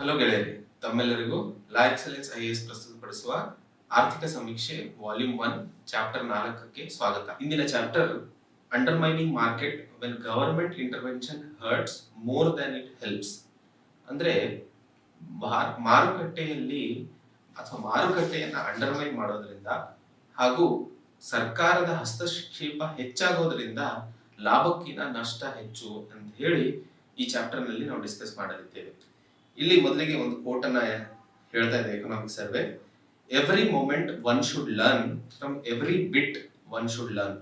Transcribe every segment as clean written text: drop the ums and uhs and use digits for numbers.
Hello ಗೆಳೆಯರಿ, ತಮ್ಮೆಲ್ಲರಿಗೂ ಲಾ excellence IAS ಪ್ರಸ್ತುತಪಡಿಸುವ ಆರ್ಥಿಕ ಸಮೀಕ್ಷೆ ವಾಲ್ಯೂಮ್ 1 ಚಾಪ್ಟರ್ 4ಕ್ಕೆ ಸ್ವಾಗತ. ಇಂದಿನ chapter undermining market when government intervention hurts more than it helps. ಅಂದ್ರೆ ಮಾರುಕಟ್ಟೆಯಲ್ಲಿ ಅಥವಾ ಮಾರುಕಟ್ಟೆಯನ್ನ ಅಂಡರ್ಮೈನ್ ಮಾಡೋದ್ರಿಂದ ಹಾಗೂ ಸರ್ಕಾರದ ಹಸ್ತಕ್ಷೇಪ ಹೆಚ್ಚಾಗೋದ್ರಿಂದ ಲಾಭಕ್ಕಿಂತ ನಷ್ಟ ಹೆಚ್ಚು ಅಂತ ಹೇಳಿ ಈ ಚಾಪ್ಟರ್ ನಲ್ಲಿ ನಾವು ಡಿಸ್ಕಸ್ ಮಾಡಲಿದ್ದೇವೆ. ಇಲ್ಲಿ ಮೊದಲಿಗೆ ಒಂದು ಕೋಟ್ ಅನ್ನ ಹೇಳ್ತಾ ಇದೆ economic survey. Every moment one should learn, from every bit one should learn.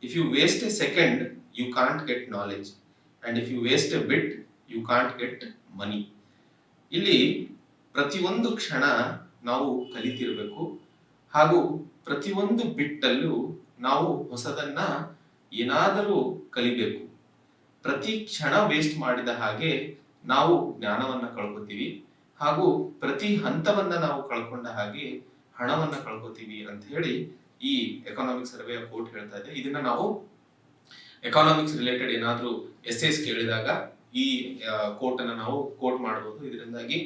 If you waste a second you can't get knowledge, and if you waste a bit you can't get money. ಇಲ್ಲಿ ಪ್ರತಿಯೊಂದು ಕ್ಷಣ ನಾವು ಕಲಿತಿರಬೇಕು ಹಾಗೂ ಪ್ರತಿಯೊಂದು ಬಿಟ್ಟಲ್ಲೂ ನಾವು ಹೊಸದನ್ನ ಏನಾದರೂ ಕಲಿಬೇಕು. ಪ್ರತಿ ಕ್ಷಣ ವೇಸ್ಟ್ ಮಾಡಿದ ಹಾಗೆ ನಾವು ಜ್ಞಾನವನ್ನ ಕಳ್ಕೊತೀವಿ ಹಾಗೂ ಪ್ರತಿ ಹಂತವನ್ನ ನಾವು ಕಳ್ಕೊಂಡ ಹಾಗೆ ಹಣವನ್ನ ಕಳ್ಕೊತೀವಿ ಅಂತ ಹೇಳಿ ಈ ಎಕನಾಮಿಕ್ಸ್ ಸರ್ವೆಯ ಕೋಟ್ ಹೇಳ್ತಾ ಇದೆ. ಇದನ್ನ ನಾವು ಎಕನಾಮಿಕ್ಸ್ ರಿಲೇಟೆಡ್ ಏನಾದ್ರೂ ಎಸ್ಸೇಸ್ ಕೇಳಿದಾಗ ಈ ಕೋಟ್ ಅನ್ನ ನಾವು ಕೋಟ್ ಮಾಡಬಹುದು. ಇದರಿಂದಾಗಿ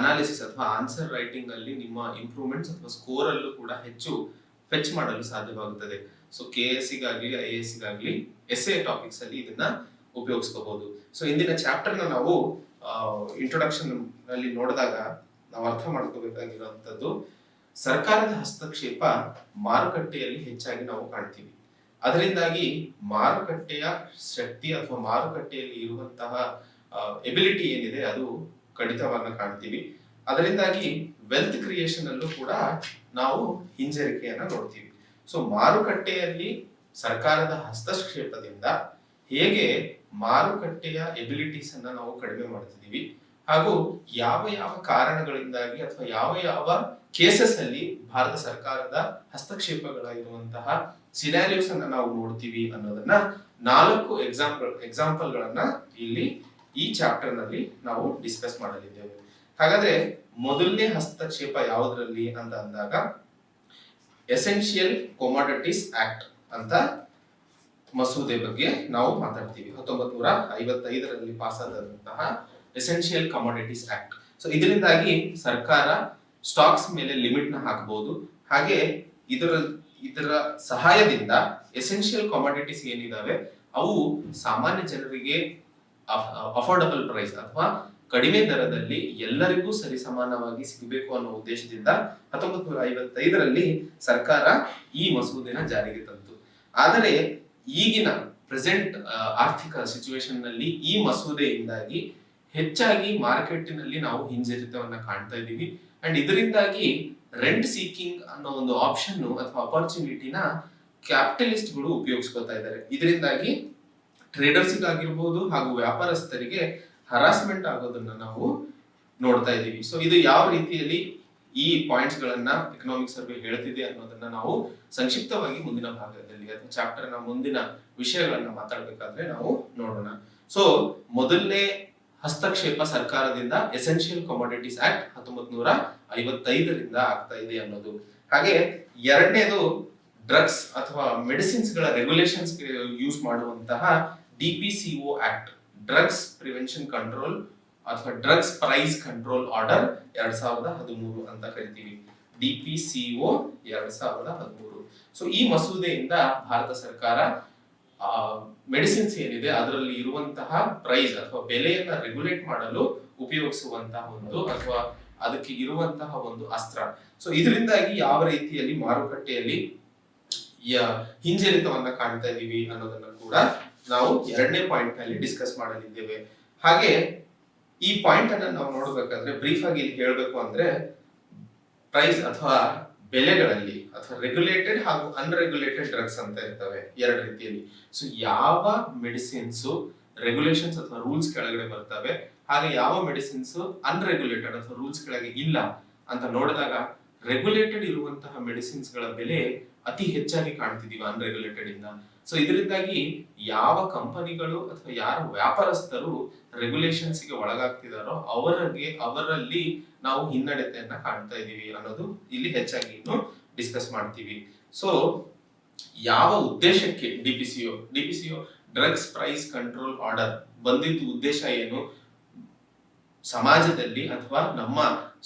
ಅನಾಲಿಸಿಸ್ ಅಥವಾ ಆನ್ಸರ್ ರೈಟಿಂಗ್ ಅಲ್ಲಿ ನಿಮ್ಮ ಇಂಪ್ರೂವ್ಮೆಂಟ್ಸ್ ಅಥವಾ ಸ್ಕೋರ್ ಅಲ್ಲೂ ಕೂಡ ಹೆಚ್ಚು ಫೆಚ್ ಮಾಡಲು ಸಾಧ್ಯವಾಗುತ್ತದೆ. So KS Gagli IAS Gagli essay topics ಅಲ್ಲಿ ಇದನ್ನ ಉಪಯೋಗಿಸ್ಕೋಬಹುದು. ಸೊ ಇಂದಿನ ಚಾಪ್ಟರ್ ನಾವು ಇಂಟ್ರೊಡಕ್ಷನ್ ನಲ್ಲಿ ನೋಡಿದಾಗ ನಾವು ಅರ್ಥ ಮಾಡ್ಕೋಬೇಕಾಗಿರುವಂತದ್ದು, ಸರ್ಕಾರದ ಹಸ್ತಕ್ಷೇಪ ಮಾರುಕಟ್ಟೆಯಲ್ಲಿ ಹೆಚ್ಚಾಗಿ ನಾವು ಕಾಣ್ತೀವಿ. ಅದರಿಂದಾಗಿ ಮಾರುಕಟ್ಟೆಯ ಶಕ್ತಿ ಅಥವಾ ಮಾರುಕಟ್ಟೆಯಲ್ಲಿ ಇರುವಂತಹ ಎಬಿಲಿಟಿ ಏನಿದೆ ಅದು ಕಡಿತವನ್ನ ಕಾಣ್ತೀವಿ. ಅದರಿಂದಾಗಿ ವೆಲ್ತ್ ಕ್ರಿಯೇಷನ್ ಅಲ್ಲೂ ಕೂಡ ನಾವು ಹಿಂಜರಿಕೆಯನ್ನ ನೋಡ್ತೀವಿ. ಸೊ ಮಾರುಕಟ್ಟೆಯಲ್ಲಿ ಸರ್ಕಾರದ ಹಸ್ತಕ್ಷೇಪದಿಂದ ಹೇಗೆ ಮಾರುಕಟ್ಟೆಯ ಎಬಿಲಿಟೀಸ್ ಅನ್ನ ನಾವು ಕಡಿಮೆ ಮಾಡ್ತಿದೀವಿ ಹಾಗೂ ಯಾವ ಯಾವ ಕಾರಣಗಳಿಂದಾಗಿ ಅಥವಾ ಯಾವ ಯಾವ ಕೇಸಸ್ ಅಲ್ಲಿ ಭಾರತ ಸರ್ಕಾರದ ಹಸ್ತಕ್ಷೇಪಗಳಾಗಿರುವಂತಹ ಸಿನಾರಿಯೋಸ್ ಅನ್ನ ನಾವು ನೋಡ್ತೀವಿ ಅನ್ನೋದನ್ನ 4 ಎಕ್ಸಾಂಪಲ್ ಗಳನ್ನ ಇಲ್ಲಿ ಈ ಚಾಪ್ಟರ್ ನಲ್ಲಿ ನಾವು ಡಿಸ್ಕಸ್ ಮಾಡಲಿದ್ದೇವೆ. ಹಾಗಾದ್ರೆ ಮೊದಲನೇ ಹಸ್ತಕ್ಷೇಪ ಯಾವುದರಲ್ಲಿ ಅಂತ ಅಂದಾಗ ಎಸೆನ್ಷಿಯಲ್ ಕಮೋಡಿಟೀಸ್ ಆಕ್ಟ್ ಅಂತ ಮಸೂದೆ ಬಗ್ಗೆ ನಾವು ಮಾತಾಡ್ತೀವಿ. 1955ರಲ್ಲಿ ಪಾಸ್ ಆದಂತಹ ಎಸೆನ್ಷಿಯಲ್ ಕಮೋಡಿಟೀಸ್ ಆಕ್ಟ್. ಸೊ ಇದರಿಂದಾಗಿ ಸರ್ಕಾರ ಸ್ಟಾಕ್ಸ್ ಮೇಲೆ ಲಿಮಿಟ್ ನ ಹಾಕಬಹುದು. ಹಾಗೆ ಇದರ ಸಹಾಯದಿಂದ ಎಸೆನ್ಷಿಯಲ್ ಕಮೋಡಿಟೀಸ್ ಏನಿದಾವೆ ಅವು ಸಾಮಾನ್ಯ ಜನರಿಗೆ ಅಫೋರ್ಡಬಲ್ ಪ್ರೈಸ್ ಅಥವಾ ಕಡಿಮೆ ದರದಲ್ಲಿ ಎಲ್ಲರಿಗೂ ಸರಿಸಮಾನವಾಗಿ ಸಿಗಬೇಕು ಅನ್ನೋ ಉದ್ದೇಶದಿಂದ 1955ರಲ್ಲಿ ಸರ್ಕಾರ ಈ ಮಸೂದೆನ ಜಾರಿಗೆ ತಂತು. ಆದರೆ ಈಗಿನ ಪ್ರೆಸೆಂಟ್ ಆರ್ಥಿಕ ಸಿಚುವೇಶನ್ ನಲ್ಲಿ ಈ ಮಸೂದೆಯಿಂದಾಗಿ ಹೆಚ್ಚಾಗಿ ಮಾರ್ಕೆಟಿನಲ್ಲಿ ನಾವು ಹಿಂಜರಿತವನ್ನ ಕಾಣ್ತಾ ಇದ್ದೀವಿ. ಅಂಡ್ ಇದರಿಂದಾಗಿ ರೆಂಟ್ ಸೀಕಿಂಗ್ ಅನ್ನೋ ಒಂದು ಆಪ್ಷನ್ ಅಥವಾ ಅಪರ್ಚುನಿಟಿನ ಕ್ಯಾಪಿಟಲಿಸ್ಟ್ಗಳು ಉಪಯೋಗಿಸ್ಕೊತಾ ಇದ್ದಾರೆ. ಇದರಿಂದಾಗಿ ಟ್ರೇಡರ್ಸ್ ಆಗಿರ್ಬೋದು ಹಾಗೂ ವ್ಯಾಪಾರಸ್ಥರಿಗೆ ಹರಾಸ್ಮೆಂಟ್ ಆಗೋದನ್ನ ನಾವು ನೋಡ್ತಾ ಇದ್ದೀವಿ. ಸೊ ಇದು ಯಾವ ರೀತಿಯಲ್ಲಿ ಈ ಪಾಯಿಂಟ್ಸ್ ಗಳನ್ನ ಎಕನಾಮಿಕ್ ಸರ್ವೆ ಹೇಳ್ತಿದೆ ಅನ್ನೋದನ್ನ ನಾವು ಸಂಕ್ಷಿಪ್ತವಾಗಿ ಮುಂದಿನ ಭಾಗದಲ್ಲಿ ಅಥವಾ ಚಾಪ್ಟರ್ ನ ಮುಂದಿನ ವಿಷಯಗಳನ್ನ ಮಾತಾಡಬೇಕಾದ್ರೆ ನಾವು ನೋಡೋಣ. ಸೊ ಮೊದಲನೇ ಹಸ್ತಕ್ಷೇಪ ಸರ್ಕಾರದಿಂದ ಎಸೆನ್ಷಿಯಲ್ ಕಮೋಡಿಟೀಸ್ ಆಕ್ಟ್ 1955ರಿಂದ ಆಗ್ತಾ ಇದೆ ಅನ್ನೋದು. ಹಾಗೆ ಎರಡನೇದು ಡ್ರಗ್ಸ್ ಅಥವಾ ಮೆಡಿಸಿನ್ಸ್ ಗಳ ರೆಗ್ಯುಲೇಷನ್ಸ್ ಯೂಸ್ ಮಾಡುವಂತಹ DPCO act, drugs prevention control ಅಥವಾ ಡ್ರಗ್ಸ್ ಪ್ರೈಸ್ ಕಂಟ್ರೋಲ್ ಆರ್ಡರ್ 2013 ಅಂತ ಕರಿತೀವಿ. DPCO 2013. ಸೊ ಈ ಮಸೂದೆಯಿಂದ ಭಾರತ ಸರ್ಕಾರ ಮೆಡಿಸಿನ್ಸ್ ಏನಿದೆ ಅದರಲ್ಲಿ ಇರುವಂತಹ ಪ್ರೈಸ್ ಅಥವಾ ಬೆಲೆಯನ್ನ ರೆಗ್ಯುಲೇಟ್ ಮಾಡಲು ಉಪಯೋಗಿಸುವಂತಹ ಒಂದು ಅಥವಾ ಅದಕ್ಕೆ ಇರುವಂತಹ ಒಂದು ಅಸ್ತ್ರ. ಸೊ ಇದರಿಂದಾಗಿ ಯಾವ ರೀತಿಯಲ್ಲಿ ಮಾರುಕಟ್ಟೆಯಲ್ಲಿ ಹಿಂಜರಿತವನ್ನ ಕಾಣ್ತಾ ಇದೀವಿ ಅನ್ನೋದನ್ನ ಕೂಡ ನಾವು ಎರಡನೇ ಪಾಯಿಂಟ್ ನಲ್ಲಿ ಡಿಸ್ಕಸ್ ಮಾಡಲಿದ್ದೇವೆ. ಹಾಗೆ ಈ ಪಾಯಿಂಟ್ ಅನ್ನ ನಾವು ನೋಡಬೇಕಾದ್ರೆ ಬ್ರೀಫ್ ಆಗಿ ಇಲ್ಲಿ ಹೇಳಬೇಕು ಅಂದ್ರೆ ಪ್ರೈಸ್ ಅಥವಾ ಬೆಲೆಗಳಲ್ಲಿ ಅಥವಾ ರೆಗ್ಯುಲೇಟೆಡ್ ಹಾಗೂ ಅನ್ರೆಗ್ಯುಲೇಟೆಡ್ ಡ್ರಗ್ಸ್ ಅಂತ ಇರ್ತವೆ ಎರಡು ರೀತಿಯಲ್ಲಿ. ಸೊ ಯಾವ ಮೆಡಿಸಿನ್ಸ್ ರೆಗ್ಯುಲೇಷನ್ಸ್ ಅಥವಾ ರೂಲ್ಸ್ ಕೆಳಗಡೆ ಬರ್ತವೆ ಹಾಗೆ ಯಾವ ಮೆಡಿಸಿನ್ಸ್ ಅನ್ರೆಗ್ಯುಲೇಟೆಡ್ ಅಥವಾ ರೂಲ್ಸ್ ಕೆಳಗೆ ಇಲ್ಲ ಅಂತ ನೋಡಿದಾಗ ರೆಗ್ಯುಲೇಟೆಡ್ ಇರುವಂತಹ ಮೆಡಿಸಿನ್ಸ್ ಗಳ ಬೆಲೆ ಅತಿ ಹೆಚ್ಚಾಗಿ ಕಾಣ್ತಿದೀವಿ ಅನ್ರೆಗ್ಯುಲೇಟೆಡ್ ಇಂದ. ಸೊ ಇದರಿಂದಾಗಿ ಯಾವ ಕಂಪನಿಗಳು ಅಥವಾ ಯಾರ ವ್ಯಾಪಾರಸ್ಥರು ರೆಗ್ಯುಲೇಷನ್ಸ್ ಗೆ ಒಳಗಾಗ್ತಿದಾರೋ ಅವರಲ್ಲಿ ನಾವು ಹಿನ್ನಡೆತೆಯನ್ನ ಕಾಣ್ತಾ ಇದೀವಿ ಅನ್ನೋದು ಇಲ್ಲಿ ಹೆಚ್ಚಾಗಿ ಇನ್ನು ಡಿಸ್ಕಸ್ ಮಾಡ್ತೀವಿ. ಸೊ ಯಾವ ಉದ್ದೇಶಕ್ಕೆ DPCO drugs price control order ಬಂದಿದ್ದು ಉದ್ದೇಶ ಏನು? ಸಮಾಜದಲ್ಲಿ ಅಥವಾ ನಮ್ಮ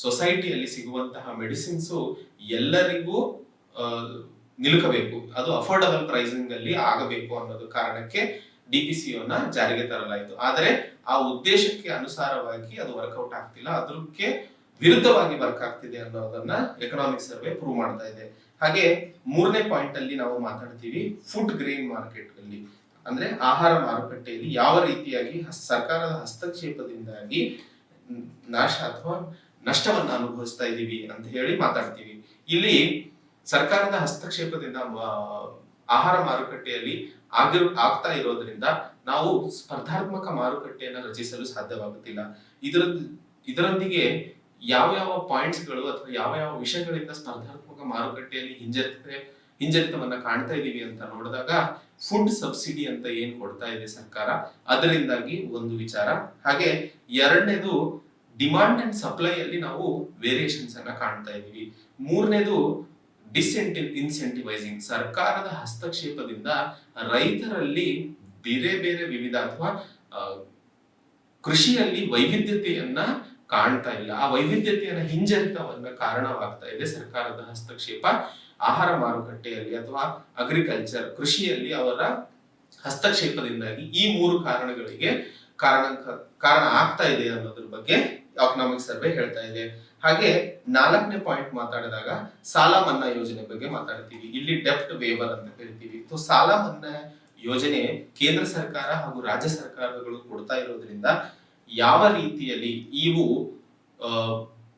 ಸೊಸೈಟಿಯಲ್ಲಿ ಸಿಗುವಂತಹ ಮೆಡಿಸಿನ್ಸ್ ಎಲ್ಲರಿಗೂ ನಿಲುಕಬೇಕು, ಅದು ಅಫೋರ್ಡಬಲ್ ಪ್ರೈಸಿಂಗ್ ಅಲ್ಲಿ ಆಗಬೇಕು ಅನ್ನೋದು ಕಾರಣಕ್ಕೆ DPCOನ ಜಾರಿಗೆ ತರಲಾಯಿತು. ಆದರೆ ಆ ಉದ್ದೇಶಕ್ಕೆ ಅನುಸಾರವಾಗಿ ಅದು ವರ್ಕೌಟ್ ಆಗ್ತಿಲ್ಲ, ಅದಕ್ಕೆ ವಿರುದ್ಧವಾಗಿ ವರ್ಕ್ ಆಗ್ತಿದೆ ಅನ್ನೋದನ್ನ ಎಕನಾಮಿಕ್ ಸರ್ವೆ ಪ್ರೂವ್ ಮಾಡ್ತಾ ಇದೆ. ಹಾಗೆ 3ನೇ ಪಾಯಿಂಟ್ ಅಲ್ಲಿ ನಾವು ಮಾತಾಡ್ತೀವಿ ಫುಡ್ ಗ್ರೇನ್ ಮಾರ್ಕೆಟ್ ಅಲ್ಲಿ, ಅಂದ್ರೆ ಆಹಾರ ಮಾರುಕಟ್ಟೆಯಲ್ಲಿ ಯಾವ ರೀತಿಯಾಗಿ ಸರ್ಕಾರದ ಹಸ್ತಕ್ಷೇಪದಿಂದಾಗಿ ನಾಶ ಅಥವಾ ನಷ್ಟವನ್ನು ಅನುಭವಿಸ್ತಾ ಇದೀವಿ ಅಂತ ಹೇಳಿ ಮಾತಾಡ್ತೀವಿ. ಇಲ್ಲಿ ಸರ್ಕಾರದ ಹಸ್ತಕ್ಷೇಪದಿಂದ ಆಹಾರ ಮಾರುಕಟ್ಟೆಯಲ್ಲಿ ಆಗ್ತಾ ಇರೋದ್ರಿಂದ ನಾವು ಸ್ಪರ್ಧಾತ್ಮಕ ಮಾರುಕಟ್ಟೆಯನ್ನು ರಚಿಸಲು ಸಾಧ್ಯವಾಗುತ್ತಿಲ್ಲ. ಇದರೊಂದಿಗೆ ಯಾವ ಪಾಯಿಂಟ್ಸ್ ಗಳು ಅಥವಾ ಯಾವ ವಿಷಯಗಳಿಂದ ಸ್ಪರ್ಧಾತ್ಮಕ ಮಾರುಕಟ್ಟೆಯಲ್ಲಿ ಹಿಂಜರಿತವನ್ನ ಕಾಣ್ತಾ ಇದೀವಿ ಅಂತ ನೋಡಿದಾಗ ಫುಡ್ ಸಬ್ಸಿಡಿ ಅಂತ ಏನ್ ಕೊಡ್ತಾ ಇದೆ ಸರ್ಕಾರ, ಅದರಿಂದಾಗಿ ಒಂದು ವಿಚಾರ. ಹಾಗೆ ಎರಡನೇದು ಡಿಮಾಂಡ್ ಅಂಡ್ ಸಪ್ಲೈ ಅಲ್ಲಿ ನಾವು ವೇರಿಯೇಷನ್ಸ್ ಅನ್ನ ಕಾಣ್ತಾ ಇದೀವಿ. ಮೂರನೇದು ಇನ್ಸೆಂಟಿವೈಸಿಂಗ್, ಸರ್ಕಾರದ ಹಸ್ತಕ್ಷೇಪದಿಂದ ರೈತರಲ್ಲಿ ಬೇರೆ ಬೇರೆ ವಿವಿಧ ಅಥವಾ ಕೃಷಿಯಲ್ಲಿ ವೈವಿಧ್ಯತೆಯನ್ನ ಕಾಣ್ತಾ ಇಲ್ಲ. ಆ ವೈವಿಧ್ಯತೆಯನ್ನ ಹಿಂಜರಿತವನ್ನ ಕಾರಣವಾಗ್ತಾ ಇದೆ ಸರ್ಕಾರದ ಹಸ್ತಕ್ಷೇಪ ಆಹಾರ ಮಾರುಕಟ್ಟೆಯಲ್ಲಿ ಅಥವಾ ಅಗ್ರಿಕಲ್ಚರ್ ಕೃಷಿಯಲ್ಲಿ ಅವರ ಹಸ್ತಕ್ಷೇಪದಿಂದಾಗಿ. ಈ 3 ಕಾರಣಗಳಿಗೆ ಕಾರಣ ಆಗ್ತಾ ಇದೆ ಅನ್ನೋದ್ರ ಬಗ್ಗೆ ಎಕನಾಮಿಕ್ ಸರ್ವೆ ಹೇಳ್ತಾ ಇದೆ. ಹಾಗೆ 4ನೇ ಪಾಯಿಂಟ್ ಮಾತಾಡಿದಾಗ ಸಾಲ ಮನ್ನಾ ಯೋಜನೆ ಬಗ್ಗೆ ಮಾತಾಡ್ತೀವಿ. ಇಲ್ಲಿ ಡೆಪ್ಟ್ ವೇವರ್ ಅಂತ ಕರಿತೀವಿ. ಸಾಲ ಮನ್ನಾ ಯೋಜನೆ ಕೇಂದ್ರ ಸರ್ಕಾರ ಹಾಗೂ ರಾಜ್ಯ ಸರ್ಕಾರಗಳು ಕೊಡ್ತಾ ಇರೋದ್ರಿಂದ ಯಾವ ರೀತಿಯಲ್ಲಿ ಇವು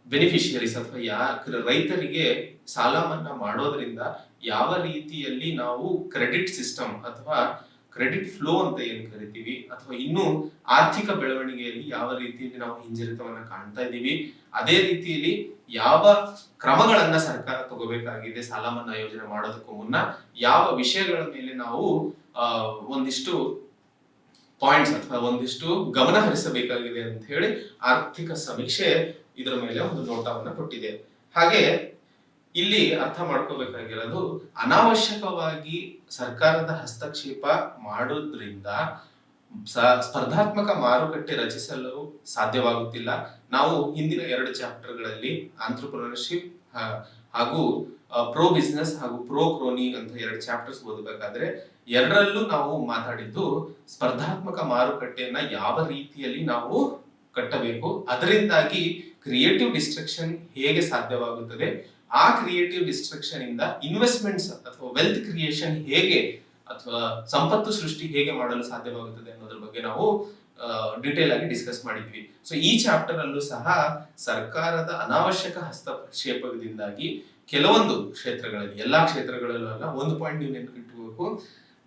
ಬೆನಿಫಿಷಿಯರೀಸ್ ಅಥವಾ ರೈತರಿಗೆ ಸಾಲ ಮನ್ನಾ ಮಾಡೋದ್ರಿಂದ ಯಾವ ರೀತಿಯಲ್ಲಿ ನಾವು ಕ್ರೆಡಿಟ್ ಸಿಸ್ಟಮ್ ಅಥವಾ ಕ್ರೆಡಿಟ್ ಫ್ಲೋ ಅಂತ ಏನ್ ಕರಿತೀವಿ ಅಥವಾ ಇನ್ನು ಆರ್ಥಿಕ ಬೆಳವಣಿಗೆಯಲ್ಲಿ ಯಾವ ರೀತಿಯಲ್ಲಿ ನಾವು ಹಿಂಜರಿತವನ್ನ ಕಾಣ್ತಾ ಇದ್ದೀವಿ, ಅದೇ ರೀತಿಯಲ್ಲಿ ಯಾವ ಕ್ರಮಗಳನ್ನ ಸರ್ಕಾರ ತಗೋಬೇಕಾಗಿದೆ ಸಾಲ ಮನ್ನಾ ಯೋಜನೆ ಮಾಡೋದಕ್ಕೂ ಮುನ್ನ, ಯಾವ ವಿಷಯಗಳ ಮೇಲೆ ನಾವು ಒಂದಿಷ್ಟು ಪಾಯಿಂಟ್ಸ್ ಅಥವಾ ಒಂದಿಷ್ಟು ಗಮನ ಹರಿಸಬೇಕಾಗಿದೆ ಅಂತ ಹೇಳಿ ಆರ್ಥಿಕ ಸಮೀಕ್ಷೆ ಇದರ ಮೇಲೆ ಒಂದು ನೋಟವನ್ನ ಕೊಟ್ಟಿದೆ. ಹಾಗೆ ಇಲ್ಲಿ ಅರ್ಥ ಮಾಡ್ಕೋಬೇಕಾಗಿರೋದು, ಅನಾವಶ್ಯಕವಾಗಿ ಸರ್ಕಾರದ ಹಸ್ತಕ್ಷೇಪ ಮಾಡೋದ್ರಿಂದ ಸ್ಪರ್ಧಾತ್ಮಕ ಮಾರುಕಟ್ಟೆ ರಚಿಸಲು ಸಾಧ್ಯವಾಗುತ್ತಿಲ್ಲ. ನಾವು ಹಿಂದಿನ 2 ಚಾಪ್ಟರ್ಗಳಲ್ಲಿ ಆಂಟ್ರಪ್ರಿನರ್ಶಿಪ್ ಹಾಗೂ ಪ್ರೋ ಬಿಸ್ನೆಸ್ ಹಾಗೂ ಪ್ರೋ ಕ್ರೋನಿ ಅಂತ 2 ಚಾಪ್ಟರ್ಸ್ ಓದಬೇಕಾದ್ರೆ ಎರಡರಲ್ಲೂ ನಾವು ಮಾತಾಡಿದ್ದು ಸ್ಪರ್ಧಾತ್ಮಕ ಮಾರುಕಟ್ಟೆಯನ್ನ ಯಾವ ರೀತಿಯಲ್ಲಿ ನಾವು ಕಟ್ಟಬೇಕು, ಅದರಿಂದಾಗಿ ಕ್ರಿಯೇಟಿವ್ ಡಿಸ್ಟ್ರಕ್ಷನ್ ಹೇಗೆ ಸಾಧ್ಯವಾಗುತ್ತದೆ, ಆ ಕ್ರಿಯೇಟಿವ್ ಡಿಸ್ಟ್ರಕ್ಷನ್ ಇಂದ ಇನ್ವೆಸ್ಟ್ಮೆಂಟ್ಸ್ ಅಥವಾ ವೆಲ್ತ್ ಕ್ರಿಯೇಷನ್ ಹೇಗೆ ಅಥವಾ ಸಂಪತ್ತು ಸೃಷ್ಟಿ ಹೇಗೆ ಮಾಡಲು ಸಾಧ್ಯವಾಗುತ್ತದೆ ಅನ್ನೋದ್ರ ಬಗ್ಗೆ ನಾವು ಡಿಟೇಲ್ ಆಗಿ ಡಿಸ್ಕಸ್ ಮಾಡಿದ್ವಿ. ಸೊ ಈ ಚಾಪ್ಟರ್ ಅಲ್ಲೂ ಸಹ ಸರ್ಕಾರದ ಅನಾವಶ್ಯಕ ಹಸ್ತಕ್ಷೇಪದಿಂದಾಗಿ ಕೆಲವೊಂದು ಕ್ಷೇತ್ರಗಳಲ್ಲಿ, ಎಲ್ಲಾ ಕ್ಷೇತ್ರಗಳಲ್ಲೂ ಅಲ್ಲ, ಒಂದು ಪಾಯಿಂಟ್ ನೀವು ನೆನಪಿಟ್ಕೋಬೇಕು,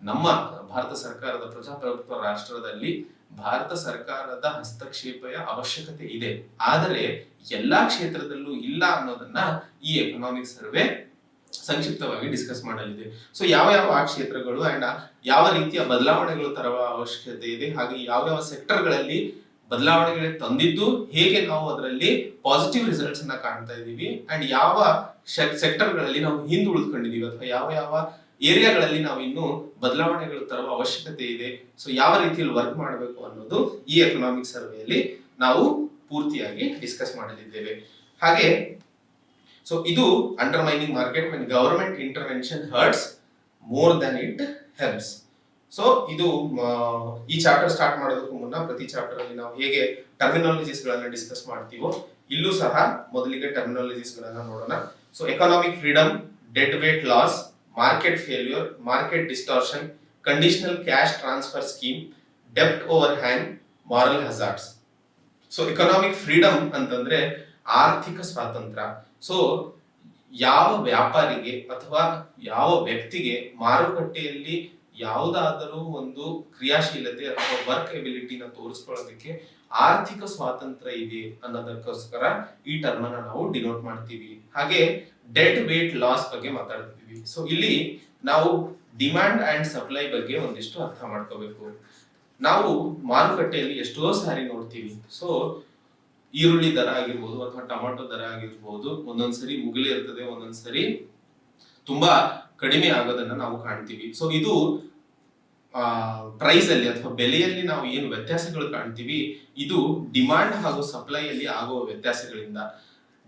ನಮ್ಮ ಭಾರತ ಸರ್ಕಾರದ ಪ್ರಜಾಪ್ರಭುತ್ವ ರಾಷ್ಟ್ರದಲ್ಲಿ ಭಾರತ ಸರ್ಕಾರದ ಹಸ್ತಕ್ಷೇಪದ ಅವಶ್ಯಕತೆ ಇದೆ, ಆದರೆ ಎಲ್ಲಾ ಕ್ಷೇತ್ರದಲ್ಲೂ ಇಲ್ಲ ಅನ್ನೋದನ್ನ ಈ ಎಕನಾಮಿಕ್ ಸರ್ವೆ ಸಂಕ್ಷಿಪ್ತವಾಗಿ ಡಿಸ್ಕಸ್ ಮಾಡಲಿದೆ. ಸೊ ಯಾವ ಆ ಕ್ಷೇತ್ರಗಳು ಅಂಡ್ ಯಾವ ರೀತಿಯ ಬದಲಾವಣೆಗಳು ತರುವ ಅವಶ್ಯಕತೆ ಇದೆ, ಹಾಗೆ ಯಾವ ಸೆಕ್ಟರ್ಗಳಲ್ಲಿ ಬದಲಾವಣೆಗಳು ತಂದಿದ್ದು ಹೇಗೆ ನಾವು ಅದರಲ್ಲಿ ಪಾಸಿಟಿವ್ ರಿಸಲ್ಟ್ಸ್ ಅನ್ನ ಕಾಣ್ತಾ ಇದೀವಿ ಅಂಡ್ ಯಾವ ಸೆಕ್ಟರ್ಗಳಲ್ಲಿ ನಾವು ಹಿಂದೆ ಉಳಿದುಕೊಂಡಿದೀವಿ ಅಥವಾ ಯಾವ ಏರಿಯಾಗಳಲ್ಲಿ ನಾವು ಇನ್ನು ಬದಲಾವಣೆಗಳು ತರುವ ಅವಶ್ಯಕತೆ ಇದೆ, ಸೊ ಯಾವ ರೀತಿಯಲ್ಲಿ ವರ್ಕ್ ಮಾಡಬೇಕು ಅನ್ನೋದು ಈ ಎಕನಾಮಿಕ್ ಸರ್ವೆಯಲ್ಲಿ ನಾವು ಪೂರ್ತಿಯಾಗಿ ಡಿಸ್ಕಸ್ ಮಾಡಲಿದ್ದೇವೆ. ಹಾಗೆ ಸೊ ಇದು undermining market when government intervention hurts more than it helps. So ಇದು ಈ ಚಾಪ್ಟರ್ ಸ್ಟಾರ್ಟ್ ಮಾಡೋದಕ್ಕೂ ಮುನ್ನ ಪ್ರತಿ ಚಾಪ್ಟರ್ ಅಲ್ಲಿ ನಾವು ಹೇಗೆ ಟರ್ಮಿನಾಲಜೀಸ್ ಗಳನ್ನ ಡಿಸ್ಕಸ್ ಮಾಡ್ತೀವೋ ಇಲ್ಲೂ ಸಹ ಮೊದಲಿಗೆ ಟರ್ಮಿನಾಲಜೀಸ್ ಗಳನ್ನ ನೋಡೋಣ. So economic freedom, dead weight loss, market failure, market distortion, conditional cash transfer scheme, ಡೆಪ್ಟ್ overhang, moral hazards. So economic freedom ಅಂತಂದ್ರೆ ಆರ್ಥಿಕ ಸ್ವಾತಂತ್ರ್ಯ. ಸೊ ಯಾವ ವ್ಯಾಪಾರಿಗೆ ಅಥವಾ ಯಾವ ವ್ಯಕ್ತಿಗೆ ಮಾರುಕಟ್ಟೆಯಲ್ಲಿ ಯಾವುದಾದರೂ ಒಂದು ಕ್ರಿಯಾಶೀಲತೆ ಅಥವಾ ವರ್ಕ್ ಎಬಿಲಿಟಿನ ತೋರಿಸ್ಕೊಳ್ಳೋದಕ್ಕೆ ಆರ್ಥಿಕ ಸ್ವಾತಂತ್ರ್ಯ ಇದೆ ಅನ್ನೋದಕ್ಕೋಸ್ಕರ ಈ ಟರ್ಮ್ ಅನ್ನ ನಾವು ಡಿನೋಟ್ ಮಾಡ್ತೀವಿ. ಹಾಗೆ ಡೆಡ್ ವೇಟ್ ಲಾಸ್ ಬಗ್ಗೆ ಮಾತಾಡ್ತೀವಿ. ಸೊ ಇಲ್ಲಿ ನಾವು ಡಿಮ್ಯಾಂಡ್ ಅಂಡ್ ಸಪ್ಲೈ ಬಗ್ಗೆ ಒಂದಿಷ್ಟು ಅರ್ಥ ಮಾಡ್ಕೋಬೇಕು. ನಾವು ಮಾರುಕಟ್ಟೆಯಲ್ಲಿ ಎಷ್ಟೋ ಸಾರಿ ನೋಡ್ತೀವಿ, ಸೊ ಈರುಳ್ಳಿ ದರ ಆಗಿರ್ಬೋದು ಅಥವಾ ಟೊಮಾಟೊ ದರ ಆಗಿರ್ಬೋದು, ಒಂದೊಂದ್ಸರಿ ಮುಗಿಲೇ ಇರ್ತದೆ, ಒಂದೊಂದ್ಸರಿ ತುಂಬಾ ಕಡಿಮೆ ಆಗೋದನ್ನ ನಾವು ಕಾಣ್ತೀವಿ. ಸೊ ಇದು ಪ್ರೈಸ್ ಅಲ್ಲಿ ಅಥವಾ ಬೆಲೆಯಲ್ಲಿ ನಾವು ಏನು ವ್ಯತ್ಯಾಸಗಳು ಕಾಣ್ತೀವಿ, ಇದು ಡಿಮಾಂಡ್ ಹಾಗೂ ಸಪ್ಲೈಯಲ್ಲಿ ಆಗುವ ವ್ಯತ್ಯಾಸಗಳಿಂದ.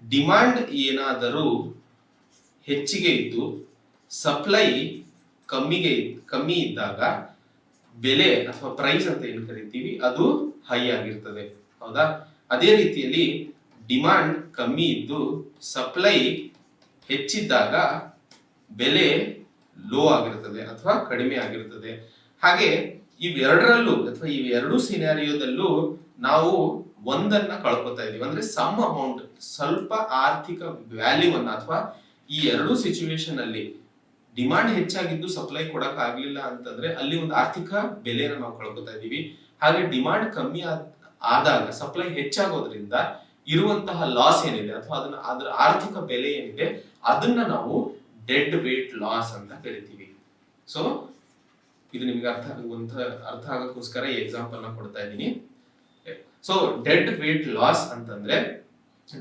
ಡಿಮಾಂಡ್ ಏನಾದರೂ ಹೆಚ್ಚಿಗೆ ಇದ್ದು ಸಪ್ಲೈ ಕಮ್ಮಿ ಇದ್ದಾಗ ಬೆಲೆ ಅಥವಾ ಪ್ರೈಸ್ ಅಂತ ಏನು ಕರಿತೀವಿ ಅದು ಹೈ ಆಗಿರ್ತದೆ, ಹೌದಾ? ಅದೇ ರೀತಿಯಲ್ಲಿ ಡಿಮಾಂಡ್ ಕಮ್ಮಿ ಇದ್ದು ಸಪ್ಲೈ ಹೆಚ್ಚಿದ್ದಾಗ ಬೆಲೆ ಲೋ ಆಗಿರ್ತದೆ ಅಥವಾ ಕಡಿಮೆ ಆಗಿರ್ತದೆ. ಹಾಗೆ ಇವೆರಡರಲ್ಲೂ ಅಥವಾ ಇವೆರಡೂ ಸಿನಾರಿಯೋದಲ್ಲೂ ನಾವು ಒಂದನ್ನ ಕಳ್ಕೊತಾ ಇದೀವಿ. ಅಂದ್ರೆ ಸಮ್ ಅಮೌಂಟ್, ಸ್ವಲ್ಪ ಆರ್ಥಿಕ ವ್ಯಾಲ್ಯೂವನ್ನ, ಅಥವಾ ಈ ಎರಡೂ ಸಿಚುವೇಶನ್ ಅಲ್ಲಿ ಡಿಮಾಂಡ್ ಹೆಚ್ಚಾಗಿದ್ದು ಸಪ್ಲೈ ಕೊಡಕ್ ಆಗ್ಲಿಲ್ಲ ಅಂತಂದ್ರೆ ಅಲ್ಲಿ ಒಂದು ಆರ್ಥಿಕ ಬೆಲೆನ ನಾವು ಕಳ್ಕೊತಾ ಇದೀವಿ. ಹಾಗೆ ಡಿಮಾಂಡ್ ಕಮ್ಮಿ ಆದಾಗ ಸಪ್ಲೈ ಹೆಚ್ಚಾಗೋದ್ರಿಂದ ಇರುವಂತಹ ಲಾಸ್ ಏನಿದೆ ಅಥವಾ ಅದರ ಆರ್ಥಿಕ ಬೆಲೆ ಏನಿದೆ ಅದನ್ನ ನಾವು ಡೆಡ್ ವೇಟ್ ಲಾಸ್ ಅಂತ ಕರಿತೀವಿ. ಸೊ ಇದು ನಿಮ್ಗೆ ಅರ್ಥ ಆಗೋಕ್ಕೋಸ್ಕರ ಈ ಎಕ್ಸಾಂಪಲ್ ನ ಕೊಡ್ತಾ ಇದ್ದೀನಿ. ಸೊ ಡೆಡ್ ವೇಟ್ ಲಾಸ್ ಅಂತಂದ್ರೆ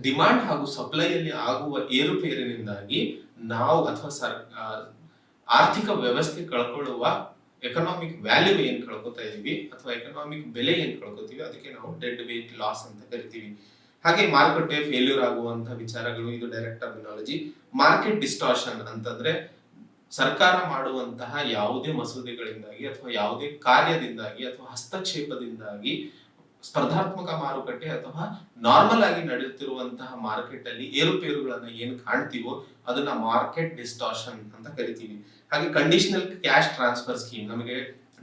ಡಿಮಾಂಡ್ ಹಾಗೂ ಸಪ್ಲೈಯಲ್ಲಿ ಆಗುವ ಏರುಪೇರಿನಿಂದಾಗಿ ನಾವು ಅಥವಾ ಆರ್ಥಿಕ ವ್ಯವಸ್ಥೆ ಕಳ್ಕೊಳ್ಳುವ ಎಕನಾಮಿಕ್ ವ್ಯಾಲ್ಯೂ ಏನ್ ಕಳ್ಕೊತಾ ಇದೀವಿ ಅಥವಾ ಎಕನಾಮಿಕ್ ಬೆಲೆ ಏನ್ ಕಳ್ಕೊತೀವಿ ಅದಕ್ಕೆ ನಾವು ಡೆಡ್ ವೇಟ್ ಲಾಸ್ ಅಂತ ಕರಿತೀವಿ. ಹಾಗೆ ಮಾರುಕಟ್ಟೆ ಫೇಲ್ಯೂರ್ ಆಗುವಂತಹ ವಿಚಾರಗಳು, ಇದು ಡೈರೆಕ್ಟ್ ಟರ್ಮಿನಾಲಜಿ. ಮಾರ್ಕೆಟ್ ಡಿಸ್ಟಾರ್ಷನ್ ಅಂತಂದ್ರೆ ಸರ್ಕಾರ ಮಾಡುವಂತಹ ಯಾವುದೇ ಮಸೂದೆಗಳಿಂದಾಗಿ ಅಥವಾ ಯಾವುದೇ ಕಾರ್ಯದಿಂದಾಗಿ ಅಥವಾ ಹಸ್ತಕ್ಷೇಪದಿಂದಾಗಿ ಸ್ಪರ್ಧಾತ್ಮಕ ಮಾರುಕಟ್ಟೆ ಅಥವಾ ನಾರ್ಮಲ್ ಆಗಿ ನಡೆಯುತ್ತಿರುವಂತಹ ಮಾರ್ಕೆಟ್ ಅಲ್ಲಿ ಏರುಪೇರುಗಳನ್ನ ಏನು ಕಾಣ್ತೀವೋ ಅದನ್ನ ಮಾರ್ಕೆಟ್ ಡಿಸ್ಟಾರ್ಷನ್ ಅಂತ ಕರಿತೀವಿ. ಹಾಗೆ ಕಂಡೀಷನಲ್ ಕ್ಯಾಶ್ ಟ್ರಾನ್ಸ್ಫರ್ ಸ್ಕೀಮ್, ನಮಗೆ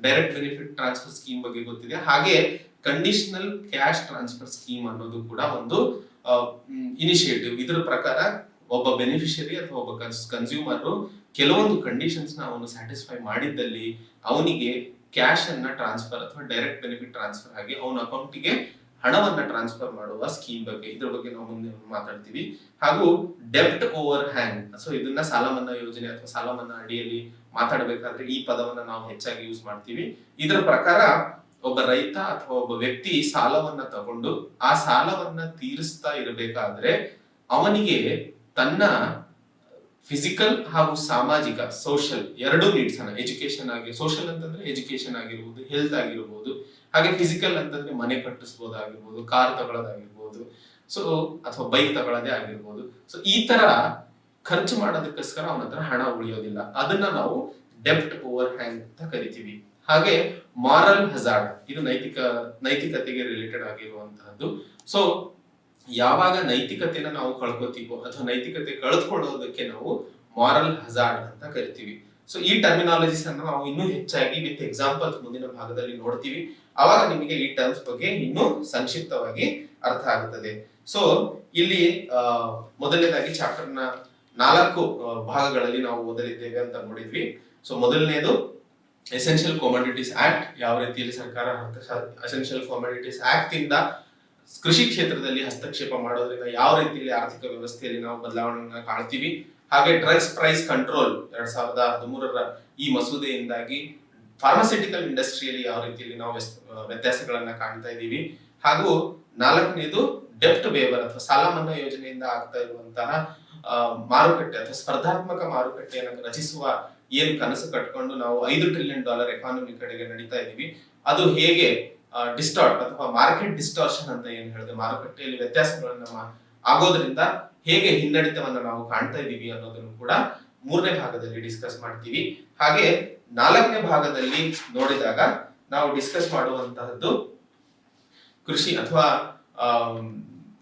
ಡೈರೆಕ್ಟ್ ಬೆನಿಫಿಟ್ ಟ್ರಾನ್ಸ್ಫರ್ ಸ್ಕೀಮ್ ಬಗ್ಗೆ ಗೊತ್ತಿದೆ. ಹಾಗೆ ಕಂಡೀಷನಲ್ ಕ್ಯಾಶ್ ಟ್ರಾನ್ಸ್ಫರ್ ಸ್ಕೀಮ್ ಅನ್ನೋದು ಕೂಡ ಒಂದು ಇನಿಷಿಯೇಟಿವ್. ಇದರ ಪ್ರಕಾರ ಒಬ್ಬ ಬೆನಿಫಿಷಿಯರಿ ಅಥವಾ ಒಬ್ಬ ಕನ್ಸ್ಯೂಮರ್ ಕೆಲವೊಂದು ಕಂಡೀಷನ್ಸ್ ನ ಅವನು ಸ್ಯಾಟಿಸ್ಫೈ ಮಾಡಿದ್ದಲ್ಲಿ ಅವನಿಗೆ ಕ್ಯಾಶ್ ಅನ್ನ ಟ್ರಾನ್ಸ್ಫರ್ ಅಥವಾ ಡೈರೆಕ್ಟ್ ಬೆನಿಫಿಟ್ ಟ್ರಾನ್ಸ್ಫರ್ ಆಗಿ ಅವನ ಅಕೌಂಟಿಗೆ ಹಣವನ್ನ ಟ್ರಾನ್ಸ್ಫರ್ ಮಾಡುವ ಸ್ಕೀಮ್ ಬಗ್ಗೆ, ಇದ್ರ ಬಗ್ಗೆ ನಾವು ಮುಂದೆ ಮಾತಾಡ್ತೀವಿ. ಹಾಗೂ ಡೆಬ್ಟ್ ಓವರ್ ಹ್ಯಾಂಗ್, ಸೊ ಇದನ್ನ ಸಾಲ ಮನ್ನಾ ಯೋಜನೆ ಅಥವಾ ಸಾಲ ಮನ್ನಾ ಅಡಿಯಲ್ಲಿ ಮಾತಾಡಬೇಕಾದ್ರೆ ಈ ಪದವನ್ನ ನಾವು ಹೆಚ್ಚಾಗಿ ಯೂಸ್ ಮಾಡ್ತೀವಿ. ಇದರ ಪ್ರಕಾರ ಒಬ್ಬ ರೈತ ಅಥವಾ ಒಬ್ಬ ವ್ಯಕ್ತಿ ಸಾಲವನ್ನ ತಗೊಂಡು ಆ ಸಾಲವನ್ನ ತೀರಿಸ್ತಾ ಇರಬೇಕಾದ್ರೆ ಅವನಿಗೆ ತನ್ನ ಫಿಸಿಕಲ್ ಹಾಗೂ ಸಾಮಾಜಿಕ ಸೋಷಿಯಲ್ ಎರಡೂ ನೀಡ್ಸ್ ಅನ್ನ, ಎಜುಕೇಶನ್ ಆಗಿ, ಸೋಷಿಯಲ್ ಅಂತಂದ್ರೆ ಎಜುಕೇಶನ್ ಆಗಿರ್ಬೋದು, ಹೆಲ್ತ್ ಆಗಿರ್ಬೋದು, ಹಾಗೆ ಫಿಸಿಕಲ್ ಅಂತಂದ್ರೆ ಮನೆ ಕಟ್ಟಿಸ್ಬೋದಾಗಿರ್ಬೋದು, ಕಾರ್ ತಗೊಳ್ಳೋದಾಗಿರ್ಬೋದು, ಸೊ ಅಥವಾ ಬೈಕ್ ತಗೊಳ್ಳೋದೇ ಆಗಿರ್ಬೋದು. ಸೊ ಈ ತರ ಖರ್ಚು ಮಾಡೋದಕ್ಕೋಸ್ಕರ ಅವನ ಹತ್ರ ಹಣ ಉಳಿಯೋದಿಲ್ಲ, ಅದನ್ನ ನಾವು ಡೆಬ್ಟ್ ಓವರ್ ಹ್ಯಾಂಗ್ ಅಂತ ಕರಿತೀವಿ. ಹಾಗೆ ಮಾರಲ್ ಹಜಾರ್ಡ್, ಇದು ನೈತಿಕತೆಗೆ ರಿಲೇಟೆಡ್ ಆಗಿರುವಂತಹದ್ದು. ಸೊ ಯಾವಾಗ ನೈತಿಕತೆನ ನಾವು ಕಳ್ಕೊತೀವೋ ಅಥವಾ ನೈತಿಕತೆ ಕಳೆದುಕೊಳ್ಳೋದಕ್ಕೆ ನಾವು ಮಾರಲ್ ಹಜಾರ್ಡ್ ಅಂತ ಕರಿತೀವಿ. ಸೊ ಈ ಟರ್ಮಿನಾಲಜೀಸ್ ಅನ್ನು ನಾವು ಇನ್ನೂ ಹೆಚ್ಚಾಗಿ ವಿತ್ ಎಕ್ಸಾಂಪಲ್ಸ್ ಮುಂದಿನ ಭಾಗದಲ್ಲಿ ನೋಡ್ತೀವಿ. ಅವಾಗ ನಿಮಗೆ ಈ ಟರ್ಮ್ಸ್ ಬಗ್ಗೆ ಇನ್ನೂ ಸಂಕ್ಷಿಪ್ತವಾಗಿ ಅರ್ಥ ಆಗುತ್ತದೆ. ಸೊ ಇಲ್ಲಿ ಮೊದಲನೇದಾಗಿ ಚಾಪ್ಟರ್ ನ 4 ಭಾಗಗಳಲ್ಲಿ ನಾವು ಓದಲಿದ್ದೇವೆ ಅಂತ ನೋಡಿದ್ವಿ. ಸೊ ಮೊದಲನೇದು ಎಸೆನ್ಷಿಯಲ್ ಕಮೋಡಿಟೀಸ್ ಆಕ್ಟ್, ಯಾವ ರೀತಿಯಲ್ಲಿ ಸರ್ಕಾರ ಎಸೆನ್ಷಿಯಲ್ ಕಮೋಡಿಟೀಸ್ ಆಕ್ಟ್ ಇಂದ ಕೃಷಿ ಕ್ಷೇತ್ರದಲ್ಲಿ ಹಸ್ತಕ್ಷೇಪ ಮಾಡೋದ್ರಿಂದ ಯಾವ ರೀತಿಯಲ್ಲಿ ಆರ್ಥಿಕ ವ್ಯವಸ್ಥೆಯಲ್ಲಿ ನಾವು ಬದಲಾವಣೆಯನ್ನ ಕಾಣ್ತೀವಿ. ಹಾಗೆ ಡ್ರಗ್ಸ್ ಪ್ರೈಸ್ ಕಂಟ್ರೋಲ್ 2013ರ ಈ ಮಸೂದೆಯಿಂದಾಗಿ ಫಾರ್ಮಾಸ್ಯೂಟಿಕಲ್ ಇಂಡಸ್ಟ್ರಿಯಲ್ಲಿ ಯಾವ ರೀತಿಯಲ್ಲಿ ನಾವು ವ್ಯತ್ಯಾಸಗಳನ್ನ ಕಾಣ್ತಾ ಇದ್ದೀವಿ. ಹಾಗೂ 4ನೇದು ಡೆಬ್ಟ್ ವೇವರ್ ಅಥವಾ ಸಾಲ ಮನ್ನಾ ಯೋಜನೆಯಿಂದ ಆಗ್ತಾ ಇರುವಂತಹ ಮಾರುಕಟ್ಟೆ ಅಥವಾ ಸ್ಪರ್ಧಾತ್ಮಕ ಮಾರುಕಟ್ಟೆಯನ್ನು ರಚಿಸುವ ಏನ್ ಕನಸು ಕಟ್ಕೊಂಡು ನಾವು $5 ಟ್ರಿಲಿಯನ್ ಎಕಾನಮಿ ಕಡೆಗೆ ನಡೀತಾ ಇದೀವಿ, ಅದು ಹೇಗೆ ಡಿಸ್ಟಾರ್ಟ್ ಅಥವಾ ಮಾರ್ಕೆಟ್ ಡಿಸ್ಟಾರ್ಷನ್ ಅಂತ ಏನ್ ಹೇಳಿದೆ, ಮಾರುಕಟ್ಟೆಯಲ್ಲಿ ವ್ಯತ್ಯಾಸಗಳನ್ನ ಆಗೋದ್ರಿಂದ ಹೇಗೆ ಹಿನ್ನಡಿತವನ್ನ ನಾವು ಕಾಣ್ತಾ ಇದೀವಿ ಅನ್ನೋದನ್ನು ಕೂಡ 3ನೇ ಭಾಗದಲ್ಲಿ ಡಿಸ್ಕಸ್ ಮಾಡ್ತೀವಿ. ಹಾಗೆ 4ನೇ ಭಾಗದಲ್ಲಿ ನೋಡಿದಾಗ ನಾವು ಡಿಸ್ಕಸ್ ಮಾಡುವಂತಹದ್ದು ಕೃಷಿ ಅಥವಾ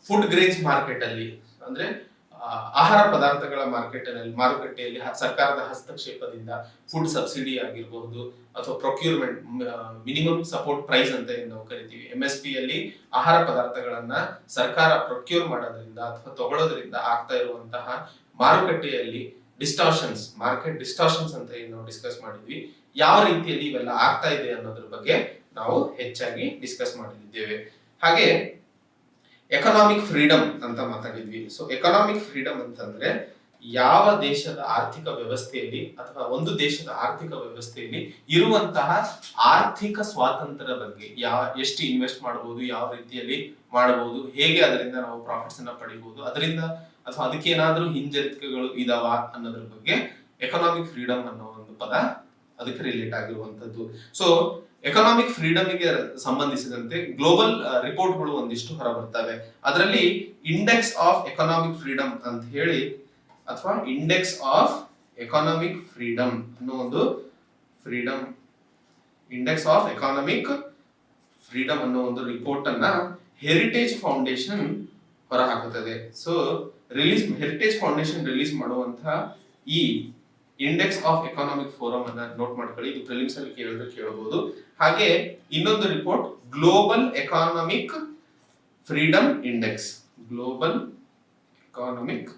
ಫುಡ್ ಗ್ರೇನ್ಸ್ ಮಾರ್ಕೆಟ್ ಅಲ್ಲಿ, ಅಂದ್ರೆ ಆಹಾರ ಪದಾರ್ಥಗಳ ಮಾರುಕಟ್ಟೆಯಲ್ಲಿ ಸರ್ಕಾರದ ಹಸ್ತಕ್ಷೇಪದಿಂದ ಫುಡ್ ಸಬ್ಸಿಡಿ ಆಗಿರಬಹುದು ಅಥವಾ ಪ್ರೊಕ್ಯೂರ್ಮೆಂಟ್, ಮಿನಿಮಮ್ ಸಪೋರ್ಟ್ ಪ್ರೈಸ್ ಅಂತ ಏನು ನಾವು ಕರಿತೀವಿ, MSP ಅಲ್ಲಿ ಆಹಾರ ಪದಾರ್ಥಗಳನ್ನ ಸರ್ಕಾರ ಪ್ರೊಕ್ಯೂರ್ ಮಾಡೋದ್ರಿಂದ ಅಥವಾ ತಗೊಳ್ಳೋದ್ರಿಂದ ಆಗ್ತಾ ಇರುವಂತಹ ಮಾರುಕಟ್ಟೆಯಲ್ಲಿ ಡಿಸ್ಟಾರ್ಷನ್ಸ್, ಮಾರ್ಕೆಟ್ ಡಿಸ್ಟಾರ್ಷನ್ಸ್ ಅಂತ ಏನು ನಾವು ಡಿಸ್ಕಸ್ ಮಾಡಿದ್ವಿ, ಯಾವ ರೀತಿಯಲ್ಲಿ ಇವೆಲ್ಲ ಆಗ್ತಾ ಇದೆ ಅನ್ನೋದ್ರ ಬಗ್ಗೆ ನಾವು ಹೆಚ್ಚಾಗಿ ಡಿಸ್ಕಸ್ ಮಾಡಲಿದ್ದೇವೆ. ಹಾಗೆ ಎಕನಾಮಿಕ್ ಫ್ರೀಡಮ್ ಅಂತ ಮಾತಾಡಿದ್ವಿ. ಸೊ ಎಕನಾಮಿಕ್ ಫ್ರೀಡಮ್ ಅಂತಂದ್ರೆ ಯಾವ ದೇಶದ ಆರ್ಥಿಕ ವ್ಯವಸ್ಥೆಯಲ್ಲಿ ಅಥವಾ ಒಂದು ದೇಶದ ಆರ್ಥಿಕ ವ್ಯವಸ್ಥೆಯಲ್ಲಿ ಇರುವಂತಹ ಆರ್ಥಿಕ ಸ್ವಾತಂತ್ರ್ಯ ಬಗ್ಗೆ, ಎಷ್ಟು ಇನ್ವೆಸ್ಟ್ ಮಾಡಬಹುದು, ಯಾವ ರೀತಿಯಲ್ಲಿ ಮಾಡಬಹುದು, ಹೇಗೆ ಅದರಿಂದ ನಾವು ಪ್ರಾಫಿಟ್ಸ್ ಅನ್ನ ಪಡಿಬಹುದು, ಅದರಿಂದ ಅಥವಾ ಅದಕ್ಕೆ ಏನಾದ್ರೂ ಹಿಂಜರಿಕೆಗಳು ಇದಾವ ಅನ್ನೋದ್ರ ಬಗ್ಗೆ ಎಕನಾಮಿಕ್ ಫ್ರೀಡಮ್ ಅನ್ನೋ ಒಂದು ಪದ ಅದಕ್ಕೆ ರಿಲೇಟ್ ಆಗಿರುವಂತದ್ದು. ಸೊ ಎಕನಾಮಿಕ್ ಫ್ರೀಡಮ್ಗೆ ಸಂಬಂಧಿಸಿದಂತೆ ಗ್ಲೋಬಲ್ ರಿಪೋರ್ಟ್ಗಳು ಒಂದಿಷ್ಟು ಹೊರ ಬರ್ತವೆ. ಅದರಲ್ಲಿ ಇಂಡೆಕ್ಸ್ ಆಫ್ ಎಕನಾಮಿಕ್ ಫ್ರೀಡಮ್ ಅಂತ ಹೇಳಿ ಅಥವಾ ಇಂಡೆಕ್ಸ್ ಆಫ್ ಎಕನಾಮಿಕ್ ಫ್ರೀಡಮ್ ಅನ್ನೋ ಒಂದು ಇಂಡೆಕ್ಸ್ ಆಫ್ ಎಕನಾಮಿಕ್ ಫ್ರೀಡಮ್ ಅನ್ನೋ ಒಂದು ರಿಪೋರ್ಟ್ ಅನ್ನ ಹೆರಿಟೇಜ್ ಫೌಂಡೇಶನ್ ಹೊರ ಹಾಕುತ್ತದೆ. ಸೊ ಹೆರಿಟೇಜ್ ಫೌಂಡೇಶನ್ ರಿಲೀಸ್ ಮಾಡುವಂತಹ ಈ ಇಂಡೆಕ್ಸ್ ಆಫ್ ಎಕನಾಮಿಕ್ ಫೋರಂ ಅನ್ನ ನೋಟ್ ಮಾಡ್ಕೊಳ್ಳಿ. ಇದು ಪ್ರಿಲಿಮ್ಸ್ ಅಲ್ಲಿ ಕೇಳಬಹುದು. ಹಾಗೆ ಇನ್ನೊಂದು report global economic freedom index, global economic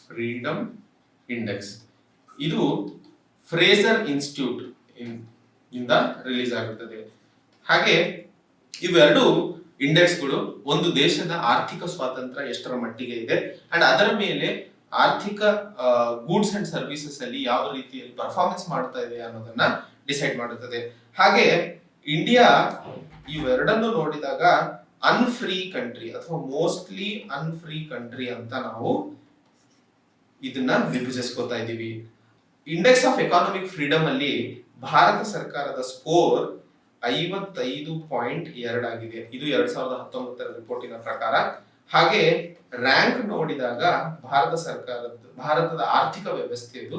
freedom index, ಇದು ಫ್ರೇಸರ್ ಇನ್ಸ್ಟಿಟ್ಯೂಟ್ ಇಂದ ರಿಲೀಸ್ ಆಗುತ್ತದೆ. ಹಾಗೆ ಇವೆರಡು ಇಂಡೆಕ್ಸ್ಗಳು ಒಂದು ದೇಶದ ಆರ್ಥಿಕ ಸ್ವಾತಂತ್ರ್ಯ ಎಷ್ಟರ ಮಟ್ಟಿಗೆ ಇದೆ ಅಂಡ್ ಅದರ ಮೇಲೆ ಆರ್ಥಿಕ ಗೂಡ್ಸ್ ಅಂಡ್ ಸರ್ವಿಸಸ್ ಅಲ್ಲಿ ಯಾವ ರೀತಿಯಲ್ಲಿ ಪರ್ಫಾರ್ಮೆನ್ಸ್ ಮಾಡ್ತಾ ಇದೆ ಅನ್ನೋದನ್ನ ಡಿಸೈಡ್ ಮಾಡುತ್ತದೆ. ಹಾಗೆ ಇಂಡಿಯಾ ಇವೆರಡನ್ನು ನೋಡಿದಾಗ ಅನ್ಫ್ರೀ ಕಂಟ್ರಿ ಅಥವಾ ಮೋಸ್ಟ್ಲಿ ಅನ್ಫ್ರೀ ಕಂಟ್ರಿ ಅಂತ ನಾವು ಇದನ್ನ ವಿಭಜಿಸ್ಕೊತಾ ಇದೀವಿ. ಇಂಡೆಕ್ಸ್ ಆಫ್ ಎಕಾನಮಿಕ್ ಫ್ರೀಡಮ್ ಅಲ್ಲಿ ಭಾರತ ಸರ್ಕಾರದ ಸ್ಕೋರ್ 55.2 ಆಗಿದೆ. ಇದು 2019 ರಿಪೋರ್ಟಿನ ಪ್ರಕಾರ. ಹಾಗೆ ರ್ಯಾಂಕ್ ನೋಡಿದಾಗ ಭಾರತದ ಆರ್ಥಿಕ ವ್ಯವಸ್ಥೆಯದು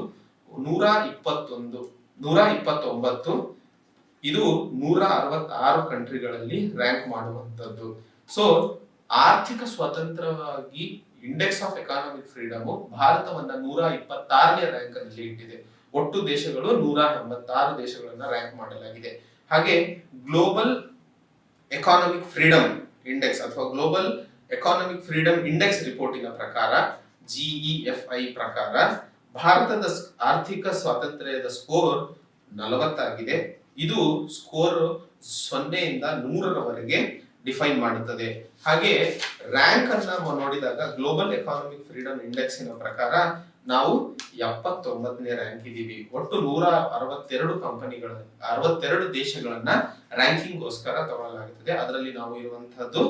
129, ಇದು 166 ಕಂಟ್ರಿಗಳಲ್ಲಿ ರ್ಯಾಂಕ್ ಮಾಡುವಂತದ್ದು. ಸೊ ಆರ್ಥಿಕ ಸ್ವತಂತ್ರವಾಗಿ ಇಂಡೆಕ್ಸ್ ಆಫ್ ಎಕಾನಮಿಕ್ ಫ್ರೀಡಮ್ ಭಾರತವನ್ನ 126ನೇ ರ್ಯಾಂಕ್ ಅಲ್ಲಿ ಇಟ್ಟಿದೆ. ಒಟ್ಟು ದೇಶಗಳು 186 ದೇಶಗಳನ್ನ ರ್ಯಾಂಕ್ ಮಾಡಲಾಗಿದೆ. ಹಾಗೆ ಗ್ಲೋಬಲ್ ಎಕಾನಮಿಕ್ ಫ್ರೀಡಮ್ ಇಂಡೆಕ್ಸ್ ಅಥವಾ ಗ್ಲೋಬಲ್ ಎಕಾನಮಿಕ್ ಫ್ರೀಡಮ್ ಇಂಡೆಕ್ಸ್ ರಿಪೋರ್ಟಿನ ಪ್ರಕಾರ GEFI ಪ್ರಕಾರ ಭಾರತದ ಆರ್ಥಿಕ ಸ್ವಾತಂತ್ರ್ಯದ ಸ್ಕೋರ್ 40 ಆಗಿದೆ. ಇದು ಸ್ಕೋರ್ 0 ಇಂದ 100ರವರೆಗೆ ಡಿಫೈನ್ ಮಾಡುತ್ತದೆ. ಹಾಗೆ ರ್ಯಾಂಕ್ ಅನ್ನ ನೋಡಿದಾಗ ಗ್ಲೋಬಲ್ ಎಕಾನಮಿಕ್ ಫ್ರೀಡಮ್ ಇಂಡೆಕ್ಸ್ ಇನ ಪ್ರಕಾರ ನಾವು 79ನೇ ರ್ಯಾಂಕ್ ಇದೀವಿ. ಒಟ್ಟು 162 62 ದೇಶಗಳನ್ನ ರ್ಯಾಂಕಿಂಗ್ ಗೋಸ್ಕರ ತಗೊಳ್ಳಲಾಗುತ್ತದೆ. ಅದರಲ್ಲಿ ನಾವು ಇರುವಂತಹದ್ದು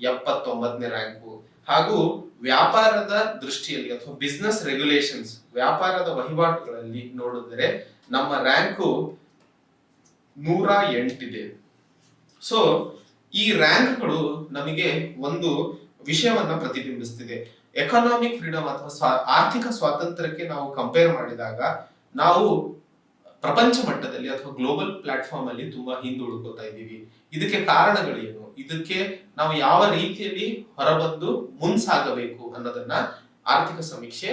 79ನೇ ರ್ಯಾಂಕು. ಹಾಗೂ ವ್ಯಾಪಾರದ ದೃಷ್ಟಿಯಲ್ಲಿ ಅಥವಾ ಬಿಸ್ನೆಸ್ ರೆಗ್ಯುಲೇಷನ್ಸ್, ವ್ಯಾಪಾರದ ವಹಿವಾಟುಗಳಲ್ಲಿ ನೋಡಿದರೆ ನಮ್ಮ ರ್ಯಾಂಕು 108 ಇದೆ. ಸೊ ಈ ರ್ಯಾಂಕ್ಗಳು ನಮಗೆ ಒಂದು ವಿಷಯವನ್ನ ಪ್ರತಿಬಿಂಬಿಸ್ತಿದೆ. ಎಕನಾಮಿಕ್ ಫ್ರೀಡಮ್ ಅಥವಾ ಆರ್ಥಿಕ ಸ್ವಾತಂತ್ರ್ಯಕ್ಕೆ ನಾವು ಕಂಪೇರ್ ಮಾಡಿದಾಗ ನಾವು ಪ್ರಪಂಚ ಮಟ್ಟದಲ್ಲಿ ಅಥವಾ ಗ್ಲೋಬಲ್ ಪ್ಲಾಟ್ಫಾರ್ಮ್ ಅಲ್ಲಿ ತುಂಬಾ ಹಿಂದುಳುಕೋತಾ ಇದ್ದೀವಿ. ಇದಕ್ಕೆ ಕಾರಣಗಳೇನು, ಇದಕ್ಕೆ ನಾವು ಯಾವ ರೀತಿಯಲ್ಲಿ ಹೊರಬಂದು ಮುನ್ಸಾಗಬೇಕು ಅನ್ನೋದನ್ನ ಆರ್ಥಿಕ ಸಮೀಕ್ಷೆ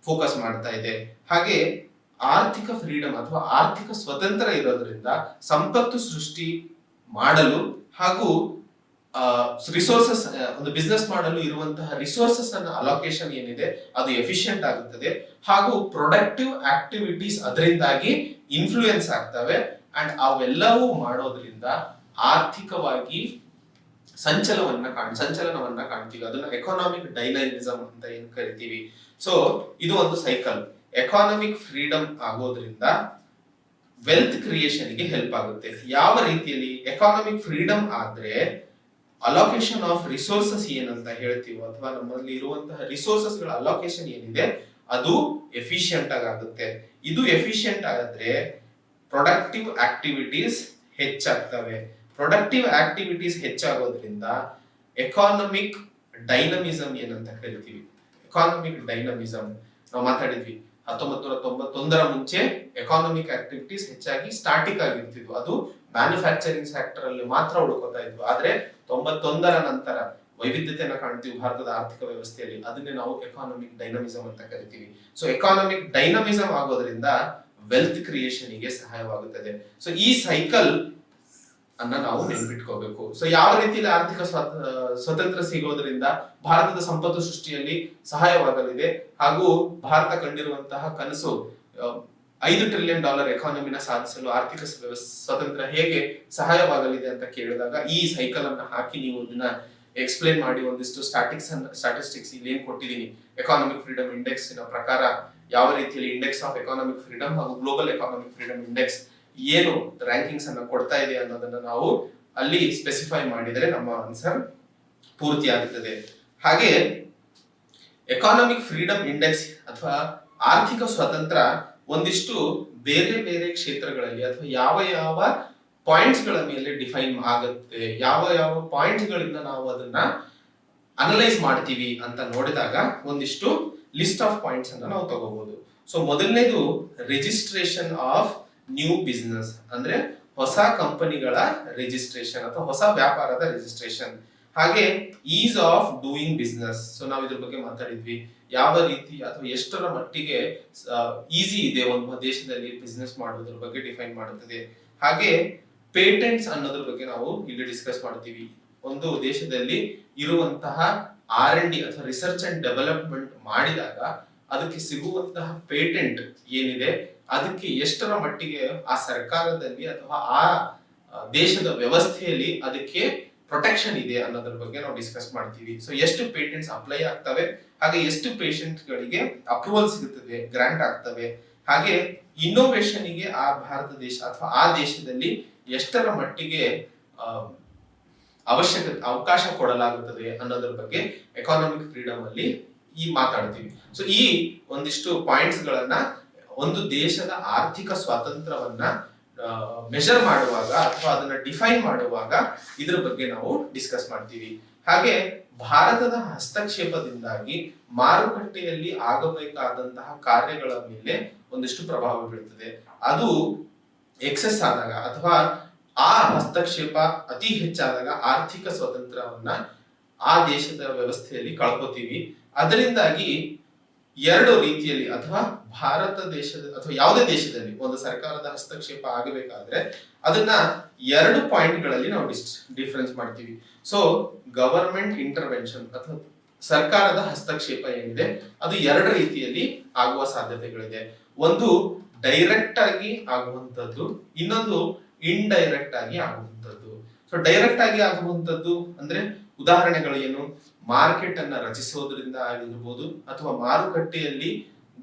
ಫೋಕಸ್ ಮಾಡ್ತಾ ಇದೆ. ಹಾಗೆ ಆರ್ಥಿಕ ಫ್ರೀಡಮ್ ಅಥವಾ ಆರ್ಥಿಕ ಸ್ವತಂತ್ರ ಇರೋದ್ರಿಂದ ಸಂಪತ್ತು ಸೃಷ್ಟಿ ಮಾಡಲು ಹಾಗೂ ರಿಸೋರ್ಸಸ್ ಒಂದು ಬಿಸ್ನೆಸ್ ಮಾಡಲು ಇರುವಂತಹ ರಿಸೋರ್ಸಸ್ ಅನ್ನ ಅಲೋಕೇಶನ್ ಏನಿದೆ ಅದು ಎಫಿಷಿಯಂಟ್ ಆಗುತ್ತದೆ. ಹಾಗೂ ಪ್ರೊಡಕ್ಟಿವ್ ಆಕ್ಟಿವಿಟೀಸ್ ಅದರಿಂದಾಗಿ ಇನ್ಫ್ಲೂಯೆನ್ಸ್ ಆಗ್ತವೆ ಅಂಡ್ ಅವೆಲ್ಲವೂ ಮಾಡೋದ್ರಿಂದ ಆರ್ಥಿಕವಾಗಿ ಸಂಚಲನವನ್ನ ಕಾಣ್ತೀವಿ. ಅದನ್ನ ಎಕಾನಮಿಕ್ ಡೈನಮಿಸಮ್ ಅಂತ ಏನ್ ಕರಿತೀವಿ. ಸೊ ಇದು ಒಂದು ಸೈಕಲ್. ಎಕಾನಮಿಕ್ ಫ್ರೀಡಮ್ ಆಗೋದ್ರಿಂದ ವೆಲ್ತ್ ಕ್ರಿಯೇಷನ್ ಗೆ ಹೆಲ್ಪ್ ಆಗುತ್ತೆ. ಯಾವ ರೀತಿಯಲ್ಲಿ ಎಕಾನಮಿಕ್ ಫ್ರೀಡಮ್ ಆದ್ರೆ ಅಲೋಕೇಶನ್ ಆಫ್ ರಿಸೋರ್ಸಸ್ ಏನಂತ ಹೇಳ್ತೀವೋ ಅಥವಾ ನಮ್ಮಲ್ಲಿ ಇರುವಂತಹ ರಿಸೋರ್ಸಸ್ ಗಳ ಅಲೋಕೇಶನ್ ಏನಿದೆ ಅದು ಎಫಿಷಿಯಂಟ್ ಆಗುತ್ತೆ. ಇದು ಎಫಿಷಿಯಂಟ್ ಆದ್ರೆ ಪ್ರೊಡಕ್ಟಿವ್ ಆಕ್ಟಿವಿಟೀಸ್ ಹೆಚ್ಚಾಗ್ತವೆ. ಪ್ರೊಡಕ್ಟಿವ್ ಆಕ್ಟಿವಿಟೀಸ್ ಹೆಚ್ಚಾಗೋದ್ರಿಂದ ಎಕಾನಮಿಕ್ ಡೈನಮಿಸಮ್ ಏನಂತ ಕರಿತೀವಿ. ಎಕಾನಮಿಕ್ ಡೈನಮಿಸಮ್ ನಾವು ಮಾತಾಡಿದ್ವಿ 1991 ಮುಂಚೆ ಎಕಾನಮಿಕ್ ಆಕ್ಟಿವಿಟೀಸ್ ಹೆಚ್ಚಾಗಿ ಸ್ಟಾಟಿಕ್ ಆಗಿರ್ತಿದ್ವು. ಅದು ಮ್ಯಾನುಫ್ಯಾಕ್ಚರಿಂಗ್ ಸೆಕ್ಟರ್ ಅಲ್ಲಿ ಮಾತ್ರ ಉಳ್ಕೋತಾ ಇದ್ವು. ಆದ್ರೆ 91ರ ನಂತರ ವೈವಿಧ್ಯತೆಯನ್ನ ಕಾಣ್ತೀವಿ ಭಾರತದ ಆರ್ಥಿಕ ವ್ಯವಸ್ಥೆಯಲ್ಲಿ. ಅದನ್ನೇ ನಾವು ಎಕಾನಮಿಕ್ ಡೈನಮಿಸಮ್ ಅಂತ ಕರಿತೀವಿ. ಸೊ ಎಕಾನಮಿಕ್ ಡೈನಮಿಸಮ್ ಆಗೋದ್ರಿಂದ ವೆಲ್ತ್ ಕ್ರಿಯೇಷನ್ ಗೆ ಸಹಾಯವಾಗುತ್ತದೆ. ಸೊ ಈ ಸೈಕಲ್ ಅನ್ನ ನಾವು ನೆನ್ಪಿಟ್ಕೋಬೇಕು. ಸೊ ಯಾವ ರೀತಿಯಲ್ಲಿ ಆರ್ಥಿಕ ಸ್ವತಂತ್ರ ಸಿಗೋದ್ರಿಂದ ಭಾರತದ ಸಂಪತ್ತು ಸೃಷ್ಟಿಯಲ್ಲಿ ಸಹಾಯವಾಗಲಿದೆ ಹಾಗೂ ಭಾರತ ಕಂಡಿರುವಂತಹ ಕನಸು $5 ಟ್ರಿಲಿಯನ್ ಎಕಾನಮಿನ ಸಾಧಿಸಲು ಆರ್ಥಿಕ ಸ್ವತಂತ್ರ ಹೇಗೆ ಸಹಾಯವಾಗಲಿದೆ ಅಂತ ಕೇಳಿದಾಗ ಈ ಸೈಕಲ್ ಅನ್ನ ಹಾಕಿ ನೀವು ಇದನ್ನ ಎಕ್ಸ್ಪ್ಲೇನ್ ಮಾಡಿ ಒಂದಿಷ್ಟು ಸ್ಟಾಟಿಸ್ಟಿಕ್ಸ್ ಇಲ್ಲಿ ಏನ್ ಕೊಟ್ಟಿದ್ದೀನಿ. ಎಕಾನಮಿಕ್ ಫ್ರೀಡಮ್ ಇಂಡೆಕ್ಸ್ ನ ಪ್ರಕಾರ ಯಾವ ರೀತಿಯಲ್ಲಿ ಇಂಡೆಕ್ಸ್ ಆಫ್ ಎಕಾನಮಿಕ್ ಫ್ರೀಡಮ್ ಹಾಗೂ ಗ್ಲೋಬಲ್ ಎಕಾನಮಿಕ್ ಫ್ರೀಡಮ್ ಇಂಡೆಕ್ಸ್ ಏನು ರ್ಯಾಂಕಿಂಗ್ಸ್ ಅನ್ನ ಕೊಡ್ತಾ ಇದೆ ಅನ್ನೋದನ್ನ ನಾವು ಅಲ್ಲಿ ಸ್ಪೆಸಿಫೈ ಮಾಡಿದರೆ ನಮ್ಮ ಆನ್ಸರ್ ಪೂರ್ತಿ ಆಗುತ್ತದೆ. ಹಾಗೆ ಎಕಾನಮಿಕ್ ಫ್ರೀಡಮ್ ಇಂಡೆಕ್ಸ್ ಅಥವಾ ಆರ್ಥಿಕ ಸ್ವತಂತ್ರ ಒಂದಿಷ್ಟು ಬೇರೆ ಬೇರೆ ಕ್ಷೇತ್ರಗಳಲ್ಲಿ ಅಥವಾ ಯಾವ ಯಾವ ಪಾಯಿಂಟ್ಸ್ ಗಳ ಮೇಲೆ ಡಿಫೈನ್ ಆಗುತ್ತೆ, ಯಾವ ಯಾವ ಪಾಯಿಂಟ್ಸ್ ಗಳಿಂದ ನಾವು ಅದನ್ನ ಅನಲೈಸ್ ಮಾಡ್ತೀವಿ ಅಂತ ನೋಡಿದಾಗ ಒಂದಿಷ್ಟು ಲಿಸ್ಟ್ ಆಫ್ ಪಾಯಿಂಟ್ಸ್ ಅನ್ನ ನಾವು ತಗೋಬಹುದು. ಸೊ ಮೊದಲನೇದು ರಿಜಿಸ್ಟ್ರೇಷನ್ ಆಫ್ ನ್ಯೂ ಬಿಸ್ನೆಸ್, ಅಂದ್ರೆ ಹೊಸ ಕಂಪನಿಗಳ ರಿಜಿಸ್ಟ್ರೇಷನ್ ಅಥವಾ ಹೊಸ ವ್ಯಾಪಾರದ ರಿಜಿಸ್ಟ್ರೇಷನ್. ಹಾಗೆ is of doing business, so ನಾವು ಇದ್ರ ಬಗ್ಗೆ ಮಾತಾಡಿದ್ವಿ, ಯಾವ ರೀತಿ ಅಥವಾ ಎಷ್ಟರ ಮಟ್ಟಿಗೆ ಈಸಿ ಇದೆ ಒಂದು ದೇಶದಲ್ಲಿ ಬಿಸ್ನೆಸ್ ಮಾಡೋದ್ರ ಬಗ್ಗೆ ಡಿಫೈನ್ ಮಾಡುತ್ತದೆ. ಹಾಗೆ ಪೇಟೆಂಟ್ಸ್ ಅನ್ನೋದ್ರ ಬಗ್ಗೆ ನಾವು ಇಲ್ಲಿ ಡಿಸ್ಕಸ್ ಮಾಡ್ತೀವಿ. ಒಂದು ದೇಶದಲ್ಲಿ ಇರುವಂತಹ R&D ಅಥವಾ ರಿಸರ್ಚ್ ಅಂಡ್ ಡೆವಲಪ್ಮೆಂಟ್ ಮಾಡಿದಾಗ ಅದಕ್ಕೆ ಸಿಗುವಂತಹ ಪೇಟೆಂಟ್ ಏನಿದೆ ಅದಕ್ಕೆ ಎಷ್ಟರ ಮಟ್ಟಿಗೆ ಆ ಸರ್ಕಾರದಲ್ಲಿ ಅಥವಾ ಆ ದೇಶದ ವ್ಯವಸ್ಥೆಯಲ್ಲಿ ಅದಕ್ಕೆ ಪ್ರೊಟೆಕ್ಷನ್ ಇದೆ ಅನ್ನೋದ್ರ ಬಗ್ಗೆ ನಾವು ಡಿಸ್ಕಸ್ ಮಾಡ್ತೀವಿ. ಸೊ ಎಷ್ಟು ಪೇಟೆಂಟ್ಸ್ ಅಪ್ಲೈ ಆಗ್ತವೆ, ಹಾಗೆ ಎಷ್ಟು ಪೇಷಂಟ್ ಗಳಿಗೆ ಅಪ್ರೂವಲ್ ಸಿಗುತ್ತದೆ, ಗ್ರಾಂಟ್ ಆಗ್ತವೆ, ಹಾಗೆ ಇನ್ನೋವೇಷನ್ ಗೆ ಆ ಭಾರತ ದೇಶ ಅಥವಾ ಆ ದೇಶದಲ್ಲಿ ಎಷ್ಟರ ಮಟ್ಟಿಗೆ ಅವಕಾಶ ಕೊಡಲಾಗುತ್ತದೆ ಅನ್ನೋದ್ರ ಬಗ್ಗೆ ಎಕಾನಮಿಕ್ ಫ್ರೀಡಮ್ ಅಲ್ಲಿ ಮಾತಾಡ್ತೀವಿ. ಸೊ ಈ ಒಂದಿಷ್ಟು ಪಾಯಿಂಟ್ಸ್ ಗಳನ್ನ ಒಂದು ದೇಶದ ಆರ್ಥಿಕ ಸ್ವಾತಂತ್ರ್ಯವನ್ನ ಮೆಷರ್ ಮಾಡುವಾಗ ಅಥವಾ ಅದನ್ನ ಡಿಫೈನ್ ಮಾಡುವಾಗ ಇದ್ರ ಬಗ್ಗೆ ನಾವು ಡಿಸ್ಕಸ್ ಮಾಡ್ತೀವಿ. ಹಾಗೆ ಭಾರತದ ಹಸ್ತಕ್ಷೇಪದಿಂದಾಗಿ ಮಾರುಕಟ್ಟೆಯಲ್ಲಿ ಆಗಬೇಕಾದಂತಹ ಕಾರ್ಯಗಳ ಮೇಲೆ ಒಂದಿಷ್ಟು ಪ್ರಭಾವ ಬೀಳುತ್ತದೆ. ಅದು ಎಕ್ಸೆಸ್ ಆದಾಗ ಅಥವಾ ಆ ಹಸ್ತಕ್ಷೇಪ ಅತಿ ಹೆಚ್ಚಾದಾಗ ಆರ್ಥಿಕ ಸ್ವಾತಂತ್ರ್ಯವನ್ನ ಆ ದೇಶದ ವ್ಯವಸ್ಥೆಯಲ್ಲಿ ಕಳ್ಕೊತೀವಿ. ಅದರಿಂದಾಗಿ ಎರಡು ರೀತಿಯಲ್ಲಿ ಅಥವಾ ಭಾರತ ದೇಶದ ಅಥವಾ ಯಾವುದೇ ದೇಶದಲ್ಲಿ ಒಂದು ಸರ್ಕಾರದ ಹಸ್ತಕ್ಷೇಪ ಆಗಬೇಕಾದ್ರೆ ಅದನ್ನ ಎರಡು ಪಾಯಿಂಟ್ ಗಳಲ್ಲಿ ನಾವು ಡಿಫರೆನ್ಸ್ ಮಾಡ್ತೀವಿ. ಸೊ ಗವರ್ಮೆಂಟ್ ಇಂಟರ್ವೆನ್ಷನ್ ಅಥವಾ ಸರ್ಕಾರದ ಹಸ್ತಕ್ಷೇಪ ಏನಿದೆ ಅದು ಎರಡು ರೀತಿಯಲ್ಲಿ ಆಗುವ ಸಾಧ್ಯತೆಗಳಿದೆ. ಒಂದು ಡೈರೆಕ್ಟ್ ಆಗಿ ಆಗುವಂತದ್ದು, ಇನ್ನೊಂದು ಇಂಡೈರೆಕ್ಟ್ ಆಗಿ ಆಗುವಂತದ್ದು. ಸೊ ಡೈರೆಕ್ಟ್ ಆಗಿ ಆಗುವಂತದ್ದು ಅಂದ್ರೆ ಉದಾಹರಣೆಗಳು ಏನು, ಮಾರ್ಕೆಟ್ ಅನ್ನ ರಚಿಸೋದ್ರಿಂದ ಆಗಿರ್ಬೋದು ಅಥವಾ ಮಾರುಕಟ್ಟೆಯಲ್ಲಿ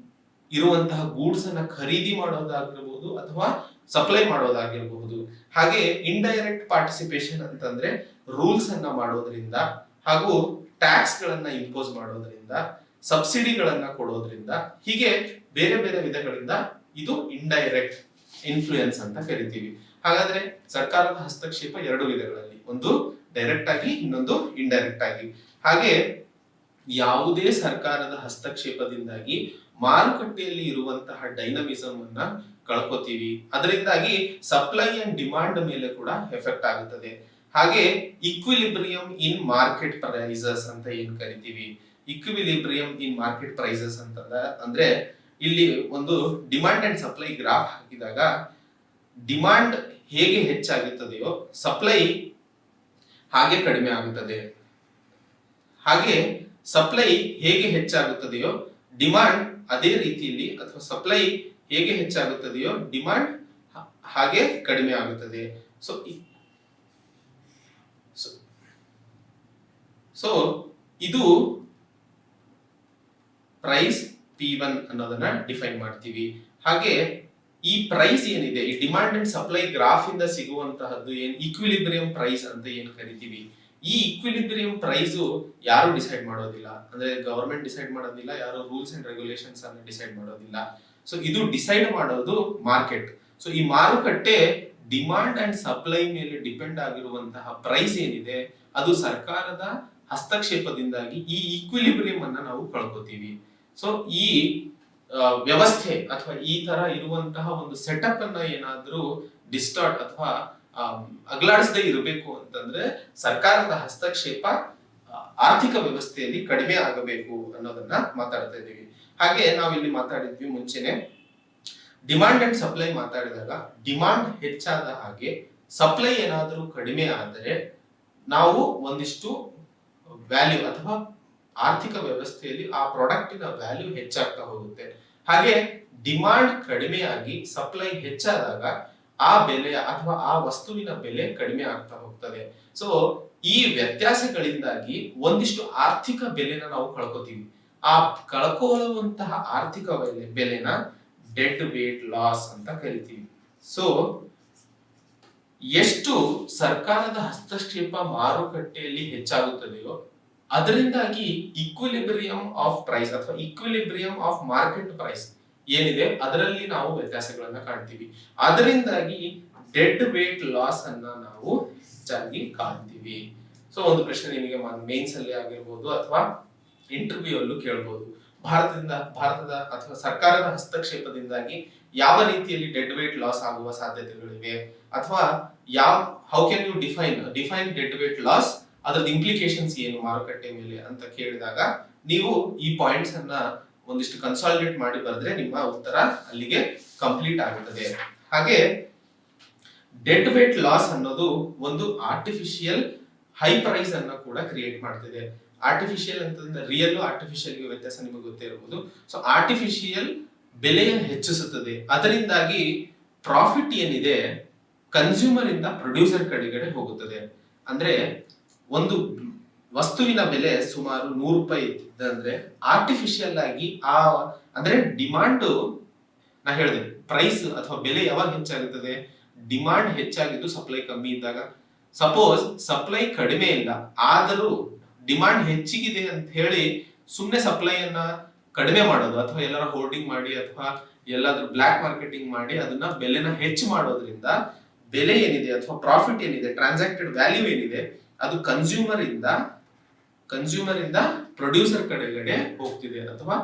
ಇರುವಂತಹ ಗೂಡ್ಸ್ ಅನ್ನ ಖರೀದಿ ಮಾಡೋದಾಗಿರ್ಬೋದು ಅಥವಾ ಸಪ್ಲೈ ಮಾಡೋದಾಗಿರಬಹುದು. ಹಾಗೆ ಇಂಡೈರೆಕ್ಟ್ ಪಾರ್ಟಿಸಿಪೇಷನ್ ಅಂತಂದ್ರೆ ರೂಲ್ಸ್ ಅನ್ನ ಮಾಡೋದ್ರಿಂದ ಹಾಗೂ ಟ್ಯಾಕ್ಸ್ ಗಳನ್ನ ಇಂಪೋಸ್ ಮಾಡೋದ್ರಿಂದ, ಸಬ್ಸಿಡಿಗಳನ್ನ ಕೊಡೋದ್ರಿಂದ, ಹೀಗೆ ಬೇರೆ ಬೇರೆ ವಿಧಗಳಿಂದ ಇದು ಇಂಡೈರೆಕ್ಟ್ ಇನ್ಫ್ಲೂಯೆನ್ಸ್ ಅಂತ ಕರಿತೀವಿ. ಹಾಗಾದ್ರೆ ಸರ್ಕಾರದ ಹಸ್ತಕ್ಷೇಪ ಎರಡು ವಿಧಗಳಲ್ಲಿ, ಒಂದು ಡೈರೆಕ್ಟ್ ಆಗಿ, ಇನ್ನೊಂದು ಇಂಡೈರೆಕ್ಟ್ ಆಗಿ. ಹಾಗೆ ಯಾವುದೇ ಸರ್ಕಾರದ ಹಸ್ತಕ್ಷೇಪದಿಂದಾಗಿ ಮಾರುಕಟ್ಟೆಯಲ್ಲಿ ಇರುವಂತಹ ಡೈನಮಿಸಮ್ ಅನ್ನ ಕಳ್ಕೊತೀವಿ. ಅದರಿಂದಾಗಿ ಸಪ್ಲೈ ಅಂಡ್ ಡಿಮಾಂಡ್ ಮೇಲೆ ಕೂಡ ಎಫೆಕ್ಟ್ ಆಗುತ್ತದೆ. ಹಾಗೆ ಇಕ್ವಿಲಿಬ್ರಿಯಂ ಇನ್ ಮಾರ್ಕೆಟ್ ಪ್ರೈಸಸ್ ಅಂತ ಏನ್ ಕರಿತೀವಿ, ಇಕ್ವಿಲಿಬ್ರಿಯಂ ಇನ್ ಮಾರ್ಕೆಟ್ ಪ್ರೈಸಸ್ ಅಂದ್ರೆ ಇಲ್ಲಿ ಒಂದು ಡಿಮಾಂಡ್ ಅಂಡ್ ಸಪ್ಲೈ ಗ್ರಾಫ್ ಹಾಕಿದಾಗ ಡಿಮಾಂಡ್ ಹೇಗೆ ಹೆಚ್ಚಾಗುತ್ತದೆಯೋ ಸಪ್ಲೈ ಹಾಗೆ ಕಡಿಮೆ ಆಗುತ್ತದೆ, ಹಾಗೆ ಸಪ್ಲೈ ಹೇಗೆ ಹೆಚ್ಚಾಗುತ್ತದೆಯೋ ಡಿಮಾಂಡ್ ಅದೇ ರೀತಿಯಲ್ಲಿ ಅಥವಾ ಸಪ್ಲೈ ಹೇಗೆ ಹೆಚ್ಚಾಗುತ್ತದೆಯೋ ಡಿಮಾಂಡ್ ಹಾಗೆ ಕಡಿಮೆ ಆಗುತ್ತದೆ. ಸೊ ಇದು ಪ್ರೈಸ್ P1 ಅನ್ನೋದನ್ನ ಡಿಫೈನ್ ಮಾಡ್ತೀವಿ. ಹಾಗೆ ಈ ಪ್ರೈಸ್ ಏನಿದೆ, ಈ ಡಿಮಾಂಡ್ ಅಂಡ್ ಸಪ್ಲೈ ಗ್ರಾಫ್ ಇಂದ ಸಿಗುವಂತಹದ್ದು ಏನ್ ಇಕ್ವಿಲಿಬ್ರಿಯಂ ಪ್ರೈಸ್ ಅಂತ ಏನ್ ಕರಿತೀವಿ, ಈ ಇಕ್ವಿಲಿಬ್ರಿಯಂ ಪ್ರೈಸ್ ಯಾರು ಡಿಸೈಡ್ ಮಾಡೋದಿಲ್ಲ, ಅಂದ್ರೆ ಗವರ್ಮೆಂಟ್ ಡಿಸೈಡ್ ಮಾಡೋದಿಲ್ಲ, ಯಾರು ರೂಲ್ಸ್ ಅಂಡ್ ರೆಗ್ಯುಲೇಷನ್ಸ್ ಅನ್ನು ಡಿಸೈಡ್ ಮಾಡೋದಿಲ್ಲ. ಸೊ ಇದು ಡಿಸೈಡ್ ಮಾಡೋದು ಮಾರ್ಕೆಟ್. ಸೊ ಈ ಮಾರುಕಟ್ಟೆ ಡಿಮಾಂಡ್ ಅಂಡ್ ಸಪ್ಲೈ ಮೇಲೆ ಡಿಪೆಂಡ್ ಆಗಿರುವಂತಹ ಪ್ರೈಸ್ ಏನಿದೆ ಅದು ಸರ್ಕಾರದ ಹಸ್ತಕ್ಷೇಪದಿಂದಾಗಿ ಈ ಇಕ್ವಿಲಿಬ್ರಿಯಂ ಅನ್ನ ನಾವು ಕಳ್ಕೊತೀವಿ. ಸೊ ಈ ವ್ಯವಸ್ಥೆ ಅಥವಾ ಈ ತರ ಇರುವಂತಹ ಒಂದು ಸೆಟಪ್ ಅನ್ನ ಏನಾದ್ರೂ ಡಿಸ್ಟಾರ್ಟ್ ಅಥವಾ ಅಗಲಾಡಿಸದೇ ಇರಬೇಕು ಅಂತಂದ್ರೆ ಸರ್ಕಾರದ ಹಸ್ತಕ್ಷೇಪ ಆರ್ಥಿಕ ವ್ಯವಸ್ಥೆಯಲ್ಲಿ ಕಡಿಮೆ ಆಗಬೇಕು ಅನ್ನೋದನ್ನ ಮಾತಾಡ್ತಾ ಇದ್ದೀವಿ. ಹಾಗೆ ನಾವಿಲ್ಲಿ ಮಾತಾಡಿದ್ವಿ ಮುಂಚೆನೆ, ಡಿಮಾಂಡ್ ಅಂಡ್ ಸಪ್ಲೈ ಮಾತಾಡಿದಾಗ ಡಿಮಾಂಡ್ ಹೆಚ್ಚಾದ ಹಾಗೆ ಸಪ್ಲೈ ಏನಾದರೂ ಕಡಿಮೆ ಆದರೆ ನಾವು ಒಂದಿಷ್ಟು ವ್ಯಾಲ್ಯೂ ಅಥವಾ ಆರ್ಥಿಕ ವ್ಯವಸ್ಥೆಯಲ್ಲಿ ಆ ಪ್ರಾಡಕ್ಟಿನ ವ್ಯಾಲ್ಯೂ ಹೆಚ್ಚಾಗ್ತಾ ಹೋಗುತ್ತೆ. ಹಾಗೆ ಡಿಮಾಂಡ್ ಕಡಿಮೆಯಾಗಿ ಸಪ್ಲೈ ಹೆಚ್ಚಾದಾಗ ಆ ಬೆಲೆ ಅಥವಾ ಆ ವಸ್ತುವಿನ ಬೆಲೆ ಕಡಿಮೆ ಆಗ್ತಾ ಹೋಗ್ತದೆ. ಸೊ ಈ ವ್ಯತ್ಯಾಸಗಳಿಂದಾಗಿ ಒಂದಿಷ್ಟು ಆರ್ಥಿಕ ಬೆಲೆನ ನಾವು ಕಳ್ಕೊತೀವಿ. ಆ ಕಳ್ಕೊಳ್ಳುವಂತಹ ಆರ್ಥಿಕ ಬೆಲೆನ ಡೆಡ್ ವೇಟ್ ಲಾಸ್ ಅಂತ ಕರಿತೀವಿ. ಸೊ ಎಷ್ಟು ಸರ್ಕಾರದ ಹಸ್ತಕ್ಷೇಪ ಮಾರುಕಟ್ಟೆಯಲ್ಲಿ ಹೆಚ್ಚಾಗುತ್ತದೆಯೋ ಅದರಿಂದಾಗಿ ಇಕ್ವಿಲಿಬ್ರಿಯಂ ಆಫ್ ಪ್ರೈಸ್ ಅಥವಾ ಇಕ್ವಿಲಿಬ್ರಿಯಂ ಆಫ್ ಮಾರ್ಕೆಟ್ ಪ್ರೈಸ್ ಏನಿದೆ ಅದರಲ್ಲಿ ನಾವು ವ್ಯತ್ಯಾಸಗಳನ್ನ ಕಾಣ್ತೀವಿ. ಅದರಿಂದಾಗಿ ಡೆಡ್ ವೇಟ್ ಲಾಸ್ ಅನ್ನ ನಾವು ಹೆಚ್ಚಾಗಿ ಕಾಣ್ತೀವಿ. ಸೊ ಒಂದು ಪ್ರಶ್ನೆ ನಿಮಗೆ ಮೇನ್ಸ್ ಅಲ್ಲಿ ಆಗಿರ್ಬೋದು ಅಥವಾ ಇಂಟರ್ವ್ಯೂ ಅಲ್ಲೂ ಕೇಳ್ಬೋದು, ಭಾರತದ ಅಥವಾ ಸರ್ಕಾರದ ಹಸ್ತಕ್ಷೇಪದಿಂದಾಗಿ ಯಾವ ರೀತಿಯಲ್ಲಿ ಡೆಡ್ ವೇಟ್ ಲಾಸ್ ಆಗುವ ಸಾಧ್ಯತೆಗಳಿವೆ, ಅಥವಾ how can you define dead weight loss, ಅದರ ಇಂಪ್ಲಿಕೇಶನ್ಸ್ ಏನು ಮಾರುಕಟ್ಟೆ ಮೇಲೆ ಅಂತ ಕೇಳಿದಾಗ ನೀವು ಈ ಪಾಯಿಂಟ್ಸ್ ಅನ್ನ ಒಂದಿಷ್ಟು ಕನ್ಸಾಲಿಡೇಟ್ ಮಾಡಿ ಬರೆದ್ರೆ ನಿಮ್ಮ ಉತ್ತರ ಅಲ್ಲಿಗೆ ಕಂಪ್ಲೀಟ್ ಆಗುತ್ತದೆ. ಹಾಗೆ ಡೆಡ್ ವೇಟ್ ಲಾಸ್ ಅನ್ನೋದು ಒಂದು ಆರ್ಟಿಫಿಷಿಯಲ್ ಹೈ ಪ್ರೈಸ್ ಅನ್ನ ಕೂಡ ಕ್ರಿಯೇಟ್ ಮಾಡ್ತಿದೆ. ಆರ್ಟಿಫಿಷಿಯಲ್ ಅಂತಂದ್ರೆ ರಿಯಲ್ ಆರ್ಟಿಫಿಷಿಯಲ್ ವ್ಯತ್ಯಾಸ ನಿಮಗೆ ಗೊತ್ತೇ ಇರಬಹುದು. ಸೊ ಆರ್ಟಿಫಿಷಿಯಲ್ ಬೆಲೆಯನ್ನು ಹೆಚ್ಚಿಸುತ್ತದೆ, ಅದರಿಂದಾಗಿ ಪ್ರಾಫಿಟ್ ಏನಿದೆ ಕನ್ಸ್ಯೂಮರ್ ಇಂದ ಪ್ರೊಡ್ಯೂಸರ್ ಕಡೆಗಡೆ ಹೋಗುತ್ತದೆ. ಅಂದ್ರೆ ಒಂದು ವಸ್ತುವಿನ ಬೆಲೆ ಸುಮಾರು 100 ರೂಪಾಯಿ ಅಂದ್ರೆ ಆರ್ಟಿಫಿಷಿಯಲ್ ಆಗಿ ಅಂದ್ರೆ ಡಿಮಾಂಡ್, ನಾ ಹೇಳಿದೆ ಪ್ರೈಸ್ ಅಥವಾ ಬೆಲೆ ಯಾವಾಗ ಹೆಚ್ಚಾಗುತ್ತದೆ, ಡಿಮಾಂಡ್ ಹೆಚ್ಚಾಗಿದ್ದು ಸಪ್ಲೈ ಕಮ್ಮಿ ಇದ್ದಾಗ. ಸಪೋಸ್ ಸಪ್ಲೈ ಕಡಿಮೆ ಇಲ್ಲ ಆದರೂ ಡಿಮಾಂಡ್ ಹೆಚ್ಚಿಗಿದೆ ಅಂತ ಹೇಳಿ ಸುಮ್ಮನೆ ಸಪ್ಲೈಯನ್ನ ಕಡಿಮೆ ಮಾಡೋದು ಅಥವಾ ಎಲ್ಲರ ಹೋರ್ಡಿಂಗ್ ಮಾಡಿ ಅಥವಾ ಎಲ್ಲಾದ್ರೂ ಬ್ಲಾಕ್ ಮಾರ್ಕೆಟಿಂಗ್ ಮಾಡಿ ಅದನ್ನ ಬೆಲೆನ ಹೆಚ್ಚು ಮಾಡೋದ್ರಿಂದ ಬೆಲೆ ಏನಿದೆ ಅಥವಾ ಪ್ರಾಫಿಟ್ ಏನಿದೆ, ಟ್ರಾನ್ಸಾಕ್ಟೆಡ್ ವ್ಯಾಲ್ಯೂ ಏನಿದೆ, ಅದು ಕನ್ಸ್ಯೂಮರ್ ಇಂದ ಪ್ರೊಡ್ಯೂಸರ್ ಕಡೆಗಡೆ ಹೋಗ್ತಿದೆ. ಅಥವಾ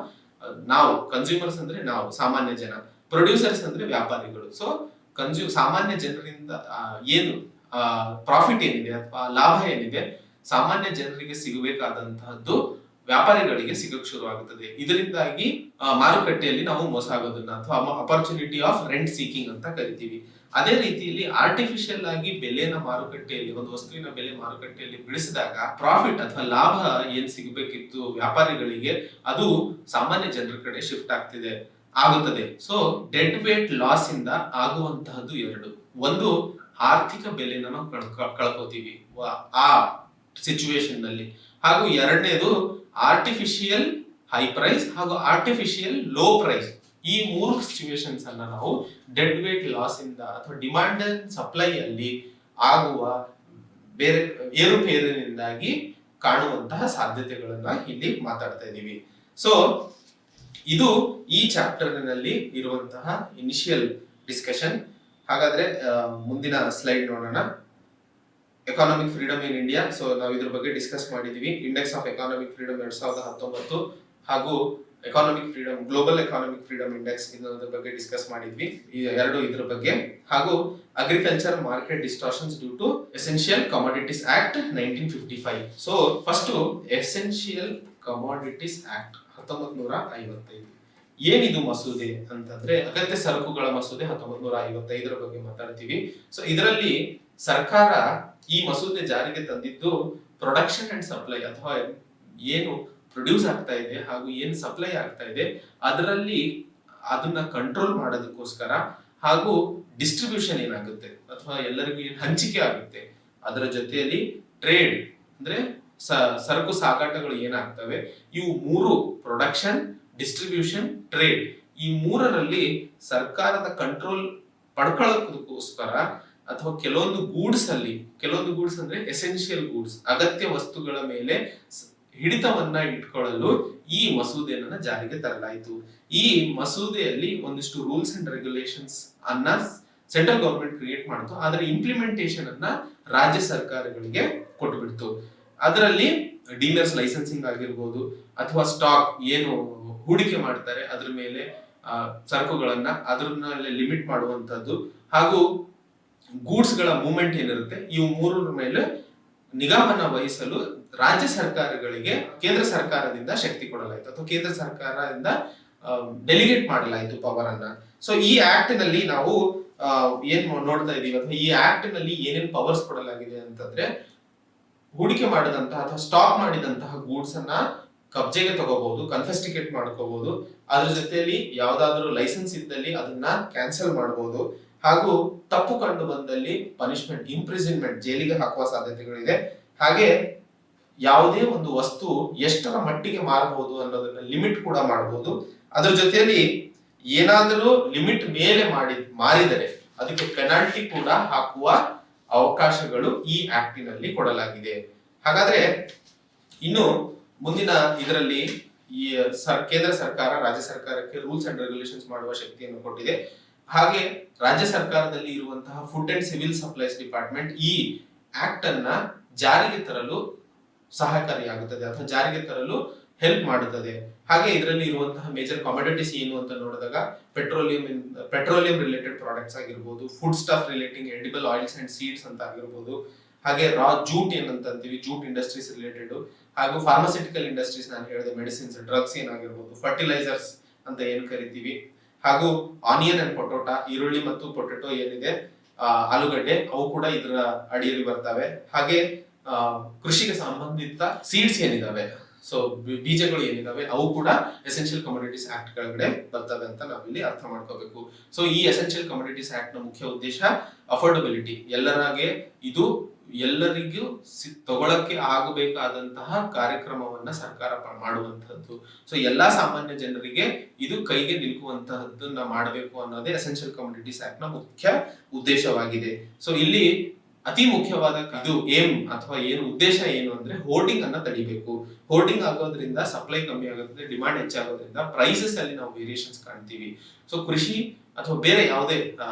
ನಾವು ಕನ್ಸ್ಯೂಮರ್ಸ್ ಅಂದ್ರೆ ನಾವು ಸಾಮಾನ್ಯ ಜನ, ಪ್ರೊಡ್ಯೂಸರ್ಸ್ ಅಂದ್ರೆ ವ್ಯಾಪಾರಿಗಳು. ಸೊ ಸಾಮಾನ್ಯ ಜನರಿಂದ ಏನು ಪ್ರಾಫಿಟ್ ಏನಿದೆ ಅಥವಾ ಲಾಭ ಏನಿದೆ ಸಾಮಾನ್ಯ ಜನರಿಗೆ ಸಿಗಬೇಕಾದಂತಹದ್ದು ವ್ಯಾಪಾರಿಗಳಿಗೆ ಸಿಗಕ್ಕೆ ಶುರು ಆಗುತ್ತದೆ. ಇದರಿಂದಾಗಿ ಮಾರುಕಟ್ಟೆಯಲ್ಲಿ ನಾವು ಮೋಸ ಆಗೋದನ್ನ ಅಥವಾ ಅಪರ್ಚುನಿಟಿ ಆಫ್ ರೆಂಟ್ ಸೀಕಿಂಗ್ ಅಂತ ಕರಿತೀವಿ. ಅದೇ ರೀತಿಯಲ್ಲಿ ಆರ್ಟಿಫಿಷಿಯಲ್ ಆಗಿ ಬೆಲೆನ ಮಾರುಕಟ್ಟೆಯಲ್ಲಿ, ಒಂದು ವಸ್ತುವಿನ ಬೆಲೆ ಮಾರುಕಟ್ಟೆಯಲ್ಲಿ ಬಿಡಿಸಿದಾಗ ಪ್ರಾಫಿಟ್ ಅಥವಾ ಲಾಭ ಏನ್ ಸಿಗಬೇಕಿತ್ತು ವ್ಯಾಪಾರಿಗಳಿಗೆ ಅದು ಸಾಮಾನ್ಯ ಜನರ ಕಡೆ ಶಿಫ್ಟ್ ಆಗುತ್ತದೆ. ಸೊ ಡೆಡ್ ವೇಟ್ ಲಾಸ್ ಇಂದ ಆಗುವಂತಹದ್ದು ಎರಡು. ಒಂದು ಆರ್ಥಿಕ ಬೆಲೆನ ನಾವು ಕಳ್ಕೋತೀವಿ ಆ ಸಿಚುವೇಶನ್ ನಲ್ಲಿ, ಹಾಗೂ ಎರಡನೇದು ಆರ್ಟಿಫಿಷಿಯಲ್ ಹೈ ಪ್ರೈಸ್ ಹಾಗೂ ಆರ್ಟಿಫಿಷಿಯಲ್ ಲೋ ಪ್ರೈಸ್. ಈ ಮೂರು ಸಿಚುವೇಶನ್ಸ್ ಅನ್ನ ನಾವು ಡೆಡ್ ವೇಟ್ ಲಾಸ್ ಇಂದ ಅಥವಾ ಡಿಮಾಂಡ್ ಅಂಡ್ ಸಪ್ಲೈ ಅಲ್ಲಿ ಆಗುವ ಬೇರೆ ಏರುಪೇರಿನಿಂದಾಗಿ ಕಾಣುವಂತಹ ಸಾಧ್ಯತೆಗಳನ್ನ ಇಲ್ಲಿ ಮಾತಾಡ್ತಾ ಇದ್ದೀವಿ. ಸೊ ಇದು ಈ ಚಾಪ್ಟರ್ ನಲ್ಲಿ ಇರುವಂತಹ ಇನಿಷಿಯಲ್ ಡಿಸ್ಕಷನ್. ಹಾಗಾದ್ರೆ ಮುಂದಿನ ಸ್ಲೈಡ್ ನೋಡೋಣ. Economic freedom in India. So ನಾವು ಇದ್ರ ಬಗ್ಗೆ ಡಿಸ್ಕಸ್ ಮಾಡಿದೀವಿ. ಇಂಡೆಕ್ಸ್ ಆಫ್ ಎಕಾನಮಿಕ್ ಫ್ರೀಡಮ್ 2019 ಹಾಗೂ economic freedom, global economic freedom index ಇದರ ಬಗ್ಗೆ ಡಿಸ್ಕಸ್ ಮಾಡಿದ್ವಿ. ಇದ್ರ ಬಗ್ಗೆ, ಹಾಗೂ agriculture market distortions due to essential commodities act 1955. So first essential commodities act 1955 ಏನಿದು ಮಸೂದೆ ಅಂತಂದ್ರೆ ಅಗತ್ಯ ಸರಕುಗಳ ಮಸೂದೆ 1955 ಬಗ್ಗೆ ಮಾತಾಡ್ತೀವಿ. ಸೊ ಇದರಲ್ಲಿ ಸರ್ಕಾರ ಈ ಮಸೂದೆ ಜಾರಿಗೆ ತಂದಿದ್ದು ಪ್ರೊಡಕ್ಷನ್ ಅಂಡ್ ಸಪ್ಲೈ ಅಥವಾ ಏನು ಪ್ರೊಡ್ಯೂಸ್ ಆಗ್ತಾ ಇದೆ ಹಾಗೂ ಏನು ಸಪ್ಲೈ ಆಗ್ತಾ ಇದೆ ಅದನ್ನ ಕಂಟ್ರೋಲ್ ಮಾಡೋದಕ್ಕೋಸ್ಕರ, ಹಾಗೂ ಡಿಸ್ಟ್ರಿಬ್ಯೂಷನ್ ಏನಾಗುತ್ತೆ ಅಥವಾ ಎಲ್ಲರಿಗೂ ಹಂಚಿಕೆ ಆಗುತ್ತೆ, ಅದರ ಜೊತೆಯಲ್ಲಿ ಟ್ರೇಡ್ ಅಂದ್ರೆ ಸರಕು ಸಾಗಾಟಗಳು ಏನಾಗ್ತವೆ, ಇವು ಮೂರು ಪ್ರೊಡಕ್ಷನ್, ಡಿಸ್ಟ್ರಿಬ್ಯೂಷನ್, ಟ್ರೇಡ್, ಈ ಮೂರರಲ್ಲಿ ಸರ್ಕಾರದ ಕಂಟ್ರೋಲ್ ಪಡ್ಕೊಳ್ಳೋದಕ್ಕೋಸ್ಕರ ಅಥವಾ ಕೆಲವೊಂದು ಗೂಡ್ಸ್ ಅಂದ್ರೆ ಎಸೆನ್ಷಿಯಲ್ ಗೂಡ್ಸ್, ಅಗತ್ಯ ವಸ್ತುಗಳ ಮೇಲೆ ಹಿಡಿತವನ್ನ ಇಟ್ಕೊಳ್ಳಲು ಈ ಮಸೂದೆಯನ್ನ ಜಾರಿಗೆ ತರಲಾಯಿತು. ಈ ಮಸೂದೆಯಲ್ಲಿ ಒಂದಿಷ್ಟು ರೂಲ್ಸ್ ಅಂಡ್ ರೆಗ್ಯುಲೇಷನ್ಸ್ ಅನ್ನ ಸೆಂಟ್ರಲ್ ಗವರ್ಮೆಂಟ್ ಕ್ರಿಯೇಟ್ ಮಾಡಿತು, ಆದ್ರೆ ಇಂಪ್ಲಿಮೆಂಟೇಷನ್ ಅನ್ನ ರಾಜ್ಯ ಸರ್ಕಾರಗಳಿಗೆ ಕೊಟ್ಟುಬಿಡ್ತು. ಅದರಲ್ಲಿ ಡೀಲರ್ಸ್ ಲೈಸೆನ್ಸಿಂಗ್ ಆಗಿರ್ಬೋದು ಅಥವಾ ಸ್ಟಾಕ್ ಏನು ಹೂಡಿಕೆ ಮಾಡ್ತಾರೆ ಅದ್ರ ಮೇಲೆ ಸರಕುಗಳನ್ನ ಅದ್ರನ್ನ ಲಿಮಿಟ್ ಮಾಡುವಂತದ್ದು, ಹಾಗೂ ಗೂಡ್ಸ್ ಗಳ ಮೂವ್ಮೆಂಟ್ ಏನಿರುತ್ತೆ ಇವು ಮೂರರ ಮೇಲೆ ನಿಗಾವನ್ನ ವಹಿಸಲು ರಾಜ್ಯ ಸರ್ಕಾರಗಳಿಗೆ ಕೇಂದ್ರ ಸರ್ಕಾರದಿಂದ ಶಕ್ತಿ ಕೊಡಲಾಯಿತು ಅಥವಾ ಕೇಂದ್ರ ಸರ್ಕಾರದಿಂದ ಡೆಲಿಗೇಟ್ ಮಾಡಲಾಯಿತು ಪವರ್ ಅನ್ನ. ಸೊ ಈ ಆಕ್ಟ್ ನಲ್ಲಿ ನಾವು ಏನ್ ನೋಡ್ತಾ ಇದೀವಿ ಅಥವಾ ಈ ಆಕ್ಟ್ ನಲ್ಲಿ ಏನೇನ್ ಪವರ್ಸ್ ಕೊಡಲಾಗಿದೆ ಅಂತಂದ್ರೆ, ಹೂಡಿಕೆ ಮಾಡಿದಂತಹ ಅಥವಾ ಸ್ಟಾಕ್ ಮಾಡಿದಂತಹ ಗೂಡ್ಸ್ ಅನ್ನ ಕಬ್ಜೆಗೆ ತಗೋಬಹುದು, ಕನ್ಫೆಸ್ಟಿಕೇಟ್ ಮಾಡ್ಕೋಬಹುದು, ಅದ್ರ ಜೊತೆಯಲ್ಲಿ ಯಾವ್ದಾದ್ರು ಲೈಸೆನ್ಸ್ ಇದ್ದಲ್ಲಿ ಅದನ್ನ ಕ್ಯಾನ್ಸಲ್ ಮಾಡಬಹುದು, ಹಾಗೂ ತಪ್ಪು ಕಂಡು ಬಂದಲ್ಲಿ ಪನಿಷ್ಮೆಂಟ್, ಇಂಪ್ರಿಸನ್ಮೆಂಟ್, ಜೈಲಿಗೆ ಹಾಕುವ ಸಾಧ್ಯತೆಗಳಿದೆ. ಹಾಗೆ ಯಾವುದೇ ಒಂದು ವಸ್ತು ಎಷ್ಟರ ಮಟ್ಟಿಗೆ ಮಾರಬಹುದು ಅನ್ನೋದನ್ನ ಲಿಮಿಟ್ ಕೂಡ ಮಾಡಬಹುದು. ಅದ್ರ ಜೊತೆಯಲ್ಲಿ ಏನಾದರೂ ಲಿಮಿಟ್ ಮೇಲೆ ಮಾರಿದರೆ ಅದಕ್ಕೆ ಪೆನಾಲ್ಟಿ ಕೂಡ ಹಾಕುವ ಅವಕಾಶಗಳು ಈ ಆಕ್ಟಿನಲ್ಲಿ ಕೊಡಲಾಗಿದೆ. ಹಾಗಾದ್ರೆ ಇನ್ನು ಮುಂದಿನ ಇದರಲ್ಲಿ ಈ ಕೇಂದ್ರ ಸರ್ಕಾರ ರಾಜ್ಯ ಸರ್ಕಾರಕ್ಕೆ ರೂಲ್ಸ್ ಅಂಡ್ ರೆಗ್ಯುಲೇಷನ್ಸ್ ಮಾಡುವ ಶಕ್ತಿಯನ್ನು ಕೊಟ್ಟಿದೆ. ಹಾಗೆ ರಾಜ್ಯ ಸರ್ಕಾರದಲ್ಲಿ ಇರುವಂತಹ food and civil supplies department ಈ ಆಕ್ಟ್ ಅನ್ನ ಜಾರಿಗೆ ತರಲು ಸಹಕಾರಿಯಾಗುತ್ತದೆ ಅಥವಾ ಜಾರಿಗೆ ತರಲು ಹೆಲ್ಪ್ ಮಾಡುತ್ತದೆ. ಹಾಗೆ ಇದರಲ್ಲಿ ಇರುವಂತಹ ಮೇಜರ್ ಕಮಾಡಿಟೀಸ್ ಏನು ಅಂತ ನೋಡಿದಾಗ ಪೆಟ್ರೋಲಿಯಂ ರಿಲೇಟೆಡ್ ಪ್ರಾಡಕ್ಟ್ಸ್ ಆಗಿರ್ಬೋದು, food stuff relating edible oils and seeds ಅಂತ ಆಗಿರ್ಬೋದು, ಹಾಗೆ ರಾ ಜೂಟ್ ಏನಂತ ಅಂತೀವಿ ಜೂಟ್ ಇಂಡಸ್ಟ್ರೀಸ್ ರಿಲೇಟೆಡ್, ಹಾಗೂ ಫಾರ್ಮಾಸ್ಯೂಟಿಕಲ್ ಇಂಡಸ್ಟ್ರೀಸ್ ನಾನು ಹೇಳಿದೆ ಮೆಡಿಸಿನ್ಸ್, ಡ್ರಗ್ಸ್ ಏನಾಗಿರ್ಬೋದು, ಫರ್ಟಿಲೈಸರ್ಸ್ ಅಂತ ಏನ್ ಕರಿತೀವಿ, ಹಾಗೂ ಆನಿಯನ್ ಅಂಡ್ ಪೊಟೊಟೊ, ಈರುಳ್ಳಿ ಮತ್ತು ಪೊಟೆಟೊ ಏನಿದೆ ಆಲೂಗಡ್ಡೆ, ಅವು ಕೂಡ ಇದರ ಅಡಿಯಲ್ಲಿ ಬರ್ತವೆ. ಹಾಗೆ ಕೃಷಿಗೆ ಸಂಬಂಧಿತ ಸೀಡ್ಸ್ ಏನಿದಾವೆ, ಸೊ ಬೀಜಗಳು ಏನಿದಾವೆ ಅವು ಕೂಡ ಎಸೆನ್ಷಿಯಲ್ ಕಮೋಡಿಟೀಸ್ ಆಕ್ಟ್ ಕೆಳಗಡೆ ಬರ್ತವೆ ಅಂತ ನಾವಿಲ್ಲಿ ಅರ್ಥ ಮಾಡ್ಕೋಬೇಕು. ಸೊ ಈ ಎಸೆನ್ಷಿಯಲ್ ಕಮೋಡಿಟೀಸ್ ಆಕ್ಟ್ ನ ಮುಖ್ಯ ಉದ್ದೇಶ ಅಫೋರ್ಡಬಿಲಿಟಿ, ಎಲ್ಲರಿಗೂ ತಗೊಳಕ್ಕೆ ಆಗಬೇಕಾದಂತಹ ಕಾರ್ಯಕ್ರಮವನ್ನ ಸರ್ಕಾರ ಮಾಡುವಂತಹದ್ದು. ಸೊ ಎಲ್ಲಾ ಸಾಮಾನ್ಯ ಜನರಿಗೆ ಇದು ಕೈಗೆ ನಿಲ್ಲುವಂತಹದ್ದನ್ನ ಮಾಡಬೇಕು ಅನ್ನೋದೇ ಎಸೆನ್ಷಿಯಲ್ ಕಮೋಡಿಟೀಸ್ ಆಕ್ಟ್ ನ ಮುಖ್ಯ ಉದ್ದೇಶವಾಗಿದೆ. ಸೊ ಇಲ್ಲಿ ಅತಿ ಮುಖ್ಯವಾದ ಇದು ಏಮ್ ಅಥವಾ ಏನು ಉದ್ದೇಶ ಏನು ಅಂದ್ರೆ ಹೋರ್ಡಿಂಗ್ ಅನ್ನ ತಡಿಬೇಕು. ಹೋರ್ಡಿಂಗ್ ಆಗೋದ್ರಿಂದ ಸಪ್ಲೈ ಕಮ್ಮಿ ಆಗೋದ್ರಿಂದ ಡಿಮಾಂಡ್ ಹೆಚ್ಚಾಗೋದ್ರಿಂದ ಪ್ರೈಸಸ್ ಅಲ್ಲಿ ನಾವು ವೇರಿಯೇಷನ್ಸ್ ಕಾಣ್ತೀವಿ. ಸೊ ಕೃಷಿ ಅಥವಾ ಬೇರೆ ಯಾವುದೇ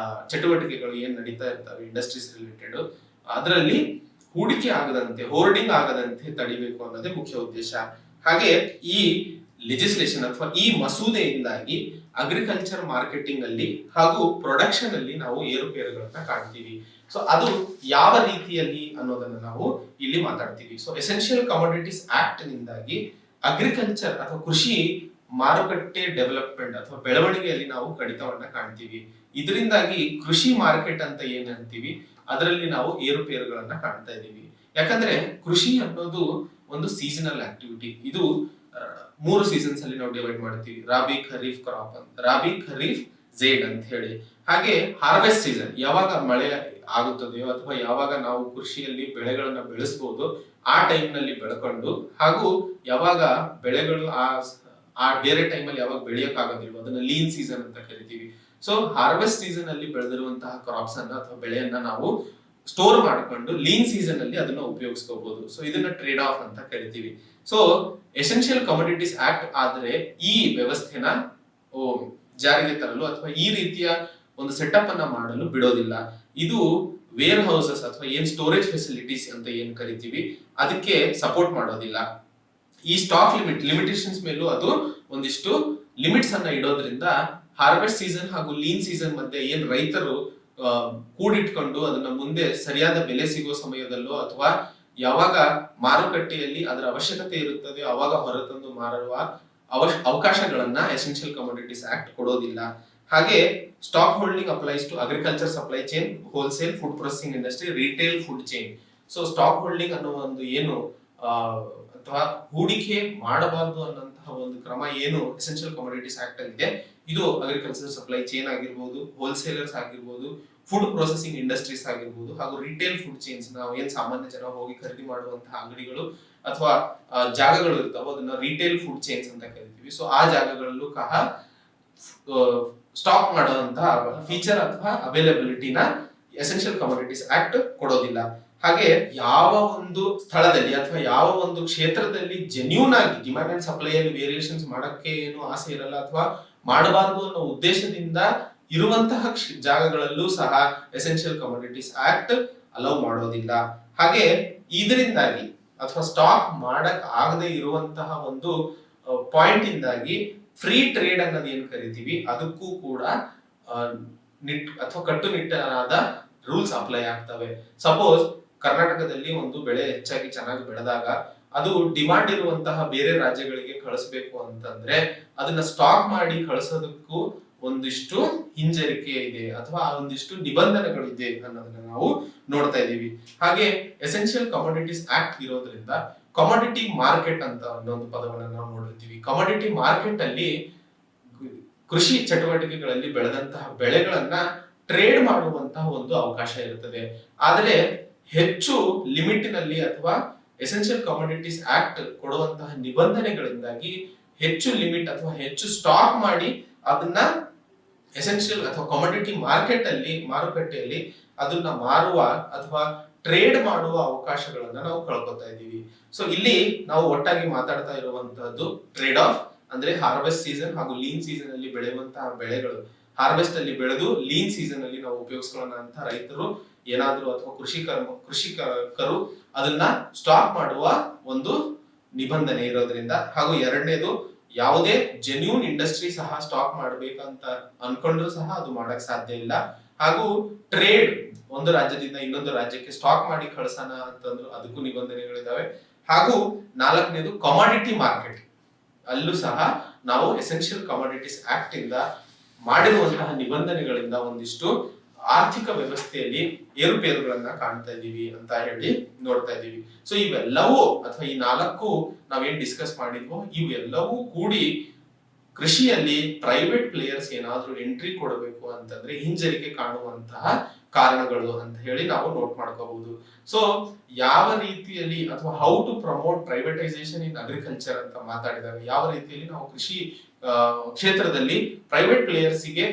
ಚಟುವಟಿಕೆಗಳು ಏನ್ ನಡೀತಾ ಇರ್ತವೆ ಇಂಡಸ್ಟ್ರೀಸ್ ರಿಲೇಟೆಡ್, ಅದರಲ್ಲಿ ಹೂಡಿಕೆ ಆಗದಂತೆ, ಹೋರ್ಡಿಂಗ್ ಆಗದಂತೆ ತಡಿಬೇಕು ಅನ್ನೋದೇ ಮುಖ್ಯ ಉದ್ದೇಶ. ಹಾಗೆ ಈ ಲೆಜಿಸ್ಲೇಷನ್ ಅಥವಾ ಈ ಮಸೂದೆಯಿಂದಾಗಿ ಅಗ್ರಿಕಲ್ಚರ್ ಮಾರ್ಕೆಟಿಂಗ್ ಅಲ್ಲಿ ಹಾಗೂ ಪ್ರೊಡಕ್ಷನ್ ಅಲ್ಲಿ ನಾವು ಏರುಪೇರುಗಳನ್ನ ಕಾಣ್ತೀವಿ. ಸೊ ಅದು ಯಾವ ರೀತಿಯಲ್ಲಿ ಅನ್ನೋದನ್ನ ನಾವು ಇಲ್ಲಿ ಮಾತಾಡ್ತೀವಿ. ಸೊ ಎಸೆನ್ಷಿಯಲ್ ಕಮೋಡಿಟೀಸ್ ಆಕ್ಟ್ ನಿಂದಾಗಿ ಅಗ್ರಿಕಲ್ಚರ್ ಅಥವಾ ಕೃಷಿ ಮಾರುಕಟ್ಟೆ ಡೆವಲಪ್ಮೆಂಟ್ ಅಥವಾ ಬೆಳವಣಿಗೆಯಲ್ಲಿ ನಾವು ಕಡಿತವನ್ನ ಕಾಣ್ತೀವಿ. ಇದರಿಂದಾಗಿ ಕೃಷಿ ಮಾರ್ಕೆಟ್ ಅಂತ ಏನ್ ಅಂತೀವಿ ಅದರಲ್ಲಿ ನಾವು ಏರುಪೇರುಗಳನ್ನ ಕಾಣ್ತಾ ಇದೀವಿ. ಯಾಕಂದ್ರೆ ಕೃಷಿ ಅನ್ನೋದು ಒಂದು ಸೀಸನಲ್ ಆಕ್ಟಿವಿಟಿ. ಇದು 3 ಸೀಸನ್ಸ್ ಅಲ್ಲಿ ನಾವು ಡಿವೈಡ್ ಮಾಡ್ತೀವಿ. ರಾಬಿ, ಖರೀಫ್, ಕ್ರಾಪ್ ಅಂತ. ರಾಬಿ, ಖರೀಫ್, ಝೇಡ್ ಅಂತ ಹೇಳಿ. ಹಾಗೆ ಹಾರ್ವೆಸ್ಟ್ ಸೀಸನ್, ಯಾವಾಗ ಮಳೆ ಆಗುತ್ತದೆಯೋ ಅಥವಾ ಯಾವಾಗ ನಾವು ಕೃಷಿಯಲ್ಲಿ ಬೆಳೆಗಳನ್ನ ಬೆಳೆಸಬಹುದು ಆ ಟೈಮ್ ನಲ್ಲಿ ಬೆಳ್ಕೊಂಡು, ಹಾಗೂ ಯಾವಾಗ ಬೆಳೆಗಳು ಆ ಬೇರೆ ಟೈಮ್ ಅಲ್ಲಿ ಯಾವಾಗ ಬೆಳೆಯಕ್ ಆಗೋದಿಲ್ವೋ ಅದನ್ನ ಲೀನ್ ಸೀಸನ್ ಅಂತ ಕರಿತೀವಿ. ಸೊ ಹಾರ್ವೆಸ್ಟ್ ಸೀಸನ್ ಅಲ್ಲಿ ಬೆಳೆದಿರುವಂತಹ ಕ್ರಾಪ್ಸ್ ಅನ್ನ ಅಥವಾ ಬೆಳೆಯನ್ನ ನಾವು ಸ್ಟೋರ್ ಮಾಡ್ಕೊಂಡು ಲೀನ್ ಸೀಸನ್ ಅಲ್ಲಿ ಅದನ್ನ ಉಪಯೋಗಿಸ್ಕೋಬಹುದು. ಸೊ ಇದನ್ನ ಟ್ರೇಡ್ ಆಫ್ ಅಂತ ಕರಿತೀವಿ. ಸೊ ಎಸೆನ್ಷಿಯಲ್ ಕಮೋಡಿಟೀಸ್ ಆಕ್ಟ್ ಆದ್ರೆ ಈ ವ್ಯವಸ್ಥೆನ ಜಾರಿಗೆ ತರಲು ಅಥವಾ ಈ ರೀತಿಯ ಒಂದು ಸೆಟಪ್ ಅನ್ನ ಮಾಡಲು ಬಿಡೋದಿಲ್ಲ. ಇದು ವೇರ್ ಹೌಸಸ್ ಅಥವಾ ಏನ್ ಸ್ಟೋರೇಜ್ ಫೆಸಿಲಿಟೀಸ್ ಅಂತ ಏನ್ ಕರಿತೀವಿ ಅದಕ್ಕೆ ಸಪೋರ್ಟ್ ಮಾಡೋದಿಲ್ಲ. ಈ ಸ್ಟಾಕ್ ಲಿಮಿಟೇಷನ್ಸ್ ಮೇಲೂ ಅದು ಒಂದಿಷ್ಟು ಲಿಮಿಟ್ಸ್ ಅನ್ನ ಇಡೋದ್ರಿಂದ ಹಾರ್ವೆಸ್ಟ್ ಸೀಸನ್ ಹಾಗೂ ಲೀನ್ ಸೀಸನ್ ಮಧ್ಯೆ ಏನ್ ರೈತರು ಕೂಡಿಟ್ಕೊಂಡು ಅದನ್ನ ಮುಂದೆ ಸರಿಯಾದ ಬೆಲೆ ಸಿಗೋ ಸಮಯದಲ್ಲೋ ಅಥವಾ ಯಾವಾಗ ಮಾರುಕಟ್ಟೆಯಲ್ಲಿ ಅದರ ಅವಶ್ಯಕತೆ ಇರುತ್ತದೆ ಅವಾಗ ಹೊರತಂದು ಮಾರುವ ಅವಕಾಶಗಳನ್ನ ಎಸೆನ್ಷಿಯಲ್ ಕಮೋಡಿಟೀಸ್ ಆಕ್ಟ್ ಕೊಡೋದಿಲ್ಲ. ಹಾಗೆ stock holding applies to agriculture supply chain, wholesale, food processing industry, retail food chain. So stock holding ಅನ್ನೋ ಒಂದು ಏನು ಅಥವಾ ಹೂಡಿಕೆ ಮಾಡಬಾರದು ಅನ್ನೋಂತಹ ಒಂದು ಕ್ರಮ ಏನು ಎಸೆನ್ಷಿಯಲ್ ಕಮೋಡಿಟೀಸ್ ಆಕ್ಟ್ ಅಲ್ಲಿ ಇದೆ, ಇದು ಅಗ್ರಿಕಲ್ಚರ್ ಸಪ್ಲೈ ಚೈನ್ ಆಗಿರ್ಬೋದು, ಹೋಲ್ಸೇಲರ್ಸ್ ಆಗಿರ್ಬೋದು, ಫುಡ್ ಪ್ರೊಸೆಸಿಂಗ್ ಇಂಡಸ್ಟ್ರೀಸ್ ಆಗಿರ್ಬೋದು, ಹಾಗೂ ರಿಟೇಲ್ ಫುಡ್ ಚೈನ್ಸ್, ನಾವು ಏನ್ ಸಾಮಾನ್ಯ ಜನ ಹೋಗಿ ಖರೀದಿ ಮಾಡುವಂತಹ ಅಂಗಡಿಗಳು ಅಥವಾ ಜಾಗಗಳು ಇರ್ತಾವೋ ಅದನ್ನ ರಿಟೇಲ್ ಫುಡ್ ಚೈನ್ಸ್ ಅಂತ ಕರಿತೀವಿ. ಸೊ ಆ ಜಾಗಗಳಲ್ಲೂ ಸಹ ಸ್ಟಾಕ್ ಮಾಡುವಂತಹ ಫೀಚರ್ ಅಥವಾ ಅವೈಲಬಿಲಿಟಿನ ಎಸೆನ್ಷಿಯಲ್ ಕಮೋಡಿಟೀಸ್ ಆಕ್ಟ್ ಕೊಡೋದಿಲ್ಲ. ಹಾಗೆ ಯಾವ ಒಂದು ಸ್ಥಳದಲ್ಲಿ ಅಥವಾ ಯಾವ ಒಂದು ಕ್ಷೇತ್ರದಲ್ಲಿ ಜೆನ್ಯೂನ್ ಆಗಿ ಡಿಮ್ಯಾಂಡ್ ಅಂಡ್ ಸಪ್ಲೈ ಅಲ್ಲಿ ವೇರಿಯೇಷನ್ಸ್ ಮಾಡಕ್ಕೆ ಏನು ಆಸೆ ಇರಲ್ಲ ಅಥವಾ ಮಾಡಬಾರದು ಅನ್ನೋ ಉದ್ದೇಶದಿಂದ ಇರುವಂತಹ ಜಾಗಗಳಲ್ಲೂ ಸಹ ಎಸೆನ್ಷಿಯಲ್ ಕಮೋಡಿಟೀಸ್ ಆಕ್ಟ್ ಅಲೌ ಮಾಡೋದಿಲ್ಲ. ಹಾಗೆ ಇದರಿಂದಾಗಿ ಅಥವಾ ಸ್ಟಾಕ್ ಮಾಡಕ್ ಆಗದೆ ಇರುವಂತಹ ಒಂದು ಪಾಯಿಂಟ್ ಇಂದಾಗಿ ಫ್ರೀ ಟ್ರೇಡ್ ಅನ್ನೋದು ಏನ್ ಕರಿತೀವಿ ಅದಕ್ಕೂ ಕೂಡ ಕಟ್ಟುನಿಟ್ಟಾದ ರೂಲ್ಸ್ ಅಪ್ಲೈ ಆಗ್ತವೆ. ಸಪೋಸ್ ಕರ್ನಾಟಕದಲ್ಲಿ ಒಂದು ಬೆಳೆ ಹೆಚ್ಚಾಗಿ ಚೆನ್ನಾಗಿ ಬೆಳೆದಾಗ ಅದು ಡಿಮಾಂಡ್ ಇರುವಂತಹ ಬೇರೆ ರಾಜ್ಯಗಳಿಗೆ ಕಳಿಸ್ಬೇಕು ಅಂತಂದ್ರೆ ಅದನ್ನ ಸ್ಟಾಕ್ ಮಾಡಿ ಕಳಿಸೋದಕ್ಕೂ ಒಂದಿಷ್ಟು ಹಿಂಜರಿಕೆ ಇದೆ ಅಥವಾ ಒಂದಿಷ್ಟು ನಿಬಂಧನೆಗಳಿದೆ ಅನ್ನೋದನ್ನ ನಾವು ನೋಡ್ತಾ ಇದೀವಿ. ಹಾಗೆ ಎಸೆನ್ಷಿಯಲ್ ಕಮೋಡಿಟೀಸ್ ಆಕ್ಟ್ ಇರೋದ್ರಿಂದ ಕಮೋಡಿಟಿ ಮಾರ್ಕೆಟ್ ಅಂತ ಅನ್ನೋ ಪದವನ್ನ ನಾವು ನೋಡಿರ್ತೀವಿ. ಕಮೋಡಿಟಿ ಮಾರ್ಕೆಟ್ ಅಲ್ಲಿ ಕೃಷಿ ಚಟುವಟಿಕೆಗಳಲ್ಲಿ ಬೆಳೆದಂತಹ ಬೆಳೆಗಳನ್ನ ಟ್ರೇಡ್ ಮಾಡುವಂತಹ ಒಂದು ಅವಕಾಶ ಇರುತ್ತದೆ. ಆದರೆ ಹೆಚ್ಚು ಲಿಮಿಟ್ನಲ್ಲಿ ಅಥವಾ ಎಸೆನ್ಷಿಯಲ್ ಕಮೋಡಿಟೀಸ್ ಆಕ್ಟ್ ಕೊಡುವಂತಹ ನಿಬಂಧನೆಗಳಿಂದಾಗಿ ಹೆಚ್ಚು ಲಿಮಿಟ್ ಅಥವಾ ಹೆಚ್ಚು ಸ್ಟಾಕ್ ಮಾಡಿ ಅದನ್ನ ಎಸೆನ್ಷಿಯಲ್ ಅಥವಾ ಕಮೋಡಿಟಿ ಮಾರುಕಟ್ಟೆಯಲ್ಲಿ ಅದನ್ನ ಮಾರುವ ಅಥವಾ ಟ್ರೇಡ್ ಮಾಡುವ ಅವಕಾಶಗಳನ್ನ ನಾವು ಕಳ್ಕೊತಾ ಇದ್ದೀವಿ. ಸೊ ಇಲ್ಲಿ ನಾವು ಒಟ್ಟಾಗಿ ಮಾತಾಡ್ತಾ ಇರುವಂತಹದ್ದು ಟ್ರೇಡ್ ಆಫ್ ಅಂದ್ರೆ ಹಾರ್ವೆಸ್ಟ್ ಸೀಸನ್ ಹಾಗೂ ಲೀನ್ ಸೀಸನ್ ಅಲ್ಲಿ ಬೆಳೆಯುವಂತಹ ಬೆಳೆಗಳು, ಹಾರ್ವೆಸ್ಟ್ ಅಲ್ಲಿ ಬೆಳೆದು ಲೀನ್ ಸೀಸನ್ ಅಲ್ಲಿ ನಾವು ಉಪಯೋಗಿಸ್ಕೊಳ್ಳೋಣ ಅಂತ ರೈತರು ಏನಾದ್ರು ಅಥವಾ ಕೃಷಿಕರು ಅದನ್ನ ಸ್ಟಾಕ್ ಮಾಡುವ ಒಂದು ನಿಬಂಧನೆ ಇರೋದ್ರಿಂದ, ಹಾಗೂ ಎರಡನೇದು ಯಾವುದೇ ಜೆನ್ಯೂನ್ ಇಂಡಸ್ಟ್ರಿ ಸಹ ಸ್ಟಾಕ್ ಮಾಡ್ಬೇಕಂತ ಅನ್ಕೊಂಡ್ರು ಸಹ ಅದು ಮಾಡಕ್ ಸಾಧ್ಯ ಇಲ್ಲ. ಹಾಗೂ ಟ್ರೇಡ್ ಒಂದು ರಾಜ್ಯದಿಂದ ಇನ್ನೊಂದು ರಾಜ್ಯಕ್ಕೆ ಸ್ಟಾಕ್ ಮಾಡಿ ಕಳ್ಸೋಣ ಅಂತಂದ್ರು ಅದಕ್ಕೂ ನಿಬಂಧನೆಗಳಿದಾವೆ. ಹಾಗೂ ನಾಲ್ಕನೇದು ಕಮಾಡಿಟಿ ಮಾರ್ಕೆಟ್, ಅಲ್ಲೂ ಸಹ ನಾವು ಎಸೆನ್ಷಿಯಲ್ ಕಮಾಡಿಟೀಸ್ ಆಕ್ಟ್ ಇಂದ ಮಾಡಿರುವಂತಹ ನಿಬಂಧನೆಗಳಿಂದ ಒಂದಿಷ್ಟು ಆರ್ಥಿಕ ವ್ಯವಸ್ಥೆಯಲ್ಲಿ ಏರುಪೇರುಗಳನ್ನ ಕಾಣ್ತಾ ಇದೀವಿ ಅಂತ ಹೇಳಿ ನೋಡ್ತಾ ಇದೀವಿ. ಸೊ ಇವೆಲ್ಲವೂ ಅಥವಾ ಈ ನಾಲ್ಕು ನಾವೇನ್ ಡಿಸ್ಕಸ್ ಮಾಡಿದ್ವೋ ಇವೆಲ್ಲವೂ ಕೂಡಿ ಕೃಷಿಯಲ್ಲಿ ಪ್ರೈವೇಟ್ ಪ್ಲೇಯರ್ಸ್ ಏನಾದ್ರೂ ಎಂಟ್ರಿ ಕೊಡಬೇಕು ಅಂತಂದ್ರೆ ಹಿಂಜರಿಕೆ ಕಾಣುವಂತಹ ಕಾರಣಗಳು ಅಂತ ಹೇಳಿ ನಾವು ನೋಟ್ ಮಾಡ್ಕೋಬಹುದು. ಸೊ ಯಾವ ರೀತಿಯಲ್ಲಿ ಅಥವಾ how to promote privatisation in agriculture ಅಂತ ಮಾತಾಡಿದಾಗ ಯಾವ ರೀತಿಯಲ್ಲಿ ನಾವು ಕೃಷಿ ಕ್ಷೇತ್ರದಲ್ಲಿ ಪ್ರೈವೇಟ್ ಪ್ಲೇಯರ್ಸಿಗೆ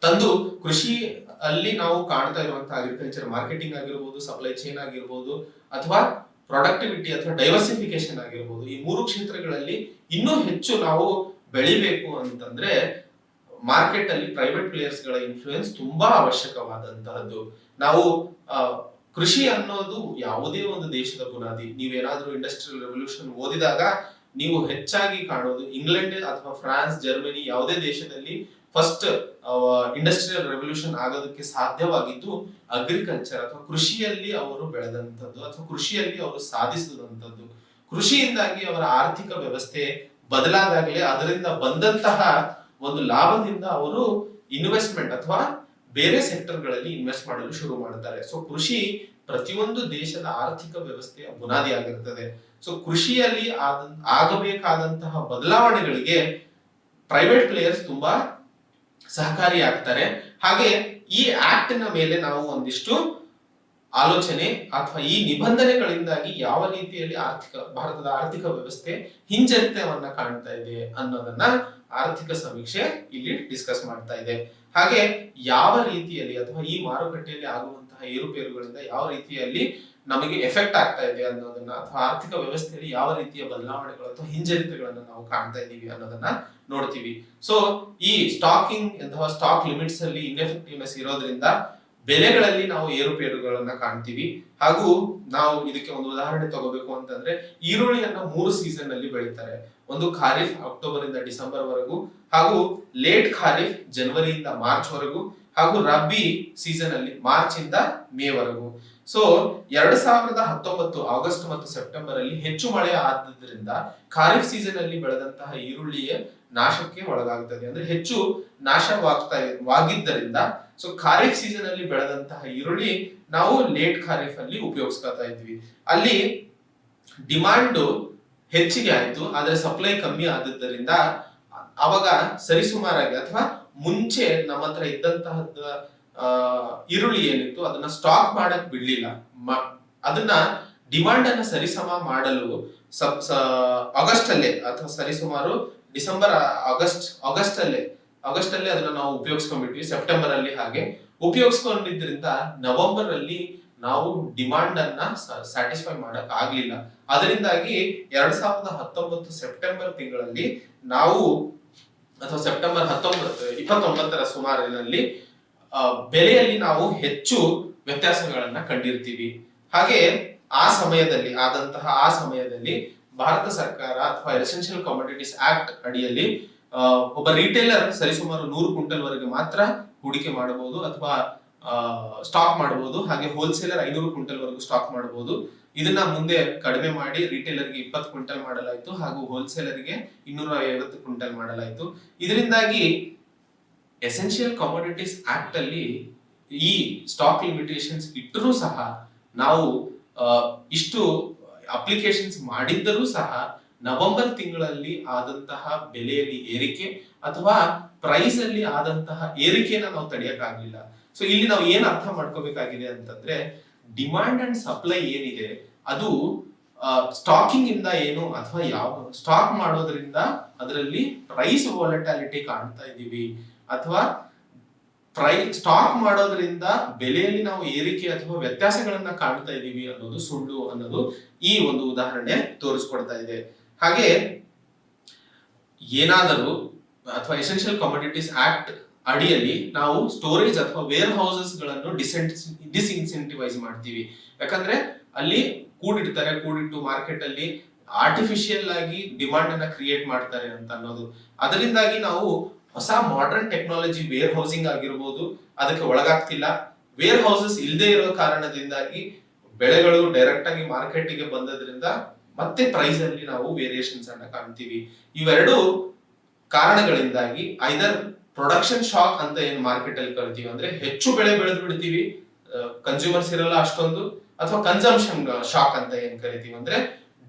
ತಂದು ಕೃಷಿ ಅಲ್ಲಿ ನಾವು ಕಾಣ್ತಾ ಇರುವಂತಹ ಅಗ್ರಿಕಲ್ಚರ್ ಮಾರ್ಕೆಟಿಂಗ್ ಆಗಿರ್ಬೋದು, ಸಪ್ಲೈ ಚೈನ್ ಆಗಿರ್ಬೋದು, ಅಥವಾ ಪ್ರೊಡಕ್ಟಿವಿಟಿ ಅಥವಾ ಡೈವರ್ಸಿಫಿಕೇಶನ್ ಆಗಿರ್ಬೋದು, ಈ ಮೂರು ಕ್ಷೇತ್ರಗಳಲ್ಲಿ ಇನ್ನೂ ಹೆಚ್ಚು ನಾವು ಬೆಳಿಬೇಕು ಅಂತಂದ್ರೆ ಮಾರ್ಕೆಟ್ ಅಲ್ಲಿ ಪ್ರೈವೇಟ್ ಪ್ಲೇಯರ್ಸ್ ಗಳ ಇನ್ಫ್ಲೂಯೆನ್ಸ್ ತುಂಬಾ ಅವಶ್ಯಕವಾದಂತಹದ್ದು. ನಾವು ಕೃಷಿ ಅನ್ನೋದು ಯಾವುದೇ ಒಂದು ದೇಶದ ಬುನಾದಿ. ನೀವೇನಾದ್ರೂ ಇಂಡಸ್ಟ್ರಿಯಲ್ ರೆವಲ್ಯೂಷನ್ ಓದಿದಾಗ ನೀವು ಹೆಚ್ಚಾಗಿ ಕಾಣೋದು ಇಂಗ್ಲೆಂಡ್ ಅಥವಾ ಫ್ರಾನ್ಸ್, ಜರ್ಮನಿ ಯಾವುದೇ ದೇಶದಲ್ಲಿ ಫಸ್ಟ್ ಇಂಡಸ್ಟ್ರಿಯಲ್ ರೆವಲ್ಯೂಷನ್ ಆಗೋದಕ್ಕೆ ಸಾಧ್ಯವಾಗಿದ್ದು ಅಗ್ರಿಕಲ್ಚರ್ ಅಥವಾ ಕೃಷಿಯಲ್ಲಿ ಅವರು ಬೆಳೆದಂತದ್ದು ಅಥವಾ ಕೃಷಿಯಲ್ಲಿ ಅವರು ಸಾಧಿಸಿದಂತದ್ದು. ಕೃಷಿಯಿಂದಾಗಿ ಅವರ ಆರ್ಥಿಕ ವ್ಯವಸ್ಥೆ ಬದಲಾದಾಗಲೇ ಅದರಿಂದ ಬಂದಂತಹ ಒಂದು ಲಾಭದಿಂದ ಅವರು ಇನ್ವೆಸ್ಟ್ಮೆಂಟ್ ಅಥವಾ ಬೇರೆ ಸೆಕ್ಟರ್ ಗಳಲ್ಲಿ ಇನ್ವೆಸ್ಟ್ ಮಾಡಲು ಶುರು ಮಾಡುತ್ತಾರೆ. ಸೊ ಕೃಷಿ ಪ್ರತಿಯೊಂದು ದೇಶದ ಆರ್ಥಿಕ ವ್ಯವಸ್ಥೆಯ ಬುನಾದಿ ಆಗಿರುತ್ತದೆ. ಸೊ ಕೃಷಿಯಲ್ಲಿ ಆಗಬೇಕಾದಂತಹ ಬದಲಾವಣೆಗಳಿಗೆ ಪ್ರೈವೇಟ್ ಪ್ಲೇಯರ್ಸ್ ತುಂಬಾ ಸಹಕಾರಿಯಾಗ್ತಾರೆ. ಹಾಗೆ ಈ ಆಕ್ಟ್ ನ ಮೇಲೆ ನಾವು ಒಂದಿಷ್ಟು ಆಲೋಚನೆ ಅಥವಾ ಈ ನಿಬಂಧನೆಗಳಿಂದಾಗಿ ಯಾವ ರೀತಿಯಲ್ಲಿ ಭಾರತದ ಆರ್ಥಿಕ ವ್ಯವಸ್ಥೆ ಹಿಂಜರಿತವನ್ನ ಕಾಣ್ತಾ ಇದೆ ಅನ್ನೋದನ್ನ ಆರ್ಥಿಕ ಸಮೀಕ್ಷೆ ಇಲ್ಲಿ ಡಿಸ್ಕಸ್ ಮಾಡ್ತಾ ಇದೆ. ಹಾಗೆ ಯಾವ ರೀತಿಯಲ್ಲಿ ಅಥವಾ ಈ ಮಾರುಕಟ್ಟೆಯಲ್ಲಿ ಆಗುವಂತಹ ಏರುಪೇರುಗಳಿಂದ ಯಾವ ರೀತಿಯಲ್ಲಿ ನಮಗೆ ಎಫೆಕ್ಟ್ ಆಗ್ತಾ ಇದೆ ಅನ್ನೋದನ್ನ ಅಥವಾ ಆರ್ಥಿಕ ವ್ಯವಸ್ಥೆಯಲ್ಲಿ ಯಾವ ರೀತಿಯ ಬದಲಾವಣೆಗಳು ಅಥವಾ ಹಿಂಜರಿತಗಳನ್ನ ನಾವು ಕಾಣ್ತಾ ಇದ್ದೀವಿ ಅನ್ನೋದನ್ನ ನೋಡ್ತೀವಿ. ಸೊ ಈ ಸ್ಟಾಕಿಂಗ್ ಅಥವಾ ಸ್ಟಾಕ್ ಲಿಮಿಟ್ಸ್ ಅಲ್ಲಿ ಇನ್ಎಫೆಕ್ಟಿವ್ನೆಸ್ ಇರೋದ್ರಿಂದ ಬೆಲೆಗಳಲ್ಲಿ ನಾವು ಏರುಪೇರುಗಳನ್ನ ಕಾಣ್ತೀವಿ. ಹಾಗೂ ನಾವು ಇದಕ್ಕೆ ಒಂದು ಉದಾಹರಣೆ ತಗೋಬೇಕು ಅಂತಂದ್ರೆ ಈರುಳ್ಳಿಯನ್ನ 3 ಸೀಸನ್ ಅಲ್ಲಿ ಬೆಳೀತಾರೆ. ಒಂದು ಖಾರಿಫ್ ಅಕ್ಟೋಬರ್ ಇಂದ ಡಿಸೆಂಬರ್ ವರೆಗೂ, ಹಾಗೂ ಲೇಟ್ ಖಾರಿಫ್ ಜನವರಿಯಿಂದ ಮಾರ್ಚ್ ವರೆಗೂ, ಹಾಗೂ ರಬ್ಬಿ ಸೀಸನ್ ಅಲ್ಲಿ ಮಾರ್ಚ್ ಇಂದ ಮೇ ವರೆಗೂ. ಸೊ 2019 ಆಗಸ್ಟ್ ಮತ್ತು ಸೆಪ್ಟೆಂಬರ್ ಅಲ್ಲಿ ಹೆಚ್ಚು ಮಳೆ ಆದ್ರಿಂದ ಖಾರಿಫ್ ಸೀಸನ್ ಅಲ್ಲಿ ಬೆಳೆದಂತಹ ಈರುಳ್ಳಿಯ ನಾಶಕ್ಕೆ ಒಳಗಾಗುತ್ತದೆ, ಅಂದ್ರೆ ಹೆಚ್ಚು ನಾಶವಾಗಿದ್ದರಿಂದ ಸೊ ಖಾರಿಫ್ ಸೀಸನ್ ಅಲ್ಲಿ ಬೆಳೆದಂತಹ ಈರುಳ್ಳಿ ನಾವು ಲೇಟ್ ಖಾರಿಫ್ ಅಲ್ಲಿ ಉಪಯೋಗಿಸ್ಕೊತಾ ಇದ್ವಿ. ಅಲ್ಲಿ ಡಿಮಾಂಡ್ ಹೆಚ್ಚಿಗೆ ಆಯ್ತು, ಆದ್ರೆ ಸಪ್ಲೈ ಕಮ್ಮಿ ಆದದ್ದರಿಂದ ಅವಾಗ ಸರಿಸುಮಾರಾಗಿ ಅಥವಾ ಮುಂಚೆ ನಮ್ಮ ಹತ್ರ ಇದ್ದಂತಹ ಈರುಳ್ಳಿ ಏನಿತ್ತು ಅದನ್ನ ಸ್ಟಾಕ್ ಮಾಡಕ್ ಬಿಡ್ಲಿಲ್ಲ. ಅದನ್ನ ಡಿಮಾಂಡ್ ಅನ್ನ ಸರಿಸಮ ಮಾಡಲು ಆಗಸ್ಟ್ ಅಲ್ಲೇ ಅಥವಾ ಸರಿಸುಮಾರು ಡಿಸೆಂಬರ್ ಆಗಸ್ಟ್ ಅಲ್ಲೇ ಅದನ್ನ ನಾವು ಉಪಯೋಗಿಸ್ಕೊಂಡ್ಬಿಟ್ವಿ. ಸೆಪ್ಟೆಂಬರ್ ಅಲ್ಲಿ ಹಾಗೆ ಉಪಯೋಗಿಸ್ಕೊಂಡಿದ್ರಿಂದ ನವೆಂಬರ್ ಅಲ್ಲಿ ನಾವು ಡಿಮಾಂಡ್ ಅನ್ನ ಸ್ಯಾಟಿಸ್ಫೈ ಮಾಡಕ್ ಆಗ್ಲಿಲ್ಲ. ಅದರಿಂದಾಗಿ 2019 ಸೆಪ್ಟೆಂಬರ್ ತಿಂಗಳಲ್ಲಿ ನಾವು ಅಥವಾ ಸೆಪ್ಟೆಂಬರ್ 29 ಸುಮಾರಿನಲ್ಲಿ ಬೆಲೆಯಲ್ಲಿ ನಾವು ಹೆಚ್ಚು ವ್ಯತ್ಯಾಸಗಳನ್ನ ಕಂಡಿರ್ತೀವಿ. ಹಾಗೆ ಆ ಸಮಯದಲ್ಲಿ ಭಾರತ ಸರ್ಕಾರ ಅಥವಾ ಎಸೆನ್ಷಿಯಲ್ ಕಮೋಡಿಟೀಸ್ ಆಕ್ಟ್ ಅಡಿಯಲ್ಲಿ ಒಬ್ಬ ರಿಟೇಲರ್ ಸರಿಸುಮಾರು 100 ಕ್ವಿಂಟಲ್ ವರೆಗೆ ಮಾತ್ರ ಹೂಡಿಕೆ ಮಾಡಬಹುದು ಅಥವಾ ಸ್ಟಾಕ್ ಮಾಡಬಹುದು. ಹಾಗೆ ಹೋಲ್ಸೇಲರ್ 500 ಕ್ವಿಂಟಲ್ ವರೆಗೂ ಸ್ಟಾಕ್ ಮಾಡಬಹುದು. ಇದನ್ನ ಮುಂದೆ ಕಡಿಮೆ ಮಾಡಿ ರಿಟೇಲರ್ಗೆ 20 ಕ್ವಿಂಟಲ್ ಮಾಡಲಾಯಿತು ಹಾಗೂ ಹೋಲ್ಸೇಲರ್ಗೆ 250 ಕ್ವಿಂಟಲ್ ಮಾಡಲಾಯಿತು. ಇದರಿಂದಾಗಿ ಎಸೆನ್ಷಿಯಲ್ ಕಮೋಡಿಟೀಸ್ ಆಕ್ಟ್ ಅಲ್ಲಿ ಈ ಸ್ಟಾಕ್ ಲಿಮಿಟೇಷನ್ಸ್ ಇಟ್ಟರೂ ಸಹ ನಾವು ಇಷ್ಟು ಅಪ್ಲಿಕೇಶನ್ಸ್ ಮಾಡಿದ್ದರೂ ಸಹ ನವೆಂಬರ್ ತಿಂಗಳಲ್ಲಿ ಆದಂತಹ ಬೆಲೆಯಲ್ಲಿ ಏರಿಕೆ ಅಥವಾ ಪ್ರೈಸ್ ಅಲ್ಲಿ ಆದಂತಹ ಏರಿಕೆನ ನಾವು ತಡೆಯಕ್ಕಾಗಲಿಲ್ಲ. ಸೊ ಇಲ್ಲಿ ನಾವು ಏನ್ ಅರ್ಥ ಮಾಡ್ಕೋಬೇಕಾಗಿದೆ ಅಂತಂದ್ರೆ ಡಿಮಾಂಡ್ ಅಂಡ್ ಸಪ್ಲೈ ಏನಿದೆ ಅದು ಸ್ಟಾಕಿಂಗ್ ಇಂದ ಏನು ಅಥವಾ ಯಾವ ಸ್ಟಾಕ್ ಮಾಡೋದ್ರಿಂದ ಅದರಲ್ಲಿ ಪ್ರೈಸ್ ವಾಲಟಾಲಿಟಿ ಕಾಣ್ತಾ ಇದೀವಿ ಅಥವಾ ಸ್ಟಾಕ್ ಮಾಡೋದ್ರಿಂದ ಬೆಲೆಯಲ್ಲಿ ನಾವು ಏರಿಕೆ ಅಥವಾ ವ್ಯತ್ಯಾಸಗಳನ್ನ ಕಾಣ್ತಾ ಇದೀವಿ ಅನ್ನೋದು ಸುಳ್ಳು ಅನ್ನೋದು ಈ ಒಂದು ಉದಾಹರಣೆ ತೋರಿಸ್ಕೊಡ್ತಾ ಇದೆ. ಹಾಗೆ ಏನಾದರೂ ಅಥವಾ ಎಸೆನ್ಷಿಯಲ್ ಕಮೋಡಿಟೀಸ್ ಆಕ್ಟ್ ಅಡಿಯಲ್ಲಿ ನಾವು ಸ್ಟೋರೇಜ್ ಅಥವಾ ವೇರ್ ಹೌಸಸ್ ಗಳನ್ನು ಡಿಸ್ಇನ್ಸೆಂಟಿವೈಸ್ ಮಾಡ್ತೀವಿ. ಯಾಕಂದ್ರೆ ಅಲ್ಲಿ ಕೂಡಿಟ್ಟು ಮಾರ್ಕೆಟ್ ಅಲ್ಲಿ ಆರ್ಟಿಫಿಷಿಯಲ್ ಆಗಿ ಡಿಮಾಂಡ್ ಅನ್ನ ಕ್ರಿಯೇಟ್ ಮಾಡ್ತಾರೆ ಅಂತ ಅನ್ನೋದು. ಅದರಿಂದಾಗಿ ನಾವು ಹೊಸ ಮಾಡರ್ನ್ ಟೆಕ್ನಾಲಜಿ ವೇರ್ ಹೌಸಿಂಗ್ ಆಗಿರ್ಬೋದು ಅದಕ್ಕೆ ಒಳಗಾಗ್ತಿಲ್ಲ. ವೇರ್ ಹೌಸಸ್ ಇಲ್ಲದೆ ಇರೋ ಕಾರಣದಿಂದಾಗಿ ಬೆಳೆಗಳು ಡೈರೆಕ್ಟ್ ಆಗಿ ಮಾರ್ಕೆಟ್ಗೆ ಬಂದದ್ರಿಂದ ಮತ್ತೆ ಪ್ರೈಸ್ ಅಲ್ಲಿ ನಾವು ವೇರಿಯೇಷನ್ಸ್ ಅನ್ನ ಕಾಣ್ತೀವಿ. ಇವೆರಡು ಕಾರಣಗಳಿಂದಾಗಿ ಐದರ್ ಪ್ರೊಡಕ್ಷನ್ ಶಾಕ್ ಅಂತ ಏನ್ ಮಾರ್ಕೆಟ್ ಅಲ್ಲಿ ಕರಿತೀವಿ, ಅಂದ್ರೆ ಹೆಚ್ಚು ಬೆಳೆ ಬೆಳೆದು ಬಿಡ್ತೀವಿ, ಕನ್ಸ್ಯೂಮರ್ಸ್ ಇರಲ್ಲ ಅಷ್ಟೊಂದು, ಅಥವಾ ಕನ್ಸಂಪ್ಷನ್ ಶಾಕ್ ಅಂತ ಏನ್ ಕರಿತೀವಿ, ಅಂದ್ರೆ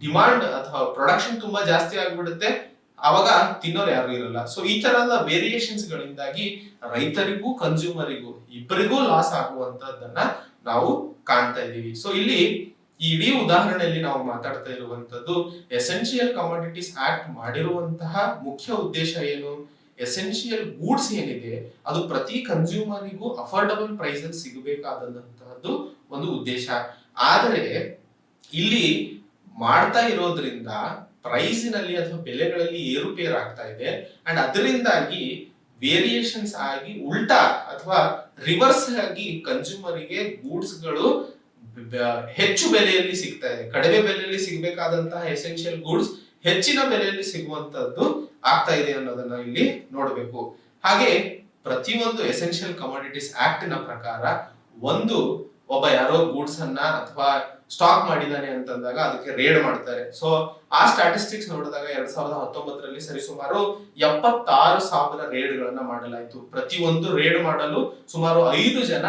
ಡಿಮಾಂಡ್ ಅಥವಾ ಪ್ರೊಡಕ್ಷನ್ ತುಂಬಾ ಜಾಸ್ತಿ ಆಗ್ಬಿಡುತ್ತೆ, ಅವಾಗ ತಿನ್ನೋರು ಯಾರು ಇರಲ್ಲ. ಸೊ ಈ ತರದ ವೇರಿಯೇಷನ್ಸ್ ಗಳಿಂದಾಗಿ ರೈತರಿಗೂ ಕನ್ಸ್ಯೂಮರಿಗೂ ಇಬ್ಬರಿಗೂ ಲಾಸ್ ಆಗುವಂತದ್ದನ್ನ ನಾವು ಕಾಣ್ತಾ ಇದೀವಿ. ಸೊ ಇಲ್ಲಿ ಈ ಇಡೀ ಉದಾಹರಣೆಯಲ್ಲಿ ನಾವು ಮಾತಾಡ್ತಾ ಇರುವಂತದ್ದು ಎಸೆನ್ಷಿಯಲ್ ಕಮೋಡಿಟೀಸ್ ಆಕ್ಟ್ ಮಾಡಿರುವಂತಹ ಮುಖ್ಯ ಉದ್ದೇಶ ಏನು, ಎಸೆನ್ಷಿಯಲ್ ಗೂಡ್ಸ್ ಏನಿದೆ ಅದು ಪ್ರತಿ ಕನ್ಸ್ಯೂಮರಿಗೂ ಅಫೋರ್ಡಬಲ್ ಪ್ರೈಸ್ ಅಲ್ಲಿ ಸಿಗಬೇಕಾದಂತಹದ್ದು ಒಂದು ಉದ್ದೇಶ. ಆದರೆ ಇಲ್ಲಿ ಮಾಡ್ತಾ ಇರೋದ್ರಿಂದ ಪ್ರೈಸಿನಲ್ಲಿ ಅಥವಾ ಬೆಲೆಗಳಲ್ಲಿ ಏರುಪೇರು ಆಗ್ತಾ ಇದೆ ಅಂಡ್ ಅದರಿಂದಾಗಿ ವೇರಿಯೇಷನ್ಸ್ ಆಗಿ ಉಲ್ಟಾ ಅಥವಾ ರಿವರ್ಸ್ ಆಗಿ ಕನ್ಸ್ಯೂಮರಿಗೆ ಗೂಡ್ಸ್ ಗಳು ಹೆಚ್ಚು ಬೆಲೆಯಲ್ಲಿ ಸಿಗ್ತಾ ಇದೆ. ಕಡಿಮೆ ಬೆಲೆಯಲ್ಲಿ ಸಿಗಬೇಕಾದಂತಹ ಎಸೆನ್ಷಿಯಲ್ ಗೂಡ್ಸ್ ಹೆಚ್ಚಿನ ಬೆಲೆಯಲ್ಲಿ ಸಿಗುವಂತದ್ದು ಆಗ್ತಾ ಇದೆ ಅನ್ನೋದನ್ನ ಇಲ್ಲಿ ನೋಡಬೇಕು. ಹಾಗೆ ಪ್ರತಿಯೊಂದು ಎಸೆನ್ಷಿಯಲ್ ಕಮೋಡಿಟೀಸ್ ಆಕ್ಟ್ ನ ಪ್ರಕಾರ ಒಬ್ಬ ಯಾರೋ ಗೂಡ್ಸ್ ಅನ್ನ ಅಥವಾ ಸ್ಟಾಕ್ ಮಾಡಿದಾನೆ ಅಂತಂದಾಗ ಅದಕ್ಕೆ ರೇಡ್ ಮಾಡ್ತಾರೆ. ಸೊ ಆ ಸ್ಟಾಟಿಸ್ಟಿಕ್ಸ್ ನೋಡಿದಾಗ 2019ರಲ್ಲಿ ಸರಿಸುಮಾರು 76,000 ರೇಡ್ ಗಳನ್ನ ಮಾಡಲಾಯಿತು. ಪ್ರತಿಯೊಂದು ರೇಡ್ ಮಾಡಲು ಸುಮಾರು 5 ಜನ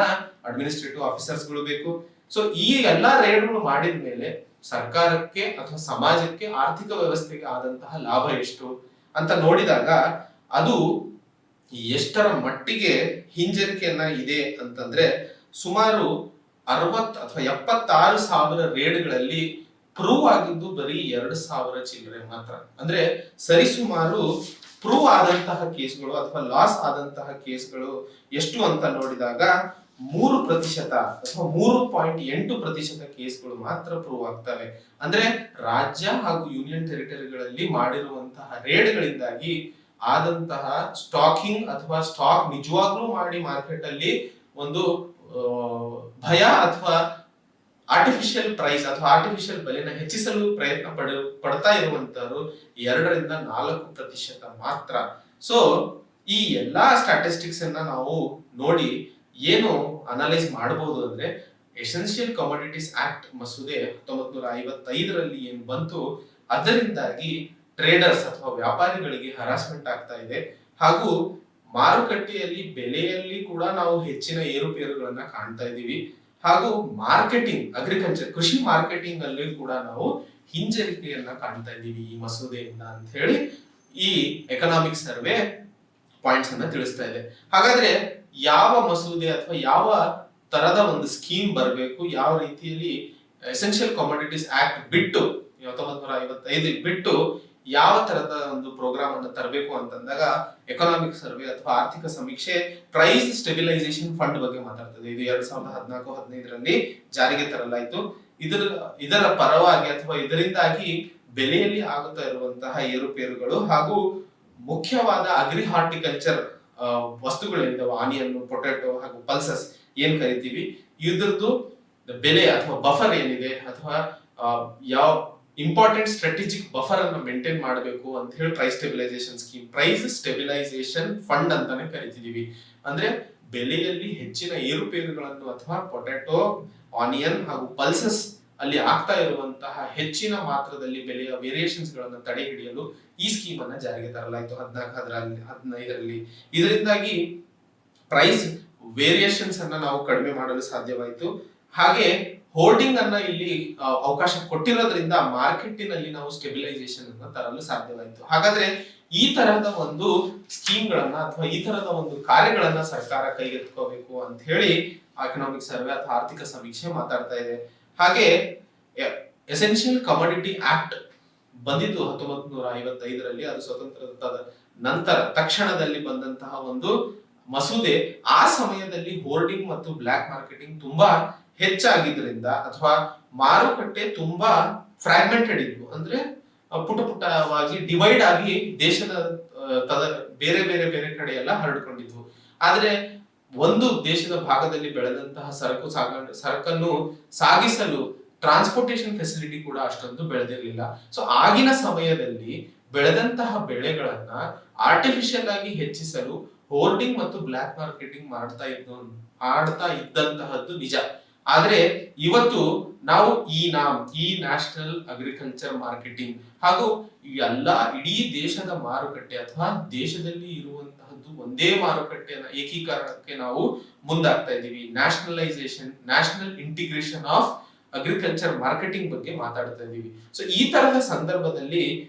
ಅಡ್ಮಿನಿಸ್ಟ್ರೇಟಿವ್ ಆಫೀಸರ್ಸ್ ಗಳು ಬೇಕು. ಸೊ ಈ ಎಲ್ಲಾ ರೇಡ್ಗಳು ಮಾಡಿದ ಮೇಲೆ ಸರ್ಕಾರಕ್ಕೆ ಅಥವಾ ಸಮಾಜಕ್ಕೆ ಆರ್ಥಿಕ ವ್ಯವಸ್ಥೆಗೆ ಆದಂತಹ ಲಾಭ ಎಷ್ಟು ಅಂತ ನೋಡಿದಾಗ ಅದು ಎಷ್ಟರ ಮಟ್ಟಿಗೆ ಹಿಂಜರಿಕೆಯನ್ನ ಇದೆ ಅಂತಂದ್ರೆ ಸುಮಾರು 60 ಅಥವಾ 76,000 ರೇಡ್ಗಳಲ್ಲಿ ಪ್ರೂವ್ ಆಗಿದ್ದು ಬರೀ 2,000 ಚಿಲ್ಲರೆ ಮಾತ್ರ. ಅಂದ್ರೆ ಸರಿಸುಮಾರು ಪ್ರೂವ್ ಆದಂತಹ ಕೇಸ್ಗಳು ಅಥವಾ ಲಾಸ್ ಆದಂತಹ ಕೇಸ್ಗಳು ಎಷ್ಟು ಅಂತ ನೋಡಿದಾಗ 3% ಅಥವಾ 3.8% ಕೇಸ್ಗಳು ಮಾತ್ರ ಪ್ರೂವ್ ಆಗ್ತವೆ. ಅಂದ್ರೆ ರಾಜ್ಯ ಹಾಗೂ ಯೂನಿಯನ್ ಟೆರಿಟರಿಗಳಲ್ಲಿ ಮಾಡಿರುವಂತಹ ರೇಡ್ಗಳಿಂದಾಗಿ ಆದಂತಹ ಸ್ಟಾಕಿಂಗ್ ಅಥವಾ ಸ್ಟಾಕ್ ನಿಜವಾಗ್ಲೂ ಮಾಡಿ ಮಾರ್ಕೆಟ್ ಅಲ್ಲಿ ಒಂದು ಭಯ ಅಥವಾ ಆರ್ಟಿಫಿಷಿಯಲ್ ಪ್ರೈಸ್ ಅಥವಾ ಆರ್ಟಿಫಿಷಿಯಲ್ ಬೆಲೆನ ಹೆಚ್ಚಿಸಲು ಪ್ರಯತ್ನ ಪಡ್ತಾ ಇರುವಂತವರು 2-4% ಮಾತ್ರ. ಸೊ ಈ ಎಲ್ಲಾ ಸ್ಟಾಟಿಸ್ಟಿಕ್ಸ್ ಅನ್ನ ನಾವು ನೋಡಿ ಏನು ಅನಲೈಸ್ ಮಾಡಬಹುದು ಅಂದ್ರೆ ಎಸೆನ್ಷಿಯಲ್ ಕಮೋಡಿಟೀಸ್ ಆಕ್ಟ್ ಮಸೂದೆ 1955ರಲ್ಲಿ ಏನ್ ಬಂತು ಅದರಿಂದಾಗಿ ಟ್ರೇಡರ್ಸ್ ಅಥವಾ ವ್ಯಾಪಾರಿಗಳಿಗೆ ಹರಾಸ್ಮೆಂಟ್ ಆಗ್ತಾ ಇದೆ ಹಾಗೂ ಮಾರುಕಟ್ಟೆಯಲ್ಲಿ ಬೆಲೆಯಲ್ಲಿ ಕೂಡ ನಾವು ಹೆಚ್ಚಿನ ಏರುಪೇರುಗಳನ್ನ ಕಾಣ್ತಾ ಇದೀವಿ ಹಾಗೂ ಮಾರ್ಕೆಟಿಂಗ್ ಅಗ್ರಿಕಲ್ಚರ್ ಕೃಷಿ ಮಾರ್ಕೆಟಿಂಗ್ ಅಲ್ಲಿ ಕೂಡ ನಾವು ಹಿಂಜರಿಕೆಯನ್ನ ಕಾಣ್ತಾ ಇದೀವಿ ಈ ಮಸೂದೆಯಿಂದ ಅಂತ ಹೇಳಿ ಈ ಎಕನಾಮಿಕ್ ಸರ್ವೆ ಪಾಯಿಂಟ್ಸ್ ಅನ್ನ ತಿಳಿಸ್ತಾ ಇದೆ. ಹಾಗಾದ್ರೆ ಯಾವ ಮಸೂದೆ ಅಥವಾ ಯಾವ ತರದ ಒಂದು ಸ್ಕೀಮ್ ಬರಬೇಕು, ಯಾವ ರೀತಿಯಲ್ಲಿ ಎಸೆನ್ಷಿಯಲ್ ಕಮೋಡಿಟೀಸ್ ಆಕ್ಟ್ ಬಿಟ್ಟು 1955 ಬಿಟ್ಟು ಯಾವ ತರದ ಒಂದು ಪ್ರೋಗ್ರಾಮ್ ಅನ್ನು ತರಬೇಕು ಅಂತಂದಾಗ ಎಕನಾಮಿಕ್ ಸರ್ವೆ ಅಥವಾ ಆರ್ಥಿಕ ಸಮೀಕ್ಷೆ ಪ್ರೈಸ್ ಸ್ಟೆಬಿಲೈಸೇಷನ್ ಫಂಡ್ ಬಗ್ಗೆ ಮಾತಾಡ್ತದೆ. ಇದು 2014-15ರಲ್ಲಿ ಜಾರಿಗೆ ತರಲಾಯಿತು. ಇದರ ಪರವಾಗಿ ಅಥವಾ ಇದರಿಂದಾಗಿ ಬೆಲೆಯಲ್ಲಿ ಆಗುತ್ತಾ ಇರುವಂತಹ ಏರುಪೇರುಗಳು ಹಾಗೂ ಮುಖ್ಯವಾದ ಅಗ್ರಿ ಹಾರ್ಟಿಕಲ್ಚರ್ ವಸ್ತುಗಳೇನಿದಾವೆ, ಆನಿಯನ್, ಪೊಟ್ಯಾಟೊ ಹಾಗೂ ಪಲ್ಸಸ್ ಏನ್ ಕರಿತೀವಿ, ಇದ್ರದ್ದು ಬೆಲೆ ಅಥವಾ ಬಫರ್ ಏನಿದೆ ಅಥವಾ ಯಾವ ಇಂಪಾರ್ಟೆಂಟ್ ಸ್ಟ್ರಾಟಜಿಕ್ ಬಫರ್ ಅನ್ನು ಮೇಂಟೈನ್ ಮಾಡಬೇಕು ಅಂತ ಹೇಳಿ price stabilisation scheme, price stabilisation fund ಅಂತಾನೆ ಕರಿತಿದೀವಿ. ಅಂದ್ರೆ ಬೆಲೆಯಲ್ಲಿ ಹೆಚ್ಚಿನ ಏರುಪೇರುಗಳನ್ನು ಅಥವಾ ಪೊಟ್ಯಾಟೊ, ಆನಿಯನ್ ಹಾಗೂ ಪಲ್ಸಸ್ ಅಲ್ಲಿ ಆಗ್ತಾ ಇರುವಂತಹ ಹೆಚ್ಚಿನ ಮಾತ್ರದಲ್ಲಿ ಬೆಲೆಯ ವೇರಿಯೇಷನ್ಸ್ ಗಳನ್ನ ತಡೆ ಹಿಡಿಯಲು ಈ ಸ್ಕೀಮ್ ಅನ್ನ ಜಾರಿಗೆ ತರಲಾಯಿತು 2014-15ರಲ್ಲಿ. ಇದರಿಂದಾಗಿ ಪ್ರೈಸ್ ವೇರಿಯೇಷನ್ಸ್ ಅನ್ನ ನಾವು ಕಡಿಮೆ ಮಾಡಲು ಸಾಧ್ಯವಾಯಿತು. ಹಾಗೆ ಹೋರ್ಡಿಂಗ್ ಅನ್ನ ಇಲ್ಲಿ ಅವಕಾಶ ಕೊಟ್ಟಿರೋದ್ರಿಂದ ಮಾರ್ಕೆಟಿನಲ್ಲಿ ನಾವು ಸ್ಟೆಬಿಲೈಸೇಷನ್ ಅನ್ನ ತರಲು ಸಾಧ್ಯವಾಯಿತು. ಹಾಗಾದ್ರೆ ಈ ತರಹದ ಒಂದು ಸ್ಕೀಮ್ ಗಳನ್ನ ಅಥವಾ ಈ ತರಹದ ಒಂದು ಕಾರ್ಯಗಳನ್ನ ಸರ್ಕಾರ ಕೈಗೆತ್ತಿಕೋಬೇಕು ಅಂತ ಹೇಳಿ ಎಕನಾಮಿಕ್ ಸರ್ವೆ ಅಥವಾ ಆರ್ಥಿಕ ಸಮೀಕ್ಷೆ ಮಾತಾಡ್ತಾ ಇದೆ. ಹಾಗೆ ಎಸೆನ್ಷಿಯಲ್ ಕಮೋಡಿಟಿ ಆಕ್ಟ್ ಬಂದಿದ್ದು 1955ರಲ್ಲಿ, ಅದು ಸ್ವತಂತ್ರದ ನಂತರ ತಕ್ಷಣದಲ್ಲಿ ಬಂದಂತಹ ಒಂದು ಮಸೂದೆ. ಆ ಸಮಯದಲ್ಲಿ ಹೋರ್ಡಿಂಗ್ ಮತ್ತು ಬ್ಲಾಕ್ ಮಾರ್ಕೆಟಿಂಗ್ ತುಂಬಾ ಹೆಚ್ಚಾಗಿದ್ರಿಂದ ಅಥವಾ ಮಾರುಕಟ್ಟೆ ತುಂಬಾ ಫ್ರಾಗ್ಮೆಂಟೆಡ್ ಇತ್ತು, ಅಂದ್ರೆ ಪುಟ ಪುಟವಾಗಿ ಡಿವೈಡ್ ಆಗಿ ದೇಶದ ಬೇರೆ ಬೇರೆ ಬೇರೆ ಕಡೆ ಎಲ್ಲ ಹರಡ್ಕೊಂಡಿದ್ವು. ಆದ್ರೆ ಒಂದು ದೇಶದ ಭಾಗದಲ್ಲಿ ಬೆಳೆದಂತಹ ಸರಕನ್ನು ಸಾಗಿಸಲು ಟ್ರಾನ್ಸ್ಪೋರ್ಟೇಶನ್ ಫೆಸಿಲಿಟಿ ಕೂಡ ಅಷ್ಟೊಂದು ಬೆಳೆದಿರಲಿಲ್ಲ. ಸೊ ಆಗಿನ ಸಮಯದಲ್ಲಿ ಬೆಳೆದಂತಹ ಬೆಳೆಗಳನ್ನ ಆರ್ಟಿಫಿಷಿಯಲ್ ಆಗಿ ಹೆಚ್ಚಿಸಲು ಹೋರ್ಡಿಂಗ್ ಮತ್ತು ಬ್ಲಾಕ್ ಮಾರ್ಕೆಟಿಂಗ್ ಆಡ್ತಾ ಇದ್ದಂತಹದ್ದು ನಿಜ. ಆದ್ರೆ ಇವತ್ತು ನಾವು ಈ ನ್ಯಾಷನಲ್ ಅಗ್ರಿಕಲ್ಚರ್ ಮಾರ್ಕೆಟಿಂಗ್ ಹಾಗೂ ಇಡೀ ದೇಶದ ಮಾರುಕಟ್ಟೆ ಅಥವಾ ದೇಶದಲ್ಲಿ ಇರುವಂತಹದ್ದು ಒಂದೇ ಮಾರುಕಟ್ಟೆಯ ಏಕೀಕರಣಕ್ಕೆ ನಾವು ಮುಂದಾಗ್ತಾ ಇದ್ದೀವಿ. National integration of agriculture marketing ಬಗ್ಗೆ ಮಾತಾಡ್ತಾ ಇದ್ದೀವಿ. ಸೊ ಈ ತರಹದ ಸಂದರ್ಭದಲ್ಲಿ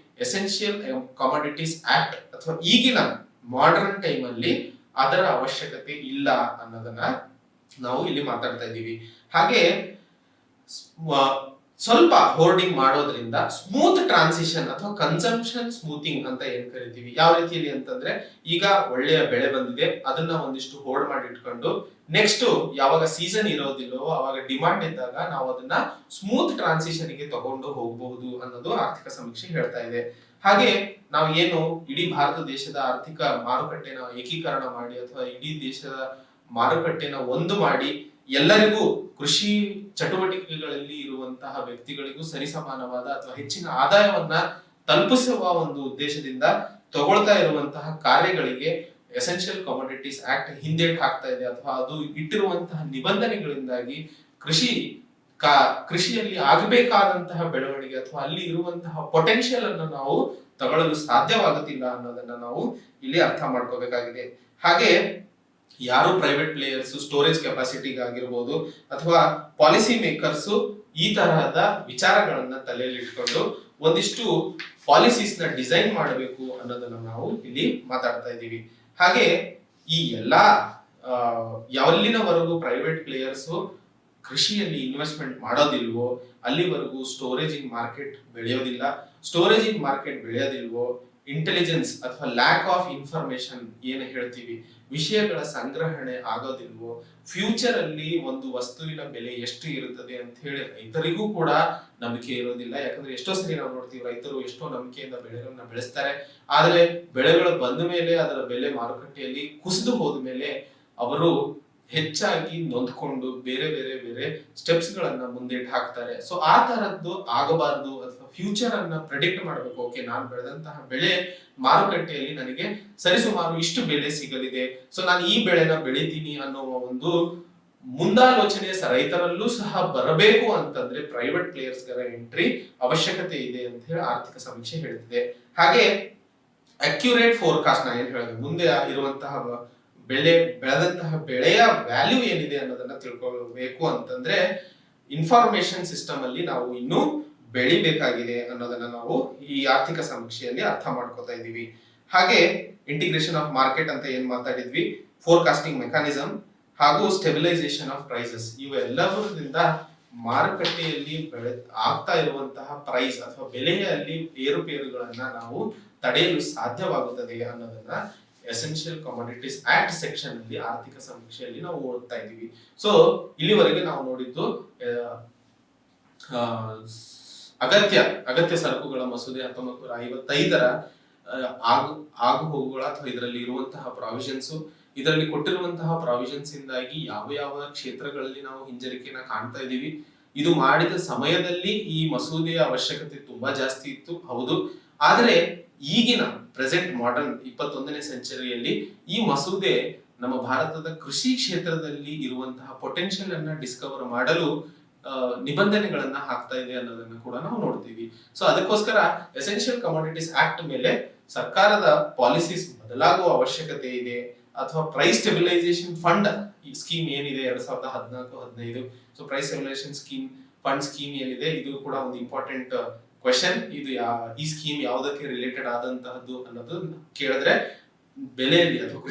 ಎಸೆನ್ಷಿಯಲ್ ಕಮಾಡಿಟೀಸ್ ಆಕ್ಟ್ ಅಥವಾ ಈಗಿನ ಮಾಡರ್ನ್ ಟೈಮ್ ಅಲ್ಲಿ ಅದರ ಅವಶ್ಯಕತೆ ಇಲ್ಲ ಅನ್ನೋದನ್ನ ನಾವು ಇಲ್ಲಿ ಮಾತಾಡ್ತಾ ಇದ್ದೀವಿ. ಹಾಗೆ ಸ್ವಲ್ಪ ಹೋರ್ಡಿಂಗ್ ಮಾಡೋದ್ರಿಂದ ಸ್ಮೂತ್ ಟ್ರಾನ್ಸಿಷನ್ ಅಥವಾ ಕನ್ಸಂಪ್ಷನ್ ಸ್ಮೂತಿಂಗ್ ಅಂತ ಏನ್ ಕರಿತೀವಿ. ಯಾವ ರೀತಿಯಲ್ಲಿ ಅಂತಂದ್ರೆ, ಈಗ ಒಳ್ಳೆಯ ಬೆಳೆ ಬಂದಿದೆ, ಅದನ್ನ ಒಂದಿಷ್ಟು ಹೋರ್ಡ್ ಮಾಡಿ ಇಟ್ಕೊಂಡು ನೆಕ್ಸ್ಟ್ ಯಾವಾಗ ಸೀಸನ್ ಇರೋದಿಲ್ಲೋ ಅವಾಗ ಡಿಮಾಂಡ್ ಇದ್ದಾಗ ನಾವು ಅದನ್ನ ಸ್ಮೂತ್ ಟ್ರಾನ್ಸಿಷನ್ ಗೆ ತಗೊಂಡು ಹೋಗಬಹುದು ಅನ್ನೋದು ಆರ್ಥಿಕ ಸಮೀಕ್ಷೆ ಹೇಳ್ತಾ ಇದೆ. ಹಾಗೆ ನಾವು ಏನು ಇಡೀ ಭಾರತ ದೇಶದ ಆರ್ಥಿಕ ಮಾರುಕಟ್ಟೆನ ಏಕೀಕರಣ ಮಾಡಿ ಅಥವಾ ಇಡೀ ದೇಶದ ಮಾರುಕಟ್ಟೆನ ಒಂದು ಮಾಡಿ ಎಲ್ಲರಿಗೂ ಕೃಷಿ ಚಟುವಟಿಕೆಗಳಲ್ಲಿ ಇರುವಂತಹ ವ್ಯಕ್ತಿಗಳಿಗೂ ಸರಿಸಮಾನವಾದ ಅಥವಾ ಹೆಚ್ಚಿನ ಆದಾಯವನ್ನ ತಲುಪಿಸುವ ಒಂದು ಉದ್ದೇಶದಿಂದ ತಗೊಳ್ತಾ ಇರುವಂತಹ ಕಾರ್ಯಗಳಿಗೆ ಎಸೆನ್ಷಿಯಲ್ ಕಮೋಡಿಟೀಸ್ ಆಕ್ಟ್ ಹಿಂದೇಟು ಹಾಕ್ತಾ ಇದೆ. ಅಥವಾ ಅದು ಇಟ್ಟಿರುವಂತಹ ನಿಬಂಧನೆಗಳಿಂದಾಗಿ ಕೃಷಿಯಲ್ಲಿ ಆಗಬೇಕಾದಂತಹ ಬೆಳವಣಿಗೆ ಅಥವಾ ಅಲ್ಲಿ ಇರುವಂತಹ ಪೊಟೆನ್ಶಿಯಲ್ ಅನ್ನು ನಾವು ತಗೊಳ್ಳಲು ಸಾಧ್ಯವಾಗುತ್ತಿಲ್ಲ ಅನ್ನೋದನ್ನ ನಾವು ಇಲ್ಲಿ ಅರ್ಥ ಮಾಡ್ಕೋಬೇಕಾಗಿದೆ. ಹಾಗೆ ಯಾರು ಪ್ರೈವೇಟ್ ಪ್ಲೇಯರ್ಸ್ ಸ್ಟೋರೇಜ್ ಕೆಪಾಸಿಟಿಗಾಗಿರ್ಬೋದು ಅಥವಾ ಪಾಲಿಸಿ ಮೇಕರ್ಸ್ ಈ ತರಹದ ವಿಚಾರಗಳನ್ನ ತಲೆಯಲ್ಲಿ ಇಟ್ಕೊಂಡು ಒಂದಿಷ್ಟು ಪಾಲಿಸೀಸ್ ನ ಡಿಸೈನ್ ಮಾಡಬೇಕು ಅನ್ನೋದನ್ನ ನಾವು ಇಲ್ಲಿ ಮಾತಾಡ್ತಾ ಇದ್ದೀವಿ. ಹಾಗೆ ಈ ಎಲ್ಲಾ ಯಾವಲ್ಲಿನವರೆಗೂ ಪ್ರೈವೇಟ್ ಪ್ಲೇಯರ್ಸ್ ಕೃಷಿಯಲ್ಲಿ ಇನ್ವೆಸ್ಟ್ಮೆಂಟ್ ಮಾಡೋದಿಲ್ವೋ ಅಲ್ಲಿವರೆಗೂ ಸ್ಟೋರೇಜ್ ಇನ್ ಮಾರ್ಕೆಟ್ ಬೆಳೆಯೋದಿಲ್ವೋ ಇಂಟೆಲಿಜೆನ್ಸ್ ಅಥವಾ ಲ್ಯಾಕ್ ಆಫ್ ಇನ್ಫಾರ್ಮೇಶನ್ ಏನು ಹೇಳ್ತೀವಿ, ವಿಷಯಗಳ ಸಂಗ್ರಹಣೆ ಆಗೋದಿಲ್ವೋ, ಫ್ಯೂಚರ್ ಅಲ್ಲಿ ಒಂದು ವಸ್ತುವಿನ ಬೆಲೆ ಎಷ್ಟು ಇರುತ್ತದೆ ಅಂತ ಹೇಳಿ ರೈತರಿಗೂ ಕೂಡ ನಂಬಿಕೆ ಇರೋದಿಲ್ಲ. ಯಾಕಂದ್ರೆ ಎಷ್ಟೋ ಸರಿ ನಾವು ನೋಡ್ತೀವಿ, ರೈತರು ಎಷ್ಟೋ ನಂಬಿಕೆಯಿಂದ ಬೆಳೆಗಳನ್ನ ಬೆಳೆಸ್ತಾರೆ, ಆದ್ರೆ ಬೆಳೆಗಳು ಬಂದ ಮೇಲೆ ಅದರ ಬೆಲೆ ಮಾರುಕಟ್ಟೆಯಲ್ಲಿ ಕುಸಿದು ಹೋದ ಮೇಲೆ ಅವರು ಹೆಚ್ಚಾಗಿ ನೊಂದ್ಕೊಂಡು ಬೇರೆ ಬೇರೆ ಬೇರೆ ಸ್ಟೆಪ್ಸ್ ಗಳನ್ನ ಮುಂದಿಟ್ಟು ಹಾಕ್ತಾರೆ. ಸೊ ಆ ತರದ್ದು ಆಗಬಾರ್ದು ಅಥವಾ ಫ್ಯೂಚರ್ ಅನ್ನ ಪ್ರೆಡಿಕ್ಟ್ ಮಾಡಬೇಕು. ಓಕೆ, ನಾನು ಬೆಳೆದಂತಹ ಬೆಳೆ ಮಾರುಕಟ್ಟೆಯಲ್ಲಿ ನನಗೆ ಸರಿಸುಮಾರು ಇಷ್ಟು ಬೆಲೆ ಸಿಗಲಿದೆ, ಸೊ ನಾನು ಈ ಬೆಳೆನ ಬೆಳಿತೀನಿ ಅನ್ನುವ ಒಂದು ಮುಂದಾಲೋಚನೆ ರೈತರಲ್ಲೂ ಸಹ ಬರಬೇಕು ಅಂತಂದ್ರೆ ಪ್ರೈವೇಟ್ ಪ್ಲೇಯರ್ಸ್ ಗಳ ಎಂಟ್ರಿ ಅವಶ್ಯಕತೆ ಇದೆ ಅಂತ ಹೇಳಿ ಆರ್ಥಿಕ ಸಮೀಕ್ಷೆ ಹೇಳ್ತಿದೆ. ಹಾಗೆ ಅಕ್ಯುರೇಟ್ ಫೋರ್ಕಾಸ್ಟ್ ನ ಏನ್ ಹೇಳಿದೆ, ಮುಂದೆ ಇರುವಂತಹ ಬೆಳೆದಂತಹ ಬೆಳೆಯ ವ್ಯಾಲ್ಯೂ ಏನಿದೆ ಅನ್ನೋದನ್ನ ತಿಳ್ಕೊಳ್ಬೇಕು ಅಂತಂದ್ರೆ ಇನ್ಫಾರ್ಮೇಶನ್ ಸಿಸ್ಟಮ್ ಅಲ್ಲಿ ನಾವು ಇನ್ನೂ ಬೆಳಿಬೇಕಾಗಿದೆ ಅನ್ನೋದನ್ನ ನಾವು ಈ ಆರ್ಥಿಕ ಸಮೀಕ್ಷೆಯಲ್ಲಿ ಅರ್ಥ ಮಾಡ್ಕೋತಾ ಇದೀವಿ. ಹಾಗೆ ಇಂಟಿಗ್ರೇಷನ್ ಆಫ್ ಮಾರ್ಕೆಟ್ ಅಂತ ಏನ್ ಮಾತಾಡಿದ್ವಿ, ಫೋರ್ಕಾಸ್ಟಿಂಗ್ ಮೆಕಾನಿಸಮ್ ಹಾಗೂ ಸ್ಟೆಬಿಲೈಸೇಷನ್ ಆಫ್ ಪ್ರೈಸಸ್, ಇವೆಲ್ಲದರಿಂದ ಮಾರುಕಟ್ಟೆಯಲ್ಲಿ ಆಗ್ತಾ ಇರುವಂತಹ ಪ್ರೈಸ್ ಅಥವಾ ಬೆಲೆಯಲ್ಲಿ ಏರುಪೇರುಗಳನ್ನ ನಾವು ತಡೆಯಲು ಸಾಧ್ಯವಾಗುತ್ತದೆ ಅನ್ನೋದನ್ನ ಎಸೆನ್ಷಿಯಲ್ ಕಮಾಡಿಟೀಸ್ ಆಕ್ಟ್ ಸೆಕ್ಷನ್ ಅಲ್ಲಿ ಆರ್ಥಿಕ ಸಮೀಕ್ಷೆಯಲ್ಲಿ ನಾವು ಓದ್ತಾ ಇದೀವಿ. ಸೊ ಇಲ್ಲಿವರೆಗೆ ನಾವು ನೋಡಿದ್ದು ಅಗತ್ಯ ಸರಕುಗಳ ಮಸೂದೆ 1955ರ ಆಗು ಹೋಗುಗಳ ಅಥವಾ ಇದರಲ್ಲಿ ಇರುವಂತಹ ಪ್ರಾವಿಷನ್ಸ್, ಇದರಲ್ಲಿ ಕೊಟ್ಟಿರುವಂತಹ ಪ್ರಾವಿಷನ್ಸ್ ಇಂದಾಗಿ ಯಾವ ಯಾವ ಕ್ಷೇತ್ರಗಳಲ್ಲಿ ನಾವು ಹಿಂಜರಿಕೆನ ಕಾಣ್ತಾ ಇದೀವಿ. ಇದು ಮಾಡಿದ ಸಮಯದಲ್ಲಿ ಈ ಮಸೂದೆಯ ಅವಶ್ಯಕತೆ ತುಂಬಾ ಜಾಸ್ತಿ ಇತ್ತು, ಹೌದು. ಆದ್ರೆ ಈಗಿನ ಪ್ರೆಸೆಂಟ್ ಮಾಡರ್ನ್ 21ನೇ ಸೆಂಚುರಿಯಲ್ಲಿ ಈ ಮಸೂದೆ ನಮ್ಮ ಭಾರತದ ಕೃಷಿ ಕ್ಷೇತ್ರದಲ್ಲಿ ಇರುವಂತಹ ಪೊಟೆನ್ಶಿಯಲ್ ಅನ್ನ ಡಿಸ್ಕವರ್ ಮಾಡಲು ನಿಬಂಧನೆಗಳನ್ನ ಹಾಕ್ತಾ ಇದೆ ಅನ್ನೋದನ್ನ ಕೂಡ ನಾವು ನೋಡ್ತೀವಿ. ಸೊ ಅದಕ್ಕೋಸ್ಕರ ಎಸೆನ್ಷಿಯಲ್ ಕಮಾಡಿಟೀಸ್ ಆಕ್ಟ್ ಮೇಲೆ ಸರ್ಕಾರದ ಪಾಲಿಸೀಸ್ ಬದಲಾಗುವ ಅವಶ್ಯಕತೆ ಇದೆ. ಅಥವಾ ಪ್ರೈಸ್ ಸ್ಟೆಬಿಲೈಸೇಷನ್ ಫಂಡ್ ಸ್ಕೀಮ್ ಏನಿದೆ 2014-15, so price stabilisation fund scheme ಏನಿದೆ, ಇದು ಕೂಡ ಒಂದು ಇಂಪಾರ್ಟೆಂಟ್ ಕ್ವೆಶನ್. ಇದು ಈ ಸ್ಕೀಮ್ ಯಾವುದಕ್ಕೆ ರಿಲೇಟೆಡ್ ಆದಂತಹದ್ದು ಅನ್ನೋದು ಕೇಳಿದ್ರೆ ಬೆಲೆಯಲ್ಲಿ ಅಥವಾ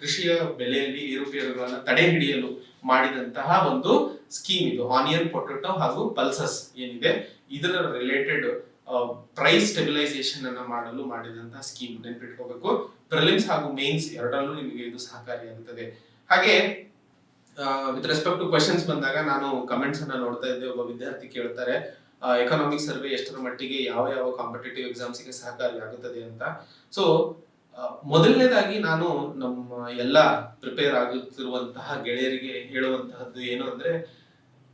ಕೃಷಿಯ ಬೆಲೆಯಲ್ಲಿ ಏರುಪೇರುಗಳನ್ನ ತಡೆ ಹಿಡಿಯಲು ಮಾಡಿದಂತಹ ಒಂದು ಸ್ಕೀಮ್ ಇದು. ಆನಿಯನ್, ಪೊಟೆಟೊ ಹಾಗೂ ಪಲ್ಸಸ್ ಏನಿದೆ ಇದರ ರಿಲೇಟೆಡ್ ಪ್ರೈಸ್ ಸ್ಟೆಬಿಲೈಸೇಷನ್ ಅನ್ನ ಮಾಡಲು ಮಾಡಿದಂತಹ ಸ್ಕೀಮ್ ನೆನ್ಪಿಟ್ಕೋಬೇಕು. ಪ್ರಿಲಿಮ್ಸ್ ಹಾಗೂ ಮೇನ್ಸ್ ಎರಡರಲ್ಲೂ ನಿಮಗೆ ಇದು ಸಹಕಾರಿಯಾಗುತ್ತದೆ. ಹಾಗೆ ವಿತ್ ರೆಸ್ಪೆಕ್ಟ್ ಟು ಕ್ವೆಶನ್ಸ್ ಬಂದಾಗ ನಾನು ಕಮೆಂಟ್ಸ್ ಅನ್ನ ನೋಡ್ತಾ ಇದ್ದೆ. ಒಬ್ಬ ವಿದ್ಯಾರ್ಥಿ ಕೇಳ್ತಾರೆ, ಎಕನಾಮಿಕ್ ಸರ್ವೆ ಎಷ್ಟರ ಮಟ್ಟಿಗೆ ಯಾವ ಯಾವ ಕಾಂಪಿಟೇಟಿವ್ ಎಕ್ಸಾಮ್ಸ್ಗೆ ಸಹಕಾರಿ ಆಗುತ್ತದೆ ಅಂತ. ಸೊ ಮೊದಲನೇದಾಗಿ ನಾನು ನಮ್ಮ ಎಲ್ಲ ಪ್ರಿಪೇರ್ ಆಗುತ್ತಿರುವಂತಹ ಗೆಳೆಯರಿಗೆ ಹೇಳುವಂತಹದ್ದು ಏನು ಅಂದ್ರೆ,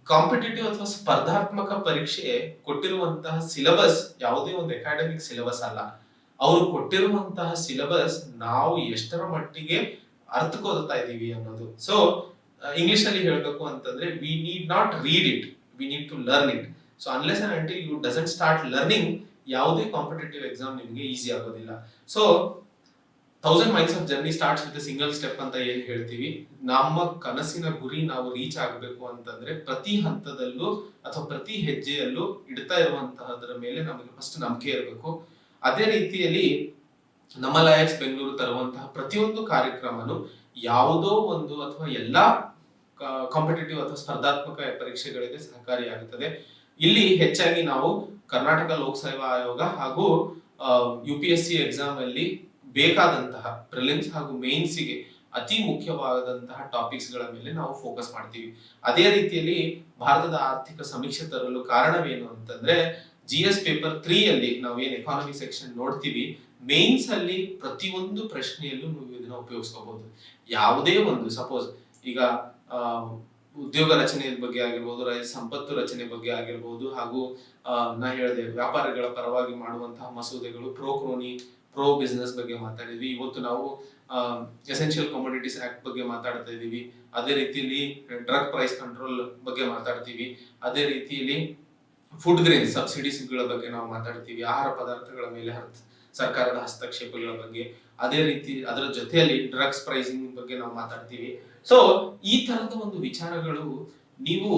ಕಾಂಪಿಟೇಟಿವ್ ಅಥವಾ ಸ್ಪರ್ಧಾತ್ಮಕ ಪರೀಕ್ಷೆ ಕೊಟ್ಟಿರುವಂತಹ ಸಿಲೆಬಸ್ ಯಾವುದೇ ಒಂದು ಅಕಾಡೆಮಿಕ್ ಸಿಲೆಬಸ್ ಅಲ್ಲ. ಅವರು ಕೊಟ್ಟಿರುವಂತಹ ಸಿಲೆಬಸ್ ನಾವು ಎಷ್ಟರ ಮಟ್ಟಿಗೆ ಅರ್ಥಕೋತಾ ಇದೀವಿ ಅನ್ನೋದು. ಸೊ ಇಂಗ್ಲಿಷ್ ಅಲ್ಲಿ ಹೇಳ್ಬೇಕು ಅಂತಂದ್ರೆ, we need not read it, we need to learn it. So unless and until you doesn't start learning, ಯಾವುದೇ ಕಾಂಪಿಟೇಟಿವ್ ಎಕ್ಸಾಮ್ ನಿಮಗೆ ಈಸಿ ಆಗೋದಿಲ್ಲ. So 1000 miles of journey starts with a single step ಅಂತ ಏನ್ ಹೇಳ್ತೀವಿ, ನಮ್ಮ ಕನಸಿನ ಗುರಿ ನಾವು ರೀಚ್ ಆಗಬೇಕು ಅಂತಂದ್ರೆ ಪ್ರತಿ ಹಂತದಲ್ಲೂ ಅಥವಾ ಪ್ರತಿ ಹೆಜ್ಜೆಯಲ್ಲೂ ಇಡ್ತಾ ಇರುವಂತಹದ್ರ ಮೇಲೆ ನಮಗೆ ಫಸ್ಟ್ ನಂಬಿಕೆ ಇರಬೇಕು. ಅದೇ ರೀತಿಯಲ್ಲಿ ನಮ್ಮ ಲಯನ್ಸ್ ಬೆಂಗಳೂರು ತರುವಂತಹ ಪ್ರತಿಯೊಂದು ಕಾರ್ಯಕ್ರಮನು ಯಾವುದೋ ಒಂದು ಅಥವಾ ಎಲ್ಲಾ ಕಾಂಪಿಟೇಟಿವ್ ಅಥವಾ ಸ್ಪರ್ಧಾತ್ಮಕ ಪರೀಕ್ಷೆಗಳಿಗೆ ಸಹಕಾರಿಯಾಗುತ್ತದೆ. ಇಲ್ಲಿ ಹೆಚ್ಚಾಗಿ ನಾವು ಕರ್ನಾಟಕ ಲೋಕಸೇವಾ ಆಯೋಗ ಹಾಗೂ UPSC ಎಕ್ಸಾಮ್ ಅಲ್ಲಿ ಬೇಕಾದಂತಹ ಪ್ರಿಲಿಮ್ಸ್ ಹಾಗೂ ಮೇನ್ಸ್ಗೆ ಅತಿ ಮುಖ್ಯವಾದಂತಹ ಟಾಪಿಕ್ಸ್ ಗಳ ಮೇಲೆ ನಾವು ಫೋಕಸ್ ಮಾಡ್ತೀವಿ. ಅದೇ ರೀತಿಯಲ್ಲಿ ಭಾರತದ ಆರ್ಥಿಕ ಸಮೀಕ್ಷೆ ತರಲು ಕಾರಣವೇನು ಅಂತಂದ್ರೆ, GS ಪೇಪರ್ 3 ಅಲ್ಲಿ ನಾವೇನ್ ಎಕಾನಮಿ ಸೆಕ್ಷನ್ ನೋಡ್ತೀವಿ, ಮೇನ್ಸ್ ಅಲ್ಲಿ ಪ್ರತಿಯೊಂದು ಪ್ರಶ್ನೆಯಲ್ಲೂ ನೀವು ಇದನ್ನ ಉಪಯೋಗಿಸ್ಕೋಬಹುದು. ಯಾವುದೇ ಒಂದು ಸಪೋಸ್ ಈಗ ಉದ್ಯೋಗ ರಚನೆ ಬಗ್ಗೆ ಆಗಿರ್ಬೋದು, ರೈತ ಸಂಪತ್ತು ರಚನೆ ಬಗ್ಗೆ ಆಗಿರ್ಬೋದು, ಹಾಗೂ ನಾ ಹೇಳಿದೆ ವ್ಯಾಪಾರಿಗಳ ಪರವಾಗಿ ಮಾಡುವಂತಹ ಮಸೂದೆಗಳು, ಪ್ರೋ ಬಿಸ್ನೆಸ್ ಬಗ್ಗೆ ಮಾತಾಡಿದ್ವಿ. ಇವತ್ತು ನಾವು ಎಸೆನ್ಷಿಯಲ್ ಕಮೋಡಿಟೀಸ್ ಆಕ್ಟ್ ಬಗ್ಗೆ ಮಾತಾಡ್ತಾ ಇದೀವಿ. ಅದೇ ರೀತಿಯಲ್ಲಿ ಡ್ರಗ್ ಪ್ರೈಸ್ ಕಂಟ್ರೋಲ್ ಬಗ್ಗೆ ಮಾತಾಡ್ತೀವಿ. ಅದೇ ರೀತಿಯಲ್ಲಿ ಫುಡ್ ಗ್ರೇನ್ ಸಬ್ಸಿಡೀಸ್ ಗಳ ಬಗ್ಗೆ ನಾವು ಮಾತಾಡ್ತೀವಿ. ಆಹಾರ ಪದಾರ್ಥಗಳ ಮೇಲೆ ಸರ್ಕಾರದ ಹಸ್ತಕ್ಷೇಪಗಳ ಬಗ್ಗೆ, ಅದೇ ರೀತಿ ಅದರ ಜೊತೆಯಲ್ಲಿ ಡ್ರಗ್ಸ್ ಪ್ರೈಸಿಂಗ್ ಬಗ್ಗೆ ನಾವು ಮಾತಾಡ್ತೀವಿ. ಸೊ ಈ ತರದ ಒಂದು ವಿಚಾರಗಳು ನೀವು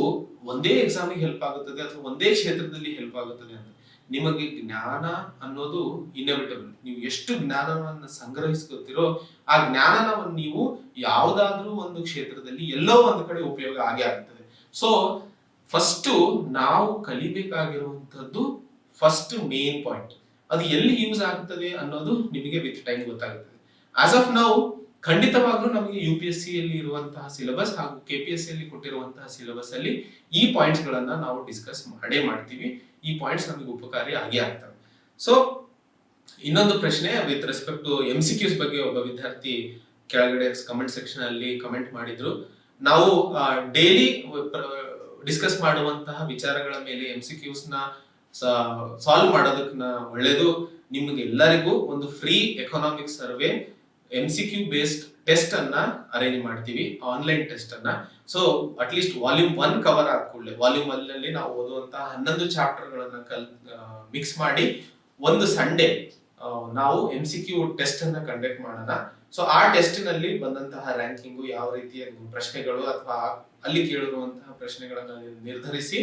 ಒಂದೇ ಎಕ್ಸಾಮಿಗೆ ಹೆಲ್ಪ್ ಆಗುತ್ತದೆ ಅಥವಾ ಒಂದೇ ಕ್ಷೇತ್ರದಲ್ಲಿ ಹೆಲ್ಪ್ ಆಗುತ್ತದೆ ಅಂತ. ನಿಮಗೆ ಜ್ಞಾನ ಅನ್ನೋದು ಇನ್ಎವಿಟಬಲ್. ನೀವು ಎಷ್ಟು ಜ್ಞಾನವನ್ನ ಸಂಗ್ರಹಿಸ್ಕೊತಿರೋ ಆ ಜ್ಞಾನವನ್ನು ನೀವು ಯಾವುದಾದ್ರೂ ಒಂದು ಕ್ಷೇತ್ರದಲ್ಲಿ ಎಲ್ಲೋ ಒಂದು ಕಡೆ ಉಪಯೋಗ ಆಗೇ ಆಗುತ್ತದೆ. ಸೊ ಫಸ್ಟ್ ನಾವು ಕಲಿಬೇಕಾಗಿರುವಂತದ್ದು ಫಸ್ಟ್ ಮೇನ್ ಪಾಯಿಂಟ್, ಅದು ಎಲ್ಲಿ ಯೂಸ್ ಆಗ್ತದೆ ಅನ್ನೋದು ನಿಮಗೆ ವಿತ್ ಟೈಮ್ ಗೊತ್ತಾಗುತ್ತದೆ. ಆಸ್ ಆಫ್ ನೌ ಖಂಡಿತವಾಗ್ಲೂ ನಮಗೆ UPSC ಯಲ್ಲಿ ಇರುವಂತಹ ಸಿಲೆಬಸ್ ಹಾಗೂ KPSC ಯಲ್ಲಿ ಕೊಟ್ಟಿರುವಂತಹ ಸಿಲೆಬಸ್ ಅಲ್ಲಿ ಈ ಪಾಯಿಂಟ್ಸ್ ಗಳನ್ನ ನಾವು ಡಿಸ್ಕಸ್ ಮಾಡ್ತೀವಿ. ಈ ಪಾಯಿಂಟ್ಸ್ ನಮಗೆ ಉಪಕಾರಿ ಆಗೇ ಆಗ್ತವೆ. ಸೊ ಇನ್ನೊಂದು ಪ್ರಶ್ನೆ ವಿತ್ ರೆಸ್ಪೆಕ್ಟ್ ಟು MCQs ಬಗ್ಗೆ ಒಬ್ಬ ವಿದ್ಯಾರ್ಥಿ ಕೆಳಗಡೆ ಕಮೆಂಟ್ ಸೆಕ್ಷನ್ ಅಲ್ಲಿ ಕಮೆಂಟ್ ಮಾಡಿದ್ರು. ನಾವು ಡೈಲಿ ಡಿಸ್ಕಸ್ ಮಾಡುವಂತಹ ವಿಚಾರಗಳ ಮೇಲೆ MCQs ನ ಸಾಲ್ವ್ ಮಾಡೋದಕ್ಕೆ ಒಳ್ಳೇದು. ನಿಮಗೆ ಎಲ್ಲರಿಗೂ ಒಂದು free economic survey MCQ based test ಅನ್ನ ಅರೇಂಜ್ ಮಾಡ್ತೀವಿ, ಆನ್ಲೈನ್ ಟೆಸ್ಟ್ ಅನ್ನ. So at least volume 1 cover ಆದ ಕೂಡಲೇ ವಾಲ್ಯೂಮ್ 1 ಅಲ್ಲಿ ನಾವು ಓದುವಂತಹ 11 ಚಾಪ್ಟರ್ ಗಳನ್ನ ಮಿಕ್ಸ್ ಮಾಡಿ ಒಂದು ಸಂಡೇ ನಾವು MCQ ಟೆಸ್ಟ್ ಅನ್ನ ಕಂಡಕ್ಟ್ ಮಾಡೋಣ. ಸೊ ಆ ಟೆಸ್ಟ್ ನಲ್ಲಿ ಬಂದಂತಹ ರ್ಯಾಂಕಿಂಗು, ಯಾವ ರೀತಿಯ ಪ್ರಶ್ನೆಗಳು ಅಥವಾ ಅಲ್ಲಿ ಕೇಳಿರುವಂತಹ ಪ್ರಶ್ನೆಗಳನ್ನ ನಿರ್ಧರಿಸಿ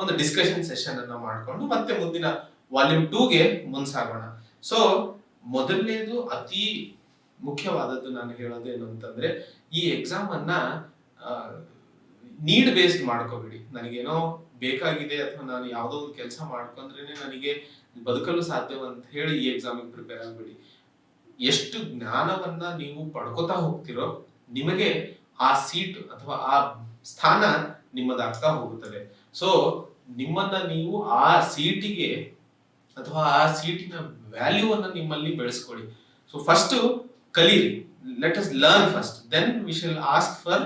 ಒಂದು ಡಿಸ್ಕಷನ್ ಸೆಷನ್ ಅನ್ನ ಮಾಡ್ಕೊಂಡು ಮತ್ತೆ ಮುಂದಿನ ವಾಲ್ಯೂಮ್ 2ಗೆ ಮುಂಸಾಗೋಣ. ಸೊ ಮೊದಲನೇದು ಅತಿ ಮುಖ್ಯವಾದದ್ದು ನಾನು ಹೇಳೋದೇನು ಅಂತಂದ್ರೆ, ಈ ಎಕ್ಸಾಮ್ ಅನ್ನ ನೀಡ್ ಬೇಸ್ಡ್ ಮಾಡ್ಕೋಬೇಡಿ. ನನಗೇನೋ ಬೇಕಾಗಿದೆ ಅಥವಾ ನಾನು ಯಾವುದೋ ಒಂದು ಕೆಲಸ ಮಾಡ್ಕೊಂಡ್ರೇನೆ ನನಗೆ ಬದುಕಲು ಸಾಧ್ಯವಂತ ಹೇಳಿ ಈ ಎಕ್ಸಾಮಿಗೆ ಪ್ರಿಪೇರ್ ಆಗಬೇಡಿ. ಎಷ್ಟು ಜ್ಞಾನವನ್ನ ನೀವು ಪಡ್ಕೋತಾ ಹೋಗ್ತಿರೋ ನಿಮಗೆ ಆ ಸೀಟ್ ಅಥವಾ ಆ ಸ್ಥಾನ ನಿಮ್ಮದಾಗ್ತಾ ಹೋಗುತ್ತದೆ. ಸೊ ನಿಮ್ಮನ್ನ ನೀವು ಆ ಸೀಟಿಗೆ ಅಥವಾ ಆ ಸೀಟಿನ ವ್ಯಾಲ್ಯೂ ಅನ್ನ ನಿಮ್ಮಲ್ಲಿ ಬೆಳೆಸ್ಕೊಳ್ಳಿ. ಸೊ ಫಸ್ಟ್ ಕಲೀರಿ, let us learn first, then we shall ask for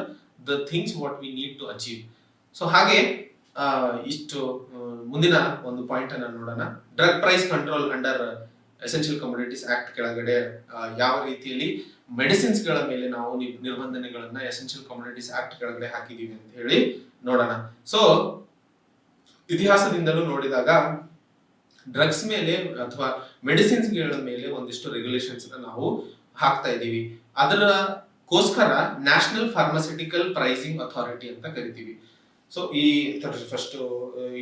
the things what we need to achieve. So ಹಾಗೆ ಇಷ್ಟು ಮುಂದಿನ ಒಂದು ಪಾಯಿಂಟ್ ಅನ್ನ ನೋಡೋಣ. Drug price control under essential commodities act ಕೆಳಗಡೆ ಯಾವ ರೀತಿಯಲ್ಲಿ ಮೆಡಿಸಿನ್ಸ್ ಗಳ ಮೇಲೆ ನಾವು ನಿರ್ಬಂಧನೆಗಳನ್ನ ಎಸೆನ್ಷಿಯಲ್ ಕಮೋಡಿಟೀಸ್ ಆಕ್ಟ್ ಕೆಳಗಡೆ ಹಾಕಿದೀವಿ ಅಂತ ಹೇಳಿ ನೋಡೋಣ. ಸೊ ಇತಿಹಾಸದಿಂದಲೂ ನೋಡಿದಾಗ ಡ್ರಗ್ಸ್ ಮೇಲೆ ಅಥವಾ ಮೆಡಿಸಿನ್ಸ್ ಗಳ ಮೇಲೆ ಒಂದಿಷ್ಟು ರೆಗ್ಯುಲೇಷನ್ಸ್ ನಾವು ಹಾಕ್ತಾ ಇದೀವಿ. ಅದರಗೋಸ್ಕರ ನ್ಯಾಷನಲ್ ಫಾರ್ಮಾಸ್ಯೂಟಿಕಲ್ ಪ್ರೈಸಿಂಗ್ ಅಥಾರಿಟಿ ಅಂತ ಕರಿತೀವಿ. ಸೊ ಈ ಫಸ್ಟ್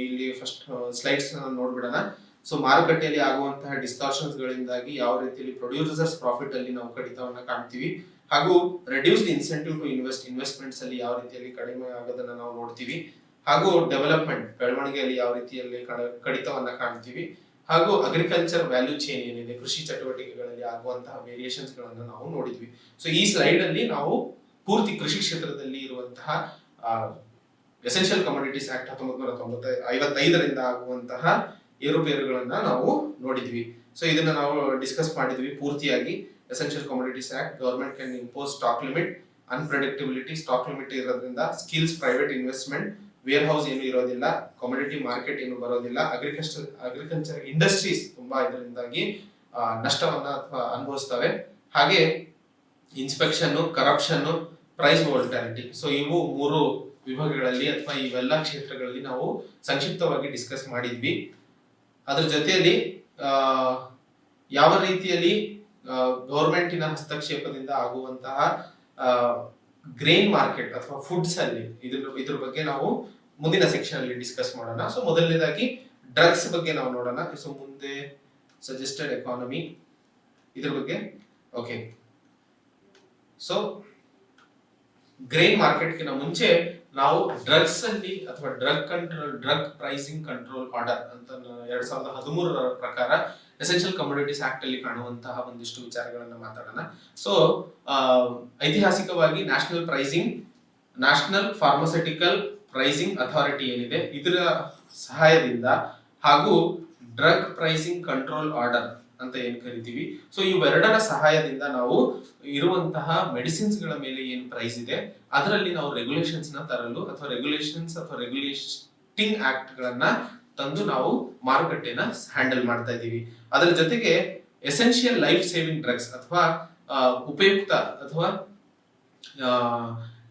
ಇಲ್ಲಿ ಫಸ್ಟ್ ಸ್ಲೈಡ್ಸ್ ನೋಡ್ಬಿಡೋಣ. ಸೊ ಮಾರುಕಟ್ಟೆಯಲ್ಲಿ ಆಗುವಂತಹ ಡಿಸ್ಟಾರ್ಷನ್ಸ್ ಗಳಿಂದಾಗಿ ಯಾವ ರೀತಿಯಲ್ಲಿ ಪ್ರೊಡ್ಯೂಸರ್ಸ್ ಪ್ರಾಫಿಟ್ ಅಲ್ಲಿ ನಾವು ಕಡಿತವನ್ನ ಕಾಣ್ತೀವಿ, ಹಾಗೂ ರೆಡ್ಯೂಸ್ಡ್ ಇನ್ಸೆಂಟಿವ್ ಟು ಇನ್ವೆಸ್ಟ್ಮೆಂಟ್ಸ್ ಅಲ್ಲಿ ಯಾವ ರೀತಿಯಲ್ಲಿ ಕಡಿಮೆ ಆಗೋದನ್ನ ನಾವು ನೋಡ್ತೀವಿ, ಹಾಗೂ ಡೆವಲಪ್ಮೆಂಟ್ ಬೆಳವಣಿಗೆಯಲ್ಲಿ ಯಾವ ರೀತಿಯಲ್ಲಿ ಕಡಿತವನ್ನ ಕಾಣ್ತೀವಿ, ಹಾಗೂ ಅಗ್ರಿಕಲ್ಚರ್ ವ್ಯಾಲ್ಯೂ ಚೈನ್ ಏನಿದೆ ಕೃಷಿ ಚಟುವಟಿಕೆಗಳಲ್ಲಿ ಆಗುವಂತಹ ವೇರಿಯೇಷನ್ಸ್ ಗಳನ್ನ ನಾವು ನೋಡಿದ್ವಿ. ಸೊ ಈ ಸ್ಲೈಡ್ ಅಲ್ಲಿ ನಾವು ಪೂರ್ತಿ ಕೃಷಿ ಕ್ಷೇತ್ರದಲ್ಲಿ ಇರುವಂತಹ ಎಸೆನ್ಷಿಯಲ್ ಕಮೋಡಿಟೀಸ್ ಆಕ್ಟ್ 1955ರಿಂದ ಆಗುವಂತಹ ಏರುಪೇರುಗಳನ್ನ ನಾವು ನೋಡಿದ್ವಿ. ಸೊ ಇದನ್ನ ನಾವು ಡಿಸ್ಕಸ್ ಮಾಡಿದ್ವಿ ಪೂರ್ತಿಯಾಗಿ. Essential commodities act, government can impose stock limit, unpredictability, stock limit ಇರೋದ್ರಿಂದ skills, private investment, warehouse ಏನು ಇರೋದಿಲ್ಲ, ಕಮೋಡಿಟಿ ಮಾರ್ಕೆಟ್ ಏನು ಬರೋದಿಲ್ಲ, ಅಗ್ರಿಕಲ್ಚರ್ ಇಂಡಸ್ಟ್ರೀಸ್ ತುಂಬಾ ಇದರಿಂದಾಗಿ ನಷ್ಟವನ್ನ ಅಥವಾ ಅನುಭವಿಸ್ತವೆ. ಹಾಗೆ ಇನ್ಸ್ಪೆಕ್ಷನ್, ಕರಪ್ಷನ್, ಪ್ರೈಸ್ ವೋಲ್ಟಾಲಿಟಿ. ಸೊ ಇವು 3 ವಿಭಾಗಗಳಲ್ಲಿ ಅಥವಾ ಇವೆಲ್ಲ ಕ್ಷೇತ್ರಗಳಲ್ಲಿ ನಾವು ಸಂಕ್ಷಿಪ್ತವಾಗಿ ಡಿಸ್ಕಸ್ ಮಾಡಿದ್ವಿ. ಅದ್ರ ಜೊತೆಯಲ್ಲಿ ಯಾವ ರೀತಿಯಲ್ಲಿ ಗವರ್ಮೆಂಟಿನ ಹಸ್ತಕ್ಷೇಪದಿಂದ ಆಗುವಂತಹ ಗ್ರೇನ್ ಮಾರ್ಕೆಟ್ ಅಥವಾ ಫುಡ್ಸ್ ಅಲ್ಲಿ ಇದ್ರ ಬಗ್ಗೆ ನಾವು ಮುಂದಿನ ಸೆಕ್ಷನ್ ಅಲ್ಲಿ ಡಿಸ್ಕಸ್ ಮಾಡೋಣ. ಸೊ ಮೊದಲನೇದಾಗಿ ಡ್ರಗ್ಸ್ ಬಗ್ಗೆ ನಾವು ನೋಡೋಣ. ಸೊ ಮುಂದೆ ಸಜೆಸ್ಟೆಡ್ ಎಕಾನಮಿ ಇದ್ರ ಬಗ್ಗೆ. ಓಕೆ, ಸೊ ಗ್ರೇನ್ ಮಾರ್ಕೆಟ್ಗಿನ ಮುಂಚೆ ನಾವು ಡ್ರಗ್ಸ್ ಅಲ್ಲಿ ಅಥವಾ ಡ್ರಗ್ ಪ್ರೈಸಿಂಗ್ ಕಂಟ್ರೋಲ್ ಆರ್ಡರ್ ಅಂತ 2013ರ ಪ್ರಕಾರ ಎಸೆನ್ಷಿಯಲ್ ಕಮೋಡಿಟೀಸ್ ಆಕ್ಟ್ ಅಲ್ಲಿ ಕಾಣುವಂತಹ ಒಂದಿಷ್ಟು ವಿಚಾರಗಳನ್ನ ಮಾತಾಡೋಣ. ಸೊ ಐತಿಹಾಸಿಕವಾಗಿ ನ್ಯಾಷನಲ್ ಫಾರ್ಮಸ್ಯೂಟಿಕಲ್ ಪ್ರೈಸಿಂಗ್ ಅಥಾರಿಟಿ ಏನಿದೆ ಇದರ ಸಹಾಯದಿಂದ ಹಾಗೂ ಡ್ರಗ್ ಪ್ರೈಸಿಂಗ್ ಕಂಟ್ರೋಲ್ ಆರ್ಡರ್ ಅಂತ ಏನ್ ಕರಿತೀವಿ, ಸೊ ಇವೆರಡರ ಸಹಾಯದಿಂದ ನಾವು ಇರುವಂತಹ ಮೆಡಿಸಿನ್ಸ್ ಗಳ ಮೇಲೆ ಏನ್ ಪ್ರೈಸ್ ಇದೆ ಅದರಲ್ಲಿ ನಾವು ರೆಗ್ಯುಲೇಷನ್ಸ್ ನ ತರಲು ಅಥವಾ ರೆಗ್ಯುಲೇಟಿಂಗ್ ಆಕ್ಟ್ ಗಳನ್ನ ತಂದು ನಾವು ಮಾರುಕಟ್ಟೆನ ಹ್ಯಾಂಡಲ್ ಮಾಡ್ತಾ ಇದ್ದೀವಿ. ಅದರ ಜೊತೆಗೆ ಎಸೆನ್ಷಿಯಲ್ ಲೈಫ್ ಸೇವಿಂಗ್ ಡ್ರಗ್ಸ್ ಅಥವಾ ಉಪಯುಕ್ತ ಅಥವಾ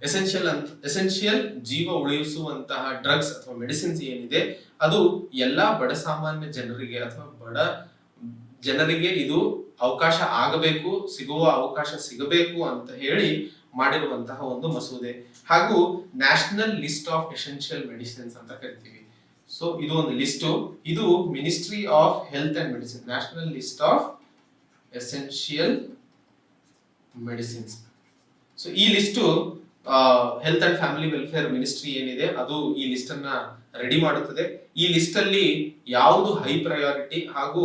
ಎಸೆನ್ಷಿಯಲ್ ಜೀವ ಉಳಿಸುವಂತಹ ಡ್ರಗ್ಸ್ ಅಥವಾ ಮೆಡಿಸಿನ್ಸ್ ಏನಿದೆ ಅದು ಎಲ್ಲಾ ಬಡ ಸಾಮಾನ್ಯ ಜನರಿಗೆ ಅಥವಾ ಬಡ ಜನರಿಗೆ ಇದು ಅವಕಾಶ ಆಗಬೇಕು, ಸಿಗುವ ಅವಕಾಶ ಸಿಗಬೇಕು ಅಂತ ಹೇಳಿ ಮಾಡಿರುವಂತಹ ಒಂದು ಮಸೂದೆ. ಹಾಗೂ national list of essential medicines ಅಂತ ಕರಿತೀವಿ. ಸೊ ಇದು ಒಂದು ಲಿಸ್ಟ್, ಇದು ministry of health and medicine, national list of essential medicines. So ಈ list health and family welfare ministry ಏನಿದೆ ಅದು ಈ ಲಿಸ್ಟ್ ಅನ್ನ ರೆಡಿ ಮಾಡುತ್ತದೆ. ಈ ಲಿಸ್ಟ್ ಅಲ್ಲಿ ಯಾವುದು ಹೈ ಪ್ರಯಾರಿಟಿ ಹಾಗೂ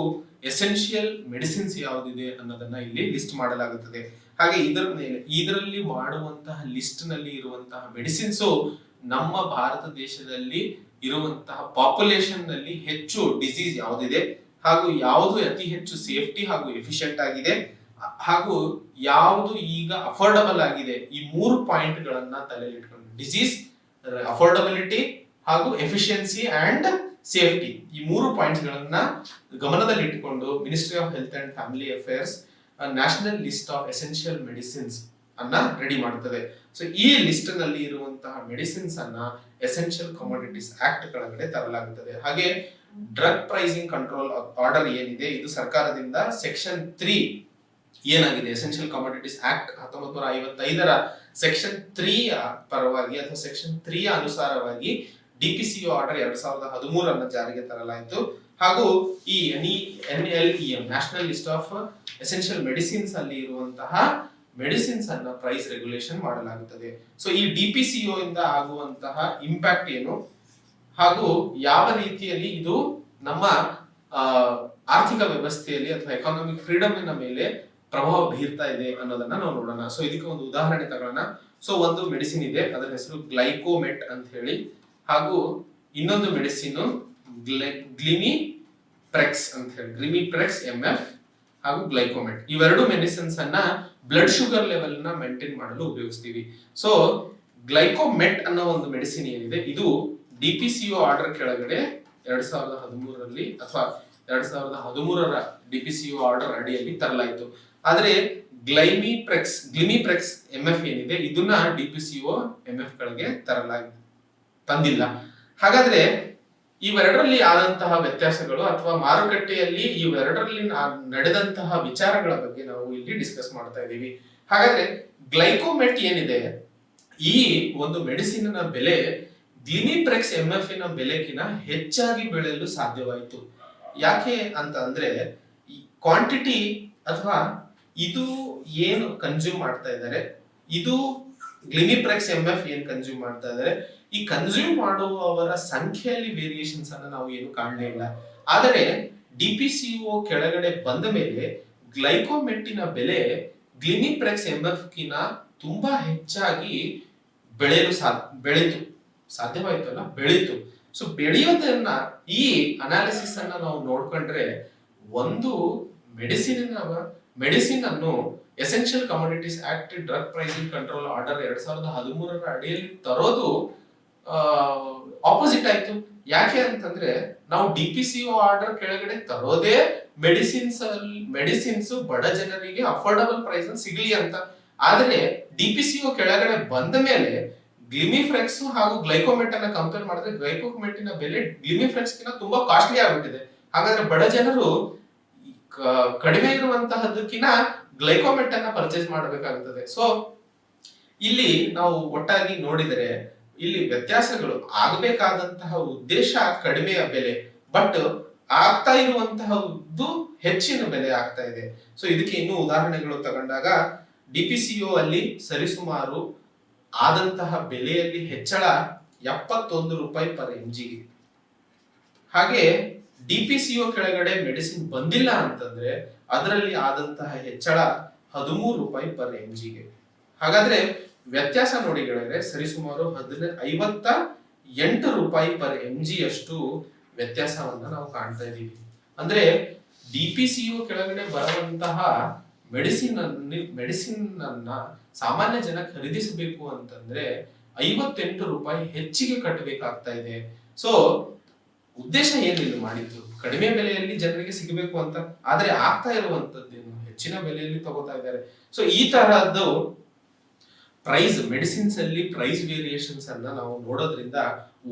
ಎಸೆನ್ಷಿಯಲ್ ಮೆಡಿಸಿನ್ಸ್ ಯಾವುದಿದೆ ಅನ್ನೋದನ್ನ ಇಲ್ಲಿ ಲಿಸ್ಟ್ ಮಾಡಲಾಗುತ್ತದೆ. ಹಾಗೆ ಇದರಲ್ಲಿ ಮಾಡುವಂತಹ ಲಿಸ್ಟ್ ನಲ್ಲಿ ಇರುವಂತಹ ಮೆಡಿಸಿನ್ಸ್ ನಮ್ಮ ಭಾರತ ದೇಶದಲ್ಲಿ ಇರುವಂತಹ ಪಾಪ್ಯುಲೇಷನ್ ನಲ್ಲಿ ಹೆಚ್ಚು ಡಿಸೀಸ್ ಯಾವುದಿದೆ ಹಾಗೂ ಯಾವುದು ಅತಿ ಹೆಚ್ಚು ಸೇಫ್ಟಿ ಹಾಗೂ ಎಫಿಷಿಯಂಟ್ ಆಗಿದೆ ಹಾಗೂ ಯಾವುದು ಈಗ ಅಫೋರ್ಡಬಲ್ ಆಗಿದೆ, ಈ 3 ಪಾಯಿಂಟ್ ಗಳನ್ನ ತಲೆಯಲ್ಲಿ ಇಟ್ಕೊಂಡು ಡಿಸೀಸ್, ಅಫೋರ್ಡಬಿಲಿಟಿ ಹಾಗೂ ಎಫಿಷಿಯನ್ಸಿ ಅಂಡ್ ಸೇಫ್ಟಿ, ಈ 3 ಪಾಯಿಂಟ್ಸ್ ಗಳನ್ನ ಗಮನದಲ್ಲಿ ಇಟ್ಟುಕೊಂಡು ministry of health and family affairs national list of essential medicines ಅನ್ನ ರೆಡಿ ಮಾಡುತ್ತದೆ. ಸೊ ಈ ಲಿಸ್ಟ್ ನಲ್ಲಿ ಇರುವಂತಹ ಮೆಡಿಸಿನ್ಸ್ ಅನ್ನ ಎಸೆನ್ಷಿಯಲ್ ಕಮೋಡಿಟೀಸ್ ಆಕ್ಟ್ ಕೆಳಗಡೆ ತರಲಾಗುತ್ತದೆ. ಹಾಗೆ ಡ್ರಗ್ ಪ್ರೈಸಿಂಗ್ ಕಂಟ್ರೋಲ್ ಆರ್ಡರ್ ಏನಿದೆ ಇದು ಸರ್ಕಾರದಿಂದ ಸೆಕ್ಷನ್ 3 ಏನಾಗಿದೆ, ಎಸೆನ್ಷಿಯಲ್ ಕಮೋಡಿಟೀಸ್ ಆಕ್ಟ್ 1955ರ ಸೆಕ್ಷನ್ 3 ಪರವಾಗಿ ಅಥವಾ ಸೆಕ್ಷನ್ 3 ಅನುಸಾರವಾಗಿ ಡಿಪಿಸಿಒ ಆರ್ಡರ್ 2013 ಅನ್ನು ಜಾರಿಗೆ ತರಲಾಯಿತು. ಹಾಗೂ ಈ NLEM national list of essential medicines ಅಲ್ಲಿ ಇರುವಂತಹ ಮೆಡಿಸಿನ್ಸ್ ಅನ್ನ ಪ್ರೈಸ್ ರೆಗ್ಯುಲೇಷನ್ ಮಾಡಲಾಗುತ್ತದೆ. ಸೊ ಈ ಡಿಪಿಸಿಒ ಇಂದ ಆಗುವಂತಹ ಇಂಪ್ಯಾಕ್ಟ್ ಏನು ಹಾಗೂ ಯಾವ ರೀತಿಯಲ್ಲಿ ಇದು ನಮ್ಮ ಆರ್ಥಿಕ ವ್ಯವಸ್ಥೆಯಲ್ಲಿ ಅಥವಾ ಎಕಾನಮಿಕ್ ಫ್ರೀಡಮ್ ಮೇಲೆ ಪ್ರಭಾವ ಬೀರ್ತಾ ಇದೆ ಅನ್ನೋದನ್ನ ನಾವು ನೋಡೋಣ. ಸೊ ಇದಕ್ಕೆ ಒಂದು ಉದಾಹರಣೆ ತಗೊಳ್ಳೋಣ. ಸೊ ಒಂದು ಮೆಡಿಸಿನ್ ಇದೆ, ಅದರ ಹೆಸರು ಗ್ಲೈಕೋಮೆಟ್ ಅಂತ ಹೇಳಿ, ಹಾಗೂ ಇನ್ನೊಂದು ಮೆಡಿಸಿನ್ ಗ್ಲಿಮಿಪ್ರೆಕ್ಸ್ ಅಂತ ಹೇಳಿ, ಗ್ಲಿಮಿಪ್ರೆಕ್ಸ್ MF ಹಾಗೂ ಗ್ಲೈಕೋಮೆಟ್. ಇವೆರಡು ಮೆಡಿಸಿನ್ಸ್ ಅನ್ನ ಬ್ಲಡ್ ಶುಗರ್ ಲೆವೆಲ್ ನ ಮೇಂಟೈನ್ ಮಾಡಲು ಉಪಯೋಗಿಸ್ತೀವಿ. ಸೊ ಗ್ಲೈಕೋಮೆಟ್ ಅನ್ನೋ ಒಂದು ಮೆಡಿಸಿನ್ ಏನಿದೆ ಇದು ಡಿಪಿಸಿಒ ಆರ್ಡರ್ ಕೆಳಗಡೆ 2013ರಲ್ಲಿ ಅಥವಾ 2013ರ ಡಿಪಿಸಿಒ ಆರ್ಡರ್ ಅಡಿಯಲ್ಲಿ ತರಲಾಯಿತು. ಆದ್ರೆ ಗ್ಲಿಮಿಪ್ರೆಕ್ಸ್ MF ಏನಿದೆ ಇದನ್ನ ಡಿಪಿಸಿಒ MF ಗಳಿಗೆ ತಂದಿಲ್ಲ. ಹಾಗಾದ್ರೆ ಇವೆರಡರಲ್ಲಿ ಆದಂತಹ ವ್ಯತ್ಯಾಸಗಳು ಅಥವಾ ಮಾರುಕಟ್ಟೆಯಲ್ಲಿ ಇವೆರಡರಲ್ಲಿ ನಡೆದಂತಹ ವಿಚಾರಗಳ ಬಗ್ಗೆ ನಾವು ಇಲ್ಲಿ ಡಿಸ್ಕಸ್ ಮಾಡ್ತಾ ಇದ್ದೀವಿ. ಹಾಗಾದ್ರೆ ಗ್ಲೈಕೋಮೆಟ್ ಏನಿದೆ ಈ ಒಂದು ಮೆಡಿಸಿನ್ ನ ಬೆಲೆ ಗ್ಲಿಮಿಪ್ರೆಕ್ಸ್ MF ನ ಬೆಲೆಗಿನ ಹೆಚ್ಚಾಗಿ ಬೆಳೆಯಲು ಸಾಧ್ಯವಾಯಿತು. ಯಾಕೆ ಅಂತ ಅಂದ್ರೆ ಕ್ವಾಂಟಿಟಿ ಅಥವಾ ಇದು ಏನು ಕನ್ಸ್ಯೂಮ್ ಮಾಡ್ತಾ ಇದ್ದಾರೆ, ಇದು ಗ್ಲಿಮಿಪ್ರೆಕ್ಸ್ MF ಏನ್ ಕನ್ಸ್ಯೂಮ್ ಮಾಡ್ತಾ ಇದ್ದಾರೆ, ಈ ಕನ್ಸ್ಯೂಮ್ ಮಾಡುವವರ ಸಂಖ್ಯೆಯಲ್ಲಿ ವೇರಿಯೇಷನ್ಸ್ ಅನ್ನ ನಾವು ಏನು ಕಾಣಲೇ ಇಲ್ಲ. ಆದರೆ ಡಿಪಿಸಿಒ ಕೆಳಗಡೆ ಬಂದ ಮೇಲೆ ಗ್ಲೈಕೋಮೆಟ್ಟಿನ ಬೆಲೆ ಗ್ಲಿಮಿಪ್ರೆಕ್ಸ್ MF ಕಿನ ತುಂಬಾ ಹೆಚ್ಚಾಗಿ ಬೆಳೆಯಿತು ಸಾಧ್ಯವಾಯ್ತಲ್ಲ, ಬೆಳೀತು. ಸೊ ಬೆಳೆಯೋದನ್ನ, ಈ ಅನಾಲಿಸಿಸ್ ಅನ್ನ ನಾವು ನೋಡ್ಕೊಂಡ್ರೆ, ಒಂದು ಮೆಡಿಸಿನ್ ಅನ್ನು essential commodities act drug pricing control order 2013 ಅಡಿಯಲ್ಲಿ ತರೋದು ಆಪೋಸಿಟ್ ಆಯ್ತು. ಯಾಕೆ ಅಂತಂದ್ರೆ, ನಾವು DPCO ಆರ್ಡರ್ ಕೆಳಗಡೆ ತರೋದೇ ಮೆಡಿಸಿನ್ಸ್ ಬಡ ಜನರಿಗೆ ಅಫೋರ್ಡಬಲ್ ಪ್ರೈಸ್ ಅಲ್ಲಿ ಸಿಗ್ಲಿ ಅಂತ. ಆದ್ರೆ DPCO ಕೆಳಗಡೆ ಬಂದ ಮೇಲೆ ಗ್ಲಿಮಿಫ್ರೆಕ್ಸ್ ಹಾಗೂ ಗ್ಲೈಕೋಮೆಟ್ ಅನ್ನ ಕಂಪೇರ್ ಮಾಡಿದ್ರೆ ಗ್ಲೈಕೋಮೆಟಿನ ಬೆಲೆ ಗ್ಲಿಮಿಫ್ರೆಕ್ಸ್ ಗಿಂತ ತುಂಬಾ ಕಾಸ್ಟ್ಲಿ ಆಗ್ಬಿಟ್ಟಿದೆ. ಹಾಗಾದ್ರೆ ಬಡ ಜನರು ಕಡಿಮೆ ಇರುವಂತಹದಕ್ಕಿಂತ ಗ್ಲೈಕೋಮೆಟ್ ಅನ್ನ ಪರ್ಚೇಸ್ ಮಾಡಬೇಕಾಗುತ್ತದೆ. ಸೊ ಇಲ್ಲಿ ನಾವು ಒಟ್ಟಾಗಿ ನೋಡಿದರೆ, ಇಲ್ಲಿ ವ್ಯತ್ಯಾಸಗಳು ಆಗಬೇಕಾದಂತಹ ಉದ್ದೇಶ ಕಡಿಮೆಯ ಬೆಲೆ, ಬಟ್ ಆಗ್ತಾ ಇರುವಂತಹದ್ದು ಹೆಚ್ಚಿನ ಬೆಲೆ ಆಗ್ತಾ ಇದೆ. ಸೊ ಇದಕ್ಕೆ ಇನ್ನೂ ಉದಾಹರಣೆಗಳು ತಗೊಂಡಾಗ, DPCO ಅಲ್ಲಿ ಸರಿಸುಮಾರು ಆದಂತಹ ಬೆಲೆಯಲ್ಲಿ ಹೆಚ್ಚಳ 71 ರೂಪಾಯಿ ಪರ್ MGಗೆ. ಹಾಗೆ DPCO ಕೆಳಗಡೆ ಮೆಡಿಸಿನ್ ಬಂದಿಲ್ಲ ಅಂತಂದ್ರೆ ಅದರಲ್ಲಿ ಆದಂತಹ ಹೆಚ್ಚಳ 13 ರೂಪಾಯಿ ಪರ್ MGಗೆ. ಹಾಗಾದ್ರೆ ವ್ಯತ್ಯಾಸ ನೋಡಿ ಗೆಳೆಯರೆ, ಸರಿಸುಮಾರು 58 ರೂಪಾಯಿ ಪರ್ MG ಅಷ್ಟು ವ್ಯತ್ಯಾಸವನ್ನ ನಾವು ಕಾಣ್ತಾ ಇದೀವಿ. ಅಂದ್ರೆ DPCO ಕೆಳಗಡೆ ಬರುವಂತಹ ಮೆಡಿಸಿನ್ ಅನ್ನ ಸಾಮಾನ್ಯ ಜನ ಖರೀದಿಸಬೇಕು ಅಂತಂದ್ರೆ 58 ರೂಪಾಯಿ ಹೆಚ್ಚಿಗೆ ಕಟ್ಟಬೇಕಾಗ್ತಾ ಇದೆ. ಸೊ ಉದ್ದೇಶ ಏನಿಲ್ಲ ಮಾಡಿದ್ದು, ಕಡಿಮೆ ಬೆಲೆಯಲ್ಲಿ ಜನರಿಗೆ ಸಿಗಬೇಕು ಅಂತ. ಆದ್ರೆ ಆಗ್ತಾ ಇರುವಂತದ್ದೇನು, ಹೆಚ್ಚಿನ ಬೆಲೆಯಲ್ಲಿ ತಗೋತಾ ಇದ್ದಾರೆ. ಸೊ ಈ ತರಹದ್ದು ಮೆಡಿಸಿನ್ಸ್ ಅಲ್ಲಿ ಪ್ರೈಸ್ ವೇರಿಯೇಷನ್ಸ್ ಅನ್ನ ನಾವು ನೋಡೋದ್ರಿಂದ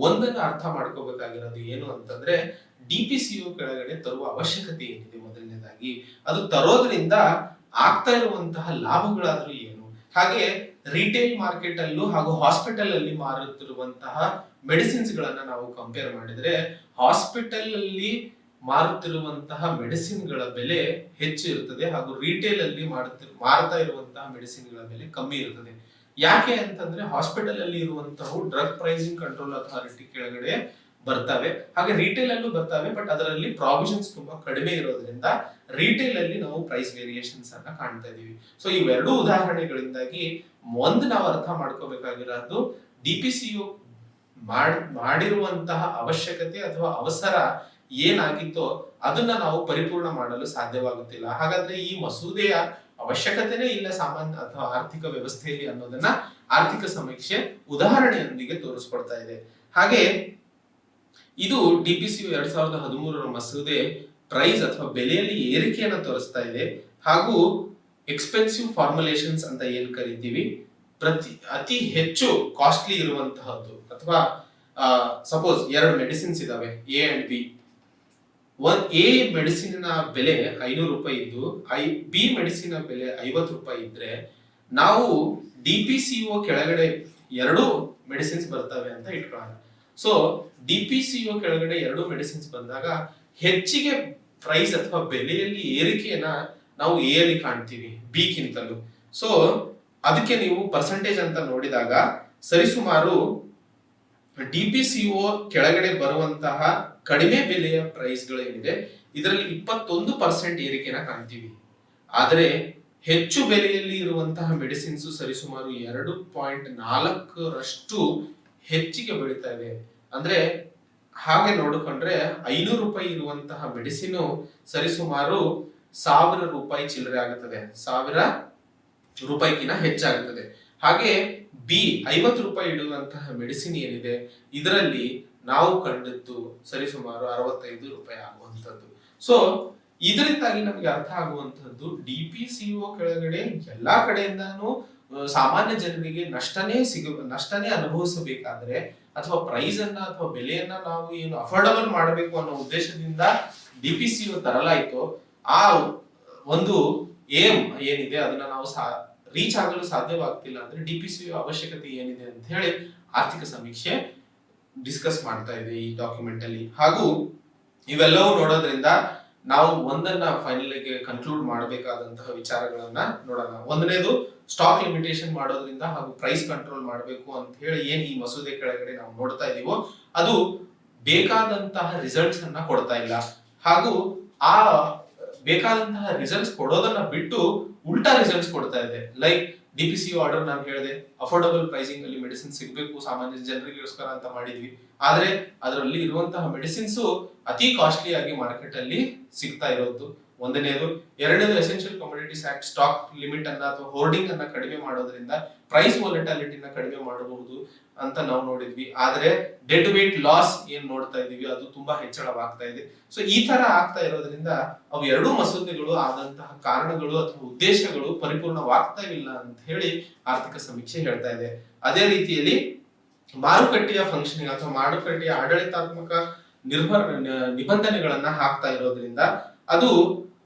ಒಂದನ್ನು ಅರ್ಥ ಮಾಡ್ಕೋಬೇಕಾಗಿರೋದು ಏನು ಅಂತಂದ್ರೆ, DPCO ಕೆಳಗಡೆ ತರುವ ಅವಶ್ಯಕತೆ ಏನಿದೆ. ಮೊದಲನೇದಾಗಿ ಅದು ತರೋದ್ರಿಂದ ಆಗ್ತಾ ಇರುವಂತಹ ಲಾಭಗಳಾದ್ರೂ ಏನು, ಹಾಗೆ ರಿಟೇಲ್ ಮಾರ್ಕೆಟ್ ಅಲ್ಲೂ ಹಾಗೂ ಹಾಸ್ಪಿಟಲ್ ಅಲ್ಲಿ ಮಾರುತ್ತಿರುವಂತಹ ಮೆಡಿಸಿನ್ಸ್ ಗಳನ್ನ ನಾವು ಕಂಪೇರ್ ಮಾಡಿದ್ರೆ, ಹಾಸ್ಪಿಟಲ್ ಅಲ್ಲಿ ಮಾರುತ್ತಿರುವಂತಹ ಮೆಡಿಸಿನ್ ಗಳ ಬೆಲೆ ಹೆಚ್ಚು ಇರುತ್ತದೆ ಹಾಗೂ ರಿಟೇಲ್ ಅಲ್ಲಿ ಮಾರ್ತಾ ಇರುವಂತಹ ಮೆಡಿಸಿನ್ ಗಳ ಬೆಲೆ ಕಮ್ಮಿ ಇರುತ್ತದೆ. ಯಾಕೆ ಅಂತಂದ್ರೆ, ಹಾಸ್ಪಿಟಲ್ ಅಲ್ಲಿ ಇರುವಂತಹ ಡ್ರಗ್ ಪ್ರೈಸಿಂಗ್ ಕಂಟ್ರೋಲ್ ಅಥಾರಿಟಿ ಕೆಳಗಡೆ ಬರ್ತವೆ, ಹಾಗೆ ರಿಟೇಲ್ ಅಲ್ಲೂ ಬರ್ತವೆ, ಬಟ್ ಅದರಲ್ಲಿ ಪ್ರಾವಿಷನ್ಸ್ ತುಂಬಾ ಕಡಿಮೆ ಇರೋದ್ರಿಂದ ರಿಟೇಲ್ ಅಲ್ಲಿ ನಾವು ಪ್ರೈಸ್ ವೇರಿಯೇಷನ್ಸ್ ಅನ್ನ ಕಾಣ್ತಾ ಇದೀವಿ. ಸೊ ಇವೆರಡೂ ಉದಾಹರಣೆಗಳಿಂದಾಗಿ ಒಂದು ನಾವು ಅರ್ಥ ಮಾಡ್ಕೋಬೇಕಾಗಿರೋದು, DPCO ಮಾಡಿರುವಂತಹ ಅವಶ್ಯಕತೆ ಅಥವಾ ಅವಸರ ಏನಾಗಿತ್ತೋ ಅದನ್ನ ನಾವು ಪರಿಪೂರ್ಣ ಮಾಡಲು ಸಾಧ್ಯವಾಗುತ್ತಿಲ್ಲ. ಹಾಗಾದ್ರೆ ಈ ಮಸೂದೆಯ ಅವಶ್ಯಕತೆನೇ ಇಲ್ಲ ಸಾಮಾನ್ಯ ಅಥವಾ ಆರ್ಥಿಕ ವ್ಯವಸ್ಥೆಯಲ್ಲಿ ಅನ್ನೋದನ್ನ ಆರ್ಥಿಕ ಸಮೀಕ್ಷೆ ಉದಾಹರಣೆಯೊಂದಿಗೆ ತೋರಿಸ್ಕೊಡ್ತಾ ಇದೆ. ಹಾಗೆ ಇದು DPCO 2013 ಮಸೂದೆ ಪ್ರೈಸ್ ಅಥವಾ ಬೆಲೆಯಲ್ಲಿ ಏರಿಕೆಯನ್ನು ತೋರಿಸ್ತಾ ಇದೆ. ಹಾಗೂ ಎಕ್ಸ್ಪೆನ್ಸಿವ್ ಫಾರ್ಮುಲೇಷನ್ಸ್ ಅಂತ ಏನ್ ಕರಿತೀವಿ, ಅತಿ ಹೆಚ್ಚು ಕಾಸ್ಟ್ಲಿ ಇರುವಂತಹದ್ದು, ಅಥವಾ ಸಪೋಸ್ 2 ಮೆಡಿಸಿನ್ಸ್ ಇದಾವೆ, A and B. A medicine ಬೆಲೆ 500 ರೂಪಾಯಿ ಇದ್ದು B ಮೆಡಿಸಿನ್ ಬೆಲೆ 50 ರೂಪಾಯಿ ಇದ್ರೆ, ನಾವು DPCO ಕೆಳಗಡೆ 2 ಮೆಡಿಸಿನ್ಸ್ ಬರ್ತವೆ ಅಂತ ಇಟ್ಕೊಳ್ಳೋಣ. ಸೊ DPCO ಕೆಳಗಡೆ 2 ಮೆಡಿಸಿನ್ಸ್ ಬಂದಾಗ ಹೆಚ್ಚಿಗೆ ಪ್ರೈಸ್ ಅಥವಾ ಬೆಲೆಯಲ್ಲಿ ಏರಿಕೆಯನ್ನ ನಾವು A ಅಲ್ಲಿ ಕಾಣ್ತೀವಿ B ಗಿಂತಲೂ. ಸೊ ಅದಕ್ಕೆ ನೀವು ಪರ್ಸೆಂಟೇಜ್ ಅಂತ ನೋಡಿದಾಗ ಸರಿಸುಮಾರು DPCO ಕೆಳಗಡೆ ಬರುವಂತಹ ಕಡಿಮೆ ಬೆಲೆಯ ಪ್ರೈಸ್ ಗಳು ಏನಿದೆ ಇದರಲ್ಲಿ 21% ಏರಿಕೆನ ಕಾಣ್ತೀವಿ. ಆದರೆ ಹೆಚ್ಚು ಬೆಲೆಯಲ್ಲಿ ಇರುವಂತಹ ಮೆಡಿಸಿನ್ಸ್ ಸರಿಸುಮಾರು 2.4ರಷ್ಟು ಹೆಚ್ಚಿಗೆ ಬೆಳೀತಾ ಇದೆ. ಅಂದ್ರೆ ಹಾಗೆ ನೋಡಿಕೊಂಡ್ರೆ 500 ರೂಪಾಯಿ ಇರುವಂತಹ ಮೆಡಿಸಿನ್ ಸರಿಸುಮಾರು 1000 ರೂಪಾಯಿ ಚಿಲ್ಲರೆ ಆಗುತ್ತದೆ, 1000 ರೂಪಾಯಿಗಿನ ಹೆಚ್ಚಾಗುತ್ತದೆ. ಹಾಗೆ B 50 ರೂಪಾಯಿ ಇಡುವಂತಹ ಮೆಡಿಸಿನ್ ಏನಿದೆ ಇದರಲ್ಲಿ ನಾವು ಕಂಡದ್ದು ಸರಿಸುಮಾರು 65 ರೂಪಾಯಿ ಆಗುವಂತದ್ದು. ಸೊ ಇದರಿಂದಾಗಿ ನಮಗೆ ಅರ್ಥ ಆಗುವಂತದ್ದು, DPCO ಕೆಳಗಡೆ ಎಲ್ಲಾ ಕಡೆಯಿಂದಾನು ಸಾಮಾನ್ಯ ಜನರಿಗೆ ನಷ್ಟನೇ ಅನುಭವಿಸಬೇಕಾದ್ರೆ, ಅಥವಾ ಪ್ರೈಸ್ ಅನ್ನ ಅಥವಾ ಬೆಲೆಯನ್ನ ನಾವು ಏನು ಅಫೋರ್ಡಬಲ್ ಮಾಡಬೇಕು ಅನ್ನೋ ಉದ್ದೇಶದಿಂದ DPCO ತರಲಾಯಿತು, ಆ ಒಂದು ಏಮ್ ಏನಿದೆ ಅದನ್ನ ನಾವು ರೀಚ್ ಆಗಲು ಸಾಧ್ಯವಾಗ್ತಿಲ್ಲ. ಅಂದ್ರೆ DPCO ಅವಶ್ಯಕತೆ ಏನಿದೆ ಅಂತ ಹೇಳಿ ಆರ್ಥಿಕ ಸಮೀಕ್ಷೆ ಡಿಸ್ಕಸ್ ಮಾಡ್ತಾ ಇದೆ ಈ ಡಾಕ್ಯುಮೆಂಟ್ ಅಲ್ಲಿ. ಹಾಗೂ ಇವೆಲ್ಲವೂ ನೋಡೋದ್ರಿಂದ ನಾವು ಒಂದನ್ನ ಫೈನಲ್ ಗೆ ಕನ್ಕ್ಲೂಡ್ ಮಾಡಬೇಕಾದಂತಹ ವಿಚಾರಗಳನ್ನ ನೋಡೋಣ. ಒಂದನೇದು, ಸ್ಟಾಕ್ ಲಿಮಿಟೇಷನ್ ಮಾಡೋದ್ರಿಂದ ಹಾಗೂ ಪ್ರೈಸ್ ಕಂಟ್ರೋಲ್ ಮಾಡಬೇಕು ಅಂತ ಹೇಳಿ ಏನ್ ಈ ಮಸೂದೆ ಕೆಳಗಡೆ ನಾವು ನೋಡ್ತಾ ಇದೀವೋ ಅದು ಬೇಕಾದಂತಹ ರಿಸಲ್ಟ್ಸ್ ಅನ್ನ ಕೊಡ್ತಾ ಇಲ್ಲ. ಹಾಗೂ ಆ ಬೇಕಾದಂತಹ ರಿಸಲ್ಟ್ಸ್ ಕೊಡೋದನ್ನ ಬಿಟ್ಟು ಉಲ್ಟಾ ರಿಸಲ್ಟ್ಸ್ ಕೊಡ್ತಾ ಇದೆ. ಲೈಕ್ DPCO ಆರ್ಡರ್ ನಾನು ಹೇಳಿದೆ, ಅಫೋರ್ಡಬಲ್ ಪ್ರೈಸಿಂಗ್ ಅಲ್ಲಿ ಮೆಡಿಸಿನ್ ಸಿಗಬೇಕು ಸಾಮಾನ್ಯ ಜನರಿಗೋಸ್ಕರ ಅಂತ ಮಾಡಿದ್ವಿ. ಆದ್ರೆ ಅದರಲ್ಲಿ ಇರುವಂತಹ ಮೆಡಿಸಿನ್ಸ್ ಅತಿ ಕಾಸ್ಟ್ಲಿ ಆಗಿ ಮಾರ್ಕೆಟ್ ಅಲ್ಲಿ ಸಿಗ್ತಾ ಇರೋದು ಒಂದನೇದು. ಎರಡನೇದು essential commodities act stock limit ಅನ್ನ ಅಥವಾ ಹೋರ್ಡಿಂಗ್ ಅನ್ನ ಕಡಿಮೆ ಮಾಡೋದ್ರಿಂದ ಪ್ರೈಸ್ ವಾಲಟಾಲಿಟಿನ ಕಡಿಮೆ ಮಾಡಬಹುದು ಅಂತ ನಾವು ನೋಡಿದ್ವಿ. ಆದ್ರೆ ಡೆಡ್ ವೇಟ್ ಲಾಸ್ ಏನ್ ನೋಡ್ತಾ ಇದೀವಿ ಅದು ತುಂಬಾ ಹೆಚ್ಚಳವಾಗ್ತಾ ಇದೆ. ಸೊ ಈ ತರ ಆಗ್ತಾ ಇರೋದ್ರಿಂದ ಅವು ಎರಡೂ ಮಸೂದೆಗಳು ಆದಂತಹ ಕಾರಣಗಳು ಅಥವಾ ಉದ್ದೇಶಗಳು ಪರಿಪೂರ್ಣವಾಗ್ತಾ ಇಲ್ಲ ಅಂತ ಹೇಳಿ ಆರ್ಥಿಕ ಸಮೀಕ್ಷೆ ಹೇಳ್ತಾ ಇದೆ. ಅದೇ ರೀತಿಯಲ್ಲಿ ಮಾರುಕಟ್ಟೆಯ ಫಂಕ್ಷನಿಂಗ್ ಅಥವಾ ಮಾರುಕಟ್ಟೆಯ ಆಡಳಿತಾತ್ಮಕ ನಿಬಂಧನೆಗಳನ್ನ ಹಾಕ್ತಾ ಇರೋದ್ರಿಂದ ಅದು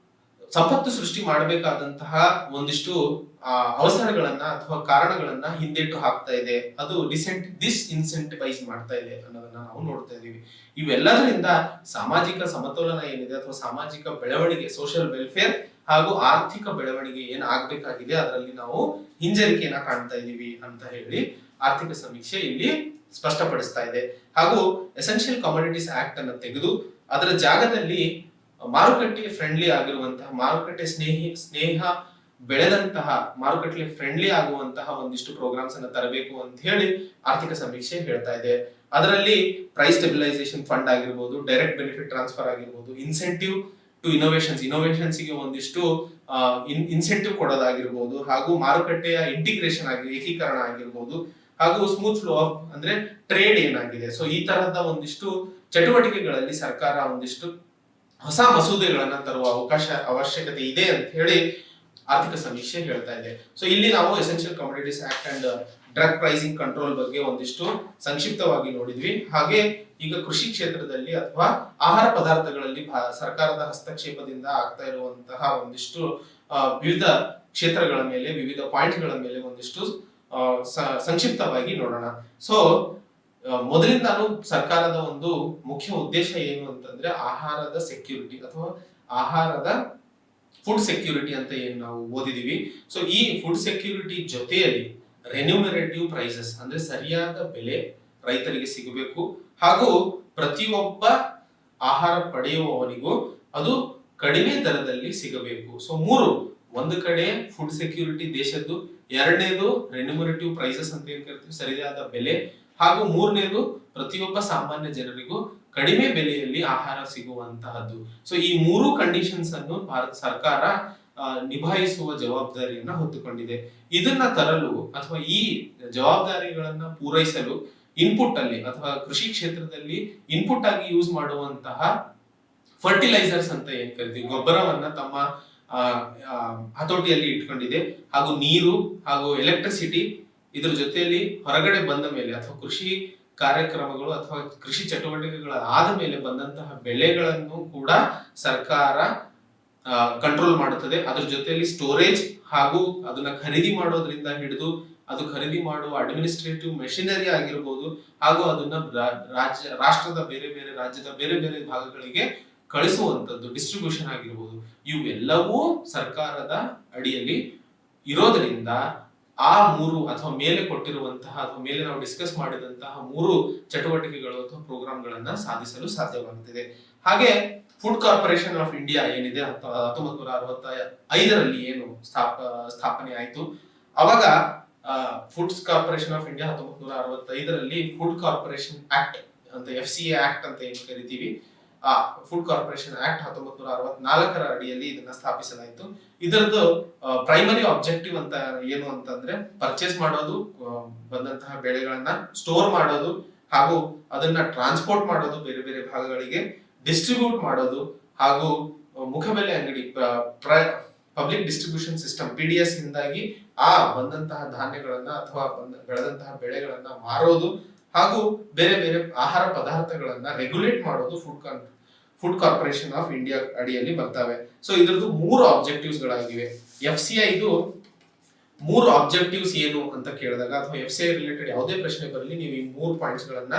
ಸಂಪತ್ತು ಸೃಷ್ಟಿ ಮಾಡಬೇಕಾದಂತಹ ಒಂದಿಷ್ಟು ಅವಸರಗಳನ್ನ ಅಥವಾ ಕಾರಣಗಳನ್ನ ಹಿಂದೇಟು ಹಾಕ್ತಾ ಇದೆ. ಅದು ಡಿಸ್ಇನ್ಸೆಂಟಿವೈಸ್ ಮಾಡ್ತಾ ಇದೆ ಅನ್ನೋದನ್ನ ನಾವು ನೋಡ್ತಾ ಇದೀವಿ. ಇವೆಲ್ಲದರಿಂದ ಸಾಮಾಜಿಕ ಸಮತೋಲನ ಏನಿದೆ ಅಥವಾ ಸಾಮಾಜಿಕ ಬೆಳವಣಿಗೆ, ಸೋಷಿಯಲ್ ವೆಲ್ಫೇರ್ ಹಾಗೂ ಆರ್ಥಿಕ ಬೆಳವಣಿಗೆ ಏನ್ ಆಗ್ಬೇಕಾಗಿದೆ ಅದರಲ್ಲಿ ನಾವು ಹಿಂಜರಿಕೆಯನ್ನ ಕಾಣ್ತಾ ಇದೀವಿ ಅಂತ ಹೇಳಿ ಆರ್ಥಿಕ ಸಮೀಕ್ಷೆ ಇಲ್ಲಿ ಸ್ಪಷ್ಟಪಡಿಸ್ತಾ ಇದೆ. ಹಾಗೂ ಎಸೆನ್ಷಿಯಲ್ ಕಮೋಡಿಟೀಸ್ ಆಕ್ಟ್ ಅನ್ನು ತೆಗೆದು ಅದರ ಜಾಗದಲ್ಲಿ ಮಾರುಕಟ್ಟೆ ಫ್ರೆಂಡ್ಲಿ ಆಗಿರುವಂತಹ, ಮಾರುಕಟ್ಟೆ ಸ್ನೇಹ ಬೆಳೆದಂತಹ, ಮಾರುಕಟ್ಟೆ ಫ್ರೆಂಡ್ಲಿ ಆಗುವಂತಹ ಒಂದಿಷ್ಟು ಪ್ರೋಗ್ರಾಮ್ಸ್ ಅನ್ನ ತರಬೇಕು ಅಂತ ಹೇಳಿ ಆರ್ಥಿಕ ಸಮೀಕ್ಷೆ ಹೇಳ್ತಾ ಇದೆ. ಅದರಲ್ಲಿ ಪ್ರೈಸ್ ಸ್ಟೆಬಿಲೈಸೇಷನ್ ಫಂಡ್ ಆಗಿರ್ಬೋದು, ಡೈರೆಕ್ಟ್ ಬೆನಿಫಿಟ್ ಟ್ರಾನ್ಸ್ಫರ್ ಆಗಿರ್ಬೋದು, ಇನ್ಸೆಂಟಿವ್ ಟು ಇನೋವೇಷನ್ಸ್ ಗೆ ಒಂದಿಷ್ಟು ಇನ್ಸೆಂಟಿವ್ ಕೊಡೋದಾಗಿರ್ಬೋದು, ಹಾಗೂ ಮಾರುಕಟ್ಟೆಯ ಇಂಟಿಗ್ರೇಷನ್ ಏಕೀಕರಣ ಆಗಿರ್ಬೋದು, ಹಾಗೂ ಸ್ಮೂತ್ ಫ್ಲೋ ಆಫ್ ಅಂದ್ರೆ ಟ್ರೇಡ್ ಏನಾಗಿದೆ. ಸೊ ಈ ತರಹದ ಒಂದಿಷ್ಟು ಚಟುವಟಿಕೆಗಳಲ್ಲಿ ಸರ್ಕಾರ ಒಂದಿಷ್ಟು ಹೊಸ ಮಸೂದೆಗಳನ್ನ ತರುವ ಅವಶ್ಯಕತೆ ಇದೆ ಅಂತ ಹೇಳಿ ಆರ್ಥಿಕ ಸಮೀಕ್ಷೆ ಹೇಳ್ತಾ ಇದೆ. ಸೊ ಇಲ್ಲಿ ನಾವು essential commodities act and drug pricing control ಬಗ್ಗೆ ಒಂದಿಷ್ಟು ಸಂಕ್ಷಿಪ್ತವಾಗಿ ನೋಡಿದ್ವಿ. ಹಾಗೆ ಈಗ ಕೃಷಿ ಕ್ಷೇತ್ರದಲ್ಲಿ ಅಥವಾ ಆಹಾರ ಪದಾರ್ಥಗಳಲ್ಲಿ ಸರ್ಕಾರದ ಹಸ್ತಕ್ಷೇಪದಿಂದ ಆಗ್ತಾ ಇರುವಂತಹ ಒಂದಿಷ್ಟು ವಿವಿಧ ಕ್ಷೇತ್ರಗಳ ಮೇಲೆ, ವಿವಿಧ ಪಾಯಿಂಟ್ಗಳ ಮೇಲೆ ಒಂದಿಷ್ಟು ಸಂಕ್ಷಿಪ್ತವಾಗಿ ನೋಡೋಣ. ಸೊ ಮೊದಲಿಂದಾನು ಸರ್ಕಾರದ ಒಂದು ಮುಖ್ಯ ಉದ್ದೇಶ ಏನು ಅಂತಂದ್ರೆ ಆಹಾರದ ಸೆಕ್ಯೂರಿಟಿ ಅಥವಾ ಆಹಾರದ ಫುಡ್ ಸೆಕ್ಯೂರಿಟಿ ಅಂತ ಏನ್ ನಾವು ಓದಿದೀವಿ. ಸೊ ಈ ಫುಡ್ ಸೆಕ್ಯೂರಿಟಿ ಜೊತೆಯಲ್ಲಿ ರೆನ್ಯೂಮರೇಟಿವ್ ಪ್ರೈಸಸ್ ಅಂದ್ರೆ ಸರಿಯಾದ ಬೆಲೆ ರೈತರಿಗೆ ಸಿಗಬೇಕು, ಹಾಗೂ ಪ್ರತಿಯೊಬ್ಬ ಆಹಾರ ಪಡೆಯುವವನಿಗೂ ಅದು ಕಡಿಮೆ ದರದಲ್ಲಿ ಸಿಗಬೇಕು. ಸೊ ಮೂರು, ಒಂದು ಕಡೆ ಫುಡ್ ಸೆಕ್ಯೂರಿಟಿ ದೇಶದ್ದು, ಎರಡನೇದು ರೆನ್ಯೂಮರೇಟಿವ್ ಪ್ರೈಸಸ್ ಅಂತ ಏನ್ ಕರಿತೀವಿ ಸರಿಯಾದ ಬೆಲೆ, ಹಾಗೂ ಮೂರನೇದು ಪ್ರತಿಯೊಬ್ಬ ಸಾಮಾನ್ಯ ಜನರಿಗೂ ಕಡಿಮೆ ಬೆಲೆಯಲ್ಲಿ ಆಹಾರ ಸಿಗುವಂತಹದ್ದು. ಸೊ ಈ ಮೂರು ಕಂಡೀಷನ್ಸ್ ಅನ್ನು ಭಾರತ ಸರ್ಕಾರ ನಿಭಾಯಿಸುವ ಜವಾಬ್ದಾರಿಯನ್ನ ಹೊತ್ತುಕೊಂಡಿದೆ. ಇದನ್ನ ತರಲು ಅಥವಾ ಈ ಜವಾಬ್ದಾರಿಗಳನ್ನ ಪೂರೈಸಲು ಇನ್ಪುಟ್ ಅಲ್ಲಿ ಅಥವಾ ಕೃಷಿ ಕ್ಷೇತ್ರದಲ್ಲಿ ಇನ್ಪುಟ್ ಆಗಿ ಯೂಸ್ ಮಾಡುವಂತಹ ಫರ್ಟಿಲೈಸರ್ಸ್ ಅಂತ ಏನ್ ಕರಿತೀವಿ, ಗೊಬ್ಬರವನ್ನ ತಮ್ಮ ಹತೋಟಿಯಲ್ಲಿ ಇಟ್ಕೊಂಡಿದೆ. ಹಾಗೂ ನೀರು ಹಾಗೂ ಎಲೆಕ್ಟ್ರಿಸಿಟಿ ಇದ್ರ ಜೊತೆಯಲ್ಲಿ ಹೊರಗಡೆ ಬಂದ ಮೇಲೆ ಅಥವಾ ಕೃಷಿ ಕಾರ್ಯಕ್ರಮಗಳು ಅಥವಾ ಕೃಷಿ ಚಟುವಟಿಕೆಗಳ ಆದ ಮೇಲೆ ಬಂದಂತಹ ಬೆಳೆಗಳನ್ನು ಕೂಡ ಸರ್ಕಾರ ಕಂಟ್ರೋಲ್ ಮಾಡುತ್ತದೆ. ಅದ್ರ ಜೊತೆಯಲ್ಲಿ ಸ್ಟೋರೇಜ್ ಹಾಗೂ ಅದನ್ನ ಖರೀದಿ ಮಾಡೋದ್ರಿಂದ ಹಿಡಿದು ಅದು ಖರೀದಿ ಮಾಡುವ ಅಡ್ಮಿನಿಸ್ಟ್ರೇಟಿವ್ ಮೆಷಿನರಿ ಆಗಿರ್ಬೋದು, ಹಾಗೂ ಅದನ್ನ ರಾಷ್ಟ್ರದ ಬೇರೆ ಬೇರೆ ರಾಜ್ಯದ ಬೇರೆ ಬೇರೆ ಭಾಗಗಳಿಗೆ ಕಳಿಸುವಂತದ್ದು ಡಿಸ್ಟ್ರಿಬ್ಯೂಷನ್ ಆಗಿರ್ಬೋದು, ಇವೆಲ್ಲವೂ ಸರ್ಕಾರದ ಅಡಿಯಲ್ಲಿ ಇರೋದ್ರಿಂದ ಆ ಮೂರು ಅಥವಾ ಮೇಲೆ ಕೊಟ್ಟಿರುವಂತಹ ಅಥವಾ ಮೇಲೆ ನಾವು ಡಿಸ್ಕಸ್ ಮಾಡಿದಂತಹ ಮೂರು ಚಟುವಟಿಕೆಗಳು ಅಥವಾ ಪ್ರೋಗ್ರಾಮ್ಗಳನ್ನ ಸಾಧಿಸಲು ಸಾಧ್ಯವಾಗುತ್ತದೆ. ಹಾಗೆ ಫುಡ್ ಕಾರ್ಪೊರೇಷನ್ ಆಫ್ ಇಂಡಿಯಾ ಏನಿದೆ 1965ರಲ್ಲಿ ಏನು ಸ್ಥಾಪನೆ ಆಯ್ತು, ಅವಾಗ ಫುಡ್ಸ್ ಕಾರ್ಪೊರೇಷನ್ ಆಫ್ ಇಂಡಿಯಾ 1965ರಲ್ಲಿ ಫುಡ್ ಕಾರ್ಪೊರೇಷನ್ ಆಕ್ಟ್ ಅಂತ FCA ಆಕ್ಟ್ ಅಂತ ಏನ್ ಕರಿತೀವಿ, ಆ ಫುಡ್ ಕಾರ್ಪೊರೇಷನ್ ಆಕ್ಟ್ 1964ರ ಅಡಿಯಲ್ಲಿ ಇದನ್ನ ಸ್ಥಾಪಿಸಲಾಯಿತು. ಇದರದ್ದು ಪ್ರೈಮರಿ ಆಬ್ಜೆಕ್ಟಿವ್ ಅಂತ ಏನು ಅಂತಂದ್ರೆ ಪರ್ಚೇಸ್ ಮಾಡೋದು, ಬಂದಂತಹ ಬೆಳೆಗಳನ್ನ ಸ್ಟೋರ್ ಮಾಡೋದು, ಹಾಗೂ ಅದನ್ನ ಟ್ರಾನ್ಸ್ಪೋರ್ಟ್ ಮಾಡೋದು ಬೇರೆ ಬೇರೆ ಭಾಗಗಳಿಗೆ, ಡಿಸ್ಟ್ರಿಬ್ಯೂಟ್ ಮಾಡೋದು, ಹಾಗೂ ಮುಖಬೆಲೆ ಅಂಗಡಿ ಪಬ್ಲಿಕ್ ಡಿಸ್ಟ್ರಿಬ್ಯೂಷನ್ ಸಿಸ್ಟಮ್ PDS ಇಂದಾಗಿ ಆ ಬಂದಂತಹ ಧಾನ್ಯಗಳನ್ನ ಅಥವಾ ಬೆಳೆದಂತಹ ಬೆಳೆಗಳನ್ನ ಮಾರೋದು, ಹಾಗೂ ಬೇರೆ ಬೇರೆ ಆಹಾರ ಪದಾರ್ಥಗಳನ್ನ ರೆಗ್ಯುಲೇಟ್ ಮಾಡೋದು ಫುಡ್ ಕಾರ್ಪೊರೇಷನ್ ಆಫ್ ಇಂಡಿಯಾ ಅಡಿಯಲ್ಲಿ ಬರ್ತವೆ. ಸೊ ಇದ್ರದ್ದು ಮೂರು ಆಬ್ಜೆಕ್ಟಿವ್ಸ್ ಗಳಾಗಿವೆ. FCI ಇದು ಮೂರು ಆಬ್ಜೆಕ್ಟಿವ್ಸ್ ಏನು ಅಂತ ಕೇಳಿದಾಗ ಅಥವಾ FCI ರಿಲೇಟೆಡ್ ಯಾವುದೇ ಪ್ರಶ್ನೆ ಬರಲಿ ನೀವು ಈ ಮೂರು ಪಾಯಿಂಟ್ಸ್ ಗಳನ್ನ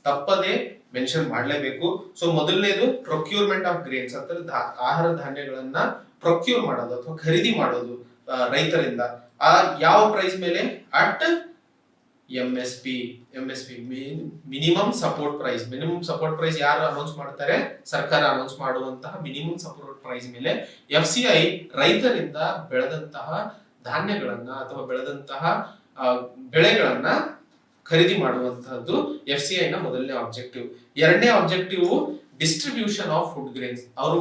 ತಪ್ಪದೇ ಮೆನ್ಷನ್ ಮಾಡಲೇಬೇಕು. ಸೊ ಮೊದಲನೇದು ಪ್ರೊಕ್ಯೂರ್ಮೆಂಟ್ ಆಫ್ ಗ್ರೇನ್ಸ್ ಅಂತ ಆಹಾರ ಧಾನ್ಯಗಳನ್ನ ಪ್ರೊಕ್ಯೂರ್ ಮಾಡೋದು ಅಥವಾ ಖರೀದಿ ಮಾಡೋದು ರೈತರಿಂದ. ಆ ಯಾವ ಪ್ರೈಸ್ ಮೇಲೆ? At MSP minimum support price. Minimum support price ಯಾರು ಅನೌನ್ಸ್ ಮಾಡ್ತಾರೆ? ಸರ್ಕಾರ ಅನೌನ್ಸ್ ಮಾಡುವಂತಹ ಮಿನಿಮಮ್ ಸಪೋರ್ಟ್ ಪ್ರೈಸ್ ಮೇಲೆ FCI ರೈತರಿಂದ ಬೆಳೆದಂತಹ ಧಾನ್ಯಗಳನ್ನ ಅಥವಾ ಬೆಳೆದಂತಹ ಬೆಳೆಗಳನ್ನ ಖರೀದಿ ಮಾಡುವಂತಹದ್ದು FCI ನ ಮೊದಲನೇ ಆಬ್ಜೆಕ್ಟಿವ್. ಎರಡನೇ objective distribution of food grains. ಅವರು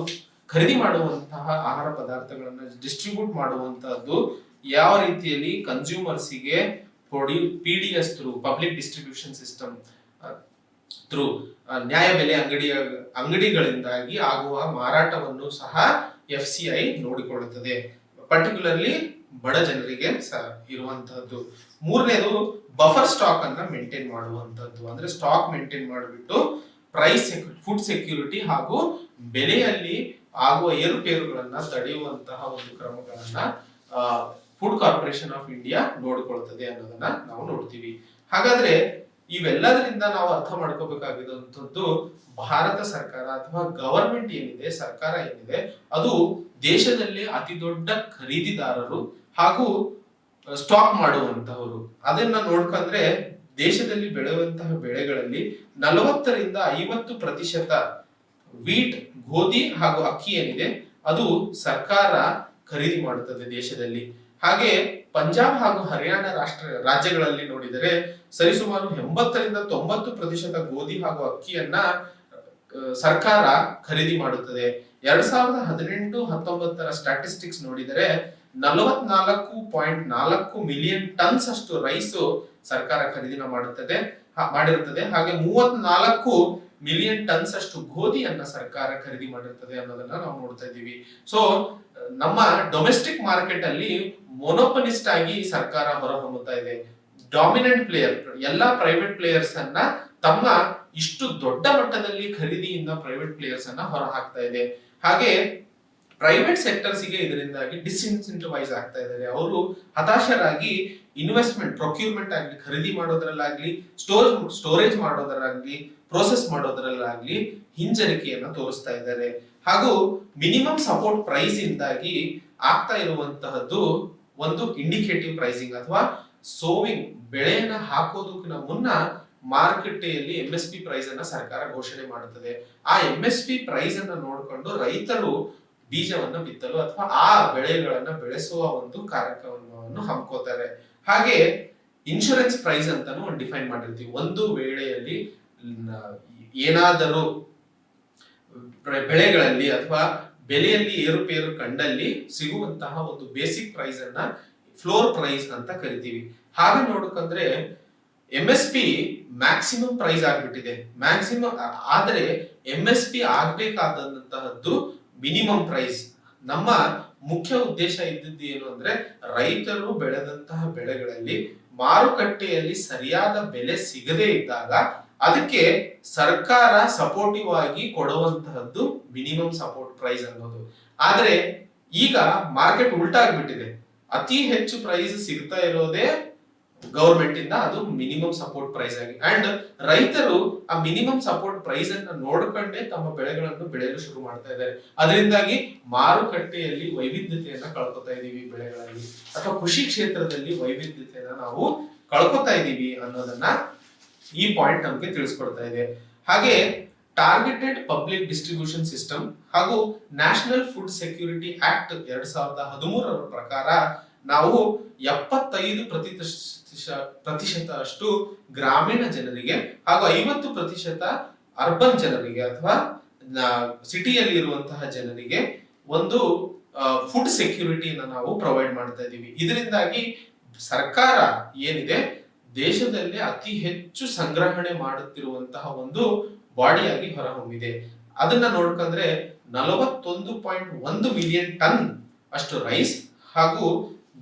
ಖರೀದಿ ಮಾಡುವಂತಹ ಆಹಾರ ಪದಾರ್ಥಗಳನ್ನ ಡಿಸ್ಟ್ರಿಬ್ಯೂಟ್ ಮಾಡುವಂತಹದ್ದು ಯಾವ ರೀತಿಯಲ್ಲಿ ಕನ್ಸ್ಯೂಮರ್ಸಿಗೆ PDS through public distribution system through ನ್ಯಾಯ ಬೆಲೆ ಅಂಗಡಿಗಳಿಂದಾಗಿ ಆಗುವ ಮಾರಾಟವನ್ನು ಸಹ FCI ನೋಡಿಕೊಳ್ಳುತ್ತದೆ, ಪರ್ಟಿಕ್ಯುಲರ್ಲಿ ಬಡ ಜನರಿಗೆ ಇರುವಂತಹದ್ದು. ಮೂರನೇದು ಬಫರ್ ಸ್ಟಾಕ್ ಅನ್ನ ಮೇಂಟೈನ್ ಮಾಡುವಂತದ್ದು, ಅಂದ್ರೆ ಸ್ಟಾಕ್ ಮೇಂಟೈನ್ ಮಾಡಿಬಿಟ್ಟು ಪ್ರೈಸ್ ಫುಡ್ ಸೆಕ್ಯೂರಿಟಿ ಹಾಗೂ ಬೆಲೆಯಲ್ಲಿ ಆಗುವ ಏರುಪೇರುಗಳನ್ನ ತಡೆಯುವಂತಹ ಒಂದು ಕ್ರಮಗಳನ್ನ ಫುಡ್ ಕಾರ್ಪೊರೇಷನ್ ಆಫ್ ಇಂಡಿಯಾ ನೋಡಿಕೊಳ್ತದೆ ಅನ್ನೋದನ್ನ ನಾವು ನೋಡ್ತೀವಿ. ಹಾಗಾದ್ರೆ ಇವೆಲ್ಲದರಿಂದ ನಾವು ಅರ್ಥ ಮಾಡ್ಕೋಬೇಕಾಗಿರುವಂತದ್ದು ಭಾರತ ಸರ್ಕಾರ ಅಥವಾ ಗವರ್ಮೆಂಟ್ ಏನಿದೆ, ಸರ್ಕಾರ ಏನಿದೆ, ಅದು ದೇಶದಲ್ಲಿ ಅತಿ ದೊಡ್ಡ ಖರೀದಿದಾರರು ಹಾಗೂ ಸ್ಟಾಕ್ ಮಾಡುವಂತಹವರು. ಅದನ್ನ ನೋಡ್ಕೊಂಡ್ರೆ ದೇಶದಲ್ಲಿ ಬೆಳೆಯುವಂತಹ ಬೆಳೆಗಳಲ್ಲಿ 40ರಿಂದ 50% ವೀಟ್, ಗೋಧಿ ಹಾಗೂ ಅಕ್ಕಿ ಏನಿದೆ ಅದು ಸರ್ಕಾರ ಖರೀದಿ ಮಾಡುತ್ತದೆ ದೇಶದಲ್ಲಿ. ಹಾಗೆ ಪಂಜಾಬ್ ಹಾಗೂ ಹರಿಯಾಣ ರಾಜ್ಯಗಳಲ್ಲಿ ನೋಡಿದರೆ ಸರಿಸುಮಾರು 80ರಿಂದ 90% ಗೋಧಿ ಹಾಗೂ ಅಕ್ಕಿಯನ್ನ ಸರ್ಕಾರ ಖರೀದಿ ಮಾಡುತ್ತದೆ. 2018-19 ಸ್ಟ್ಯಾಟಿಸ್ಟಿಕ್ಸ್ ನೋಡಿದರೆ 44.4 ಮಿಲಿಯನ್ ಟನ್ಸ್ ಅಷ್ಟು ರೈಸ್ ಸರ್ಕಾರ ಖರೀದಿನ ಮಾಡಿರುತ್ತದೆ. ಹಾಗೆ 34 ಮಿಲಿಯನ್ ಟನ್ಸ್ ಅಷ್ಟು ಗೋಧಿಯನ್ನ ಸರ್ಕಾರ ಖರೀದಿ ಮಾಡಿರ್ತದೆ ಅನ್ನೋದನ್ನ ನಾವು ನೋಡ್ತಾ ಇದ್ದೀವಿ. ಸೊ ನಮ್ಮ ಡೊಮೆಸ್ಟಿಕ್ ಮಾರ್ಕೆಟ್ ಅಲ್ಲಿ ಮೊನೋಪಲಿಸ್ಟ್ ಆಗಿ ಸರ್ಕಾರ ಹೊರಹೊಮ್ಮುತ್ತಾ ಇದೆ. ಡಾಮಿನೆಂಟ್ ಪ್ಲೇಯರ್, ಎಲ್ಲಾ ಪ್ರೈವೇಟ್ ಪ್ಲೇಯರ್ಸ್ ಅನ್ನ ತಮ್ಮ ಇಷ್ಟು ದೊಡ್ಡ ಮಟ್ಟದಲ್ಲಿ ಖರೀದಿಯಿಂದ ಪ್ರೈವೇಟ್ ಪ್ಲೇಯರ್ಸ್ ಅನ್ನ ಹೊರ ಹಾಕ್ತಾ ಇದೆ. ಹಾಗೆ ಪ್ರೈವೇಟ್ ಸೆಕ್ಟರ್ಸ್ ಗೆ ಇದರಿಂದಾಗಿ ಡಿಸ್ಇನ್ಸೆಂಟಿವೈಸ್ ಆಗ್ತಾ ಇದ್ದಾರೆ. ಅವರು ಹತಾಶರಾಗಿ ಇನ್ವೆಸ್ಟ್ಮೆಂಟ್, ಪ್ರೊಕ್ಯೂರ್ಮೆಂಟ್ ಆಗ್ಲಿ, ಖರೀದಿ ಮಾಡೋದ್ರಲ್ಲಾಗ್ಲಿ, ಸ್ಟೋರೇಜ್ ಮಾಡೋದ್ರಾಗ್ಲಿ, ಪ್ರೋಸೆಸ್ ಮಾಡೋದ್ರಲ್ಲಾಗ್ಲಿ ಹಿಂಜರಿಕೆಯನ್ನ ತೋರಿಸ್ತಾ ಇದ್ದಾರೆ. ಹಾಗೂ ಮಿನಿಮಮ್ ಸಪೋರ್ಟ್ ಪ್ರೈಸ್ ಇಂದಾಗಿ ಆಗ್ತಾ ಇರುವಂತಹದ್ದು ಒಂದು ಇಂಡಿಕೇಟಿವ್ ಪ್ರೈಸಿಂಗ್ ಅಥವಾ ಸೋವಿಂಗ್, ಬೆಳೆಯನ್ನ ಹಾಕೋದಕ್ಕಿಂತ ಮುನ್ನ ಮಾರುಕಟ್ಟೆಯಲ್ಲಿ MSP ಪ್ರೈಸ್ ಅನ್ನ ಸರ್ಕಾರ ಘೋಷಣೆ ಮಾಡುತ್ತದೆ. ಆ MSP ಪ್ರೈಸ್ ಅನ್ನ ನೋಡಿಕೊಂಡು ರೈತರು ಬೀಜವನ್ನ ಬಿತ್ತಲು ಅಥವಾ ಆ ಬೆಳೆಗಳನ್ನ ಬೆಳೆಸುವ ಒಂದು ಕಾರ್ಯಕ್ರಮವನ್ನು ಹಮ್ಮಿಕೋತಾರೆ. ಹಾಗೆ ಇನ್ಶೂರೆನ್ಸ್ ಪ್ರೈಸ್ ಅಂತಾನು ಡಿಫೈನ್ ಮಾಡಿರ್ತೀವಿ. ಒಂದು ವೇಳೆಯಲ್ಲಿ ಏನಾದರೂ ಬೆಳೆಗಳಲ್ಲಿ ಅಥವಾ ಬೆಲೆಯಲ್ಲಿ ಏರುಪೇರು ಕಂಡಲ್ಲಿ ಸಿಗುವಂತಹ ಒಂದು ಬೇಸಿಕ್ ಪ್ರೈಸ್ ಅನ್ನ ಫ್ಲೋರ್ ಪ್ರೈಸ್ ಅಂತ ಕರಿತೀವಿ. ಹಾಗೆ ನೋಡಕಂದ್ರೆ MSP ಮ್ಯಾಕ್ಸಿಮಮ್ ಪ್ರೈಸ್ ಆಗ್ಬಿಟ್ಟಿದೆ. ಆದ್ರೆ MSP ಆಗ್ಬೇಕಾದಂತಹದ್ದು ಮಿನಿಮಮ್ ಪ್ರೈಸ್. ನಮ್ಮ ಮುಖ್ಯ ಉದ್ದೇಶ ಇದ್ದದ್ದು ಏನು ಅಂದ್ರೆ ರೈತರು ಬೆಳೆದಂತಹ ಬೆಳೆಗಳಲ್ಲಿ ಮಾರುಕಟ್ಟೆಯಲ್ಲಿ ಸರಿಯಾದ ಬೆಲೆ ಸಿಗದೇ ಇದ್ದಾಗ ಅದಕ್ಕೆ ಸರ್ಕಾರ ಸಪೋರ್ಟಿವ್ ಆಗಿ ಕೊಡುವಂತಹದ್ದು ಮಿನಿಮಮ್ ಸಪೋರ್ಟ್ ಪ್ರೈಸ್ ಅನ್ನೋದು. ಆದ್ರೆ ಈಗ ಮಾರ್ಕೆಟ್ ಉಲ್ಟಾ ಆಗ್ಬಿಟ್ಟಿದೆ. ಅತಿ ಹೆಚ್ಚು ಪ್ರೈಸ್ ಸಿಗ್ತಾ ಇರೋದೇ ಗವರ್ಮೆಂಟ್ ಇಂದ, ಅದು ಮಿನಿಮಮ್ ಸಪೋರ್ಟ್ ಪ್ರೈಸ್ ಆಗಿ. ಅಂಡ್ ರೈತರು ಆ ಮಿನಿಮಮ್ ಸಪೋರ್ಟ್ ಪ್ರೈಸ್ ಅನ್ನ ನೋಡ್ಕೊಂಡೇ ತಮ್ಮ ಬೆಳೆಗಳನ್ನು ಬೆಳೆಯಲು ಶುರು ಮಾಡ್ತಾ ಇದ್ದಾರೆ. ಅದರಿಂದಾಗಿ ಮಾರುಕಟ್ಟೆಯಲ್ಲಿ ವೈವಿಧ್ಯತೆಯನ್ನ ಕಳ್ಕೊತಾ ಇದೀವಿ ಬೆಳೆಗಳಲ್ಲಿ, ಅಥವಾ ಕೃಷಿ ಕ್ಷೇತ್ರದಲ್ಲಿ ವೈವಿಧ್ಯತೆಯನ್ನ ನಾವು ಕಳ್ಕೊತಾ ಇದೀವಿ ಅನ್ನೋದನ್ನ ಈ ಪಾಯಿಂಟ್ ನಮಗೆ ತಿಳಿಸ್ಕೊಡ್ತಾ ಇದೆ. ಹಾಗೆ ಟಾರ್ಗೆಟೆಡ್ ಪಬ್ಲಿಕ್ ಡಿಸ್ಟ್ರಿಬ್ಯೂಷನ್ ಸಿಸ್ಟಮ್ ಹಾಗೂ ನ್ಯಾಷನಲ್ ಫುಡ್ ಸೆಕ್ಯೂರಿಟಿ ಆಕ್ಟ್ 2013 ಪ್ರಕಾರ ನಾವು 75% ಅಷ್ಟು ಗ್ರಾಮೀಣ ಜನರಿಗೆ ಹಾಗೂ 50% ಅರ್ಬನ್ ಜನರಿಗೆ ಅಥವಾ ಸಿಟಿಯಲ್ಲಿ ಇರುವಂತಹ ಜನರಿಗೆ ಒಂದು ಫುಡ್ ಸೆಕ್ಯೂರಿಟಿಯನ್ನು ನಾವು ಪ್ರೊವೈಡ್ ಮಾಡ್ತಾ ಇದ್ದೀವಿ. ಇದರಿಂದಾಗಿ ಸರ್ಕಾರ ಏನಿದೆ ದೇಶದಲ್ಲಿ ಅತಿ ಹೆಚ್ಚು ಸಂಗ್ರಹಣೆ ಮಾಡುತ್ತಿರುವಂತಹ ಒಂದು ಬಾಡಿಯಾಗಿ ಹೊರಹೊಮ್ಮಿದೆ. ಅದನ್ನ ನೋಡ್ಕೊಂಡ್ರೆ 41.1 ಮಿಲಿಯನ್ ಟನ್ ಅಷ್ಟು ರೈಸ್ ಹಾಗೂ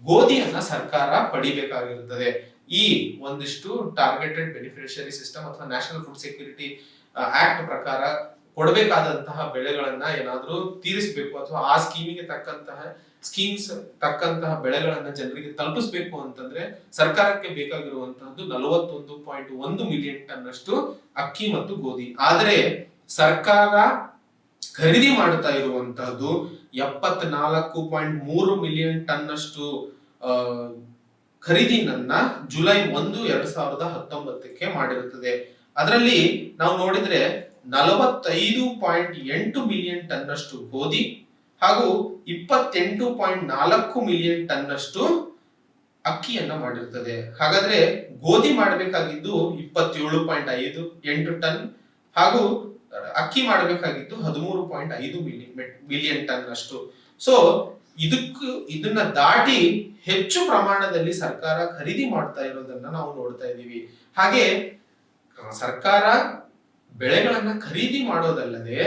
ಗೋಧಿಯನ್ನ ಸರ್ಕಾರ ಪಡಿಬೇಕಾಗಿರುತ್ತದೆ. ಈ ಒಂದಿಷ್ಟು ಟಾರ್ಗೆಟೆಡ್ ಬೆನಿಫಿಷಿಯರಿ ಸಿಸ್ಟಮ್ ಅಥವಾ ನ್ಯಾಷನಲ್ ಫುಡ್ ಸೆಕ್ಯೂರಿಟಿ ಆಕ್ಟ್ ಪ್ರಕಾರ ಕೊಡಬೇಕಾದಂತಹ ಬೆಳೆಗಳನ್ನ ಏನಾದ್ರೂ ತೀರಿಸಬೇಕು ಅಥವಾ ಆ ಸ್ಕೀಮಿಗೆ ತಕ್ಕಂತಹ ಬೆಳೆಗಳನ್ನ ಜನರಿಗೆ ತಲುಪಿಸಬೇಕು ಅಂತಂದ್ರೆ ಸರ್ಕಾರಕ್ಕೆ ಬೇಕಾಗಿರುವಂತಹದ್ದು 41.1 ಮಿಲಿಯನ್ ಟನ್ ಅಷ್ಟು ಅಕ್ಕಿ ಮತ್ತು ಗೋಧಿ. ಆದರೆ ಸರ್ಕಾರ ಖರೀದಿ ಮಾಡ್ತಾ ಇರುವಂತಹದ್ದು 74.3 ಮಿಲಿಯನ್ ಟನ್ ಅಷ್ಟು ಖರೀದಿನನ್ನ ಜುಲೈ 1, 2019ಕ್ಕೆ ಮಾಡಿರುತ್ತದೆ. ಅದರಲ್ಲಿ ನಾವು ನೋಡಿದ್ರೆ 45.8 ಮಿಲಿಯನ್ ಟನ್ ಅಷ್ಟು ಗೋಧಿ ಹಾಗೂ 28.4 ಮಿಲಿಯನ್ ಟನ್ ಅಷ್ಟು ಅಕ್ಕಿಯನ್ನ ಮಾಡಿರ್ತದೆ. ಹಾಗಾದ್ರೆ ಗೋಧಿ ಮಾಡಬೇಕಾಗಿದ್ದು 27.58 ಟನ್ ಹಾಗೂ ಅಕ್ಕಿ ಮಾಡಬೇಕಾಗಿದ್ದು 13.5 ಮಿಲಿಯನ್ ಟನ್ ಅಷ್ಟು. ಸೊ ಇದನ್ನ ದಾಟಿ ಹೆಚ್ಚು ಪ್ರಮಾಣದಲ್ಲಿ ಸರ್ಕಾರ ಖರೀದಿ ಮಾಡ್ತಾ ಇರೋದನ್ನ ನಾವು ನೋಡ್ತಾ ಇದ್ದೀವಿ. ಹಾಗೆ ಸರ್ಕಾರ ಬೆಳೆಗಳನ್ನ ಖರೀದಿ ಮಾಡೋದಲ್ಲದೆ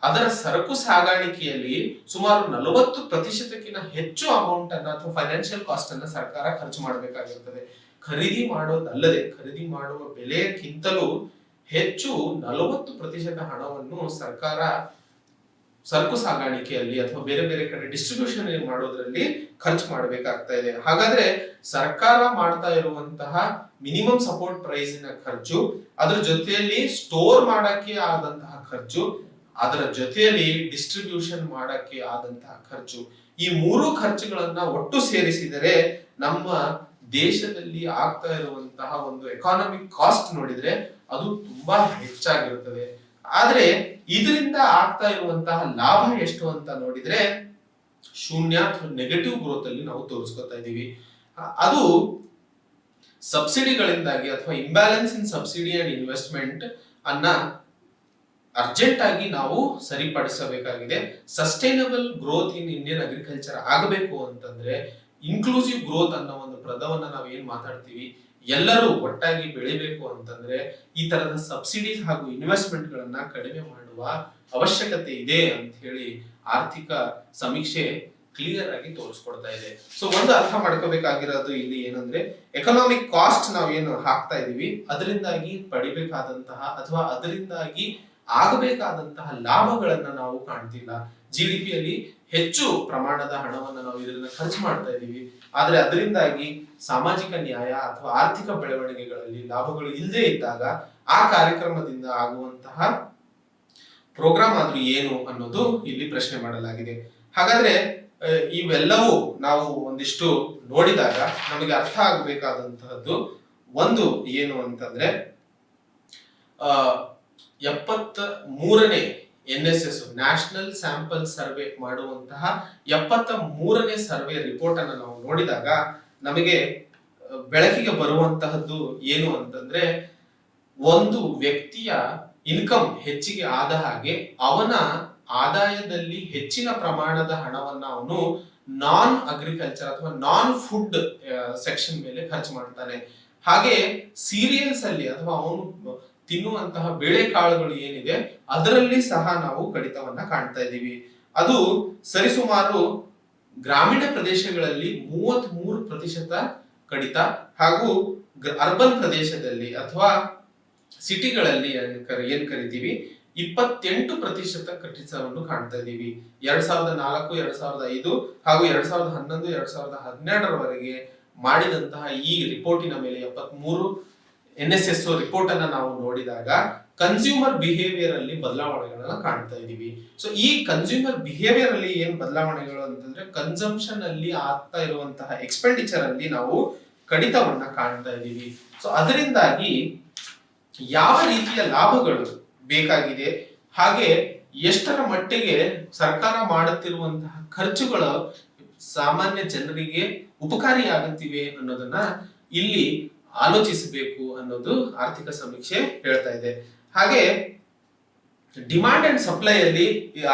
ಅದರ ಸರಕು ಸಾಗಾಣಿಕೆಯಲ್ಲಿ ಸುಮಾರು 40%ಕ್ಕಿಂತ ಹೆಚ್ಚು ಅಮೌಂಟ್ ಅನ್ನ ಅಥವಾ ಫೈನಾನ್ಷಿಯಲ್ ಕಾಸ್ಟ್ ಅನ್ನ ಸರ್ಕಾರ ಖರ್ಚು ಮಾಡಬೇಕಾಗಿರುತ್ತದೆ. ಖರೀದಿ ಮಾಡೋದಲ್ಲದೆ ಖರೀದಿ ಮಾಡುವ ಬೆಲೆಯಕ್ಕಿಂತಲೂ ಹೆಚ್ಚು 40% ಹಣವನ್ನು ಸರ್ಕಾರ ಸರಕು ಸಾಗಾಣಿಕೆಯಲ್ಲಿ ಅಥವಾ ಬೇರೆ ಬೇರೆ ಕಡೆ ಡಿಸ್ಟ್ರಿಬ್ಯೂಷನ್ ಮಾಡೋದ್ರಲ್ಲಿ ಖರ್ಚು ಮಾಡಬೇಕಾಗ್ತಾ ಇದೆ. ಹಾಗಾದ್ರೆ ಸರ್ಕಾರ ಮಾಡ್ತಾ ಇರುವಂತಹ ಮಿನಿಮಮ್ ಸಪೋರ್ಟ್ ಪ್ರೈಸಿನ ಖರ್ಚು, ಅದ್ರ ಜೊತೆಯಲ್ಲಿ ಸ್ಟೋರ್ ಮಾಡಕ್ಕೆ ಆದಂತಹ ಖರ್ಚು, ಅದರ ಜೊತೆಯಲ್ಲಿ ಡಿಸ್ಟ್ರಿಬ್ಯೂಷನ್ ಮಾಡಕ್ಕೆ ಆದಂತಹ ಖರ್ಚು, ಈ ಮೂರು ಖರ್ಚುಗಳನ್ನ ಒಟ್ಟು ಸೇರಿಸಿದರೆ ನಮ್ಮ ದೇಶದಲ್ಲಿ ಆಗ್ತಾ ಇರುವಂತಹ ಒಂದು ಎಕಾನಮಿಕ್ ಕಾಸ್ಟ್ ನೋಡಿದ್ರೆ ಅದು ತುಂಬಾ ಹೆಚ್ಚಾಗಿರುತ್ತದೆ. ಆದ್ರೆ ಇದರಿಂದ ಆಗ್ತಾ ಇರುವಂತಹ ಲಾಭ ಎಷ್ಟು ಅಂತ ನೋಡಿದ್ರೆ ಶೂನ್ಯ ಅಥವಾ ನೆಗೆಟಿವ್ ಗ್ರೋತ್ ಅಲ್ಲಿ ನಾವು ತೋರಿಸ್ಕೊತಾ ಇದೀವಿ. ಅದು ಸಬ್ಸಿಡಿಗಳಿಂದಾಗಿ ಅಥವಾ imbalance in subsidy and investment ಅನ್ನ ಅರ್ಜೆಂಟ್ ಆಗಿ ನಾವು ಸರಿಪಡಿಸಬೇಕಾಗಿದೆ. Sustainable growth in Indian agriculture ಆಗಬೇಕು ಅಂತಂದ್ರೆ ಇನ್ಕ್ಲೂಸಿವ್ ಗ್ರೋತ್ ಅನ್ನೋ ಒಂದು ಪದವನ್ನ ನಾವು ಏನ್ ಮಾತಾಡ್ತೀವಿ, ಎಲ್ಲರೂ ಒಟ್ಟಾಗಿ ಬೆಳಿಬೇಕು ಅಂತಂದ್ರೆ ಈ ತರದ ಸಬ್ಸಿಡೀಸ್ ಹಾಗೂ ಇನ್ವೆಸ್ಟ್ಮೆಂಟ್ ಗಳನ್ನ ಕಡಿಮೆ ಮಾಡುವ ಅವಶ್ಯಕತೆ ಇದೆ ಅಂತ ಹೇಳಿ ಆರ್ಥಿಕ ಸಮೀಕ್ಷೆ ಕ್ಲಿಯರ್ ಆಗಿ ತೋರಿಸ್ಕೊಡ್ತಾ ಇದೆ. ಸೊ ಒಂದು ಅರ್ಥ ಮಾಡ್ಕೋಬೇಕಾಗಿರೋದು ಇಲ್ಲಿ ಏನಂದ್ರೆ ಎಕನಾಮಿಕ್ ಕಾಸ್ಟ್ ನಾವು ಏನು ಹಾಕ್ತಾ ಇದೀವಿ ಅದರಿಂದಾಗಿ ಪಡಿಬೇಕಾದಂತಹ ಅಥವಾ ಅದರಿಂದಾಗಿ ಆಗಬೇಕಾದಂತಹ ಲಾಭಗಳನ್ನ ನಾವು ಕಾಣ್ತಿಲ್ಲ. GDP ಯಲ್ಲಿ ಹೆಚ್ಚು ಪ್ರಮಾಣದ ಹಣವನ್ನ ನಾವು ಇದನ್ನ ಖರ್ಚು ಮಾಡ್ತಾ ಇದೀವಿ, ಆದ್ರೆ ಅದರಿಂದಾಗಿ ಸಾಮಾಜಿಕ ನ್ಯಾಯ ಅಥವಾ ಆರ್ಥಿಕ ಬೆಳವಣಿಗೆಗಳಲ್ಲಿ ಲಾಭಗಳು ಇಲ್ಲದೆ ಇದ್ದಾಗ ಆ ಕಾರ್ಯಕ್ರಮದಿಂದ ಆಗುವಂತಹ ಪ್ರೋಗ್ರಾಮ್ ಆದ್ರೂ ಏನು ಅನ್ನೋದು ಇಲ್ಲಿ ಪ್ರಶ್ನೆ ಮಾಡಲಾಗಿದೆ. ಹಾಗಾದ್ರೆ ಇವೆಲ್ಲವೂ ನಾವು ಒಂದಿಷ್ಟು ನೋಡಿದಾಗ ನಮಗೆ ಅರ್ಥ ಆಗಬೇಕಾದಂತಹದ್ದು ಒಂದು ಏನು ಅಂತಂದ್ರೆ 73ನೇ NSS ನ್ಯಾಷನಲ್ ಸ್ಯಾಂಪಲ್ ಸರ್ವೆ ಮಾಡುವಂತಹ 73ನೇ ಸರ್ವೆ ರಿಪೋರ್ಟ್ ಅನ್ನು ನಾವು ನೋಡಿದಾಗ ನಮಗೆ ಬೆಳಕಿಗೆ ಬರುವಂತಹದ್ದು ಏನು ಅಂತಂದ್ರೆ ಒಂದು ವ್ಯಕ್ತಿಯ ಇನ್ಕಮ್ ಹೆಚ್ಚಿಗೆ ಆದ ಹಾಗೆ ಅವನ ಆದಾಯದಲ್ಲಿ ಹೆಚ್ಚಿನ ಪ್ರಮಾಣದ ಹಣವನ್ನ ಅವನು ನಾನ್ ಅಗ್ರಿಕಲ್ಚರ್ ಅಥವಾ ನಾನ್ ಫುಡ್ ಸೆಕ್ಷನ್ ಮೇಲೆ ಖರ್ಚು ಮಾಡ್ತಾನೆ. ಹಾಗೆ ಸೀರಿಯಲ್ಸ್ ಅಲ್ಲಿ ಅಥವಾ ಅವನು ತಿನ್ನುವಂತಹ ಬೇಳೆಕಾಳುಗಳು ಏನಿದೆ ಅದರಲ್ಲಿ ಸಹ ನಾವು ಕಡಿತವನ್ನ ಕಾಣ್ತಾ ಇದ್ದೀವಿ. ಅದು ಸರಿಸುಮಾರು ಗ್ರಾಮೀಣ ಪ್ರದೇಶಗಳಲ್ಲಿ 33% ಕಡಿತ ಹಾಗೂ ಅರ್ಬನ್ ಪ್ರದೇಶದಲ್ಲಿ ಅಥವಾ ಸಿಟಿಗಳಲ್ಲಿ ಏನ್ ಕರಿತೀವಿ 28% ಕಡಿತವನ್ನು ಕಾಣ್ತಾ ಇದ್ದೀವಿ. 2004, 2005 ಹಾಗೂ 2011, 2012 ಮಾಡಿದಂತಹ ಈ ರಿಪೋರ್ಟಿನ ಮೇಲೆ 73 NSS ರಿಪೋರ್ಟ್ ಅನ್ನ ನಾವು ನೋಡಿದಾಗ ಕನ್ಸ್ಯೂಮರ್ ಬಿಹೇವಿಯರ್ ಅಲ್ಲಿ ಬದಲಾವಣೆಗಳನ್ನ ಕಾಣ್ತಾ ಇದೀವಿ. ಸೊ ಈ ಕನ್ಸ್ಯೂಮರ್ ಬಿಹೇವಿಯರ್ ಅಲ್ಲಿ ಏನ್ ಬದಲಾವಣೆಗಳು ಅಂತಂದ್ರೆ ಕನ್ಸಂಪ್ಷನ್ ಅಲ್ಲಿ ಆಗ್ತಾ ಇರುವಂತಹ ಎಕ್ಸ್ಪೆಂಡಿಚರ್ ಅಲ್ಲಿ ನಾವು ಕಡಿತವನ್ನ ಕಾಣ್ತಾ ಇದೀವಿ. ಸೊ ಅದರಿಂದಾಗಿ ಯಾವ ರೀತಿಯ ಲಾಭಗಳು ಬೇಕಾಗಿದೆ ಹಾಗೆ ಎಷ್ಟರ ಮಟ್ಟಿಗೆ ಸರ್ಕಾರ ಮಾಡುತ್ತಿರುವಂತಹ ಖರ್ಚುಗಳು ಸಾಮಾನ್ಯ ಜನರಿಗೆ ಉಪಕಾರಿಯಾಗುತ್ತಿವೆ ಅನ್ನೋದನ್ನ ಇಲ್ಲಿ ಆಲೋಚಿಸಬೇಕು ಅನ್ನೋದು ಆರ್ಥಿಕ ಸಮೀಕ್ಷೆ ಹೇಳ್ತಾ ಇದೆ. ಹಾಗೆ ಡಿಮಾಂಡ್ ಅಂಡ್ ಸಪ್ಲೈ ಅಲ್ಲಿ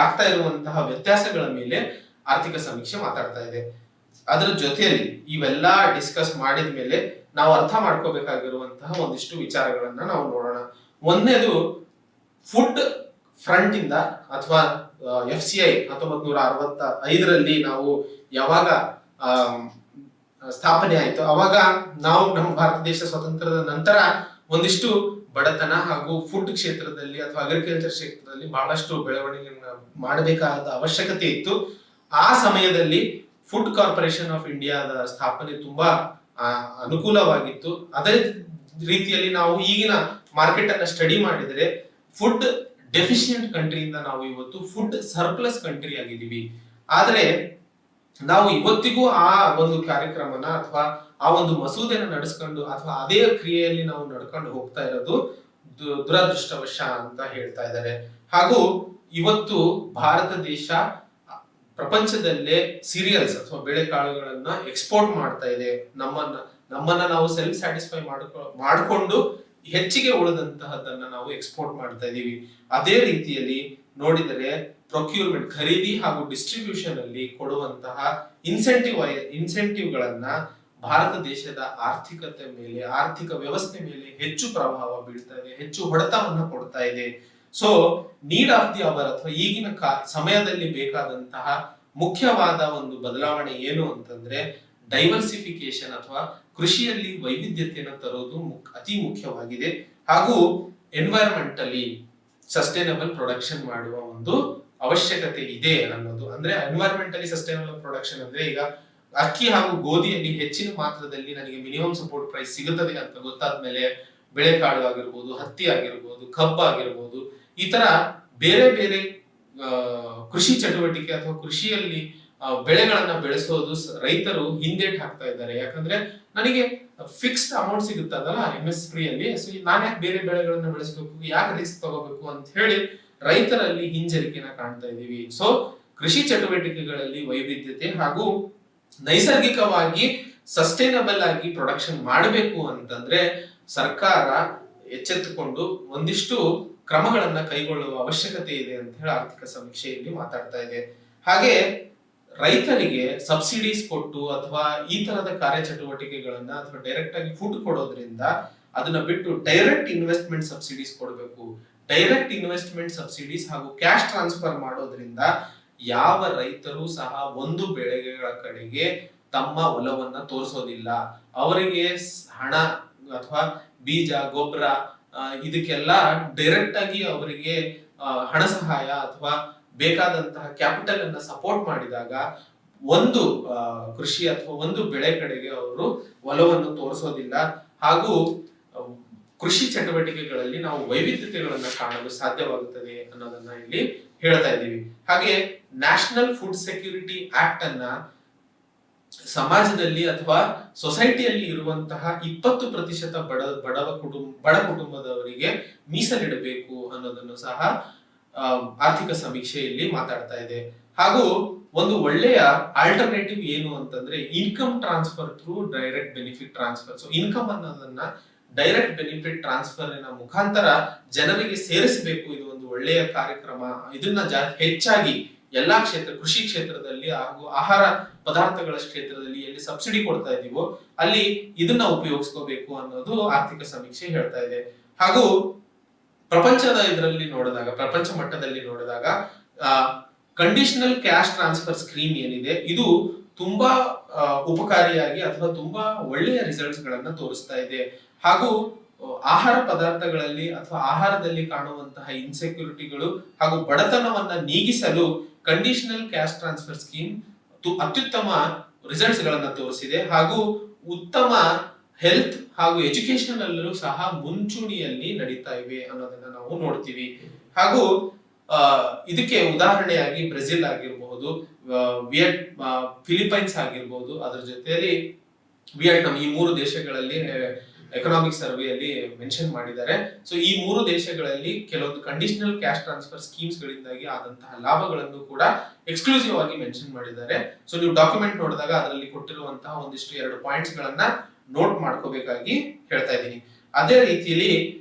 ಆಗ್ತಾ ಇರುವಂತಹ ವ್ಯತ್ಯಾಸಗಳ ಮೇಲೆ ಆರ್ಥಿಕ ಸಮೀಕ್ಷೆ ಮಾತಾಡ್ತಾ ಇದೆ. ಅದರ ಜೊತೆಯಲ್ಲಿ ಇವೆಲ್ಲಾ ಡಿಸ್ಕಸ್ ಮಾಡಿದ ಮೇಲೆ ನಾವು ಅರ್ಥ ಮಾಡ್ಕೋಬೇಕಾಗಿರುವಂತಹ ಒಂದಿಷ್ಟು ವಿಚಾರಗಳನ್ನ ನಾವು ನೋಡೋಣ. ಒಂದನೇದು ಫುಡ್ ಫ್ರಂಟ್ ಇಂದ ಅಥವಾ FCI 1965ರಲ್ಲಿ ನಾವು ಯಾವಾಗ ಸ್ಥಾಪನೆ ಆಯ್ತು ಅವಾಗ ನಾವು ನಮ್ಮ ಭಾರತ ದೇಶ ಸ್ವತಂತ್ರದ ನಂತರ ಒಂದಿಷ್ಟು ಬಡತನ ಹಾಗೂ ಫುಡ್ ಕ್ಷೇತ್ರದಲ್ಲಿ ಅಥವಾ ಅಗ್ರಿಕಲ್ಚರ್ ಕ್ಷೇತ್ರದಲ್ಲಿ ಬಹಳಷ್ಟು ಬೆಳವಣಿಗೆಯನ್ನು ಮಾಡಬೇಕಾದ ಅವಶ್ಯಕತೆ ಇತ್ತು. ಆ ಸಮಯದಲ್ಲಿ ಫುಡ್ ಕಾರ್ಪೊರೇಷನ್ ಆಫ್ ಇಂಡಿಯಾದ ಸ್ಥಾಪನೆ ತುಂಬಾ ಅನುಕೂಲವಾಗಿತ್ತು. ಅದೇ ರೀತಿಯಲ್ಲಿ ನಾವು ಈಗಿನ ಮಾರ್ಕೆಟ್ ಅನ್ನ ಸ್ಟಡಿ ಮಾಡಿದರೆ ಫುಡ್ ಡೆಫಿಷಿಯಂಟ್ ಕಂಟ್ರಿಯಿಂದ ನಾವು ಇವತ್ತು ಫುಡ್ ಸರ್ಪ್ಲಸ್ ಕಂಟ್ರಿ ಆಗಿದ್ದೀವಿ. ಆದ್ರೆ ನಾವು ಇವತ್ತಿಗೂ ಆ ಒಂದು ಕಾರ್ಯಕ್ರಮನ ಅಥವಾ ಆ ಒಂದು ಮಸೂದೆನ ನಡೆಸ್ಕೊಂಡು ಅಥವಾ ಅದೇ ಕ್ರಿಯೆಯಲ್ಲಿ ನಾವು ನಡ್ಕೊಂಡು ಹೋಗ್ತಾ ಇರೋದು ದುರದೃಷ್ಟವಶ ಅಂತ ಹೇಳ್ತಾ ಇದ್ದಾರೆ. ಹಾಗೂ ಇವತ್ತು ಭಾರತ ದೇಶ ಪ್ರಪಂಚದಲ್ಲೇ ಸೀರಿಯಲ್ಸ್ ಅಥವಾ ಬೇಳೆಕಾಳುಗಳನ್ನ ಎಕ್ಸ್ಪೋರ್ಟ್ ಮಾಡ್ತಾ ಇದೆ. ನಮ್ಮನ್ನ ನಾವು ಸೆಲ್ಫ್ ಸ್ಯಾಟಿಸ್ಫೈ ಮಾಡಿಕೊಂಡು ಹೆಚ್ಚಿಗೆ ಉಳಿದಂತಹದನ್ನ ನಾವು ಎಕ್ಸ್ಪೋರ್ಟ್ ಮಾಡ್ತಾ ಇದೀವಿ. ಅದೇ ರೀತಿಯಲ್ಲಿ ನೋಡಿದರೆ ಪ್ರೊಕ್ಯೂರ್ಮೆಂಟ್, ಖರೀದಿ ಹಾಗೂ ಡಿಸ್ಟ್ರಿಬ್ಯೂಷನ್ ಅಲ್ಲಿ ಕೊಡುವಂತಹ ಇನ್ಸೆಂಟಿವ್ಗಳನ್ನ ಭಾರತ ದೇಶದ ಆರ್ಥಿಕತೆ ಮೇಲೆ, ಆರ್ಥಿಕ ವ್ಯವಸ್ಥೆ ಮೇಲೆ ಹೆಚ್ಚು ಪ್ರಭಾವ ಬೀಳ್ತಾ ಇದೆ, ಹೆಚ್ಚು ಹೊಡೆತವನ್ನ ಕೊಡ್ತಾ ಇದೆ. So need of the hour ಅಥವಾ ಈಗಿನ ಸಮಯದಲ್ಲಿ ಬೇಕಾದಂತಹ ಮುಖ್ಯವಾದ ಒಂದು ಬದಲಾವಣೆ ಏನು ಅಂತಂದ್ರೆ ಡೈವರ್ಸಿಫಿಕೇಶನ್ ಅಥವಾ ಕೃಷಿಯಲ್ಲಿ ವೈವಿಧ್ಯತೆಯನ್ನು ತರೋದು ಅತಿ ಮುಖ್ಯವಾಗಿದೆ. ಹಾಗೂ ಎನ್ವೈರನ್ಮೆಂಟಲಿ ಸಸ್ಟೈನಬಲ್ ಪ್ರೊಡಕ್ಷನ್ ಮಾಡುವ ಒಂದು ಅವಶ್ಯಕತೆ ಇದೆ ಅನ್ನೋದು. ಅಂದ್ರೆ ಎನ್ವೈರನ್ಮೆಂಟಲಿ ಸಸ್ಟೈನಬಲ್ ಪ್ರೊಡಕ್ಷನ್ ಅಂದ್ರೆ ಈಗ ಅಕ್ಕಿ ಹಾಗೂ ಗೋಧಿಯಲ್ಲಿ ಹೆಚ್ಚಿನ ಮಾತ್ರದಲ್ಲಿ ನನಗೆ ಮಿನಿಮಮ್ ಸಪೋರ್ಟ್ ಪ್ರೈಸ್ ಸಿಗುತ್ತದೆ ಅಂತ ಗೊತ್ತಾದ್ಮೇಲೆ ಬೆಳೆಕಾಳು ಆಗಿರ್ಬೋದು, ಹತ್ತಿ ಆಗಿರ್ಬೋದು, ಕಬ್ಬು ಆಗಿರ್ಬೋದು, ಈ ತರ ಬೇರೆ ಬೇರೆ ಕೃಷಿ ಚಟುವಟಿಕೆ ಅಥವಾ ಕೃಷಿಯಲ್ಲಿ ಬೆಳೆಗಳನ್ನ ಬೆಳೆಸೋದು ರೈತರು ಹಿಂದೇಟ್ ಹಾಕ್ತಾ ಇದ್ದಾರೆ. ಯಾಕಂದ್ರೆ ನನಗೆ ಫಿಕ್ಸ್ಡ್ ಅಮೌಂಟ್ ಸಿಗುತ್ತದಲ್ಲ MSP ಅಲ್ಲಿ, ಸೊ ನಾನು ಯಾಕೆ ಬೇರೆ ಬೆಳೆಗಳನ್ನ ಬೆಳೆಸಬೇಕು, ಯಾಕೆ ರಿಸ್ಕ್ ತಗೋಬೇಕು ಅಂತ ಹೇಳಿ ರೈತರಲ್ಲಿ ಹಿಂಜರಿಕೆನ ಕಾಣ್ತಾ ಇದೀವಿ. ಸೊ ಕೃಷಿ ಚಟುವಟಿಕೆಗಳಲ್ಲಿ ವೈವಿಧ್ಯತೆ ಹಾಗೂ ನೈಸರ್ಗಿಕವಾಗಿ ಸಸ್ಟೈನಬಲ್ ಆಗಿ ಪ್ರೊಡಕ್ಷನ್ ಮಾಡಬೇಕು ಅಂತಂದ್ರೆ ಸರ್ಕಾರ ಎಚ್ಚೆತ್ತುಕೊಂಡು ಒಂದಿಷ್ಟು ಕ್ರಮಗಳನ್ನ ಕೈಗೊಳ್ಳುವ ಅವಶ್ಯಕತೆ ಇದೆ ಅಂತ ಹೇಳಿ ಆರ್ಥಿಕ ಸಮೀಕ್ಷೆಯಲ್ಲಿ ಮಾತಾಡ್ತಾ ಇದೆ. ಹಾಗೆ ರೈತರಿಗೆ ಸಬ್ಸಿಡೀಸ್ ಕೊಟ್ಟು ಅಥವಾ ಈ ತರದ ಕಾರ್ಯಚಟುವಟಿಕೆಗಳನ್ನ ಅಥವಾ ಡೈರೆಕ್ಟ್ ಆಗಿ ಫುಡ್ ಕೊಡೋದ್ರಿಂದ ಅದನ್ನ ಬಿಟ್ಟು ಡೈರೆಕ್ಟ್ ಇನ್ವೆಸ್ಟ್ಮೆಂಟ್ ಸಬ್ಸಿಡೀಸ್ ಕೊಡಬೇಕು. ಡೈರೆಕ್ಟ್ ಇನ್ವೆಸ್ಟ್ಮೆಂಟ್ ಸಬ್ಸಿಡೀಸ್ ಹಾಗೂ ಕ್ಯಾಶ್ ಟ್ರಾನ್ಸ್ಫರ್ ಮಾಡೋದ್ರಿಂದ ಯಾವ ರೈತರು ಸಹ ಒಂದು ಬೆಳೆಗಳ ಕಡೆಗೆ ತಮ್ಮ ಒಲವನ್ನ ತೋರಿಸೋದಿಲ್ಲ. ಅವರಿಗೆ ಹಣ ಅಥವಾ ಬೀಜ, ಗೊಬ್ಬರ ಇದಕ್ಕೆಲ್ಲ ಡೈರೆಕ್ಟ್ ಆಗಿ ಅವರಿಗೆ ಹಣ ಸಹಾಯ ಅಥವಾ ಬೇಕಾದಂತಹ ಕ್ಯಾಪಿಟಲ್ ಅನ್ನ ಸಪೋರ್ಟ್ ಮಾಡಿದಾಗ ಒಂದು ಕೃಷಿ ಅಥವಾ ಒಂದು ಬೆಳೆ ಕಡೆಗೆ ಅವರು ಒಲವನ್ನು ತೋರಿಸೋದಿಲ್ಲ. ಹಾಗೂ ಕೃಷಿ ಚಟುವಟಿಕೆಗಳಲ್ಲಿ ನಾವು ವೈವಿಧ್ಯತೆಗಳನ್ನ ಕಾಣಲು ಸಾಧ್ಯವಾಗುತ್ತದೆ ಅನ್ನೋದನ್ನ ಇಲ್ಲಿ ಹೇಳ್ತಾ ಇದ್ದೀವಿ. ಹಾಗೆ ನ್ಯಾಷನಲ್ ಫುಡ್ ಸೆಕ್ಯೂರಿಟಿ ಆಕ್ಟ್ ಅನ್ನ ಸಮಾಜದಲ್ಲಿ ಅಥವಾ ಸೊಸೈಟಿಯಲ್ಲಿ ಇರುವಂತಹ 20% ಬಡ ಕುಟುಂಬದವರಿಗೆ ಮೀಸಲಿಡಬೇಕು ಅನ್ನೋದನ್ನು ಸಹ ಆರ್ಥಿಕ ಸಮೀಕ್ಷೆಯಲ್ಲಿ ಮಾತಾಡ್ತಾ ಇದೆ. ಹಾಗೂ ಒಂದು ಒಳ್ಳೆಯ ಆಲ್ಟರ್ನೇಟಿವ್ ಏನು ಅಂತಂದ್ರೆ income transfer through direct benefit transfer. So income ಅನ್ನೋದನ್ನ ಡೈರೆಕ್ಟ್ ಬೆನಿಫಿಟ್ ಟ್ರಾನ್ಸ್ಫರ್ ಮುಖಾಂತರ ಜನರಿಗೆ ಸೇರಿಸಬೇಕು. ಇದು ಒಂದು ಒಳ್ಳೆಯ ಕಾರ್ಯಕ್ರಮ. ಇದನ್ನ ಹೆಚ್ಚಾಗಿ ಎಲ್ಲಾ ಕೃಷಿ ಕ್ಷೇತ್ರದಲ್ಲಿ ಹಾಗೂ ಆಹಾರ ಪದಾರ್ಥಗಳ ಕ್ಷೇತ್ರದಲ್ಲಿ ಎಲ್ಲಿ ಸಬ್ಸಿಡಿ ಕೊಡ್ತಾ ಇದೀವೋ ಅಲ್ಲಿ ಇದನ್ನ ಉಪಯೋಗಿಸ್ಕೋಬೇಕು ಅನ್ನೋದು ಆರ್ಥಿಕ ಸಮೀಕ್ಷೆ ಹೇಳ್ತಾ ಇದೆ. ಹಾಗೂ ಪ್ರಪಂಚ ಮಟ್ಟದಲ್ಲಿ ನೋಡಿದಾಗ ಕಂಡೀಷನಲ್ ಕ್ಯಾಶ್ ಟ್ರಾನ್ಸ್ಫರ್ ಸ್ಕೀಮ್ ಏನಿದೆ ಇದು ತುಂಬಾ ಉಪಕಾರಿಯಾಗಿ ಅಥವಾ ತುಂಬಾ ಒಳ್ಳೆಯ ರಿಸಲ್ಟ್ಸ್ ಗಳನ್ನ ತೋರಿಸ್ತಾ ಇದೆ. ಹಾಗೂ ಆಹಾರ ಪದಾರ್ಥಗಳಲ್ಲಿ ಅಥವಾ ಆಹಾರದಲ್ಲಿ ಕಾಣುವಂತಹ ಇನ್ಸೆಕ್ಯೂರಿಟಿಗಳು ಹಾಗೂ ಬಡತನವನ್ನ ನೀಗಿಸಲು ಕಂಡೀಷನಲ್ ಕ್ಯಾಶ್ ಟ್ರಾನ್ಸ್ಫರ್ ಸ್ಕೀಮ್ ಅತ್ಯುತ್ತಮ ರಿಸಲ್ಟ್ಸ್ ಗಳನ್ನ ತೋರಿಸಿದೆ. ಹಾಗೂ ಉತ್ತಮ ಹೆಲ್ತ್ ಹಾಗೂ ಎಜುಕೇಶನ್ ಅಲ್ಲೂ ಸಹ ಮುಂಚೂಣಿಯಲ್ಲಿ ನಡೀತಾ ಇವೆ ಅನ್ನೋದನ್ನ ನಾವು ನೋಡ್ತೀವಿ. ಹಾಗೂ ಇದಕ್ಕೆ ಉದಾಹರಣೆಯಾಗಿ ಬ್ರೆಜಿಲ್ ಆಗಿರಬಹುದು, ಫಿಲಿಪೈನ್ಸ್ ಆಗಿರಬಹುದು, ಅದರ ಜೊತೆಯಲ್ಲಿ ವಿಯೆಟ್ನಾಂ, ಈ 3 ದೇಶಗಳಲ್ಲಿ ಎಕನಾಮಿಕ್ ಸರ್ವೆಯಲ್ಲಿ ಮೆನ್ಷನ್ ಮಾಡಿದ್ದಾರೆ. ಸೊ ಈ 3 ದೇಶಗಳಲ್ಲಿ ಕೆಲವೊಂದು ಕಂಡೀಷನಲ್ ಕ್ಯಾಶ್ ಟ್ರಾನ್ಸ್ಫರ್ ಸ್ಕೀಮ್ಸ್ ಗಳಿಂದಾಗಿ ಆದಂತಹ ಲಾಭಗಳನ್ನು ಕೂಡ ಎಕ್ಸ್ಕ್ಲೂಸಿವ್ ಆಗಿ ಮೆನ್ಷನ್ ಮಾಡಿದ್ದಾರೆ. ಸೊ ನೀವು ಡಾಕ್ಯುಮೆಂಟ್ ನೋಡಿದಾಗ ಅದರಲ್ಲಿ ಕೊಟ್ಟಿರುವಂತಹ ಒಂದಿಷ್ಟು 2 ಪಾಯಿಂಟ್ಸ್ ಗಳನ್ನ ನೋಟ್ ಮಾಡ್ಕೋಬೇಕಾಗಿ ಹೇಳ್ತಾ ಇದ್ದೀನಿ. ಅದೇ ರೀತಿಯಲ್ಲಿ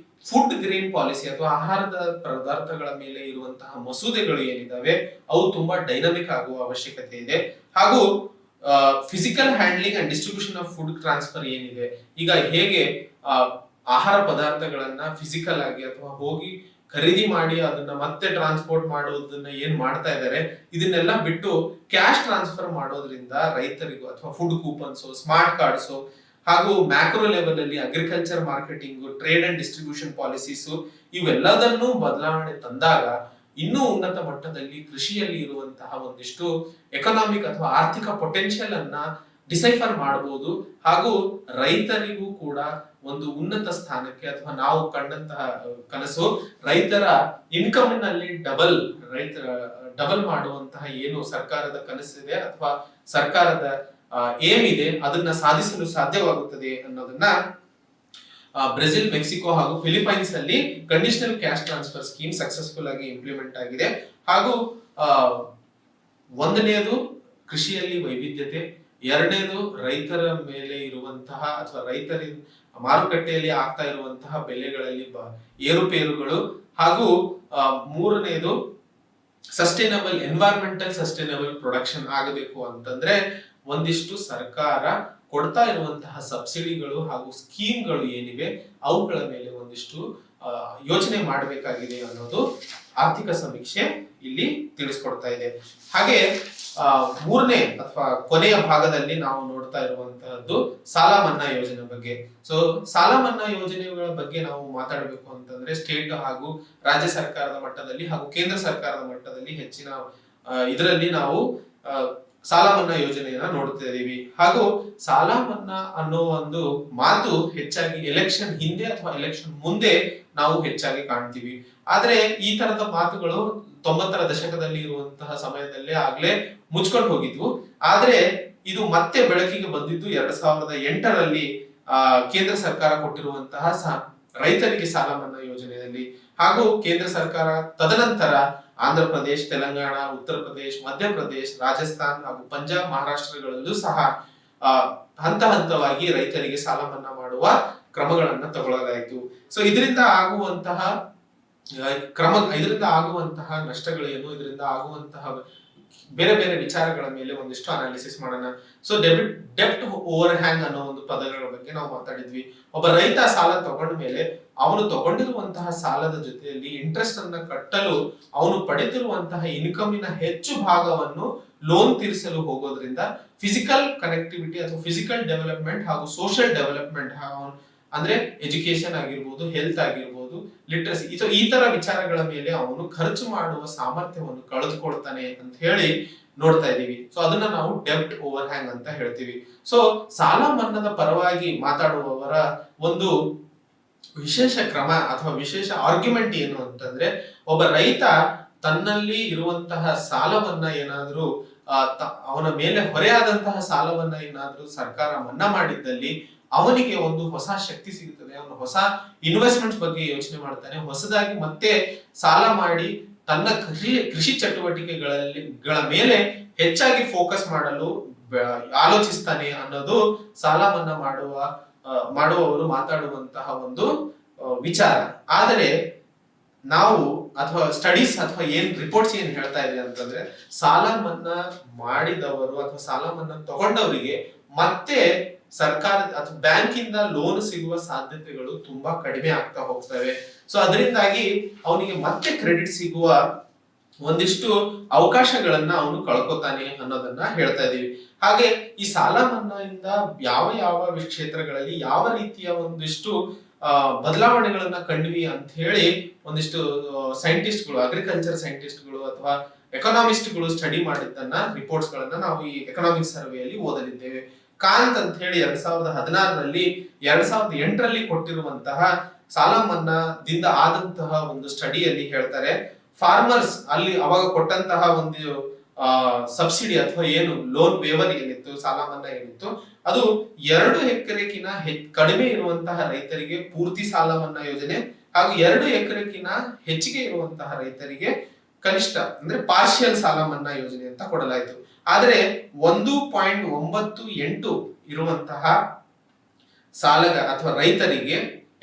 ಫುಡ್ ಗ್ರೇನ್ ಪಾಲಿಸಿ ಅಥವಾ ಆಹಾರದ ಪದಾರ್ಥಗಳ ಮೇಲೆ ಇರುವಂತಹ ಮಸೂದೆಗಳು ಏನಿದಾವೆ ಅವು ತುಂಬಾ ಡೈನಮಿಕ್ ಆಗುವ ಅವಶ್ಯಕತೆ ಇದೆ. ಹಾಗೂ physical handling and distribution of food transfer ಏನಿದೆ, ಈಗ ಹೇಗೆ ಆಹಾರ ಪದಾರ್ಥಗಳನ್ನ ಫಿಸಿಕಲ್ ಆಗಿ ಅಥವಾ ಹೋಗಿ ಖರೀದಿ ಮಾಡಿ ಅದನ್ನ ಮತ್ತೆ ಟ್ರಾನ್ಸ್ಪೋರ್ಟ್ ಮಾಡೋದನ್ನ ಏನ್ ಮಾಡ್ತಾ ಇದ್ದಾರೆ, ಇದನ್ನೆಲ್ಲ ಬಿಟ್ಟು ಕ್ಯಾಶ್ ಟ್ರಾನ್ಸ್ಫರ್ ಮಾಡೋದ್ರಿಂದ ರೈತರಿಗೂ ಅಥವಾ ಫುಡ್ ಕೂಪನ್ಸ್, ಸ್ಮಾರ್ಟ್ ಕಾರ್ಡ್ಸ್ ಹಾಗೂ ಮ್ಯಾಕ್ರೋ ಲೆವೆಲ್ ಅಲ್ಲಿ agriculture marketing, trade and distribution policies ಇವೆಲ್ಲದನ್ನೂ ಬದಲಾವಣೆ ತಂದಾಗ ಇನ್ನೂ ಉನ್ನತ ಮಟ್ಟದಲ್ಲಿ ಕೃಷಿಯಲ್ಲಿ ಇರುವಂತಹ ಒಂದಿಷ್ಟು ಎಕನಾಮಿಕ್ ಅಥವಾ ಆರ್ಥಿಕ ಪೊಟೆನ್ಶಿಯಲ್ ಅನ್ನ ಡಿಸೈಫರ್ ಮಾಡಬಹುದು. ಹಾಗೂ ರೈತರಿಗೂ ಕೂಡ ಒಂದು ಉನ್ನತ ಸ್ಥಾನಕ್ಕೆ ಅಥವಾ ನಾವು ಕಂಡಂತಹ ಕನಸು ರೈತರ ಇನ್ಕಮ್ ನಲ್ಲಿ ಡಬಲ್ ಮಾಡುವಂತಹ ಏನು ಸರ್ಕಾರದ ಕನಸಿದೆ ಅಥವಾ ಸರ್ಕಾರದ ಏಮ್ ಇದೆ ಅದನ್ನ ಸಾಧಿಸಲು ಸಾಧ್ಯವಾಗುತ್ತದೆ ಅನ್ನೋದನ್ನ ಬ್ರೆಜಿಲ್, ಮೆಕ್ಸಿಕೋ ಹಾಗೂ ಫಿಲಿಪೈನ್ಸ್ ಅಲ್ಲಿ conditional cash transfer scheme successful ಆಗಿ ಇಂಪ್ಲಿಮೆಂಟ್ ಆಗಿದೆ. ಹಾಗೂ ಒಂದನೇದು ಕೃಷಿಯಲ್ಲಿ ವೈವಿಧ್ಯತೆ, ಎರಡನೇದು ರೈತರ ಮೇಲೆ ಇರುವಂತಹ ಅಥವಾ ರೈತರ ಮಾರುಕಟ್ಟೆಯಲ್ಲಿ ಆಗ್ತಾ ಇರುವಂತಹ ಬೆಲೆಗಳಲ್ಲಿ ಏರುಪೇರುಗಳು, ಹಾಗೂ ಮೂರನೇದು ಸಸ್ಟೈನಬಲ್ ಎನ್ವೈರನ್ಮೆಂಟಲ್ ಸಸ್ಟೈನಬಲ್ ಪ್ರೊಡಕ್ಷನ್ ಆಗಬೇಕು ಅಂತಂದ್ರೆ ಒಂದಿಷ್ಟು ಸರ್ಕಾರ ಕೊಡ್ತಾ ಇರುವಂತಹ ಸಬ್ಸಿಡಿಗಳು ಹಾಗೂ ಸ್ಕೀಮ್ಗಳು ಏನಿವೆ ಅವುಗಳ ಮೇಲೆ ಒಂದಿಷ್ಟು ಯೋಚನೆ ಮಾಡಬೇಕಾಗಿದೆ ಅನ್ನೋದು ಆರ್ಥಿಕ ಸಮೀಕ್ಷೆ ಇಲ್ಲಿ ತಿಳಿಸ್ಕೊಡ್ತಾ ಇದೆ. ಹಾಗೆ ಮೂರನೇ ಅಥವಾ ಕೊನೆಯ ಭಾಗದಲ್ಲಿ ನಾವು ನೋಡ್ತಾ ಇರುವಂತಹದ್ದು ಸಾಲ ಮನ್ನಾ ಯೋಜನೆ ಬಗ್ಗೆ. ಸೊ ಸಾಲ ಮನ್ನಾ ಯೋಜನೆಗಳ ಬಗ್ಗೆ ನಾವು ಮಾತಾಡಬೇಕು ಅಂತಂದ್ರೆ ಸ್ಟೇಟ್ ಹಾಗೂ ರಾಜ್ಯ ಸರ್ಕಾರದ ಮಟ್ಟದಲ್ಲಿ ಹಾಗೂ ಕೇಂದ್ರ ಸರ್ಕಾರದ ಮಟ್ಟದಲ್ಲಿ ಹೆಚ್ಚಿನ ಇದರಲ್ಲಿ ನಾವು ಸಾಲ ಮನ್ನಾ ಯೋಜನೆಯನ್ನ ನೋಡ್ತಾ ಇದೀವಿ. ಹಾಗೂ ಸಾಲ ಮನ್ನಾ ಅನ್ನೋ ಒಂದು ಮಾತು ಹೆಚ್ಚಾಗಿ ಎಲೆಕ್ಷನ್ ಹಿಂದೆ ಅಥವಾ ಎಲೆಕ್ಷನ್ ಮುಂದೆ ನಾವು ಹೆಚ್ಚಾಗಿ ಕಾಣ್ತೀವಿ. ಆದ್ರೆ ಈ ತರದ ಮಾತುಗಳು 90ರ ದಶಕದಲ್ಲಿ ಇರುವಂತಹ ಸಮಯದಲ್ಲೇ ಆಗ್ಲೇ ಮುಚ್ಕೊಂಡು ಹೋಗಿದ್ವು. ಆದ್ರೆ ಇದು ಮತ್ತೆ ಬೆಳಕಿಗೆ ಬಂದಿದ್ದು 2008ರಲ್ಲಿ ಕೇಂದ್ರ ಸರ್ಕಾರ ಕೊಟ್ಟಿರುವಂತಹ ರೈತರಿಗೆ ಸಾಲ ಮನ್ನಾ ಯೋಜನೆಯಲ್ಲಿ. ಹಾಗೂ ಕೇಂದ್ರ ಸರ್ಕಾರ ತದನಂತರ ಆಂಧ್ರ ಪ್ರದೇಶ್, ತೆಲಂಗಾಣ, ಉತ್ತರ ಪ್ರದೇಶ್, ಮಧ್ಯಪ್ರದೇಶ್, ರಾಜಸ್ಥಾನ್ ಹಾಗೂ ಪಂಜಾಬ್, ಮಹಾರಾಷ್ಟ್ರಗಳಲ್ಲೂ ಸಹ ಹಂತ ಹಂತವಾಗಿ ರೈತರಿಗೆ ಸಾಲ ಮನ್ನಾ ಮಾಡುವ ಕ್ರಮಗಳನ್ನ ತಗೊಳ್ಳಲಾಯಿತು. ಸೊ ಇದರಿಂದ ಆಗುವಂತಹ ನಷ್ಟಗಳೇನು, ಇದರಿಂದ ಆಗುವಂತಹ ಬೇರೆ ಬೇರೆ ವಿಚಾರಗಳ ಮೇಲೆ ಒಂದಿಷ್ಟು ಅನಾಲಿಸಿಸ್ ಮಾಡೋಣ. ಸೊ ಡೆಬ್ಟ್ ಓವರ್ ಹ್ಯಾಂಗ್ ಅನ್ನೋ ಒಂದು ಪದಗಳ ಬಗ್ಗೆ ನಾವು ಮಾತಾಡಿದ್ವಿ. ಒಬ್ಬ ರೈತ ಸಾಲ ತಗೊಂಡ ಮೇಲೆ ಅವನು ತಗೊಂಡಿರುವಂತಹ ಸಾಲದ ಜೊತೆಯಲ್ಲಿ ಇಂಟ್ರೆಸ್ಟ್ ಅನ್ನ ಕಟ್ಟಲು ಅವನು ಪಡೆದಿರುವಂತಹ ಇನ್ಕಮಿನ ಹೆಚ್ಚು ಭಾಗವನ್ನು ಲೋನ್ ತೀರಿಸಲು ಹೋಗೋದ್ರಿಂದ ಫಿಸಿಕಲ್ ಕನೆಕ್ಟಿವಿಟಿ ಅಥವಾ ಫಿಸಿಕಲ್ ಡೆವಲಪ್ಮೆಂಟ್ ಹಾಗೂ ಸೋಷಿಯಲ್ ಡೆವಲಪ್ಮೆಂಟ್ ಅಂದ್ರೆ ಎಜುಕೇಶನ್ ಆಗಿರ್ಬೋದು, ಹೆಲ್ತ್ ಆಗಿರ್ಬೋದು, ಲಿಟ್ರಸಿ, ಈ ತರ ವಿಚಾರಗಳ ಮೇಲೆ ಅವನು ಖರ್ಚು ಮಾಡುವ ಸಾಮರ್ಥ್ಯವನ್ನು ಕಳೆದುಕೊಳ್ತಾನೆ ಅಂತ ಹೇಳಿ ನೋಡ್ತಾ ಇದೀವಿ. ಸೊ ಅದನ್ನ ನಾವು ಡೆಬ್ಟ್ ಓವರ್ ಹ್ಯಾಂಗ್ ಅಂತ ಹೇಳ್ತೀವಿ. ಸೊ ಸಾಲ ಮನ್ನಾದ ಪರವಾಗಿ ಮಾತಾಡುವವರ ಒಂದು ವಿಶೇಷ ಕ್ರಮ ಅಥವಾ ವಿಶೇಷ ಆರ್ಗ್ಯುಮೆಂಟ್ ಏನು ಅಂತಂದ್ರೆ, ಒಬ್ಬ ರೈತ ತನ್ನಲ್ಲಿ ಇರುವಂತಹ ಸಾಲವನ್ನ ಏನಾದ್ರೂ ಅವನ ಮೇಲೆ ಹೊರೆಯಾದಂತಹ ಸಾಲವನ್ನ ಏನಾದ್ರೂ ಸರ್ಕಾರ ಮನ್ನಾ ಮಾಡಿದ್ದಲ್ಲಿ ಅವನಿಗೆ ಒಂದು ಹೊಸ ಶಕ್ತಿ ಸಿಗುತ್ತದೆ. ಅವನು ಹೊಸ ಇನ್ವೆಸ್ಟ್ಮೆಂಟ್ಸ್ ಬಗ್ಗೆ ಯೋಚನೆ ಮಾಡ್ತಾನೆ, ಹೊಸದಾಗಿ ಮತ್ತೆ ಸಾಲ ಮಾಡಿ ತನ್ನ ಕೃಷಿ ಚಟುವಟಿಕೆಗಳ ಮೇಲೆ ಹೆಚ್ಚಾಗಿ ಫೋಕಸ್ ಮಾಡಲು ಆಲೋಚಿಸ್ತಾನೆ ಅನ್ನೋದು ಸಾಲ ಮನ್ನಾ ಮಾಡುವವರು ಮಾತಾಡುವಂತಹ ಒಂದು ವಿಚಾರ. ಆದರೆ ನಾವು ಅಥವಾ ಸ್ಟಡೀಸ್ ಅಥವಾ ರಿಪೋರ್ಟ್ಸ್ ಏನ್ ಹೇಳ್ತಾ ಇದೆ ಅಂತಂದ್ರೆ, ಸಾಲ ಮನ್ನಾ ಮಾಡಿದವರು ಅಥವಾ ಸಾಲ ಮನ್ನಾ ತಗೊಂಡವರಿಗೆ ಮತ್ತೆ ಸರ್ಕಾರ ಅಥವಾ ಬ್ಯಾಂಕ್ ಇಂದ ಲೋನ್ ಸಿಗುವ ಸಾಧ್ಯತೆಗಳು ತುಂಬಾ ಕಡಿಮೆ ಆಗ್ತಾ ಹೋಗ್ತವೆ. ಸೊ ಅದರಿಂದಾಗಿ ಅವನಿಗೆ ಮತ್ತೆ ಕ್ರೆಡಿಟ್ ಸಿಗುವ ಒಂದಿಷ್ಟು ಅವಕಾಶಗಳನ್ನ ಅವನು ಕಳ್ಕೊತಾನೆ ಅನ್ನೋದನ್ನ ಹೇಳ್ತಾ ಇದೀವಿ. ಹಾಗೆ ಈ ಸಾಲ ಮನ್ನಾದಿಂದ ಯಾವ ಯಾವ ಕ್ಷೇತ್ರಗಳಲ್ಲಿ ಯಾವ ರೀತಿಯ ಒಂದಿಷ್ಟು ಬದಲಾವಣೆಗಳನ್ನ ಕಂಡ್ವಿ ಅಂತ ಹೇಳಿ ಒಂದಿಷ್ಟು ಸೈಂಟಿಸ್ಟ್ಗಳು, ಅಗ್ರಿಕಲ್ಚರ್ ಸೈಂಟಿಸ್ಟ್ಗಳು ಅಥವಾ ಎಕನಾಮಿಸ್ಟ್ಗಳು ಸ್ಟಡಿ ಮಾಡಿದ್ದನ್ನ ರಿಪೋರ್ಟ್ಸ್ ಗಳನ್ನ ನಾವು ಈ ಎಕನಾಮಿಕ್ ಸರ್ವೆಯಲ್ಲಿ ಓದಲಿದ್ದೇವೆ. ಕಾಂತ್ ಅಂತ ಹೇಳಿ 2016ರಲ್ಲಿ 2008ರಲ್ಲಿ ಕೊಟ್ಟಿರುವಂತಹ ಸಾಲ ಮನ್ನಾದಿಂದ ಆದಂತಹ ಒಂದು ಸ್ಟಡಿಯಲ್ಲಿ ಹೇಳ್ತಾರೆ, ಫಾರ್ಮರ್ಸ್ ಅಲ್ಲಿ ಅವಾಗ ಕೊಟ್ಟಂತಹ ಒಂದು ಸಬ್ಸಿಡಿ ಅಥವಾ ಏನು ಲೋನ್ ವೇವರ್ ಏನಿತ್ತು, ಸಾಲ ಮನ್ನಾ ಏನಿತ್ತು, ಅದು 2 ಎಕರೆಗಿನ ಕಡಿಮೆ ಇರುವಂತಹ ರೈತರಿಗೆ ಪೂರ್ತಿ ಸಾಲ ಮನ್ನಾ ಯೋಜನೆ ಹಾಗೂ 2 ಎಕರೆಗಿನ ಹೆಚ್ಚಿಗೆ ಇರುವಂತಹ ರೈತರಿಗೆ ಕನಿಷ್ಠ ಅಂದ್ರೆ ಪಾರ್ಷಿಯಲ್ ಸಾಲ ಮನ್ನಾ ಯೋಜನೆ ಅಂತ ಕೊಡಲಾಯಿತು. ಆದ್ರೆ 1.98 ಇರುವಂತಹ ಅಥವಾ ರೈತರಿಗೆ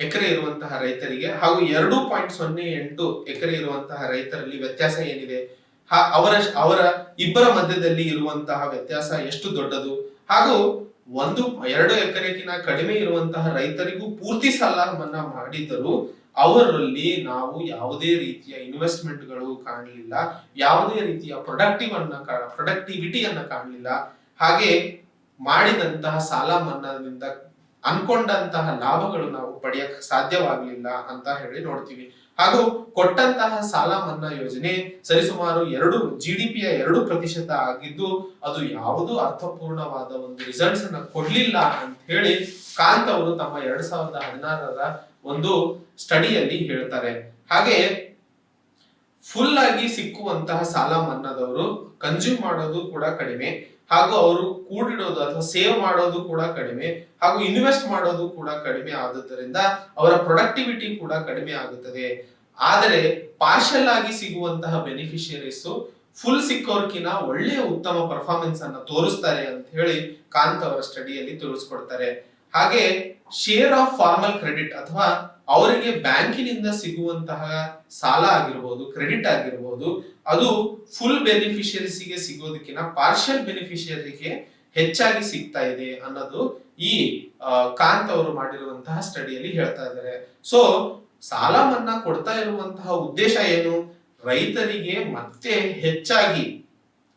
ಎಕರೆ ಇರುವಂತಹ ರೈತರಿಗೆ ಹಾಗೂ 2.08 ಎಕರೆ ಇರುವಂತಹ ರೈತರಲ್ಲಿ ವ್ಯತ್ಯಾಸ ಏನಿದೆ, ಅವರ ಇಬ್ಬರ ಮಧ್ಯದಲ್ಲಿ ಇರುವಂತಹ ವ್ಯತ್ಯಾಸ ಎಷ್ಟು ದೊಡ್ಡದು, ಹಾಗೂ 2 ಎಕರೆಗಿನ ಕಡಿಮೆ ಇರುವಂತಹ ರೈತರಿಗೂ ಪೂರ್ತಿ ಸಾಲ ಮನ್ನಾ ಮಾಡಿದ್ದರೂ ಅವರಲ್ಲಿ ನಾವು ಯಾವುದೇ ರೀತಿಯ ಇನ್ವೆಸ್ಟ್ಮೆಂಟ್ಗಳು ಕಾಣಲಿಲ್ಲ, ಯಾವುದೇ ರೀತಿಯ ಪ್ರೊಡಕ್ಟಿವಿಟಿಯನ್ನ ಕಾಣಲಿಲ್ಲ. ಹಾಗೆ ಮಾಡಿದಂತಹ ಸಾಲ ಮನ್ನಾದಿಂದ ಅನ್ಕೊಂಡಂತಹ ಲಾಭಗಳು ನಾವು ಪಡೆಯಕ್ಕೆ ಸಾಧ್ಯವಾಗಲಿಲ್ಲ ಅಂತ ಹೇಳಿ ನೋಡ್ತೀವಿ. ಹಾಗೂ ಕೊಟ್ಟಂತಹ ಸಾಲ ಮನ್ನಾ ಯೋಜನೆ ಸರಿಸುಮಾರು GDPಯ 2% ಆಗಿದ್ದು ಅದು ಯಾವುದು ಅರ್ಥಪೂರ್ಣವಾದ ಒಂದು ರಿಸಲ್ಟ್ಸ್ ಅನ್ನ ಕೊಡ್ಲಿಲ್ಲ ಅಂತ ಹೇಳಿ ಕಾಂತ್ ಅವರು ತಮ್ಮ 2016ರ ಒಂದು ಸ್ಟಡಿಯಲ್ಲಿ ಹೇಳ್ತಾರೆ. ಹಾಗೆ ಫುಲ್ ಆಗಿ ಸಿಕ್ಕುವಂತಹ ಸಾಲ ಮನ್ನಾದವರು ಕನ್ಸ್ಯೂಮ್ ಮಾಡೋದು ಕೂಡ ಕಡಿಮೆ, ಹಾಗೂ ಅವರು ಕೂಡಿಡೋದು ಅಥವಾ ಸೇವ್ ಮಾಡೋದು ಕೂಡ ಕಡಿಮೆ, ಹಾಗೂ ಇನ್ವೆಸ್ಟ್ ಮಾಡೋದು ಕೂಡ ಕಡಿಮೆ ಆದುದರಿಂದ ಅವರ ಪ್ರೊಡಕ್ಟಿವಿಟಿ ಕೂಡ ಕಡಿಮೆ ಆಗುತ್ತದೆ. ಆದರೆ ಪಾರ್ಷಲ್ ಆಗಿ ಸಿಗುವಂತಹ ಬೆನಿಫಿಷಿಯರೀಸ್ ಫುಲ್ ಸಿಕ್ಕೋರ್ಕಿನ ಒಳ್ಳೆಯ ಉತ್ತಮ ಪರ್ಫಾರ್ಮೆನ್ಸ್ ಅನ್ನ ತೋರಿಸ್ತಾರೆ ಅಂತ ಹೇಳಿ ಕಾಂತ್ ಅವರ ಸ್ಟಡಿಯಲ್ಲಿ ತಿಳಿಸ್ಕೊಡ್ತಾರೆ. ಹಾಗೆ ಶೇರ್ ಆಫ್ ಫಾರ್ಮಲ್ ಕ್ರೆಡಿಟ್ ಅಥವಾ ಅವರಿಗೆ ಬ್ಯಾಂಕಿನಿಂದ ಸಿಗುವಂತಹ ಸಾಲ ಆಗಿರ್ಬೋದು, ಕ್ರೆಡಿಟ್ ಆಗಿರ್ಬೋದು, ಅದು ಫುಲ್ ಬೆನಿಫಿಷಿಯರಿಸಿಗೆ ಸಿಗೋದಕ್ಕಿಂತ ಪಾರ್ಷಿಯಲ್ ಬೆನಿಫಿಷಿಯರಿಗೆ ಹೆಚ್ಚಾಗಿ ಸಿಗ್ತಾ ಇದೆ ಅನ್ನೋದು ಈ ಕಾಂತ್ ಅವರು ಮಾಡಿರುವಂತಹ ಸ್ಟಡಿಯಲ್ಲಿ ಹೇಳ್ತಾ ಇದ್ದಾರೆ. ಸೊ ಸಾಲ ಮನ್ನಾ ಕೊಡ್ತಾ ಇರುವಂತಹ ಉದ್ದೇಶ ಏನು? ರೈತರಿಗೆ ಮತ್ತೆ ಹೆಚ್ಚಾಗಿ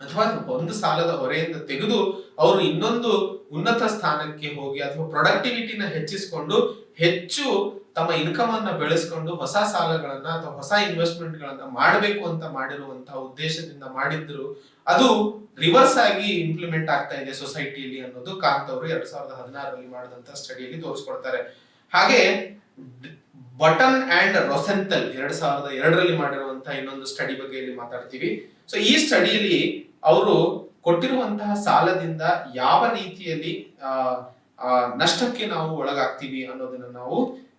ಅಥವಾ ಒಂದು ಸಾಲದ ಹೊರೆಯಿಂದ ತೆಗೆದು ಅವರು ಇನ್ನೊಂದು ಉನ್ನತ ಸ್ಥಾನಕ್ಕೆ ಹೋಗಿ ಅಥವಾ ಪ್ರೊಡಕ್ಟಿವಿಟಿನ ಹೆಚ್ಚಿಸಿಕೊಂಡು ಹೆಚ್ಚು ತಮ್ಮ ಇನ್ಕಮ್ ಅನ್ನ ಬೆಳೆಸ್ಕೊಂಡು ಹೊಸ ಸಾಲಗಳನ್ನ ಅಥವಾ ಹೊಸ ಇನ್ವೆಸ್ಟ್ಮೆಂಟ್ ಗಳನ್ನ ಮಾಡಬೇಕು ಅಂತ ಮಾಡಿರುವಂತಹ ಉದ್ದೇಶದಿಂದ ಮಾಡಿದ್ರು ಅದು ರಿವರ್ಸ್ ಆಗಿ ಇಂಪ್ಲಿಮೆಂಟ್ ಆಗ್ತಾ ಇದೆ ಸೊಸೈಟಿಯಲ್ಲಿ ಅನ್ನೋದು ಕಾಂತ್ ಅವರು 2016ರಲ್ಲಿ ಮಾಡಿದಂತ ಸ್ಟಡಿಯಲ್ಲಿ ತೋರಿಸ್ಕೊಡ್ತಾರೆ. ಹಾಗೆ ಬಟನ್ ಅಂಡ್ ರೊಸೆಂಥಲ್ 2002ರಲ್ಲಿ ಮಾಡಿರುವಂತಹ ಇನ್ನೊಂದು ಸ್ಟಡಿ ಬಗ್ಗೆ ಇಲ್ಲಿ ಮಾತಾಡ್ತೀವಿ. ಸೊ ಈ ಸ್ಟಡಿಯಲ್ಲಿ ಅವರು ಕೊಟ್ಟಿರುವಂತಹ ಸಾಲದಿಂದ ಯಾವ ರೀತಿಯಲ್ಲಿ ನಷ್ಟಕ್ಕೆ ನಾವು ಒಳಗಾಗ್ತೀವಿ ಅನ್ನೋದನ್ನ ನಾವು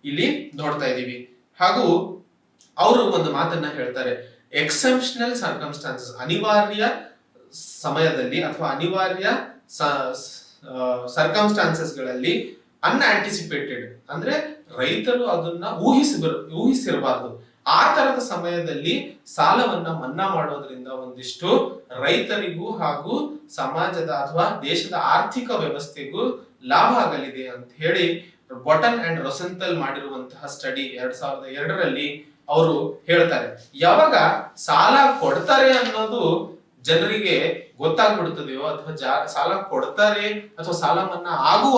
ಇಲ್ಲಿ ನೋಡ್ತಾ ಇದ್ದೀವಿ. ಹಾಗೂ ಅವರು ಒಂದು ಮಾತನ್ನ ಹೇಳ್ತಾರೆ, ಎಕ್ಸೆಪ್ಷನಲ್ ಸರ್ಕಮ್ಸ್ಟಾನ್ಸಸ್, ಅನಿವಾರ್ಯ ಸಮಯದಲ್ಲಿ ಅಥವಾ ಅನಿವಾರ್ಯ ಸರ್ಕಮ್ಸ್ಟಾನ್ಸಸ್ ಗಳಲ್ಲಿ ಅನ್ಆಂಟಿಸಿಪೇಟೆಡ್ ಅಂದ್ರೆ ರೈತರು ಅದನ್ನ ಊಹಿಸಿರಬಾರದು. ಆ ತರದ ಸಮಯದಲ್ಲಿ ಸಾಲವನ್ನ ಮನ್ನಾ ಮಾಡೋದ್ರಿಂದ ಒಂದಿಷ್ಟು ರೈತರಿಗೂ ಹಾಗೂ ಸಮಾಜದ ಅಥವಾ ದೇಶದ ಆರ್ಥಿಕ ವ್ಯವಸ್ಥೆಗೂ ಲಾಭ ಆಗಲಿದೆ ಅಂತ ಹೇಳಿ ಬಟನ್ ಅಂಡ್ ರೊಸೆಂಥಲ್ ಮಾಡಿರುವಂತಹ ಸ್ಟಡಿ 2002ರಲ್ಲಿ ಅವರು ಹೇಳ್ತಾರೆ. ಯಾವಾಗ ಸಾಲ ಕೊಡ್ತಾರೆ ಅನ್ನೋದು ಜನರಿಗೆ ಗೊತ್ತಾಗ್ಬಿಡ್ತದೆಯೋ ಅಥವಾ ಸಾಲ ಕೊಡ್ತಾರೆ ಅಥವಾ ಸಾಲ ಮನ್ನಾ ಆಗುವ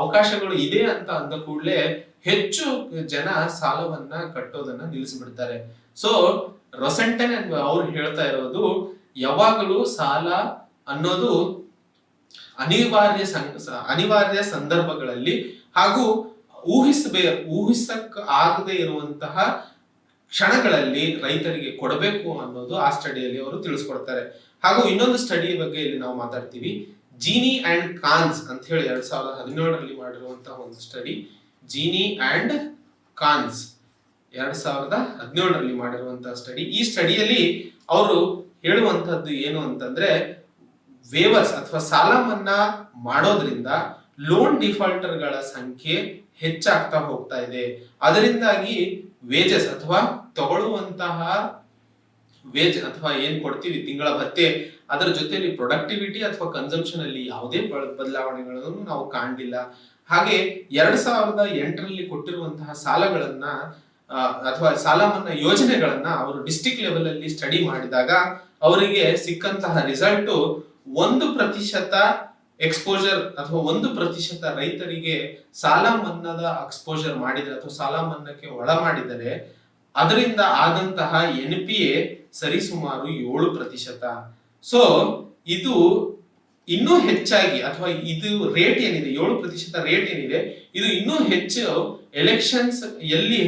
ಅವಕಾಶಗಳು ಇದೆ ಅಂತ ಅಂದ ಕೂಡಲೇ ಹೆಚ್ಚು ಜನ ಸಾಲವನ್ನ ಕಟ್ಟೋದನ್ನ ನಿಲ್ಲಿಸಿಬಿಡ್ತಾರೆ. ಸೊ ರೊಸೆಂಟನ್ ಅವ್ರು ಹೇಳ್ತಾ ಇರೋದು ಯಾವಾಗಲೂ ಸಾಲ ಅನ್ನೋದು ಅನಿವಾರ್ಯ ಸಂದರ್ಭಗಳಲ್ಲಿ ಹಾಗೂ ಊಹಿಸಕ್ ಆಗದೆ ಇರುವಂತಹ ಕ್ಷಣಗಳಲ್ಲಿ ರೈತರಿಗೆ ಕೊಡಬೇಕು ಅನ್ನೋದು ಆ ಸ್ಟಡಿಯಲ್ಲಿ ಅವರು ತಿಳಿಸ್ಕೊಡ್ತಾರೆ. ಹಾಗೂ ಇನ್ನೊಂದು ಸ್ಟಡಿ ಬಗ್ಗೆ ಇಲ್ಲಿ ನಾವು ಮಾತಾಡ್ತೀವಿ, ಜೀನಿ ಅಂಡ್ ಕಾನ್ಸ್ ಅಂತ ಹೇಳಿ 2017ರಲ್ಲಿ ಮಾಡಿರುವಂತಹ ಒಂದು ಸ್ಟಡಿ. ಜೀನಿ ಅಂಡ್ ಕಾನ್ಸ್ 2017ರಲ್ಲಿ ಮಾಡಿರುವಂತಹ ಸ್ಟಡಿ. ಈ ಸ್ಟಡಿಯಲ್ಲಿ ಅವರು ಹೇಳುವಂತದ್ದು ಏನು ಅಂತಂದ್ರೆ, ವೇವರ್ಸ್ ಅಥವಾ ಸಾಲ ಮನ್ನಾ ಮಾಡೋದ್ರಿಂದ ಲೋನ್ ಡಿಫಾಲ್ಟರ್ ಗಳ ಸಂಖ್ಯೆ ಹೆಚ್ಚಾಗ್ತಾ ಹೋಗ್ತಾ ಇದೆ. ಅದರಿಂದಾಗಿ ವೇಜಸ್ ಅಥವಾ ತಗೊಳ್ಳುವಂತಹ ವೇಜ್ ಅಥವಾ ಏನ್ ಕೊಡ್ತೀವಿ ತಿಂಗಳ ಭತ್ಯೆ, ಅದರ ಜೊತೆಲಿ ಪ್ರೊಡಕ್ಟಿವಿಟಿ ಅಥವಾ ಕನ್ಸಂಪ್ಷನ್ ಅಲ್ಲಿ ಯಾವುದೇ ಬದಲಾವಣೆಗಳನ್ನು ನಾವು ಕಾಣಲಿಲ್ಲ. ಹಾಗೆ 2008ರಲ್ಲಿ ಕೊಟ್ಟಿರುವಂತಹ ಸಾಲಗಳನ್ನ ಅಥವಾ ಸಾಲ ಮನ್ನಾ ಯೋಜನೆಗಳನ್ನ ಅವರು ಡಿಸ್ಟ್ರಿಕ್ಟ್ ಲೆವೆಲ್ ಅಲ್ಲಿ ಸ್ಟಡಿ ಮಾಡಿದಾಗ ಅವರಿಗೆ ಸಿಕ್ಕಂತಹ ರಿಸಲ್ಟ್ 1% ಎಕ್ಸ್ಪೋಜರ್ ಅಥವಾ 1% ರೈತರಿಗೆ ಸಾಲ ಮನ್ನಾದ ಎಕ್ಸ್ಪೋಜರ್ ಮಾಡಿದರೆ ಅಥವಾ ಸಾಲ ಮನ್ನಾಕ್ಕೆ ಒಳ ಮಾಡಿದರೆ ಅದರಿಂದ ಆದಂತಹ NPA ಸರಿಸುಮಾರು 7%. ಸೊ ಇದು ಇನ್ನೂ ಹೆಚ್ಚಾಗಿ ಅಥವಾ ಇದು ರೇಟ್ ಏನಿದೆ 7% ರೇಟ್ ಏನಿದೆ ಇದು ಇನ್ನೂ ಹೆಚ್ಚು ಎಲೆಕ್ಷನ್ಸ್ ಎಲ್ಲಿ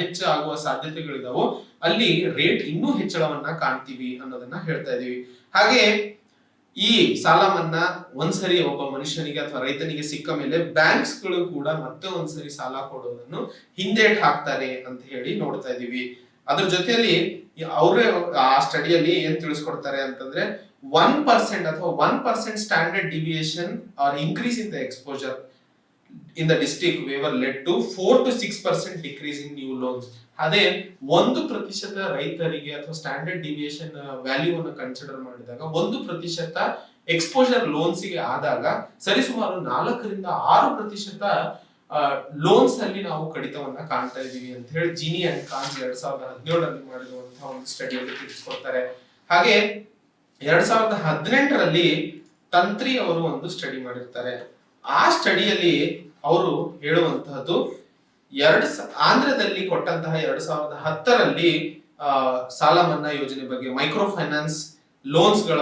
ಹೆಚ್ಚು ಆಗುವ ಸಾಧ್ಯತೆಗಳಿದಾವೋ ಅಲ್ಲಿ ರೇಟ್ ಇನ್ನೂ ಹೆಚ್ಚಳವನ್ನ ಕಾಣ್ತೀವಿ ಅನ್ನೋದನ್ನ ಹೇಳ್ತಾ ಇದೀವಿ. ಹಾಗೆ ಈ ಸಾಲ ಮನ್ನಾ ಒಂದ್ಸರಿ ಒಬ್ಬ ಮನುಷ್ಯನಿಗೆ ಅಥವಾ ರೈತನಿಗೆ ಸಿಕ್ಕ ಮೇಲೆ ಬ್ಯಾಂಕ್ಸ್ ಗಳು ಕೂಡ ಮತ್ತೆ ಒಂದ್ಸರಿ ಸಾಲ ಕೊಡೋದನ್ನು ಹಿಂದೇಟ್ ಹಾಕ್ತಾರೆ ಅಂತ ಹೇಳಿ ನೋಡ್ತಾ ಇದೀವಿ. ಅದ್ರ ಜೊತೆಯಲ್ಲಿ ಅವರೇ ಆ ಸ್ಟಡಿಯಲ್ಲಿ ಏನ್ ತಿಳಿಸ್ಕೊಡ್ತಾರೆ ಅಂತಂದ್ರೆ 1% ಅಥವಾ 1% standard deviation or increase in the exposure in the district waiver led to 4 to 6% decrease in new loans. ಅದೇ 1% ರೈತರಿಗೆ ಅಥವಾ ಸ್ಟ್ಯಾಂಡರ್ಡ್ ಡಿವಿಯೇಷನ್ ವ್ಯಾಲ್ಯೂ ಅನ್ನು ಕನ್ಸಿಡರ್ ಮಾಡಿದಾಗ 1% ಎಕ್ಸ್ಪೋಜರ್ ಲೋನ್ಸ್ ಗೆ ಆದಾಗ ಸರಿಸುಮಾರು 4ರಿಂದ 6% ಲೋನ್ಸ್ ಅಲ್ಲಿ ನಾವು ಕಡಿತವನ್ನ ಕಾಣ್ತಾ ಇದೀವಿ ಅಂತ ಹೇಳಿ ಜೀನಿ ಅಂಡ್ ಕಾನ್ಸ್ 2017ರಲ್ಲಿ ಮಾಡಿರುವಂತಹ ಒಂದು ಸ್ಟಡಿಯಲ್ಲಿ ತಿಳಿಸ್ಕೊಡ್ತಾರೆ. ಹಾಗೆ 2018ರಲ್ಲಿ ತಂತ್ರಿ ಅವರು ಒಂದು ಸ್ಟಡಿ ಮಾಡಿರ್ತಾರೆ. ಆ ಸ್ಟಡಿಯಲ್ಲಿ ಅವರು ಹೇಳುವಂತಹದ್ದು ಆಂಧ್ರದಲ್ಲಿ ಕೊಟ್ಟಂತಹ 2010ರಲ್ಲಿ ಸಾಲ ಮನ್ನಾ ಯೋಜನೆ ಬಗ್ಗೆ, ಮೈಕ್ರೋ ಫೈನಾನ್ಸ್ ಲೋನ್ಸ್ ಗಳ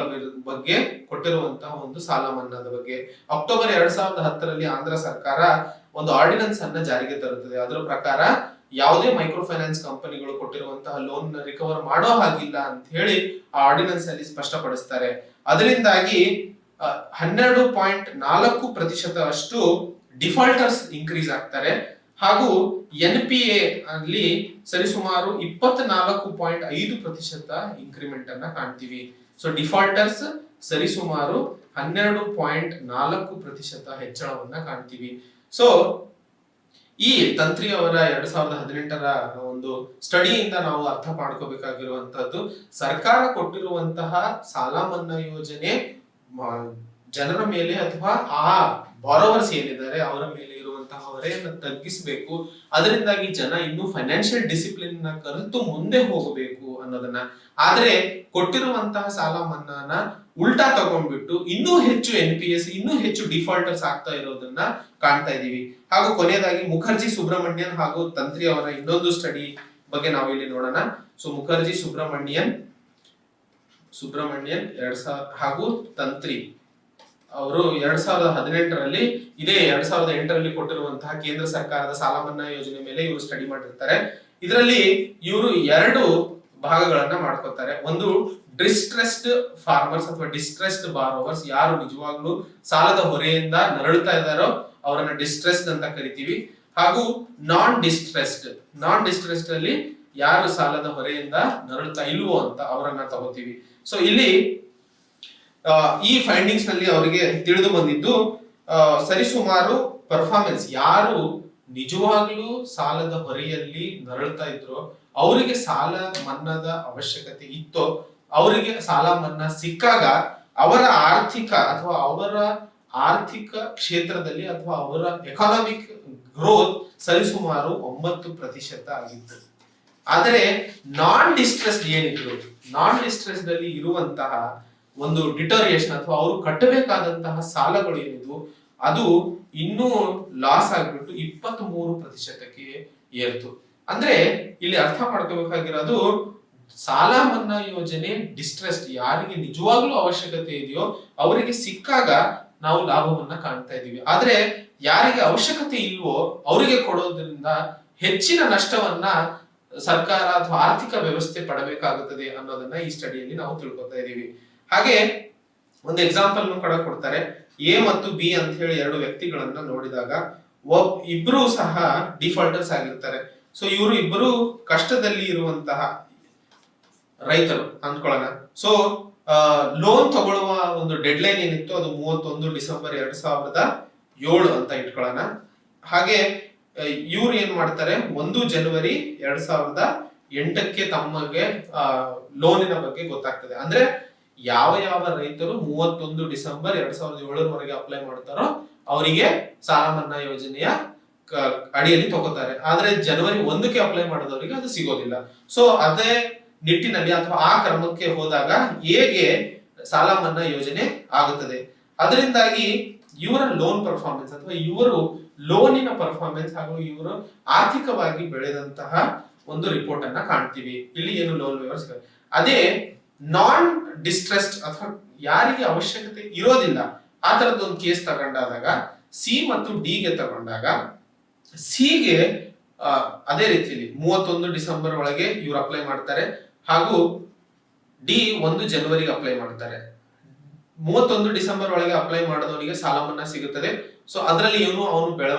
ಬಗ್ಗೆ ಕೊಟ್ಟಿರುವಂತಹ ಒಂದು ಸಾಲ ಮನ್ನಾದ ಬಗ್ಗೆ. ಅಕ್ಟೋಬರ್ 2010ರಲ್ಲಿ ಆಂಧ್ರ ಸರ್ಕಾರ ಒಂದು ಆರ್ಡಿನೆನ್ಸ್ ಅನ್ನ ಜಾರಿಗೆ ತರುತ್ತದೆ. ಅದರ ಪ್ರಕಾರ ಯಾವುದೇ ಮೈಕ್ರೋ ಫೈನಾನ್ಸ್ ಕಂಪನಿಗಳು ಕೊಟ್ಟಿರುವಂತಹ ಲೋನ್ ರಿಕವರ್ ಮಾಡೋ ಹಾಗಿಲ್ಲ ಅಂತ ಹೇಳಿ ಆ ಆರ್ಡಿನೆನ್ಸ್ ಅಲ್ಲಿ ಸ್ಪಷ್ಟಪಡಿಸ್ತಾರೆ. ಅದರಿಂದಾಗಿ 12.4% ಅಷ್ಟು ಡಿಫಾಲ್ಟರ್ಸ್ ಇನ್ಕ್ರೀಸ್ ಆಗ್ತಾರೆ. ಹಾಗೂ NPA ಅಲ್ಲಿ ಸರಿಸುಮಾರು 24.5% ಇನ್ಕ್ರಿಮೆಂಟ್ ಅನ್ನ ಕಾಣ್ತೀವಿ. ಸೊ ಡಿಫಾಲ್ಟರ್ಸ್ ಸರಿಸುಮಾರು 12.4% ಹೆಚ್ಚಳವನ್ನ ಕಾಣ್ತೀವಿ. ಸೊ ಈ ತಂತ್ರಿ ಅವರ 2018ರ ಒಂದು ಸ್ಟಡಿಯಿಂದ ನಾವು ಅರ್ಥ ಮಾಡ್ಕೋಬೇಕಾಗಿರುವಂತಹದ್ದು, ಸರ್ಕಾರ ಕೊಟ್ಟಿರುವಂತಹ ಸಾಲ ಮನ್ನಾ ಯೋಜನೆ ಜನರ ಮೇಲೆ ಅಥವಾ ಆ ಬಾರೋವರ್ಸ್ ಏನಿದ್ದಾರೆ ಅವರ ಮೇಲೆ ಇರುವಂತಹ ಹೊರೆಯನ್ನು ತಗ್ಗಿಸಬೇಕು, ಅದರಿಂದಾಗಿ ಜನ ಇನ್ನೂ ಫೈನಾನ್ಷಿಯಲ್ ಡಿಸಿಪ್ಲಿನ್ ನ ಕಲಿತು ಮುಂದೆ ಹೋಗಬೇಕು ಅನ್ನೋದನ್ನ. ಆದ್ರೆ ಕೊಟ್ಟಿರುವಂತಹ ಸಾಲ ಮನ್ನಾನ ಉಲ್ಟಾ ತಗೊಂಡ್ಬಿಟ್ಟು ಇನ್ನೂ ಹೆಚ್ಚು NPS, ಇನ್ನೂ ಹೆಚ್ಚು ಡಿಫಾಲ್ಟರ್ಸ್ ಆಗ್ತಾ ಇರೋದನ್ನ ಕಾಣ್ತಾ ಇದೀವಿ. ಹಾಗೂ ಕೊನೆಯದಾಗಿ ಮುಖರ್ಜಿ ಸುಬ್ರಹ್ಮಣ್ಯನ್ ಹಾಗೂ ತಂತ್ರಿ ಅವರ ಇನ್ನೊಂದು ಸ್ಟಡಿ ಬಗ್ಗೆ ನಾವು ಇಲ್ಲಿ ನೋಡೋಣ. ಸೊ ಮುಖರ್ಜಿ ಸುಬ್ರಹ್ಮಣ್ಯನ್ ಹಾಗೂ ತಂತ್ರಿ ಅವರು 2018ರಲ್ಲಿ ಇದೇ 2008ರಲ್ಲಿ ಕೊಟ್ಟಿರುವಂತಹ ಕೇಂದ್ರ ಸರ್ಕಾರದ ಸಾಲ ಮನ್ನಾ ಯೋಜನೆ ಮೇಲೆ ಇವರು ಸ್ಟಡಿ ಮಾಡಿರ್ತಾರೆ. ಇದರಲ್ಲಿ ಇವರು 2 ಭಾಗಗಳನ್ನ ಮಾಡ್ಕೋತಾರೆ. ಒಂದು ಡಿಸ್ಟ್ರೆಸ್ಡ್ ಫಾರ್ಮರ್ಸ್ ಅಥವಾ ಡಿಸ್ಟ್ರೆಸ್ಡ್ ಬಾರೋವರ್ಸ್, ಯಾರು ನಿಜವಾಗ್ಲೂ ಸಾಲದ ಹೊರೆಯಿಂದ ನರಳುತ್ತಾ ಇದ್ದಾರೋ ಅವರನ್ನ ಡಿಸ್ಟ್ರೆಸ್ಡ್ ಅಂತ ಕರಿತೀವಿ. ಹಾಗೂ ನಾನ್ ಡಿಸ್ಟ್ರೆಸ್ಡ್ ಅಲ್ಲಿ ಯಾರು ಸಾಲದ ಹೊರೆಯಿಂದ ನರಳುತ್ತಾ ಇಲ್ವೋ ಅಂತ ಅವರನ್ನ ತಗೋತೀವಿ. ಸೊ ಇಲ್ಲಿ ಈ ಫೈಂಡಿಂಗ್ಸ್ ನಲ್ಲಿ ಅವರಿಗೆ ತಿಳಿದು ಬಂದಿದ್ದು ಸರಿಸುಮಾರು ಪರ್ಫಾರ್ಮೆನ್ಸ್, ಯಾರು ನಿಜವಾಗ್ಲೂ ಸಾಲದ ಹೊರೆಯಲ್ಲಿ ನರಳುತ್ತಾ ಇದ್ರೋ ಅವರಿಗೆ ಸಾಲ ಮನ್ನಾದ ಅವಶ್ಯಕತೆ ಇತ್ತೋ ಅವರಿಗೆ ಸಾಲ ಮನ್ನಾ ಸಿಕ್ಕಾಗ ಅವರ ಆರ್ಥಿಕ ಕ್ಷೇತ್ರದಲ್ಲಿ ಅಥವಾ ಅವರ ಎಕಾನಮಿಕ್ ಗ್ರೋತ್ ಸರಿಸುಮಾರು 9% ಆಗಿತ್ತು. ಆದರೆ ನಾನ್ ಡಿಸ್ಟ್ರೆಸ್ಡ್ ಅಲ್ಲಿ ಇರುವಂತಹ ಒಂದು ಡಿಟೋರಿಯೇಷನ್ ಅಥವಾ ಅವರು ಕಟ್ಟಬೇಕಾದಂತಹ ಸಾಲಗಳು ಏನಿದ್ವು ಅದು ಇನ್ನೂ ಲಾಸ್ ಆಗ್ಬಿಟ್ಟು 23%ಕ್ಕೆ ಏರ್ತು. ಅಂದ್ರೆ ಇಲ್ಲಿ ಅರ್ಥ ಮಾಡ್ಕೋಬೇಕಾಗಿರೋದು, ಸಾಲ ಮನ್ನಾ ಯೋಜನೆ ಡಿಸ್ಟ್ರೆಸ್ಡ್, ಯಾರಿಗೆ ನಿಜವಾಗ್ಲೂ ಅವಶ್ಯಕತೆ ಇದೆಯೋ ಅವರಿಗೆ ಸಿಕ್ಕಾಗ ನಾವು ಲಾಭವನ್ನ ಕಾಣ್ತಾ ಇದೀವಿ. ಆದ್ರೆ ಯಾರಿಗೆ ಅವಶ್ಯಕತೆ ಇಲ್ವೋ ಅವರಿಗೆ ಕೊಡೋದ್ರಿಂದ ಹೆಚ್ಚಿನ ನಷ್ಟವನ್ನ ಸರ್ಕಾರ ಅಥವಾ ಆರ್ಥಿಕ ವ್ಯವಸ್ಥೆ ಪಡಬೇಕಾಗುತ್ತದೆ ಅನ್ನೋದನ್ನ ಈ ಸ್ಟಡಿಯಲ್ಲಿ ನಾವು ತಿಳ್ಕೊತಾ ಇದೀವಿ. ಹಾಗೆ ಒಂದು ಎಕ್ಸಾಂಪಲ್ ಕೂಡ ಕೊಡ್ತಾರೆ. ಎ ಮತ್ತು ಬಿ ಅಂತ ಹೇಳಿ 2 ವ್ಯಕ್ತಿಗಳನ್ನ ನೋಡಿದಾಗ ಇಬ್ರು ಸಹ ಡಿಫಾಲ್ಟರ್ಸ್ ಆಗಿರ್ತಾರೆ. ಸೊ ಇವರು ಇಬ್ಬರು ಕಷ್ಟದಲ್ಲಿ ಇರುವಂತಹ ರೈತರು ಅಂದ್ಕೊಳ್ಳೋಣ. ಸೊ ಲೋನ್ ತಗೊಳ್ಳುವ ಒಂದು ಡೆಡ್ ಲೈನ್ ಏನಿತ್ತು ಅದು 31 ಡಿಸೆಂಬರ್ 2007 ಅಂತ ಇಟ್ಕೊಳ್ಳೋಣ. ಹಾಗೆ ಇವ್ರು ಏನ್ ಮಾಡ್ತಾರೆ, 1 ಜನವರಿ 2008ಕ್ಕೆ ತಮಗೆ ಲೋನಿನ ಬಗ್ಗೆ ಗೊತ್ತಾಗ್ತದೆ. ಅಂದ್ರೆ ಯಾವ ರೈತರು 31 ಡಿಸೆಂಬರ್ 2007 ಅಪ್ಲೈ ಮಾಡ್ತಾರೋ ಅವರಿಗೆ ಸಾಲ ಮನ್ನಾ ಯೋಜನೆಯ ಅಡಿಯಲ್ಲಿ ತಗೋತಾರೆ. ಆದ್ರೆ ಜನವರಿ 1ಕ್ಕೆ ಅಪ್ಲೈ ಮಾಡಿದವರಿಗೆ ಅದು ಸಿಗೋದಿಲ್ಲ. ಸೊ ಅದೇ ನಿಟ್ಟಿನಲ್ಲಿ ಅಥವಾ ಆ ಕ್ರಮಕ್ಕೆ ಹೋದಾಗ ಹೇಗೆ ಸಾಲ ಮನ್ನಾ ಯೋಜನೆ ಆಗುತ್ತದೆ. ಅದರಿಂದಾಗಿ ಇವರ ಲೋನ್ ಪರ್ಫಾರ್ಮೆನ್ಸ್ ಅಥವಾ ಇವರು ಲೋನಿನ ಪರ್ಫಾರ್ಮೆನ್ಸ್ ಹಾಗೂ ಇವರು ಆರ್ಥಿಕವಾಗಿ ಬೆಳೆದಂತಹ ಒಂದು ರಿಪೋರ್ಟ್ ಅನ್ನ ಕಾಣ್ತೀವಿ. ಇಲ್ಲಿ ಏನು ಲೋನ್ ವ್ಯವರ್ಸ್, ಅದೇ ನಾನ್ ಡಿಸ್ಟ್ರೆಸ್ಡ್ ಅಥವಾ ಯಾರಿಗೆ ಅವಶ್ಯಕತೆ ಇರೋದಿಲ್ಲ ಆ ತರದ ಒಂದು ಕೇಸ್ ತಗೊಂಡಾಗ ಸಿ ಮತ್ತು ಡಿ ಗೆ ತಗೊಂಡಾಗ ಸಿಗೆ ಅದೇ ರೀತಿಯಲ್ಲಿ 31 ಡಿಸೆಂಬರ್ ಒಳಗೆ ಇವ್ರು ಅಪ್ಲೈ ಮಾಡ್ತಾರೆ ಹಾಗೂ ಡಿ 1 ಜನವರಿಗೆ ಅಪ್ಲೈ ಮಾಡ್ತಾರೆ. 31 ಡಿಸೆಂಬರ್ ಒಳಗೆ ಅಪ್ಲೈ ಮಾಡಿದವನಿಗೆ ಸಾಲ ಮನ್ನಾ ಸಿಗುತ್ತದೆ. ಸೊ ಅದರಲ್ಲಿ ಏನು ಅವನು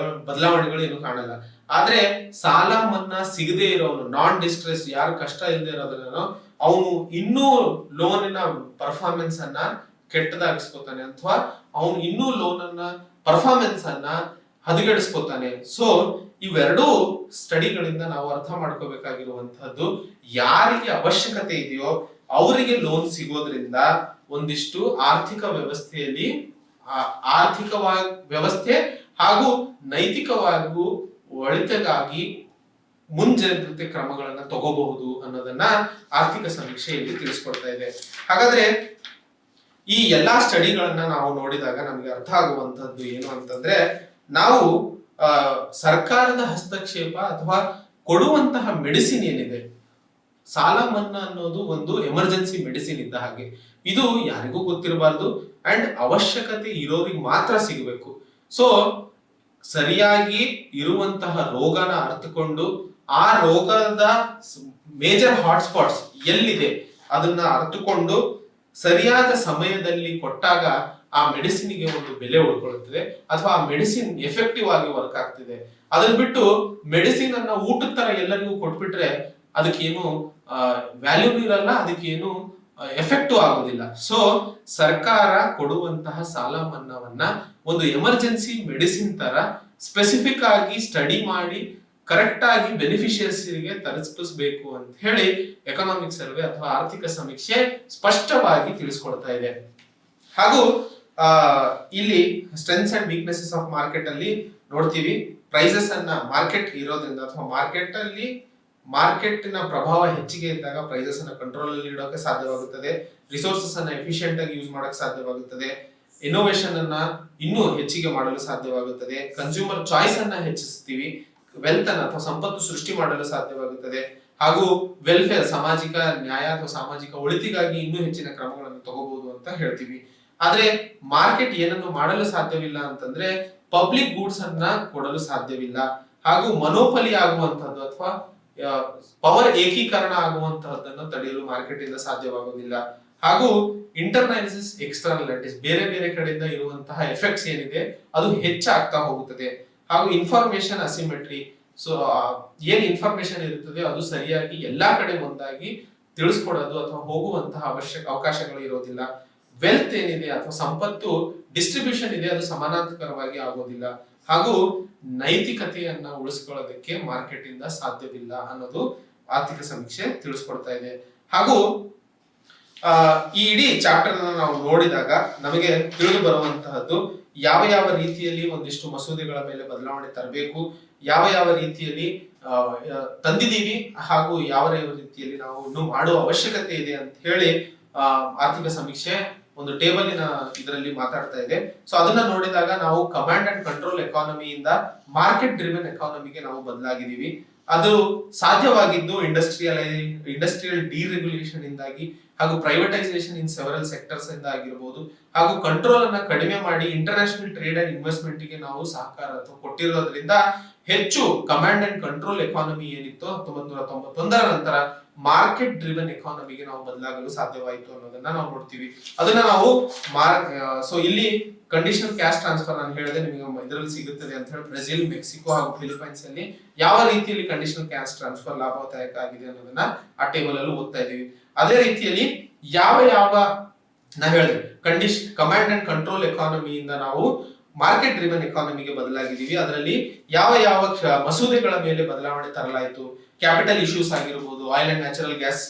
ಬದಲಾವಣೆಗಳು ಏನು ಕಾಣಲ್ಲ. ಆದ್ರೆ ಸಾಲ ಮನ್ನಾ ಸಿಗದೆ ಇರೋನು, ನಾನ್ ಡಿಸ್ಟ್ರೆಸ್, ಯಾರು ಕಷ್ಟ ಇಲ್ಲದೆ ಇರೋದ್ರನೋ ಅವನು ಇನ್ನೂ ಲೋನಿನ ಪರ್ಫಾರ್ಮೆನ್ಸ್ ಅನ್ನ ಕೆಟ್ಟದಾಗಿಸ್ಕೊತಾನೆ ಅಥವಾ ಅವನು ಇನ್ನೂ ಲೋನ್ ಅನ್ನ ಪರ್ಫಾರ್ಮೆನ್ಸ್ ಅನ್ನ ಹದಗೆಡಿಸ್ಕೊತಾನೆ. ಸೊ ಇವೆರಡೂ ಸ್ಟಡಿಗಳಿಂದ ನಾವು ಅರ್ಥ ಮಾಡ್ಕೋಬೇಕಾಗಿರುವಂತಹದ್ದು, ಯಾರಿಗೆ ಅವಶ್ಯಕತೆ ಇದೆಯೋ ಅವರಿಗೆ ಲೋನ್ ಸಿಗೋದ್ರಿಂದ ಒಂದಿಷ್ಟು ಆರ್ಥಿಕ ವ್ಯವಸ್ಥೆಯಲ್ಲಿ ವ್ಯವಸ್ಥೆ ಹಾಗೂ ನೈತಿಕವಾಗಿಯೂ ಒಳಿತಿಗಾಗಿ ಮುಂಜಾಗ್ರತೆ ಕ್ರಮಗಳನ್ನ ತಗೋಬಹುದು ಅನ್ನೋದನ್ನ ಆರ್ಥಿಕ ಸಮೀಕ್ಷೆಯಲ್ಲಿ ತಿಳಿಸ್ಕೊಡ್ತಾ ಇದೆ. ಹಾಗಾದ್ರೆ ಈ ಎಲ್ಲಾ ಸ್ಟಡಿಗಳನ್ನ ನಾವು ನೋಡಿದಾಗ ನಮಗೆ ಅರ್ಥ ಆಗುವಂತದ್ದು ಏನು ಅಂತಂದ್ರೆ, ನಾವು ಸರ್ಕಾರದ ಹಸ್ತಕ್ಷೇಪ ಅಥವಾ ಕೊಡುವಂತಹ ಮೆಡಿಸಿನ್ ಏನಿದೆ, ಸಾಲ ಮನ್ನಾ ಅನ್ನೋದು ಒಂದು ಎಮರ್ಜೆನ್ಸಿ ಮೆಡಿಸಿನ್ ಇದ್ದ ಹಾಗೆ. ಇದು ಯಾರಿಗೂ ಗೊತ್ತಿರಬಾರ್ದು ಅಂಡ್ ಅವಶ್ಯಕತೆ ಇರೋರಿಗೆ ಮಾತ್ರ ಸಿಗಬೇಕು. ಸೊ ಸರಿಯಾಗಿ ಇರುವಂತಹ ರೋಗನ ಅರ್ಥಕೊಂಡು ಆ ರೋಗದ ಮೇಜರ್ ಹಾಟ್ಸ್ಪಾಟ್ಸ್ ಎಲ್ಲಿದೆ ಅದನ್ನ ಅರ್ಥಕೊಂಡು ಸರಿಯಾದ ಸಮಯದಲ್ಲಿ ಕೊಟ್ಟಾಗ ಆ ಮೆಡಿಸಿನ್ಗೆ ಒಂದು ಬೆಲೆ ಉಳ್ಕೊಳ್ಳುತ್ತದೆ ಅಥವಾ ಆ ಮೆಡಿಸಿನ್ ಎಫೆಕ್ಟಿವ್ ಆಗಿ ವರ್ಕ್ ಆಗ್ತಿದೆ. ಅದನ್ನ ಬಿಟ್ಟು ಮೆಡಿಸಿನ್ ಅನ್ನ ಊಟದ ತರ ಎಲ್ಲರಿಗೂ ಕೊಟ್ಬಿಟ್ರೆ ಅದಕ್ಕೇನು ವ್ಯಾಲ್ಯೂ ಇರಲ್ಲ, ಅದಕ್ಕೇನು ಎಫೆಕ್ಟಿವ್ ಆಗುದಿಲ್ಲ. ಸೊ ಸರ್ಕಾರ ಕೊಡುವಂತಹ ಸಾಲ ಮನ್ನಾವನ್ನ ಒಂದು ಎಮರ್ಜೆನ್ಸಿ ಮೆಡಿಸಿನ್ ತರ ಸ್ಪೆಸಿಫಿಕ್ ಆಗಿ ಸ್ಟಡಿ ಮಾಡಿ ಕರೆಕ್ಟ್ ಆಗಿ ಬೆನಿಫಿಷಿಯರ್ಸ್ಗೆ ತಲುಪಿಸಬೇಕು ಅಂತ ಹೇಳಿ ಎಕನಾಮಿಕ್ ಸರ್ವೆ ಅಥವಾ ಆರ್ಥಿಕ ಸಮೀಕ್ಷೆ ಸ್ಪಷ್ಟವಾಗಿ ತಿಳಿಸ್ಕೊಡ್ತಾ ಇದೆ. ಹಾಗೂ ಇಲ್ಲಿ strengths and weaknesses of market ಅಲ್ಲಿ ನೋಡ್ತೀವಿ, ಪ್ರೈಸಸ್ ಅನ್ನ ಮಾರ್ಕೆಟ್ ಇರೋದ್ರಿಂದ ಅಥವಾ ಮಾರ್ಕೆಟ್ ನ ಪ್ರಭಾವ ಹೆಚ್ಚಿಗೆ ಇದ್ದಾಗ ಪ್ರೈಸಸ್ ಅನ್ನ ಕಂಟ್ರೋಲ್ ಅಲ್ಲಿ ಇಡೋಕೆ ಸಾಧ್ಯವಾಗುತ್ತದೆ, ರಿಸೋರ್ಸಸ್ ಅನ್ನ ಎಫಿಷಿಯಂಟ್ ಆಗಿ ಯೂಸ್ ಮಾಡಕ್ಕೆ ಸಾಧ್ಯವಾಗುತ್ತದೆ, ಇನೋವೇಷನ್ ಅನ್ನ ಇನ್ನೂ ಹೆಚ್ಚಿಗೆ ಮಾಡಲು ಸಾಧ್ಯವಾಗುತ್ತದೆ, ಕನ್ಸ್ಯೂಮರ್ ಚಾಯ್ಸ್ ಅನ್ನ ಹೆಚ್ಚಿಸ್ತೀವಿ, ವೆಲ್ತ್ ಅನ್ನ ಅಥವಾ ಸಂಪತ್ತು ಸೃಷ್ಟಿ ಮಾಡಲು ಸಾಧ್ಯವಾಗುತ್ತದೆ, ಹಾಗೂ ವೆಲ್ಫೇರ್ ಸಾಮಾಜಿಕ ನ್ಯಾಯ ಅಥವಾ ಸಾಮಾಜಿಕ ಒಳಿತಿಗಾಗಿ ಇನ್ನೂ ಹೆಚ್ಚಿನ ಕ್ರಮಗಳನ್ನು ತಗೋಬಹುದು ಅಂತ ಹೇಳ್ತೀವಿ. ಆದ್ರೆ ಮಾರ್ಕೆಟ್ ಏನನ್ನು ಮಾಡಲು ಸಾಧ್ಯವಿಲ್ಲ ಅಂತಂದ್ರೆ ಪಬ್ಲಿಕ್ ಗೂಡ್ಸ್ ಅನ್ನ ಕೊಡಲು ಸಾಧ್ಯವಿಲ್ಲ, ಹಾಗೂ ಮನೋಪಲಿ ಆಗುವಂತಹದ್ದು ಅಥವಾ ಪವರ್ ಏಕೀಕರಣ ಆಗುವಂತಹದ್ದನ್ನು ತಡೆಯಲು ಮಾರ್ಕೆಟ್ ಇಂದ ಸಾಧ್ಯವಾಗುವುದಿಲ್ಲ, ಹಾಗೂ ಇಂಟರ್ನೈಸಸ್ ಎಕ್ಸ್ಟರ್ನಲಿಟೀಸ್ ಬೇರೆ ಬೇರೆ ಕಡೆಯಿಂದ ಇರುವಂತಹ ಎಫೆಕ್ಟ್ಸ್ ಏನಿದೆ ಅದು ಹೆಚ್ಚಾಗ್ತಾ ಹೋಗುತ್ತದೆ, ಹಾಗೂ ಇನ್ಫಾರ್ಮೇಶನ್ ಅಸಿಮೆಟ್ರಿ. ಸೊ ಏನ್ ಇನ್ಫಾರ್ಮೇಶನ್ ಇರುತ್ತದೆ ಅದು ಸರಿಯಾಗಿ ಎಲ್ಲಾ ಕಡೆ ಒಂದಾಗಿ ತಿಳಿಸ್ಕೊಡೋದು ಅಥವಾ ಹೋಗುವಂತಹ ಅವಕಾಶಗಳು ಇರೋದಿಲ್ಲ. ವೆಲ್ತ್ ಏನಿದೆ ಅಥವಾ ಸಂಪತ್ತು ಡಿಸ್ಟ್ರಿಬ್ಯೂಷನ್ ಇದೆ ಅದು ಸಮಾನಾಂತರವಾಗಿ ಆಗೋದಿಲ್ಲ, ಹಾಗೂ ನೈತಿಕತೆಯನ್ನ ಉಳಿಸ್ಕೊಳ್ಳೋದಕ್ಕೆ ಮಾರ್ಕೆಟ್ ಇಂದ ಸಾಧ್ಯವಿಲ್ಲ ಅನ್ನೋದು ಆರ್ಥಿಕ ಸಮೀಕ್ಷೆ ತಿಳಿಸ್ಕೊಡ್ತಾ ಇದೆ. ಹಾಗೂ ಈ ಇಡೀ ಚಾಪ್ಟರ್ ನಾವು ನೋಡಿದಾಗ ನಮಗೆ ತಿಳಿದು ಬರುವಂತಹದ್ದು ಯಾವ ಯಾವ ರೀತಿಯಲ್ಲಿ ಒಂದಿಷ್ಟು ಮಸೂದೆಗಳ ಮೇಲೆ ಬದಲಾವಣೆ ತರಬೇಕು, ಯಾವ ಯಾವ ರೀತಿಯಲ್ಲಿ ತಂದಿದ್ದೀವಿ, ಹಾಗೂ ಯಾವ ರೀತಿಯಲ್ಲಿ ನಾವು ಇನ್ನು ಮಾಡುವ ಅವಶ್ಯಕತೆ ಇದೆ ಅಂತ ಹೇಳಿ ಆರ್ಥಿಕ ಸಮೀಕ್ಷೆ ಒಂದು ಟೇಬಲಿನ ಇದರಲ್ಲಿ ಮಾತಾಡ್ತಾ ಇದೆ. ಸೊ ಅದನ್ನ ನೋಡಿದಾಗ ನಾವು ಕಮಾಂಡ್ ಅಂಡ್ ಕಂಟ್ರೋಲ್ ಎಕಾನಮಿಯಿಂದ ಮಾರ್ಕೆಟ್ ಡ್ರಿವನ್ ಎಕಾನಮಿಗೆ ನಾವು ಬದಲಾಗಿದ್ದೀವಿ. ಅದು ಸಾಧ್ಯವಾಗಿದ್ದು ಇಂಡಸ್ಟ್ರಿಯಲ್ ಡಿರೆಗ್ಯುಲೇಷನ್ ಇಂದಾಗಿ, ಹಾಗೂ ಪ್ರೈವೇಟೈಸೇಷನ್ ಇನ್ ಸೆವೆರಲ್ ಸೆಕ್ಟರ್ಸ್ ಇಂದ ಆಗಿರಬಹುದು, ಹಾಗೂ ಕಂಟ್ರೋಲ್ ಅನ್ನ ಕಡಿಮೆ ಮಾಡಿ ಇಂಟರ್ನ್ಯಾಷನಲ್ ಟ್ರೇಡ್ ಅಂಡ್ ಇನ್ವೆಸ್ಟ್ಮೆಂಟ್ ಗೆ ನಾವು ಸಹಕಾರ ಕೊಟ್ಟಿರೋದ್ರಿಂದ ಹೆಚ್ಚು ಕಮಾಂಡ್ ಅಂಡ್ ಕಂಟ್ರೋಲ್ ಎಕಾನಮಿ ಏನಿತ್ತು 1991ರ ನಂತರ ಮಾರ್ಕೆಟ್ ಡ್ರಿವನ್ ಎಕಾನಮಿಗೆ ನಾವು ಬದಲಾಗಲು ಸಾಧ್ಯವಾಯಿತು ಅನ್ನೋದನ್ನ ನಾವು ನೋಡ್ತೀವಿ. ಅದನ್ನ ನಾವು ಸೊ ಇಲ್ಲಿ ಕಂಡೀಷನಲ್ ಕ್ಯಾಶ್ ಟ್ರಾನ್ಸ್ಫರ್ ನಾನು ಹೇಳಿದೆ ನಿಮಗೆ ಇದರಲ್ಲಿ ಸಿಗುತ್ತದೆ ಅಂತ ಹೇಳಿ ಬ್ರೆಜಿಲ್, ಮೆಕ್ಸಿಕೋ ಹಾಗೂ ಫಿಲಿಪೈನ್ಸ್ ಅಲ್ಲಿ ಯಾವ ರೀತಿಯಲ್ಲಿ ಕಂಡೀಷನಲ್ ಕ್ಯಾಶ್ ಟ್ರಾನ್ಸ್ಫರ್ ಲಾಭದಾಯಕ ಆಗಿದೆ ಅನ್ನೋದನ್ನ ಆ ಟೇಬಲ್ ಅಲ್ಲಿ ಓದ್ತಾ ಇದೀವಿ. ಅದೇ ರೀತಿಯಲ್ಲಿ ಯಾವ ನಾ ಹೇಳಿದೆ ಕಮಾಂಡ್ ಅಂಡ್ ಕಂಟ್ರೋಲ್ ಎಕಾನಮಿಯಿಂದ ನಾವು ಮಾರ್ಕೆಟ್ ಡ್ರಿವನ್ ಎಕಾನಮಿಗೆ ಬದಲಾಗಿದ್ದೀವಿ. ಅದರಲ್ಲಿ ಯಾವ ಮಸೂದೆಗಳ ಮೇಲೆ ಬದಲಾವಣೆ ತರಲಾಯಿತು, ಕ್ಯಾಪಿಟಲ್ ಇಶ್ಯೂಸ್ ಆಗಿರಬಹುದು, oil and natural gas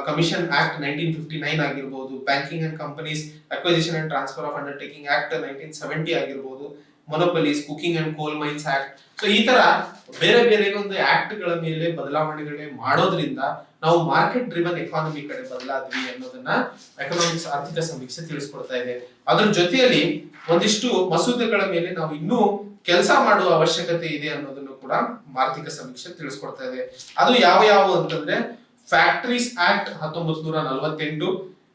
commission act 1959 ಆಗಿರಬಹುದು, banking and companies acquisition and transfer of undertaking act 1970 ಆಗಿರಬಹುದು, ಮೊನೋಪಲೀಸ್, ಕುಕಿಂಗ್ ಅಂಡ್ ಕೋಲ್ ಮೈನ್ಸ್ ಆಕ್ಟ್. ಸೊ ಈ ತರ ಬೇರೆ ಬೇರೆ ಒಂದು ಆಕ್ಟ್ ಗಳ ಮೇಲೆ ಬದಲಾವಣೆಗಳೇ ಮಾಡೋದ್ರಿಂದ ನಾವು ಮಾರ್ಕೆಟ್ ಡ್ರಿವನ್ ಎಕಾನಮಿ ಕಡೆ ಬದಲಾದ್ವಿ ಅನ್ನೋದನ್ನ ಎಕನಾಮಿಕ್ಸ್ ಆರ್ಥಿಕ ಸಮೀಕ್ಷೆ ತಿಳಿಸ್ಕೊಡ್ತಾ ಇದೆ. ಅದ್ರ ಜೊತೆಯಲ್ಲಿ ಒಂದಿಷ್ಟು ಮಸೂದೆಗಳ ಮೇಲೆ ನಾವು ಇನ್ನೂ ಕೆಲಸ ಮಾಡುವ ಅವಶ್ಯಕತೆ ಇದೆ ಅನ್ನೋದನ್ನು ಕೂಡ ಆರ್ಥಿಕ ಸಮೀಕ್ಷೆ ತಿಳಿಸ್ಕೊಡ್ತಾ ಇದೆ. ಅದು ಯಾವ ಅಂತಂದ್ರೆ factories act 1948,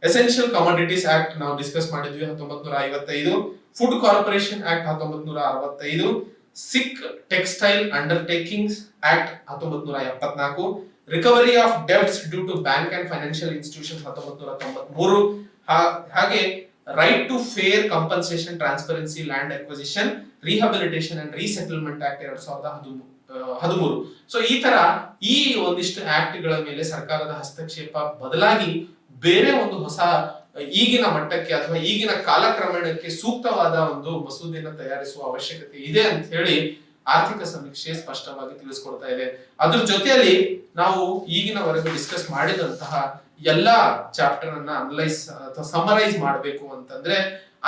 essential commodities act ನಾವು ಡಿಸ್ಕಸ್ ಮಾಡಿದ್ವಿ 1955, food corporation act 1965, sick textile undertakings act 1974, recovery of debts due to bank and financial institutions 1993, ಹಾಗೆ right to fair compensation transparency land acquisition rehabilitation and resettlement act 2013. So ಈ ತರ ಈ ಒಂದಿಷ್ಟು act ಗಳ ಮೇಲೆ ಸರ್ಕಾರದ ಹಸ್ತಕ್ಷೇಪ ಬದಲಾಗಿ ಬೇರೆ ಒಂದು ಹೊಸ ಈಗಿನ ಮಟ್ಟಕ್ಕೆ ಅಥವಾ ಈಗಿನ ಕಾಲಕ್ರಮೇಣಕ್ಕೆ ಸೂಕ್ತವಾದ ಒಂದು ಮಸೂದೆಯನ್ನು ತಯಾರಿಸುವ ಅವಶ್ಯಕತೆ ಇದೆ ಅಂತ ಹೇಳಿ ಆರ್ಥಿಕ ಸಮೀಕ್ಷೆ ಸ್ಪಷ್ಟವಾಗಿ ತಿಳಿಸ್ಕೊಡ್ತಾ ಇದೆ. ಅದ್ರ ಜೊತೆಯಲ್ಲಿ ನಾವು ಈಗಿನವರೆಗೂ ಡಿಸ್ಕಸ್ ಮಾಡಿದಂತಹ ಎಲ್ಲಾ ಚಾಪ್ಟರ್ ಅನ್ನ ಅನಲೈಸ್ ಅಥವಾ ಸಮರೈಸ್ ಮಾಡಬೇಕು ಅಂತಂದ್ರೆ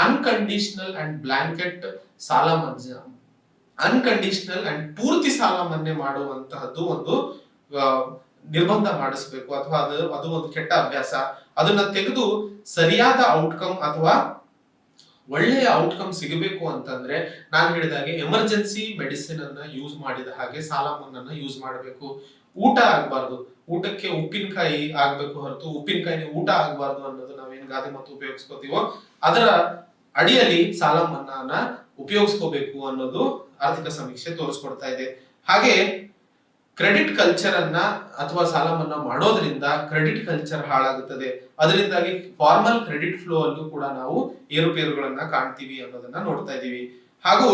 ಅನ್ಕಂಡೀಷನಲ್ ಅಂಡ್ ಬ್ಲಾಂಕೆಟ್ ಸಾಲ ಮನ್ನಾ, ಅನ್ಕಂಡೀಷನಲ್ ಅಂಡ್ ಪೂರ್ತಿ ಸಾಲ ಮನ್ನಾ ಮಾಡುವಂತಹದ್ದು ಒಂದು ನಿರ್ಬಂಧ ಮಾಡಿಸಬೇಕು ಅಥವಾ ಅದು ಒಂದು ಕೆಟ್ಟ ಅಭ್ಯಾಸ. ಅದನ್ನ ತೆಗೆದು ಸರಿಯಾದ ಔಟ್ಕಮ್ ಅಥವಾ ಒಳ್ಳೆಯ ಔಟ್ಕಮ್ ಸಿಗಬೇಕು ಅಂತಂದ್ರೆ ನಾನು ಹೇಳಿದಾಗೆ ಎಮರ್ಜೆನ್ಸಿ ಮೆಡಿಸಿನ್ ಅನ್ನ ಯೂಸ್ ಮಾಡಿದ ಹಾಗೆ ಸಾಲ ಮನ್ನಾ ಯೂಸ್ ಮಾಡಬೇಕು. ಊಟ ಆಗ್ಬಾರ್ದು, ಊಟಕ್ಕೆ ಉಪ್ಪಿನಕಾಯಿ ಆಗ್ಬೇಕು ಹೊರತು ಉಪ್ಪಿನಕಾಯಿ ಊಟ ಆಗ್ಬಾರ್ದು ಅನ್ನೋದು ನಾವೇನ್ ಗಾದೆ ಮಾತು ಉಪಯೋಗಿಸ್ಕೋತೀವೋ ಅದರ ಅಡಿಯಲ್ಲಿ ಸಾಲ ಮನ್ನಾನ ಉಪಯೋಗಿಸ್ಕೋಬೇಕು ಅನ್ನೋದು ಆರ್ಥಿಕ ಸಮೀಕ್ಷೆ ತೋರಿಸ್ಕೊಡ್ತಾ ಇದೆ. ಹಾಗೆ ಕ್ರೆಡಿಟ್ ಕಲ್ಚರ್ ಅನ್ನ ಅಥವಾ ಸಾಲ ಮನ್ನಾ ಮಾಡೋದ್ರಿಂದ ಕ್ರೆಡಿಟ್ ಕಲ್ಚರ್ ಹಾಳಾಗುತ್ತದೆ. ಅದರಿಂದಾಗಿ ಫಾರ್ಮಲ್ ಕ್ರೆಡಿಟ್ ಫ್ಲೋ ಅಲ್ಲೂ ಕೂಡ ನಾವು ಏರುಪೇರುಗಳನ್ನ ಕಾಣ್ತೀವಿ ಅನ್ನೋದನ್ನ ನೋಡ್ತಾ ಇದೀವಿ. ಹಾಗೂ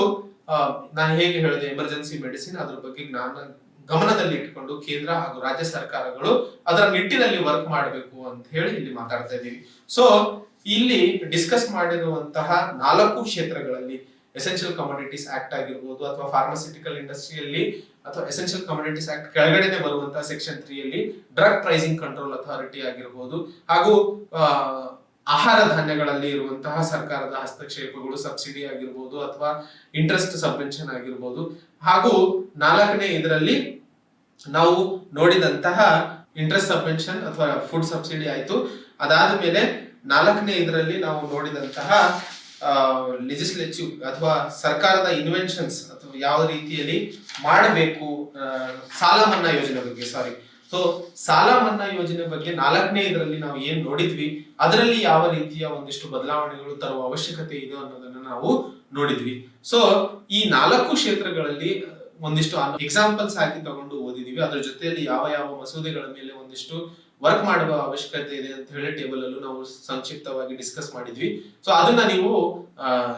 ನಾನು ಹೇಗೆ ಹೇಳಿದೆ ಎಮರ್ಜೆನ್ಸಿ ಮೆಡಿಸಿನ್ ಅದ್ರ ಬಗ್ಗೆ ಗಮನದಲ್ಲಿ ಇಟ್ಟುಕೊಂಡು ಕೇಂದ್ರ ಹಾಗೂ ರಾಜ್ಯ ಸರ್ಕಾರಗಳು ಅದರ ನಿಟ್ಟಿನಲ್ಲಿ ವರ್ಕ್ ಮಾಡಬೇಕು ಅಂತ ಹೇಳಿ ಇಲ್ಲಿ ಮಾತಾಡ್ತಾ ಇದ್ದೀವಿ. ಸೊ ಇಲ್ಲಿ ಡಿಸ್ಕಸ್ ಮಾಡಿರುವಂತಹ 4 ಕ್ಷೇತ್ರಗಳಲ್ಲಿ ಎಸೆನ್ಷಿಯಲ್ ಕಮೋಡಿಟೀಸ್ ಆಕ್ಟ್ ಆಗಿರ್ಬೋದು, ಅಥವಾ ಫಾರ್ಮಾಸ್ಯೂಟಿಕಲ್ ಇಂಡಸ್ಟ್ರಿಯಲ್ಲಿ ಅಥವಾ ಎಸೆನ್ಷಿಯಲ್ ಕಮೋಡಿಟೀಸ್ ಆಕ್ಟ್ ಕೆಳಗಡೆನೆ ಬರುವಂತಹ ಸೆಕ್ಷನ್ 3 ಅಲ್ಲಿ ಡ್ರಗ್ ಪ್ರೈಸಿಂಗ್ ಕಂಟ್ರೋಲ್ ಅಥಾರಿಟಿ ಆಗಿರ್ಬೋದು, ಹಾಗೂ ಆಹಾರ ಧಾನ್ಯಗಳಲ್ಲಿ ಇರುವಂತಹ ಸರ್ಕಾರದ ಹಸ್ತಕ್ಷೇಪಗಳು, ಸಬ್ಸಿಡಿ ಆಗಿರ್ಬೋದು ಅಥವಾ ಇಂಟ್ರೆಸ್ಟ್ ಸಬ್ವೆನ್ಷನ್ ಆಗಿರ್ಬೋದು, ಹಾಗೂ 4ನೇ ಇದರಲ್ಲಿ ನಾವು ನೋಡಿದಂತಹ ಇಂಟ್ರೆಸ್ಟ್ ಸಬ್ವೆನ್ಷನ್ ಅಥವಾ ಫುಡ್ ಸಬ್ಸಿಡಿ ಆಯ್ತು. ಅದಾದ ಮೇಲೆ 4ನೇ ಇದರಲ್ಲಿ ನಾವು ನೋಡಿದಂತಹ ಲೆಜಿಸ್ಲೇಟಿವ್ ಅಥವಾ ಸರ್ಕಾರದ ಇನ್ವೆನ್ಷನ್ಸ್ ಅಥವಾ ಯಾವ ರೀತಿಯಲ್ಲಿ ಮಾಡಬೇಕು, ಸಾಲ ಮನ್ನಾ ಯೋಜನೆ ಬಗ್ಗೆ ಸೊ ಸಾಲ ಮನ್ನಾ ಯೋಜನೆ ಬಗ್ಗೆ 4ನೇ ಇದರಲ್ಲಿ ನಾವು ಏನ್ ನೋಡಿದ್ವಿ, ಅದರಲ್ಲಿ ಯಾವ ರೀತಿಯ ಒಂದಿಷ್ಟು ಬದಲಾವಣೆಗಳು ತರುವ ಅವಶ್ಯಕತೆ ಇದೆ ಅನ್ನೋದನ್ನ ನಾವು ನೋಡಿದ್ವಿ. ಸೊ ಈ 4 ಕ್ಷೇತ್ರಗಳಲ್ಲಿ ಒಂದಿಷ್ಟು ಎಕ್ಸಾಂಪಲ್ಸ್ ಹಾಕಿ ತಗೊಂಡು ಓದಿದೀವಿ. ಅದ್ರ ಜೊತೆಯಲ್ಲಿ ಯಾವ ಯಾವ ಮಸೂದೆಗಳ ಮೇಲೆ ಒಂದಿಷ್ಟು ವರ್ಕ್ ಮಾಡುವ ಅವಶ್ಯಕತೆ ಇದೆ ಅಂತ ಹೇಳಿ ಟೇಬಲ್ ಅಲ್ಲೂ ನಾವು ಸಂಕ್ಷಿಪ್ತವಾಗಿ ಡಿಸ್ಕಸ್ ಮಾಡಿದ್ವಿ. ಸೊ ಅದನ್ನ ನೀವು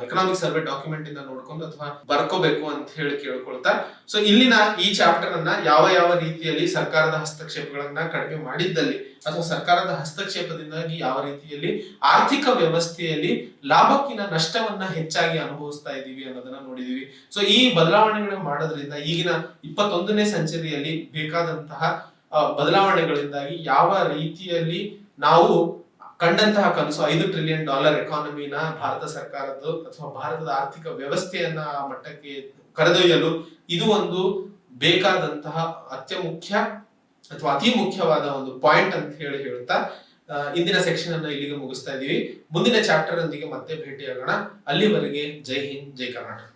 ಎಕನಾಮಿಕ್ ಸರ್ವೆ ಡಾಕ್ಯುಮೆಂಟ್ ಇಂದ ನೋಡ್ಕೊಂಡು ಅಥವಾ ಬರ್ಕೋಬೇಕು ಅಂತ ಹೇಳಿ ಕೇಳ್ಕೊಳ್ತಾ, ಸೊ ಇಲ್ಲಿನ ಈ ಚಾಪ್ಟರ್ ಅನ್ನ ಯಾವ ಯಾವ ರೀತಿಯಲ್ಲಿ ಸರ್ಕಾರದ ಹಸ್ತಕ್ಷೇಪಗಳನ್ನ ಕಡಿಮೆ ಮಾಡಿದ್ದಲ್ಲಿ ಅಥವಾ ಸರ್ಕಾರದ ಹಸ್ತಕ್ಷೇಪದಿಂದಾಗಿ ಯಾವ ರೀತಿಯಲ್ಲಿ ಆರ್ಥಿಕ ವ್ಯವಸ್ಥೆಯಲ್ಲಿ ಲಾಭಕ್ಕಿಂತ ನಷ್ಟವನ್ನ ಹೆಚ್ಚಾಗಿ ಅನುಭವಿಸ್ತಾ ಇದೀವಿ ಅನ್ನೋದನ್ನ ನೋಡಿದೀವಿ. ಸೊ ಈ ಬದಲಾವಣೆಗಳನ್ನ ಮಾಡೋದ್ರಿಂದ ಈಗಿನ 21ನೇ ಸೆಂಚುರಿಯಲ್ಲಿ ಬೇಕಾದಂತಹ ಬದಲಾವಣೆಗಳಿಂದಾಗಿ ಯಾವ ರೀತಿಯಲ್ಲಿ ನಾವು ಕಂಡಂತಹ ಕನಸು $5 ಟ್ರಿಲಿಯನ್ ಎಕಾನಮಿನ ಭಾರತ ಸರ್ಕಾರದ್ದು ಅಥವಾ ಭಾರತದ ಆರ್ಥಿಕ ವ್ಯವಸ್ಥೆಯನ್ನ ಆ ಮಟ್ಟಕ್ಕೆ ಕರೆದೊಯ್ಯಲು ಇದು ಒಂದು ಬೇಕಾದಂತಹ ಅತ್ಯಮುಖ್ಯ ಅಥವಾ ಅತಿ ಮುಖ್ಯವಾದ ಒಂದು ಪಾಯಿಂಟ್ ಅಂತ ಹೇಳುತ್ತಾ ಇಂದಿನ ಸೆಕ್ಷನ್ ಅನ್ನ ಇಲ್ಲಿಗೆ ಮುಗಿಸ್ತಾ ಇದೀವಿ. ಮುಂದಿನ ಚಾಪ್ಟರ್ ಒಂದಿಗೆ ಮತ್ತೆ ಭೇಟಿಯಾಗೋಣ. ಅಲ್ಲಿವರೆಗೆ ಜೈ ಹಿಂದ್, ಜೈ ಕರ್ನಾಟಕ.